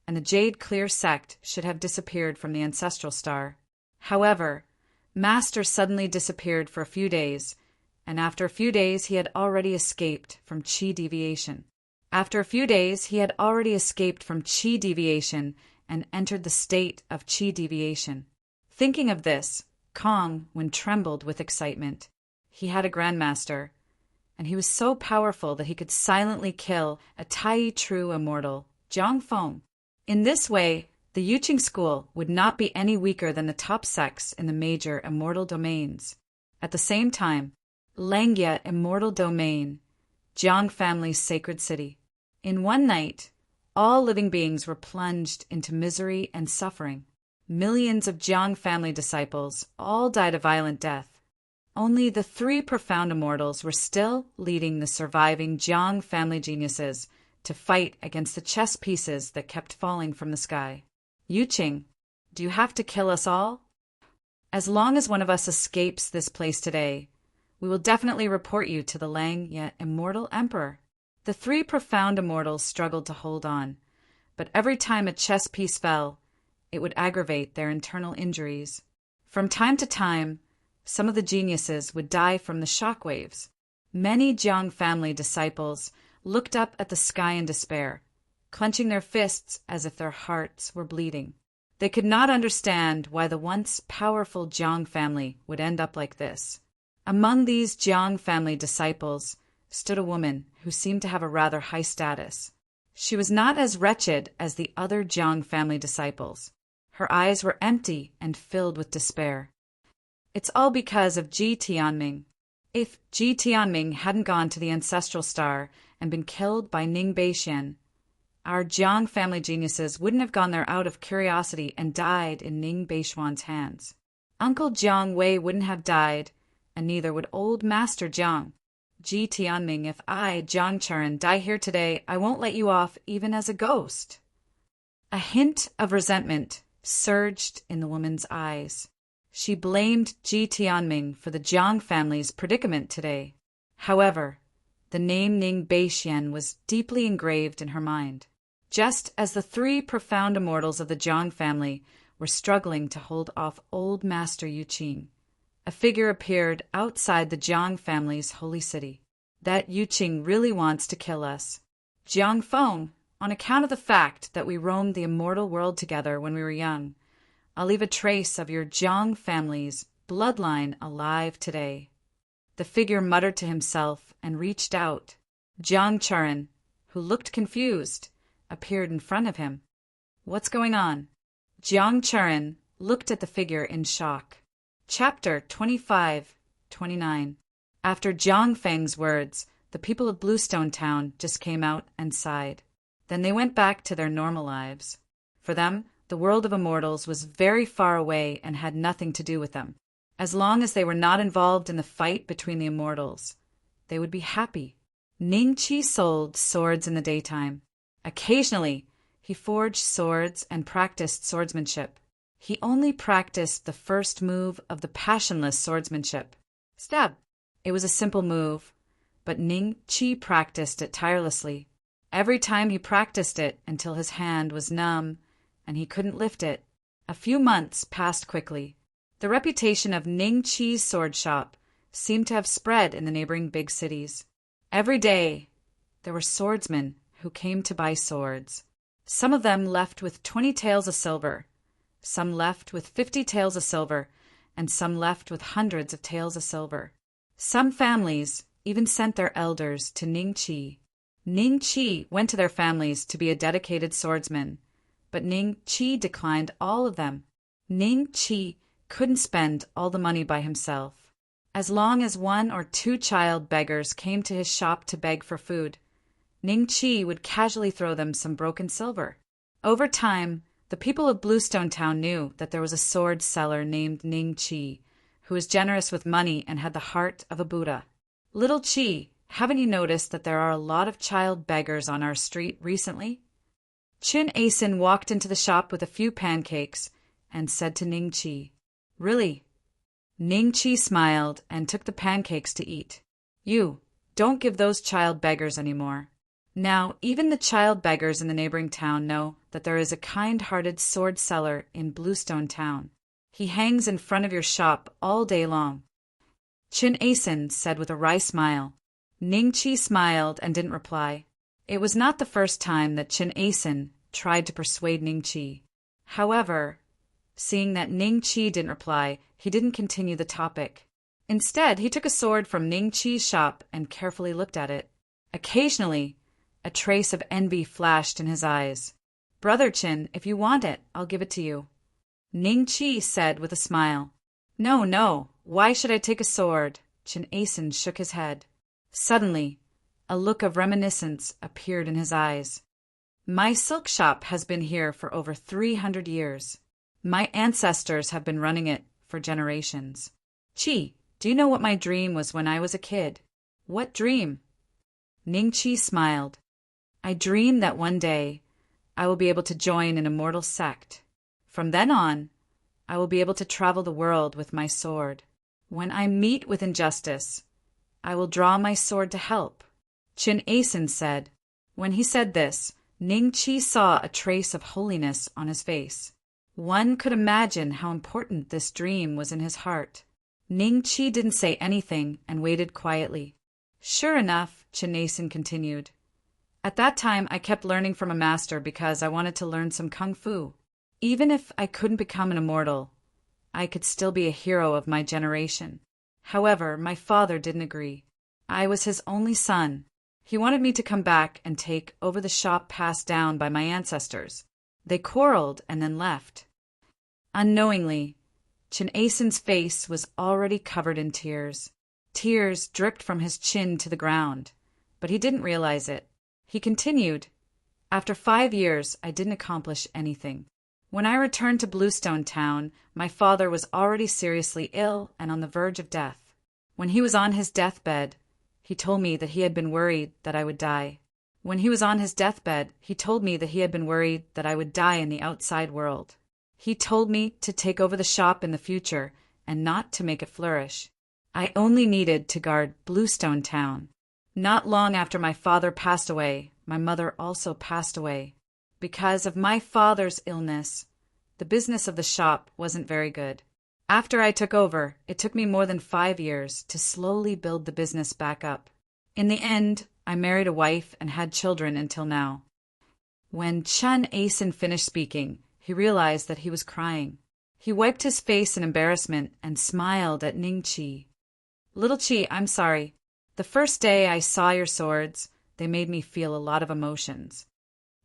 S1: and the Jade Clear sect should have disappeared from the ancestral star. However, Master suddenly disappeared for a few days, and after a few days he had already escaped from chi deviation. And entered the state of chi deviation. Thinking of this, Kongwin trembled with excitement. He had a grandmaster, and he was so powerful that he could silently kill a Tai true immortal, Jiang Feng. In this way, the Yuqing school would not be any weaker than the top sects in the major immortal domains. At the same time, Langya immortal domain, Jiang family's sacred city. In one night, all living beings were plunged into misery and suffering. Millions of Jiang family disciples all died a violent death. Only the 3 profound immortals were still leading the surviving Jiang family geniuses to fight against the chess pieces that kept falling from the sky. Yuqing, do you have to kill us all? As long as one of us escapes this place today, we will definitely report you to the Lang yet immortal emperor. The 3 profound immortals struggled to hold on, but every time a chess piece fell, it would aggravate their internal injuries. From time to time, some of the geniuses would die from the shock waves. Many Jiang family disciples looked up at the sky in despair, clenching their fists as if their hearts were bleeding. They could not understand why the once powerful Jiang family would end up like this. Among these Jiang family disciples stood a woman who seemed to have a rather high status. She was not as wretched as the other Jiang family disciples. Her eyes were empty and filled with despair. It's all because of Ji Tianming. If Ji Tianming hadn't gone to the ancestral star and been killed by Ning Beixian, our Jiang family geniuses wouldn't have gone there out of curiosity and died in Ning Beixian's hands. Uncle Jiang Wei wouldn't have died, and neither would old Master Jiang. Ji Tianming, if I, Jiang Churen, die here today, I won't let you off even as a ghost. A hint of resentment surged in the woman's eyes. She blamed Ji Tianming for the Jiang family's predicament today. However, the name Ning Beixian was deeply engraved in her mind. Just as the 3 profound immortals of the Jiang family were struggling to hold off old Master Yuqing, a figure appeared outside the Jiang family's holy city. That Yuqing really wants to kill us. Jiang Feng, on account of the fact that we roamed the immortal world together when we were young, I'll leave a trace of your Jiang family's bloodline alive today. The figure muttered to himself and reached out. Jiang Churen, who looked confused, appeared in front of him. What's going on? Jiang Churan looked at the figure in shock. Chapter 25-29. After Jiang Feng's words, the people of Bluestone Town just came out and sighed. Then they went back to their normal lives. For them, the world of immortals was very far away and had nothing to do with them. As long as they were not involved in the fight between the immortals, they would be happy. Ning Qi sold swords in the daytime. Occasionally, he forged swords and practiced swordsmanship. He only practiced the first move of the passionless swordsmanship. Stab. It was a simple move, but Ning Qi practiced it tirelessly. Every time he practiced it until his hand was numb and he couldn't lift it. A few months passed quickly. The reputation of Ning Qi's sword shop seemed to have spread in the neighboring big cities. Every day, there were swordsmen who came to buy swords. Some of them left with 20 taels of silver, some left with 50 taels of silver, and some left with hundreds of taels of silver. Some families even sent their elders to Ning Qi. Ning Qi went to their families to be a dedicated swordsman, but Ning Qi declined all of them. Ning Qi couldn't spend all the money by himself. As long as 1 or 2 child beggars came to his shop to beg for food, Ning Qi would casually throw them some broken silver. Over time, the people of Bluestone Town knew that there was a sword seller named Ning Qi, who was generous with money and had the heart of a Buddha. Little Qi, haven't you noticed that there are a lot of child beggars on our street recently? Chin Asin walked into the shop with a few pancakes and said to Ning Qi, "Really?" Ning Qi smiled and took the pancakes to eat. "You, don't give those child beggars any more." Now, even the child beggars in the neighboring town know that there is a kind-hearted sword seller in Bluestone Town. He hangs in front of your shop all day long. Chin Asin said with a wry smile. Ning Qi smiled and didn't reply. It was not the first time that Chin Asin tried to persuade Ning Qi. However, seeing that Ning Qi didn't reply, he didn't continue the topic. Instead, he took a sword from Ning Qi's shop and carefully looked at it. Occasionally, a trace of envy flashed in his eyes. "Brother Chin, if you want it, I'll give it to you." Ning Qi said with a smile. "No, no, why should I take a sword?" Chin Asin shook his head. Suddenly, a look of reminiscence appeared in his eyes. "My silk shop has been here for over 300 years. My ancestors have been running it for generations. Qi, do you know what my dream was when I was a kid?" "What dream?" Ning Qi smiled. "I dream that one day I will be able to join an immortal sect. From then on, I will be able to travel the world with my sword. When I meet with injustice, I will draw my sword to help." Chin Asin said. When he said this, Ning Qi saw a trace of holiness on his face. One could imagine how important this dream was in his heart. Ning Qi didn't say anything and waited quietly. "Sure enough," Chin Asin continued. "At that time, I kept learning from a master because I wanted to learn some kung fu. Even if I couldn't become an immortal, I could still be a hero of my generation. However, my father didn't agree. I was his only son. He wanted me to come back and take over the shop passed down by my ancestors. They quarreled and then left." Unknowingly, Chin Asin's face was already covered in tears. Tears dripped from his chin to the ground, but he didn't realize it. He continued, "After 5 years, I didn't accomplish anything. When I returned to Bluestone Town, my father was already seriously ill and on the verge of death. When he was on his deathbed, he told me that he had been worried that I would die. When he was on his deathbed, he told me that he had been worried that I would die in the outside world. He told me to take over the shop in the future and not to make it flourish. I only needed to guard Bluestone Town. Not long after my father passed away, my mother also passed away. Because of my father's illness, the business of the shop wasn't very good. After I took over, it took me more than 5 years to slowly build the business back up. In the end, I married a wife and had children until now." When Chin Asin finished speaking, he realized that he was crying. He wiped his face in embarrassment and smiled at Ning Qi. "Little Qi, I'm sorry. The first day I saw your swords, they made me feel a lot of emotions."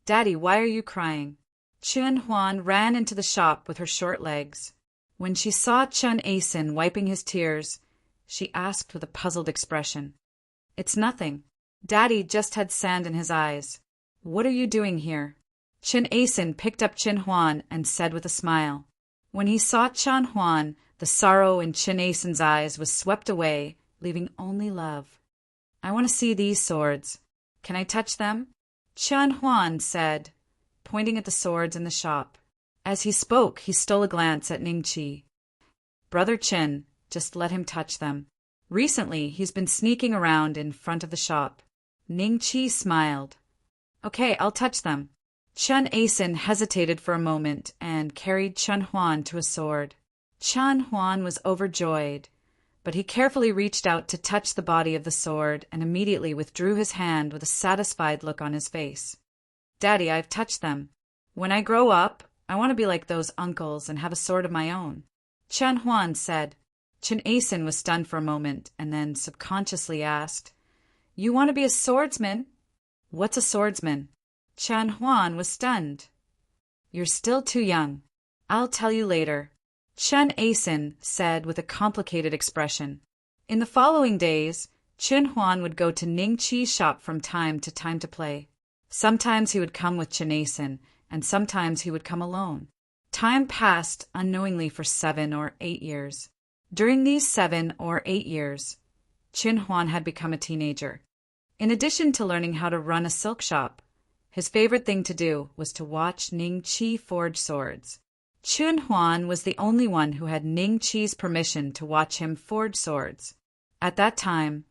S1: "Daddy, why are you crying?" Chun Huan ran into the shop with her short legs. When she saw Chun Asen wiping his tears, she asked with a puzzled expression, "It's nothing. Daddy just had sand in his eyes. What are you doing here?" Chun Asen picked up Chun Huan and said with a smile. When he saw Chun Huan, the sorrow in Chun Asen's eyes was swept away, leaving only love. "I want to see these swords. Can I touch them?" Chun Huan said, pointing at the swords in the shop. As he spoke, he stole a glance at Ningqi. "Brother Chin, just let him touch them. Recently, he's been sneaking around in front of the shop." Ningqi smiled. "Okay, I'll touch them." Chun Asen hesitated for a moment and carried Chun Huan to a sword. Chun Huan was overjoyed, but he carefully reached out to touch the body of the sword and immediately withdrew his hand with a satisfied look on his face. "Daddy, I've touched them. When I grow up, I want to be like those uncles and have a sword of my own," Chun Huan said. Chun Asen was stunned for a moment and then subconsciously asked, "You want to be a swordsman?" "What's a swordsman?" Chun Huan was stunned. "You're still too young. I'll tell you later," Chun Asen said with a complicated expression. In the following days, Chun Huan would go to Ningqi's shop from time to play. Sometimes he would come with Chun Asen, and sometimes he would come alone. Time passed unknowingly for 7 or 8 years. During these 7 or 8 years, Chun Huan had become a teenager. In addition to learning how to run a silk shop, his favorite thing to do was to watch Ningqi forge swords. Chun Huan was the only one who had Ningqi's permission to watch him forge swords. At that time,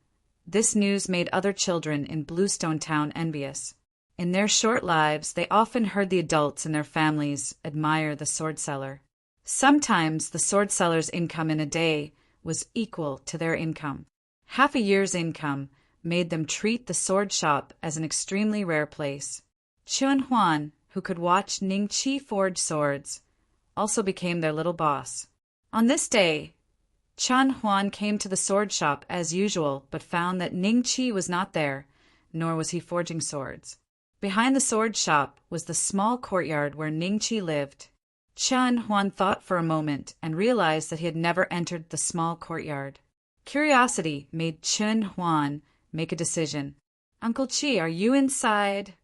S1: this news made other children in Bluestone Town envious. In their short lives, they often heard the adults in their families admire the sword seller. Sometimes the sword seller's income in a day was equal to their income. Half a year's income made them treat the sword shop as an extremely rare place. Chun Huan, who could watch Ningqi forge swords, also became their little boss. On this day, Chun Huan came to the sword shop as usual, but found that Ningqi was not there, nor was he forging swords. Behind the sword shop was the small courtyard where Ningqi lived. Chun Huan thought for a moment and realized that he had never entered the small courtyard. Curiosity made Chun Huan make a decision. "Uncle Chi, are you inside?"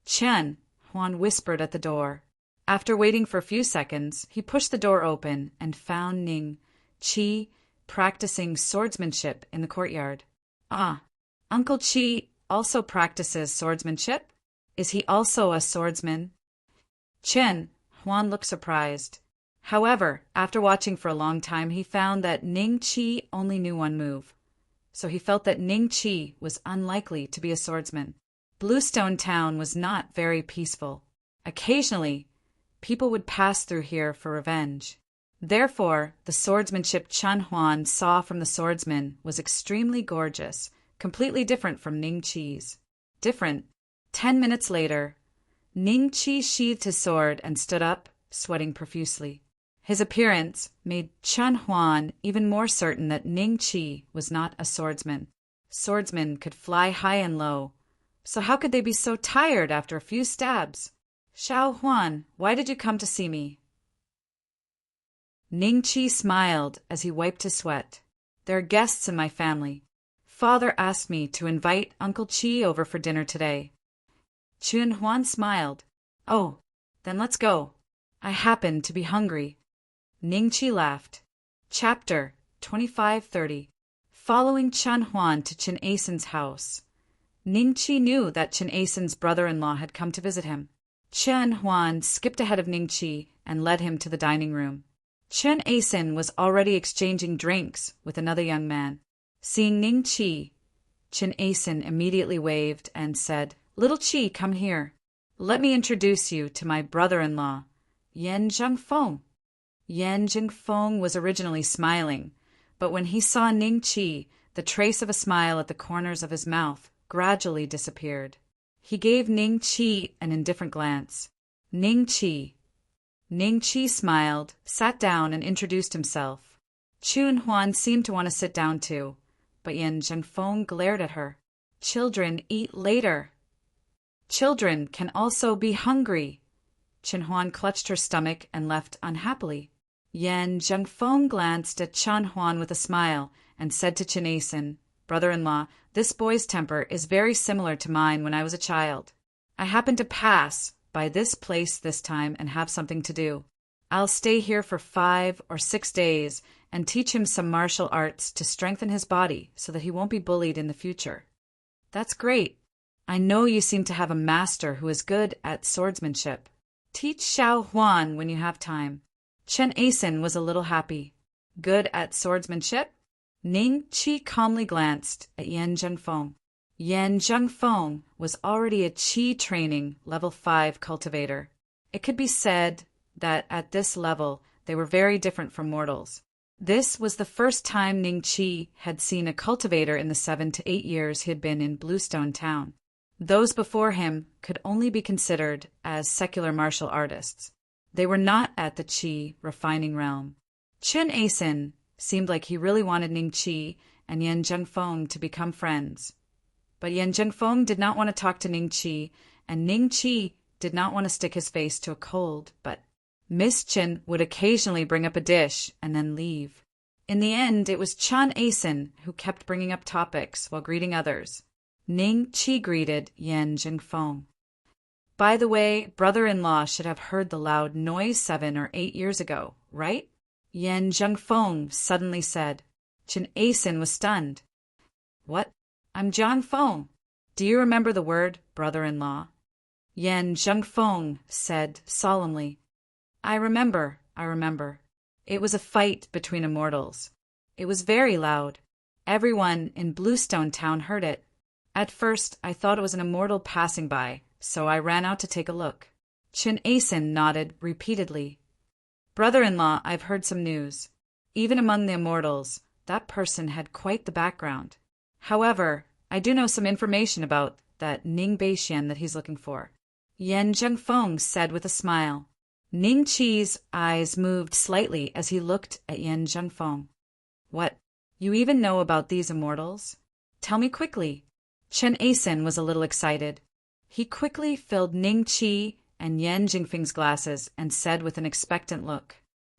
S1: Chun Huan whispered at the door. After waiting for a few seconds, he pushed the door open and found Ningqi practicing swordsmanship in the courtyard. "Ah, Uncle Chi also practices swordsmanship? Is he also a swordsman?" Chun Huan looked surprised. However, after watching for a long time, he found that Ningqi only knew one move. So he felt that Ningqi was unlikely to be a swordsman. Bluestone Town was not very peaceful. Occasionally, people would pass through here for revenge. Therefore, the swordsmanship Chun Huan saw from the swordsman was extremely gorgeous, completely different from Ningqi's. Different. 10 minutes later, Ningqi sheathed his sword and stood up, sweating profusely. His appearance made Chun Huan even more certain that Ningqi was not a swordsman. Swordsmen could fly high and low, so how could they be so tired after a few stabs? "Xiao Huan, why did you come to see me?" Ningqi smiled as he wiped his sweat. "There are guests in my family. Father asked me to invite Uncle Chi over for dinner today." Chun Huan smiled. "Oh, then let's go. I happen to be hungry." Ningqi laughed. Chapter 2530. Following Chun Huan to Chun Asen's house. Ningqi knew that Chun Asen's brother-in-law had come to visit him. Chun Huan skipped ahead of Ningqi and led him to the dining room. Chun Asen was already exchanging drinks with another young man. Seeing Ningqi, Chun Asen immediately waved and said, "Little Chi, come here. Let me introduce you to my brother-in-law, Yan Zhengfeng." Yan Zhengfeng was originally smiling, but when he saw Ningqi, the trace of a smile at the corners of his mouth gradually disappeared. He gave Ningqi an indifferent glance. "Ningqi." Ningqi smiled, sat down, and introduced himself. Chun Huan seemed to want to sit down too, but Yan Zhengfeng glared at her. "Children eat later. Children can also be hungry." Chen Huan clutched her stomach and left unhappily. Yan Zhengfeng glanced at Chen Huan with a smile and said to Chen Asen, "Brother-in-law, this boy's temper is very similar to mine when I was a child. I happened to pass by this place this time and have something to do. I'll stay here for 5 or 6 days and teach him some martial arts to strengthen his body so that he won't be bullied in the future." "That's great. I know you seem to have a master who is good at swordsmanship. Teach Xiao Huan when you have time." Chen Asen was a little happy. Good at swordsmanship? Ning Qi calmly glanced at Yan Zhengfeng. Yan Zhengfeng was already a Qi training level 5 cultivator. It could be said that at this level they were very different from mortals. This was the first time Ning Qi had seen a cultivator in the 7 to 8 years he had been in Bluestone Town. Those before him could only be considered as secular martial artists. They were not at the Qi refining realm. Chen Asen seemed like he really wanted Ning Qi and Yan Zhengfeng to become friends. But Yan Zhengfeng did not want to talk to Ning Qi, and Ning Qi did not want to stick his face to a cold, but Miss Chen would occasionally bring up a dish and then leave. In the end, it was Chen Asen who kept bringing up topics while greeting others. Ning Qi greeted Yan Zhengfeng. "By the way, brother-in-law should have heard the loud noise 7 or 8 years ago, right?" Yan Zhengfeng suddenly said. Chen Asen was stunned. "What? I'm Zhengfeng. Do you remember the word brother-in-law?" Yan Zhengfeng said solemnly, I remember. It was a fight between immortals. It was very loud. Everyone in Bluestone Town heard it. At first, I thought it was an immortal passing by, so I ran out to take a look." Chen Asen nodded repeatedly. "Brother-in-law, I've heard some news. Even among the immortals, that person had quite the background. However, I do know some information about that Ning Beixian that he's looking for." Yan Zhengfeng said with a smile. Ning Qi's eyes moved slightly as he looked at Yan Zhengfeng. "What? You even know about these immortals? Tell me quickly." Chen Asen was a little excited. He quickly filled Ning Qi and Yan Jingfeng's glasses and said with an expectant look,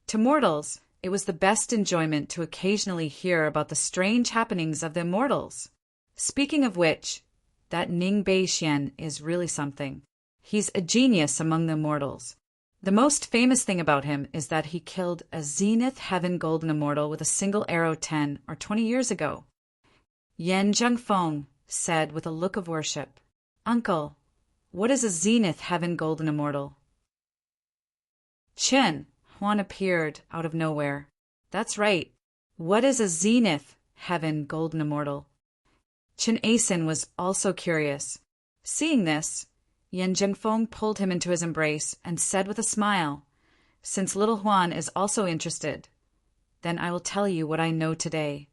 S1: "To mortals, it was the best enjoyment to occasionally hear about the strange happenings of the immortals. Speaking of which, that Ning Beixian is really something. He's a genius among the immortals. The most famous thing about him is that he killed a Zenith Heaven Golden Immortal with a single arrow 10 or 20 years ago." Yan Zhengfeng said with a look of worship, "Uncle, what is a Zenith Heaven Golden Immortal?" Chen Huan appeared out of nowhere. "That's right. What is a Zenith Heaven Golden Immortal?" Chen Asen was also curious. Seeing this, Yan Zhengfeng pulled him into his embrace and said with a smile, "Since little Huan is also interested, then I will tell you what I know today."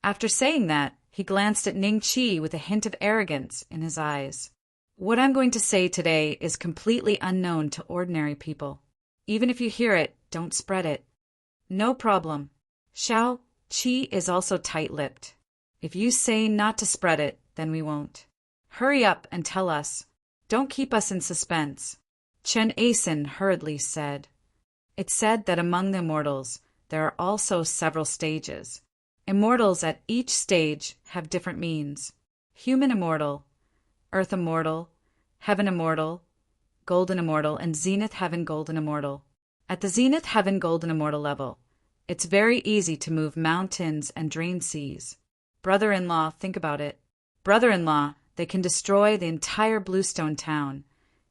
S1: After saying that, he glanced at Ning Qi with a hint of arrogance in his eyes. "What I'm going to say today is completely unknown to ordinary people. Even if you hear it, don't spread it." "No problem. Xiao Qi is also tight-lipped. If you say not to spread it, then we won't. Hurry up and tell us. Don't keep us in suspense." Chen Asen hurriedly said. "It's said that among the immortals, there are also several stages. Immortals at each stage have different means. Human immortal, Earth immortal, Heaven immortal, Golden immortal, and Zenith Heaven Golden immortal. At the Zenith Heaven Golden immortal level, it's very easy to move mountains and drain seas. Brother-in-law, think about it. Brother-in-law, they can destroy the entire Bluestone Town,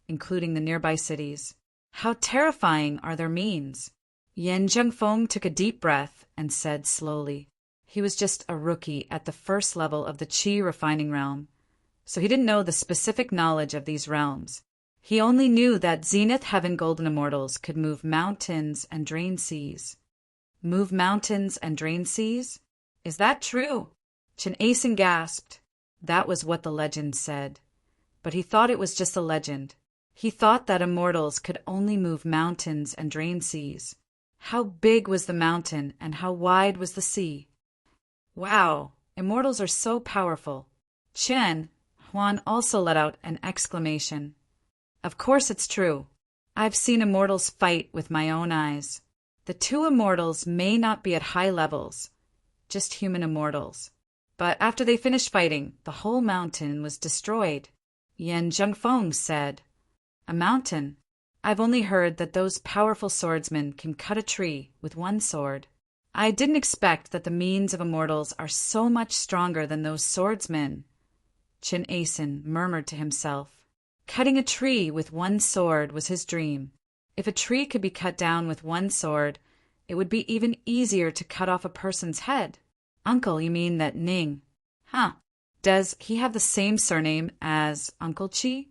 S1: including the nearby cities. How terrifying are their means?" Yan Zhengfeng took a deep breath and said slowly. He was just a rookie at the first level of the Qi refining realm, so he didn't know the specific knowledge of these realms. He only knew that Zenith Heaven Golden Immortals could move mountains and drain seas. Move mountains and drain seas? Is that true? Chen Asen gasped. That was what the legend said. But he thought it was just a legend. He thought that immortals could only move mountains and drain seas. How big was the mountain and how wide was the sea? Wow, immortals are so powerful. Chen Huan also let out an exclamation. Of course it's true. I've seen immortals fight with my own eyes. The two immortals may not be at high levels, just human immortals. But after they finished fighting, the whole mountain was destroyed. Yan Zhengfeng said, "A mountain? I've only heard that those powerful swordsmen can cut a tree with one sword. I didn't expect that the means of immortals are so much stronger than those swordsmen." Qin Asin murmured to himself. Cutting a tree with one sword was his dream. If a tree could be cut down with one sword, it would be even easier to cut off a person's head. Uncle, you mean that Ning? Huh. Does he have the same surname as Uncle Qi?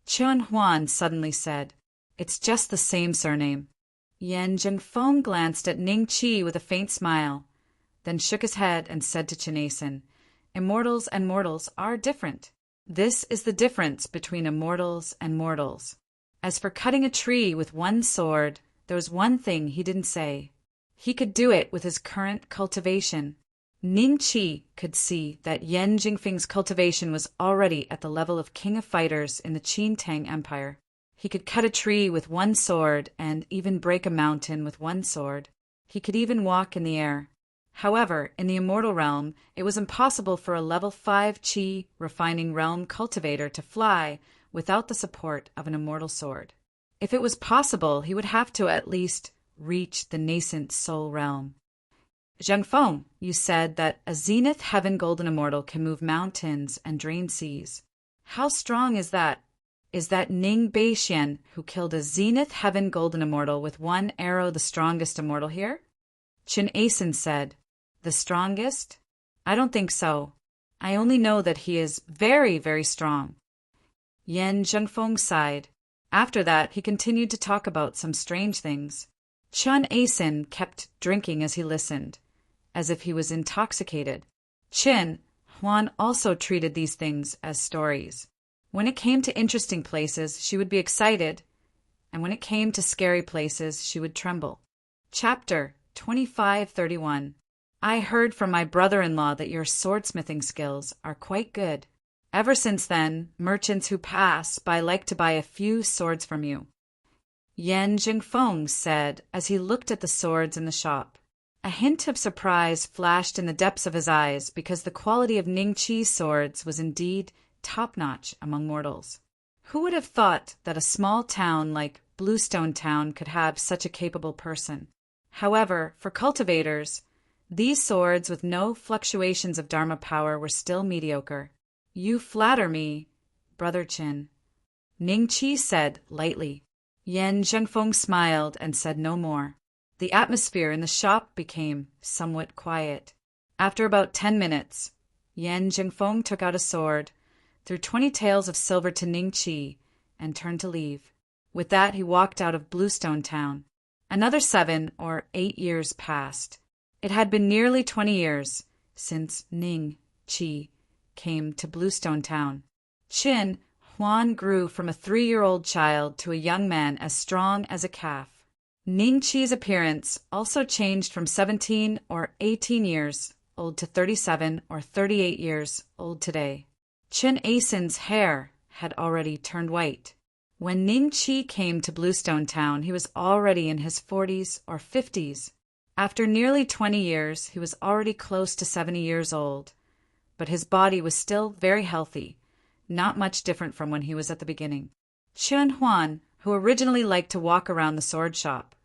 S1: Chen Huan suddenly said, "It's just the same surname." Yan Zhengfeng glanced at Ning Qi with a faint smile, then shook his head and said to Qin Asin, "Immortals and mortals are different. This is the difference between immortals and mortals. As for cutting a tree with one sword, there was one thing he didn't say. He could do it with his current cultivation." Ning Qi could see that Yan Jingfeng's cultivation was already at the level of king of fighters in the Qin Tang Empire. He could cut a tree with one sword and even break a mountain with one sword. He could even walk in the air. However, in the immortal realm, it was impossible for a level 5 Qi refining realm cultivator to fly without the support of an immortal sword. If it was possible, he would have to at least reach the nascent soul realm. Zhengfeng, you said that a zenith heaven golden immortal can move mountains and drain seas. How strong is that? Is that Ning Beixian, who killed a zenith heaven golden immortal with one arrow, the strongest immortal here? Qin Asin said, "The strongest? I don't think so. I only know that he is very, very strong." Yan Zhengfeng sighed. After that, he continued to talk about some strange things. Qin Asin kept drinking as he listened, as if he was intoxicated. Qin Huan also treated these things as stories. When it came to interesting places, she would be excited, and when it came to scary places, she would tremble. Chapter 2531. I heard from my brother-in-law that your swordsmithing skills are quite good. Ever since then, merchants who pass by like to buy a few swords from you. Yan Jingfeng said as he looked at the swords in the shop. A hint of surprise flashed in the depths of his eyes because the quality of Ning Qi's swords was indeed top-notch among mortals. Who would have thought that a small town like Bluestone Town could have such a capable person? However, for cultivators, these swords with no fluctuations of Dharma power were still mediocre. You flatter me, Brother Qin, Ning Qi said lightly. Yan Zhengfeng smiled and said no more. The atmosphere in the shop became somewhat quiet. After about 10 minutes, Yan Zhengfeng took out a sword, threw 20 taels of silver to Ning Qi, and turned to leave. With that, he walked out of Bluestone Town. Another 7 or 8 years passed. It had been nearly 20 years since Ning Qi came to Bluestone Town. Qin Huan grew from a 3-year-old child to a young man as strong as a calf. Ning Qi's appearance also changed from 17 or 18 years old to 37 or 38 years old today. Qin Asin's hair had already turned white. When Ning Qi came to Bluestone Town, he was already in his 40s or 50s. After nearly 20 years, he was already close to 70 years old, but his body was still very healthy, not much different from when he was at the beginning. Qin Huan, who originally liked to walk around the sword shop,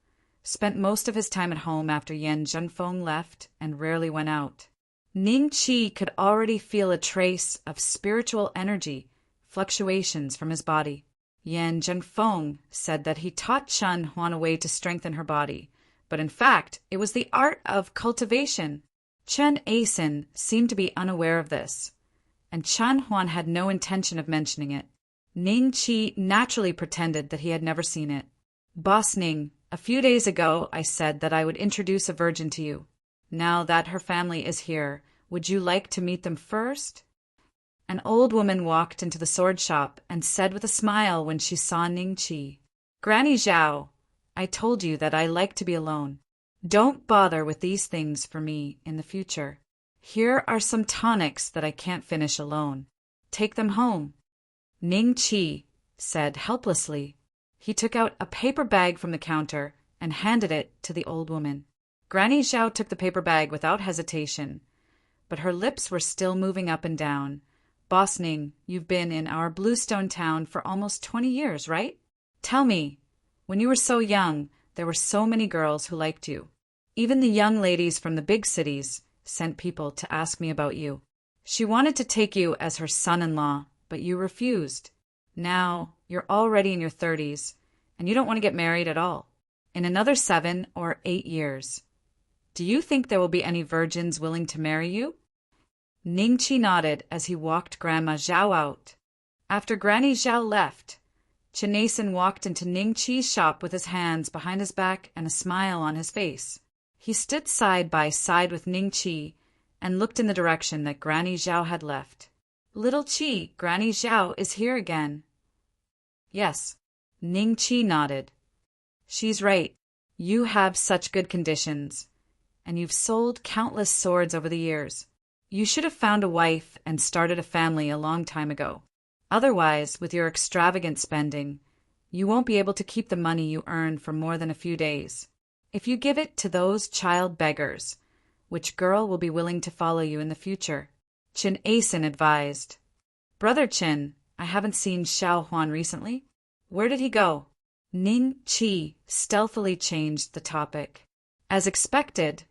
S1: spent most of his time at home after Yan Zhengfeng left and rarely went out. Ning Qi could already feel a trace of spiritual energy fluctuations from his body. Yan Zhengfeng said that he taught Qin Huan a way to strengthen her body, but in fact, it was the art of cultivation. Qin Asin seemed to be unaware of this, and Qin Huan had no intention of mentioning it. Ning Qi naturally pretended that he had never seen it. Boss Ning, a few days ago I said that I would introduce a virgin to you. Now that her family is here, would you like to meet them first? An old woman walked into the sword shop and said with a smile when she saw Ning Qi, "Granny Zhao, I told you that I like to be alone. Don't bother with these things for me in the future. Here are some tonics that I can't finish alone. Take them home." Ning Qi said helplessly, He took out a paper bag from the counter and handed it to the old woman. Granny Zhao took the paper bag without hesitation, but her lips were still moving up and down. Boss Ning, you've been in our Bluestone town for almost 20 years, right? Tell me, when you were so young, there were so many girls who liked you. Even the young ladies from the big cities sent people to ask me about you. She wanted to take you as her son-in-law, but you refused. Now, you're already in your 30s, and you don't want to get married at all. In another 7 or 8 years. Do you think there will be any virgins willing to marry you? Ningqi nodded as he walked Grandma Zhao out. After Granny Zhao left, Chinason walked into Ningqi's shop with his hands behind his back and a smile on his face. He stood side by side with Ningqi and looked in the direction that Granny Zhao had left. Little Qi, Granny Zhao is here again. Yes, Ningqi nodded. She's right. You have such good conditions, and you've sold countless swords over the years. You should have found a wife and started a family a long time ago. Otherwise, with your extravagant spending, you won't be able to keep the money you earn for more than a few days. If you give it to those child beggars, which girl will be willing to follow you in the future? Qin Asen advised. Brother Qin, I haven't seen Xiao Huan recently. Where did he go? Ning Qi stealthily changed the topic. As expected,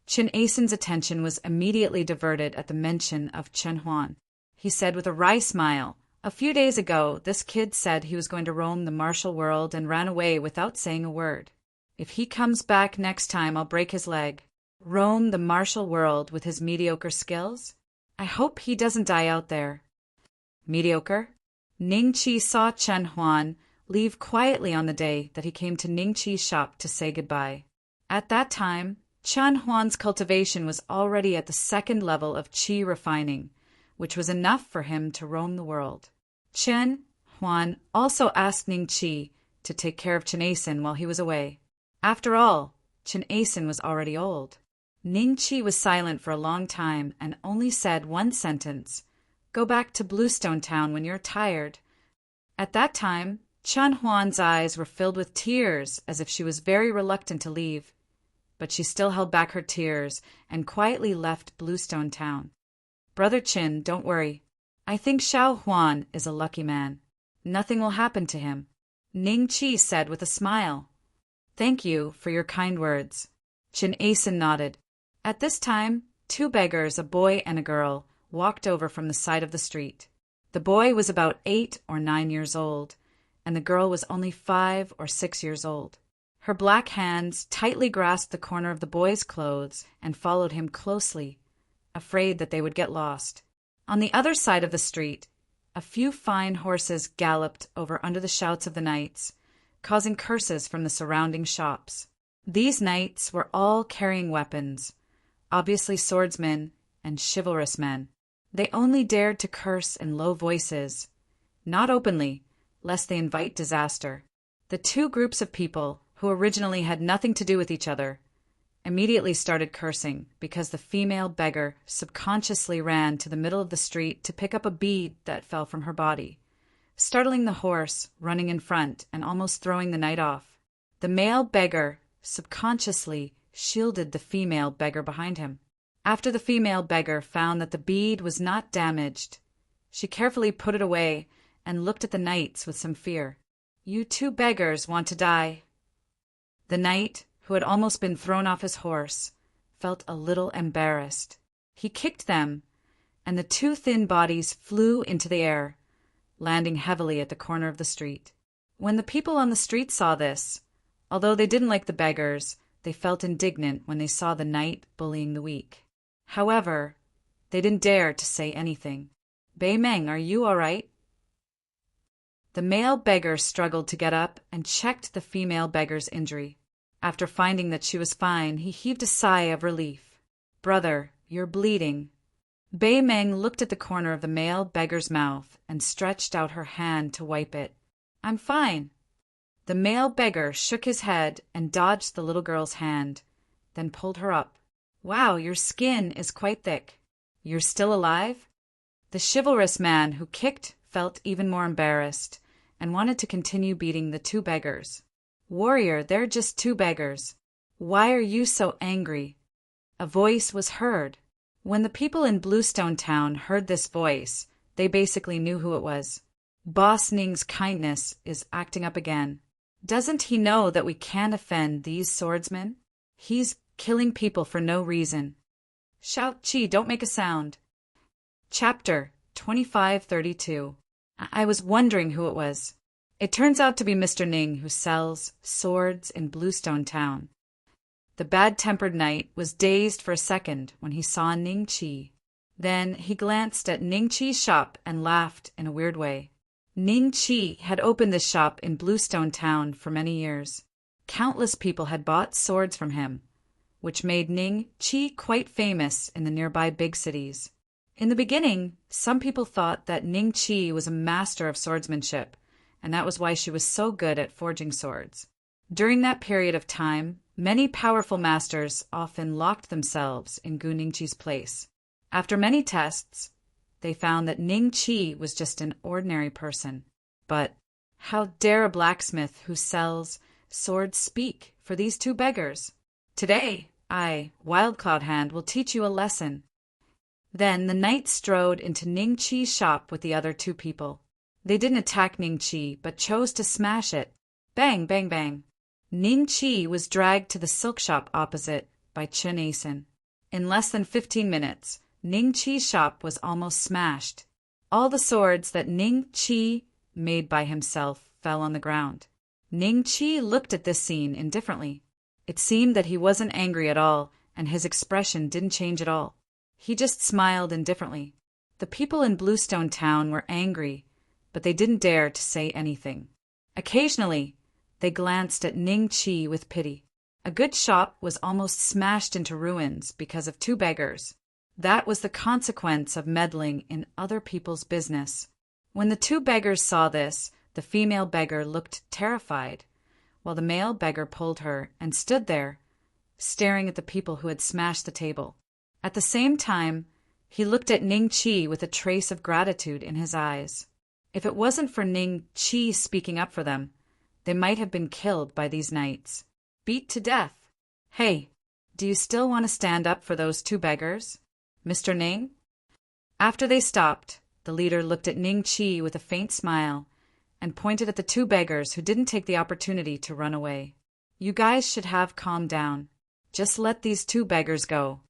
S1: Qin Asen's attention was immediately diverted at the mention of Chen Huan. He said with a wry smile, a few days ago, this kid said he was going to roam the martial world and ran away without saying a word. If he comes back next time, I'll break his leg. Roam the martial world with his mediocre skills? I hope he doesn't die out there. Mediocre? Ningqi saw Chen Huan leave quietly on the day that he came to Ningqi's shop to say goodbye. At that time, Chen Huan's cultivation was already at the 2nd level of qi refining, which was enough for him to roam the world. Chen Huan also asked Ningqi to take care of Qin Asen while he was away. After all, Qin Asen was already old. Ningqi was silent for a long time and only said one sentence, "Go back to Bluestone Town when you're tired." At that time, Chen Huan's eyes were filled with tears as if she was very reluctant to leave, but she still held back her tears and quietly left Bluestone Town. Brother Qin, don't worry. I think Xiao Huan is a lucky man. Nothing will happen to him, Ningqi said with a smile. Thank you for your kind words. Qin Asen nodded. At this time, 2 beggars, a boy and a girl, walked over from the side of the street. The boy was about 8 or 9 years old, and the girl was only 5 or 6 years old. Her black hands tightly grasped the corner of the boy's clothes and followed him closely, afraid that they would get lost. On the other side of the street, a few fine horses galloped over under the shouts of the knights, causing curses from the surrounding shops. These knights were all carrying weapons, obviously swordsmen and chivalrous men. They only dared to curse in low voices, not openly, lest they invite disaster. The 2 groups of people, who originally had nothing to do with each other, immediately started cursing because the female beggar subconsciously ran to the middle of the street to pick up a bead that fell from her body, startling the horse, running in front, and almost throwing the knight off. The male beggar subconsciously shielded the female beggar behind him. After the female beggar found that the bead was not damaged, she carefully put it away and looked at the knights with some fear. You 2 beggars want to die. The knight, who had almost been thrown off his horse, felt a little embarrassed. He kicked them, and the 2 thin bodies flew into the air, landing heavily at the corner of the street. When the people on the street saw this, although they didn't like the beggars, they felt indignant when they saw the knight bullying the weak. However, they didn't dare to say anything. Bei Meng, are you all right? The male beggar struggled to get up and checked the female beggar's injury. After finding that she was fine, he heaved a sigh of relief. Brother, you're bleeding. Bei Meng looked at the corner of the male beggar's mouth and stretched out her hand to wipe it. I'm fine. The male beggar shook his head and dodged the little girl's hand, then pulled her up. Wow, your skin is quite thick. You're still alive? The chivalrous man who kicked felt even more embarrassed and wanted to continue beating the two beggars. "Warrior, they're just two beggars. Why are you so angry?" A voice was heard. When the people in Bluestone Town heard this voice, they basically knew who it was. Boss Ning's kindness is acting up again. Doesn't he know that we can't offend these swordsmen? He's killing people for no reason. Shout, Chi, don't make a sound. Chapter 2532. I was wondering who it was. It turns out to be Mr. Ning, who sells swords in Bluestone Town. The bad-tempered knight was dazed for a second when he saw Ning Chi. Then he glanced at Ning Chi's shop and laughed in a weird way. Ning Chi had opened this shop in Bluestone Town for many years. Countless people had bought swords from him, which made Ning Chi quite famous in the nearby big cities. In the beginning, some people thought that Ning Chi was a master of swordsmanship, and that was why she was so good at forging swords. During that period of time, many powerful masters often locked themselves in Gu Ningqi's place. After many tests, they found that Ning Chi was just an ordinary person. But how dare a blacksmith who sells swords speak for these two beggars? Today, I, Wild Cloud Hand, will teach you a lesson. Then the knight strode into Ning Chi's shop with the other two people. They didn't attack Ning Chi, but chose to smash it. Bang, bang, bang. Ning Chi was dragged to the silk shop opposite by Chen Asen. In less than 15 minutes, Ning Chi's shop was almost smashed. All the swords that Ning Chi made by himself fell on the ground. Ning Chi looked at this scene indifferently. It seemed that he wasn't angry at all, and his expression didn't change at all. He just smiled indifferently. The people in Bluestone Town were angry, but they didn't dare to say anything. Occasionally, they glanced at Ning Chi with pity. A good shop was almost smashed into ruins because of two beggars. That was the consequence of meddling in other people's business. When the two beggars saw this, the female beggar looked terrified, while the male beggar pulled her and stood there, staring at the people who had smashed the table. At the same time, he looked at Ning Chi with a trace of gratitude in his eyes. If it wasn't for Ning Chi speaking up for them, they might have been killed by these knights, beat to death. Hey, do you still want to stand up for those two beggars, Mr. Ning? After they stopped, the leader looked at Ning Chi with a faint smile and pointed at the two beggars who didn't take the opportunity to run away. You guys should have calmed down. Just let these two beggars go.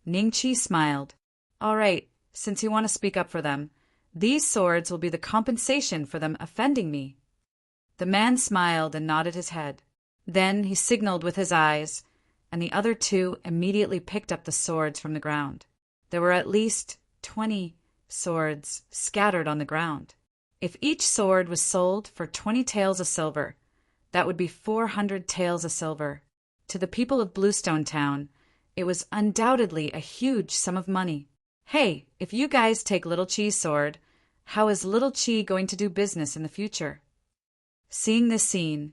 S1: Ning Chi smiled. All right, since you want to speak up for them, these swords will be the compensation for them offending me. The man smiled and nodded his head. Then he signaled with his eyes, and the other two immediately picked up the swords from the ground. There were at least 20 swords scattered on the ground. If each sword was sold for 20 taels of silver, that would be 400 taels of silver. To the people of Bluestone Town, it was undoubtedly a huge sum of money. Hey, if you guys take Little Chi's sword, how is Little Chi going to do business in the future? Seeing this scene,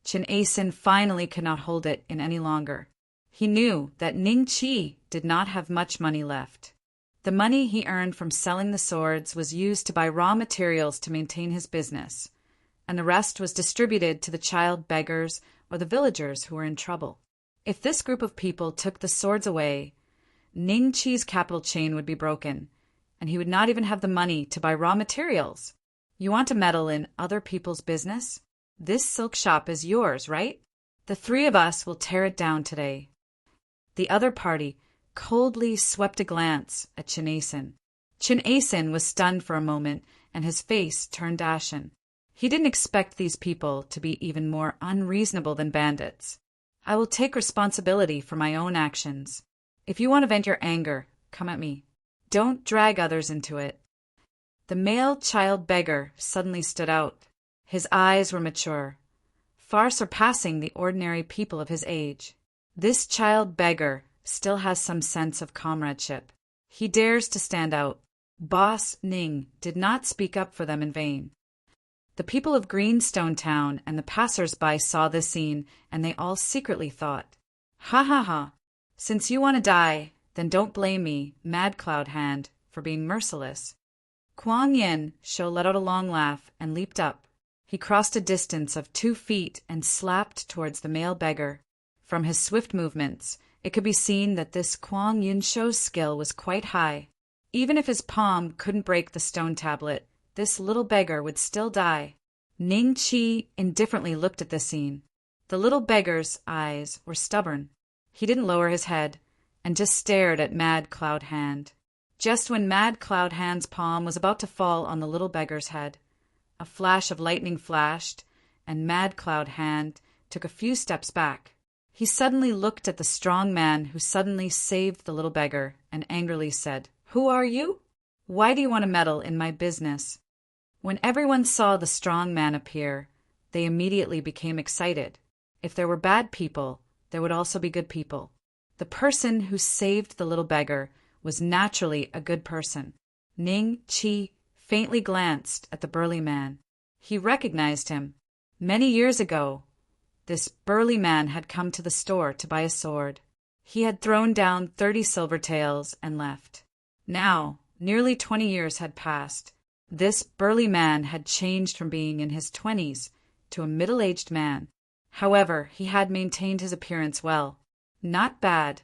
S1: Chen Asen finally could not hold it in any longer. He knew that Ning Chi did not have much money left. The money he earned from selling the swords was used to buy raw materials to maintain his business, and the rest was distributed to the child beggars or the villagers who were in trouble. If this group of people took the swords away, Ning Chi's capital chain would be broken, and he would not even have the money to buy raw materials. You want to meddle in other people's business? This silk shop is yours, right? The three of us will tear it down today. The other party coldly swept a glance at Chen Asen. Chen Asen was stunned for a moment, and his face turned ashen. He didn't expect these people to be even more unreasonable than bandits. I will take responsibility for my own actions. If you want to vent your anger, come at me. Don't drag others into it. The male child beggar suddenly stood out. His eyes were mature, far surpassing the ordinary people of his age. This child beggar still has some sense of comradeship. He dares to stand out. Boss Ning did not speak up for them in vain. The people of Greenstone Town and the passers-by saw this scene, and they all secretly thought, "Ha ha ha! Since you want to die, then don't blame me, Mad Cloud Hand, for being merciless." Kuang Yin Shou let out a long laugh and leaped up, He crossed a distance of 2 feet and slapped towards the male beggar. From his swift movements, it could be seen that this Kwang Yunsho's skill was quite high. Even if his palm couldn't break the stone tablet, this little beggar would still die. Ning Qi indifferently looked at the scene. The little beggar's eyes were stubborn. He didn't lower his head and just stared at Mad Cloud Hand. Just when Mad Cloud Hand's palm was about to fall on the little beggar's head, a flash of lightning flashed, and Mad Cloud Hand took a few steps back. He suddenly looked at the strong man who suddenly saved the little beggar and angrily said, "Who are you? Why do you want to meddle in my business?" When everyone saw the strong man appear, they immediately became excited. If there were bad people, there would also be good people. The person who saved the little beggar was naturally a good person. Ning Qi faintly glanced at the burly man. He recognized him. Many years ago, this burly man had come to the store to buy a sword. He had thrown down 30 silver taels and left. Now, nearly 20 years had passed. This burly man had changed from being in his 20s to a middle-aged man. However, he had maintained his appearance well. Not bad,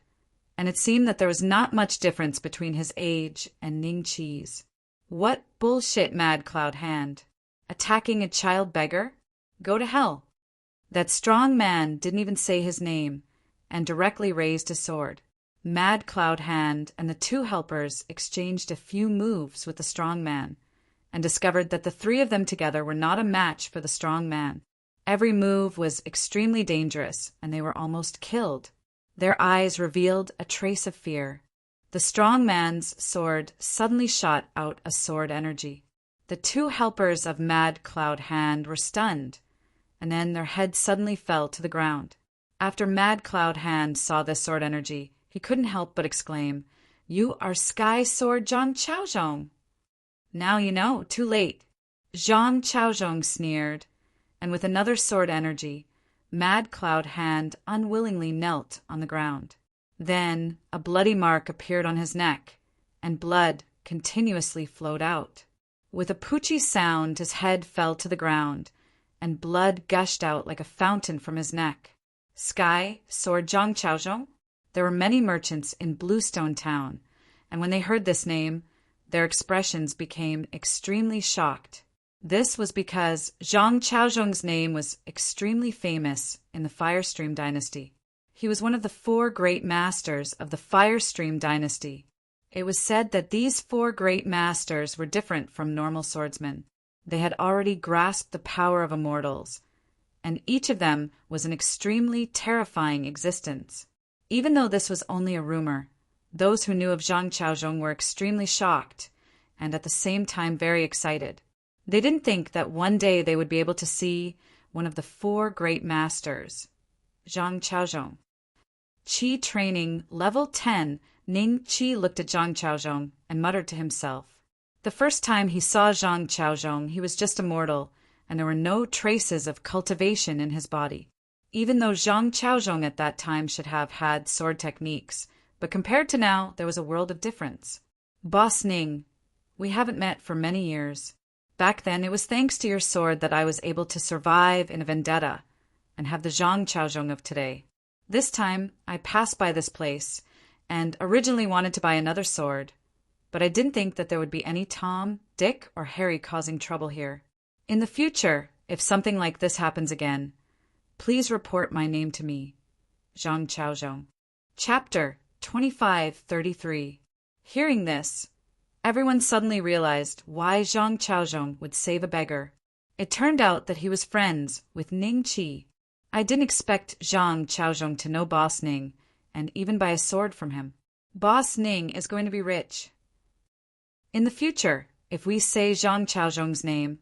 S1: and it seemed that there was not much difference between his age and Ning Qi's. What bullshit, Mad Cloud Hand. Attacking a child beggar? Go to hell. That strong man didn't even say his name, and directly raised his sword. Mad Cloud Hand and the 2 helpers exchanged a few moves with the strong man, and discovered that the 3 of them together were not a match for the strong man. Every move was extremely dangerous, and they were almost killed. Their eyes revealed a trace of fear. The strong man's sword suddenly shot out a sword energy. The 2 helpers of Mad Cloud Hand were stunned, and then their heads suddenly fell to the ground. After Mad Cloud Hand saw this sword energy, he couldn't help but exclaim, "You are Sky Sword Zhang Chaozhong." "Now you know, too late." Zhang Chaozhong sneered, and with another sword energy, Mad Cloud Hand unwillingly knelt on the ground. Then a bloody mark appeared on his neck, and blood continuously flowed out. With a poochie sound, his head fell to the ground, and blood gushed out like a fountain from his neck. Sky Sword Zhang Chaozhong? There were many merchants in Bluestone Town, and when they heard this name, their expressions became extremely shocked. This was because Zhang Chaozhong's name was extremely famous in the Firestream dynasty. He was one of the 4 great masters of the Firestream dynasty. It was said that these 4 great masters were different from normal swordsmen. They had already grasped the power of immortals, and each of them was an extremely terrifying existence. Even though this was only a rumor, those who knew of Zhang Chaozhong were extremely shocked, and at the same time very excited. They didn't think that one day they would be able to see one of the 4 great masters, Zhang Chaozhong. Qi training level 10, Ning Qi looked at Zhang Chaozhong and muttered to himself. The first time he saw Zhang Chaozhong, he was just a mortal, and there were no traces of cultivation in his body. Even though Zhang Chaozhong at that time should have had sword techniques, but compared to now, there was a world of difference. "Boss Ning, we haven't met for many years. Back then, it was thanks to your sword that I was able to survive in a vendetta and have the Zhang Chaozhong of today. This time, I passed by this place and originally wanted to buy another sword, but I didn't think that there would be any Tom, Dick, or Harry causing trouble here. In the future, if something like this happens again, please report my name to me, Zhang Chaozhong." Chapter 2533. Hearing this, everyone suddenly realized why Zhang Chaozhong would save a beggar. It turned out that he was friends with Ning Qi. I didn't expect Zhang Chaozhong to know Boss Ning and even buy a sword from him. Boss Ning is going to be rich. In the future, if we say Zhang Chaozhong's name,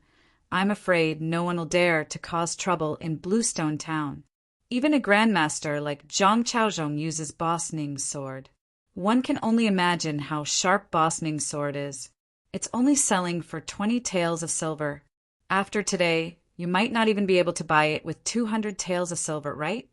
S1: I'm afraid no one will dare to cause trouble in Bluestone Town. Even a grandmaster like Zhang Chaozhong uses Boss Ning's sword. One can only imagine how sharp Boss Ning's sword is. It's only selling for 20 taels of silver. After today, you might not even be able to buy it with 200 taels of silver, right?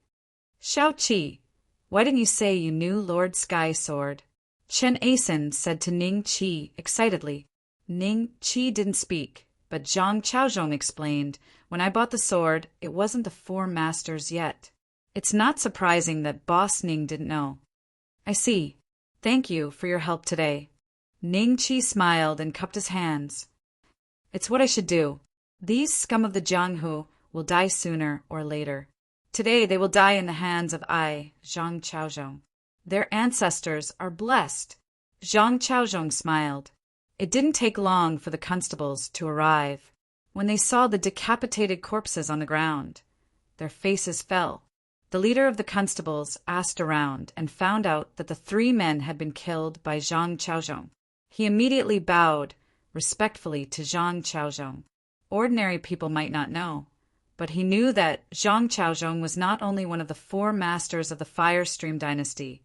S1: Xiao Qi, why didn't you say you knew Lord Sky Sword? Chen Asen said to Ning Qi excitedly. Ning Qi didn't speak, But Zhang Chaozhong explained, when I bought the sword, it wasn't the four masters yet. It's not surprising that Boss Ning didn't know. I see. Thank you for your help today. Ning Qi smiled and cupped his hands. It's what I should do. These scum of the Jianghu will die sooner or later. Today they will die in the hands of I, Zhang Chaozhong. Their ancestors are blessed. Zhang Chaozhong smiled. It didn't take long for the constables to arrive. When they saw the decapitated corpses on the ground, their faces fell. The leader of the constables asked around and found out that the 3 men had been killed by Zhang Chaozhong. He immediately bowed respectfully to Zhang Chaozhong. Ordinary people might not know, but he knew that Zhang Chaozhong was not only one of the 4 masters of the Fire Stream dynasty,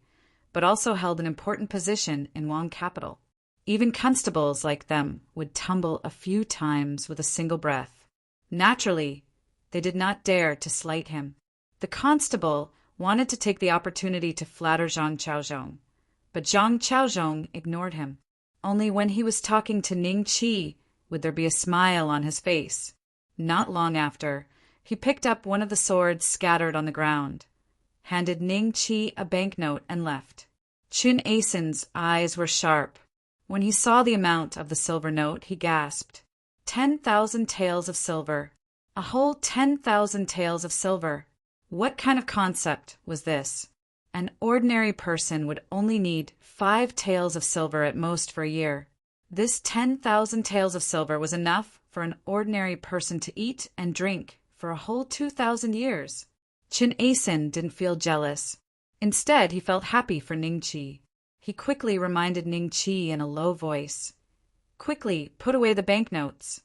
S1: but also held an important position in Wang capital. Even constables like them would tumble a few times with a single breath. Naturally, they did not dare to slight him. The constable wanted to take the opportunity to flatter Zhang Chaozhong, but Zhang Chaozhong ignored him. Only when he was talking to Ning Qi would there be a smile on his face. Not long after, he picked up one of the swords scattered on the ground, handed Ning Qi a banknote, and left. Chun Asen's eyes were sharp. When he saw the amount of the silver note, he gasped. 10,000 taels of silver. A whole 10,000 taels of silver. What kind of concept was this? An ordinary person would only need 5 taels of silver at most for a year. This 10,000 taels of silver was enough for an ordinary person to eat and drink for a whole 2,000 years. Chin Asen didn't feel jealous. Instead, he felt happy for Ning Qi. He quickly reminded Ning Qi in a low voice. Quickly, put away the banknotes.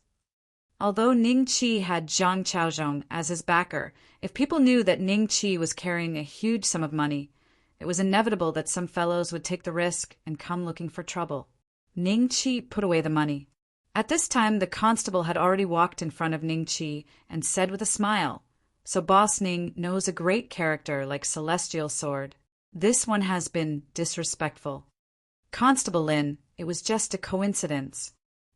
S1: Although Ning Qi had Zhang Chaozhong as his backer, if people knew that Ning Qi was carrying a huge sum of money, it was inevitable that some fellows would take the risk and come looking for trouble. Ning Qi put away the money. At this time, the constable had already walked in front of Ning Qi and said with a smile, "So Boss Ning knows a great character like Celestial Sword. This one has been disrespectful." Constable Lin, it was just a coincidence.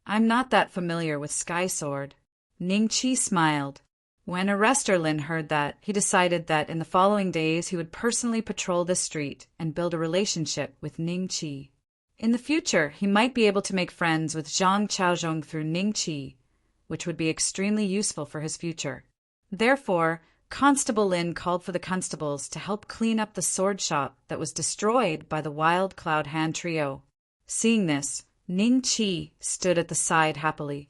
S1: I'm not that familiar with Sky Sword. Ning Qi smiled. When Arrestor Lin heard that, he decided that in the following days he would personally patrol this street and build a relationship with Ning Qi. In the future, he might be able to make friends with Zhang Chaozhong through Ning Qi, which would be extremely useful for his future. Therefore, Constable Lin called for the constables to help clean up the sword shop that was destroyed by the Wild Cloud Hand trio. Seeing this, Ning Qi stood at the side happily.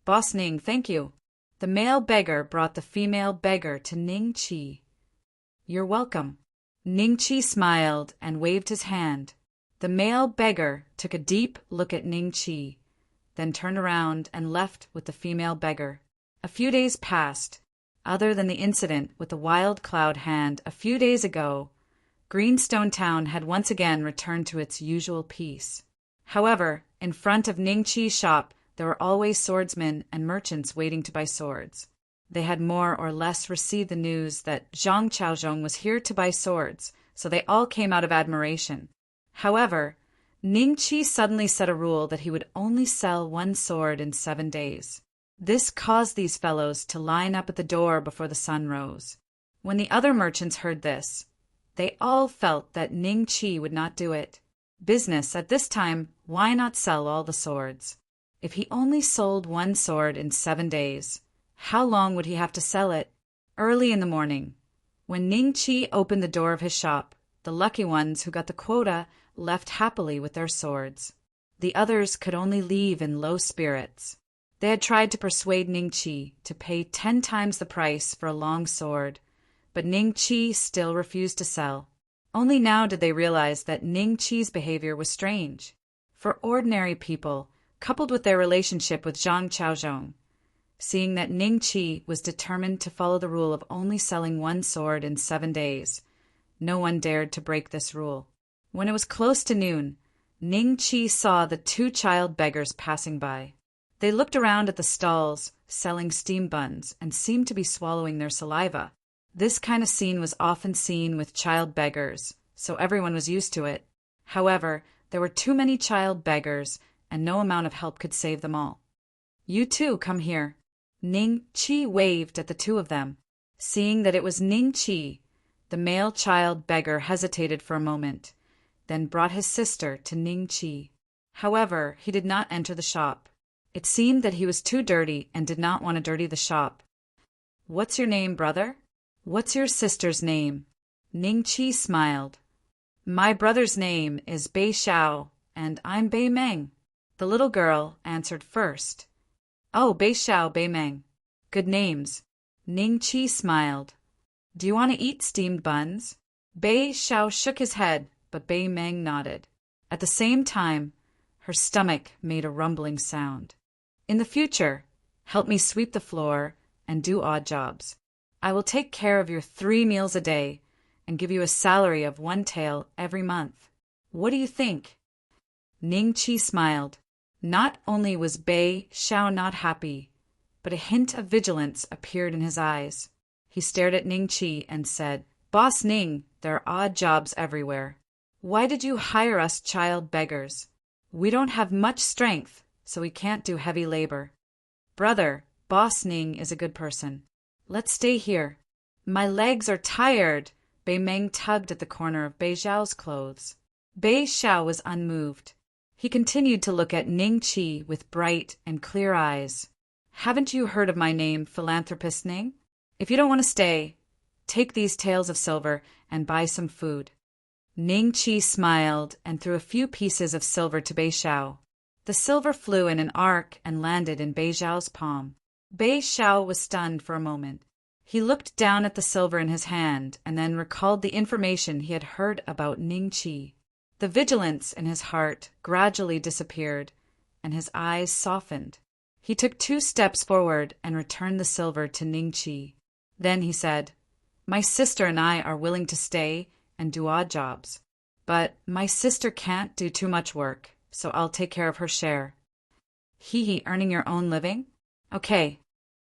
S1: "Boss Ning, thank you." The male beggar brought the female beggar to Ning Qi. "You're welcome." Ning Qi smiled and waved his hand. The male beggar took a deep look at Ning Qi, then turned around and left with the female beggar. A few days passed. Other than the incident with the Wild Cloud Hand a few days ago, Greenstone Town had once again returned to its usual peace. However, in front of Ning Qi's shop, there were always swordsmen and merchants waiting to buy swords. They had more or less received the news that Zhang Chaozhong was here to buy swords, so they all came out of admiration. However, Ning Qi suddenly set a rule that he would only sell 1 sword in 7 days. This caused these fellows to line up at the door before the sun rose. When the other merchants heard this, they all felt that Ning Qi would not do it. Business at this time, why not sell all the swords? If he only sold 1 sword in 7 days, how long would he have to sell it? Early in the morning, when Ning Qi opened the door of his shop, the lucky ones who got the quota left happily with their swords. The others could only leave in low spirits. They had tried to persuade Ning Qi to pay 10 times the price for a long sword, but Ning Qi still refused to sell. Only now did they realize that Ning Qi's behavior was strange. For ordinary people, coupled with their relationship with Zhang Chaozhong, seeing that Ning Qi was determined to follow the rule of only selling 1 sword in 7 days, no one dared to break this rule. When it was close to noon, Ning Qi saw the 2 child beggars passing by. They looked around at the stalls, selling steam buns, and seemed to be swallowing their saliva. This kind of scene was often seen with child beggars, so everyone was used to it. However, there were too many child beggars, and no amount of help could save them all. You too, come here. Ning Chi waved at the two of them. Seeing that it was Ning Chi, the male child beggar hesitated for a moment, then brought his sister to Ning Chi. However, he did not enter the shop. It seemed that he was too dirty and did not want to dirty the shop. What's your name, brother? What's your sister's name? Ning Chi smiled. My brother's name is Bei Xiao, and I'm Bei Meng. The little girl answered first. Oh, Bei Xiao, Bei Meng. Good names. Ning Chi smiled. Do you want to eat steamed buns? Bei Xiao shook his head, but Bei Meng nodded. At the same time, her stomach made a rumbling sound. In the future, help me sweep the floor and do odd jobs. I will take care of your 3 meals a day and give you a salary of 1 tael every month. What do you think? Ning Chi smiled. Not only was Bei Xiao not happy, but a hint of vigilance appeared in his eyes. He stared at Ning Chi and said, Boss Ning, there are odd jobs everywhere. Why did you hire us child beggars? We don't have much strength, so we can't do heavy labor. Brother, Boss Ning is a good person. Let's stay here. My legs are tired. Bei Meng tugged at the corner of Bei Xiao's clothes. Bei Xiao was unmoved. He continued to look at Ning Chi with bright and clear eyes. Haven't you heard of my name, Philanthropist Ning? If you don't want to stay, take these taels of silver and buy some food. Ning Chi smiled and threw a few pieces of silver to Bei Xiao. The silver flew in an arc and landed in Bei Xiao's palm. Bei Xiao was stunned for a moment. He looked down at the silver in his hand and then recalled the information he had heard about Ning Chi. The vigilance in his heart gradually disappeared, and his eyes softened. He took 2 steps forward and returned the silver to Ning Chi. Then he said, My sister and I are willing to stay and do odd jobs. But my sister can't do too much work, so I'll take care of her share. Earning your own living? Okay,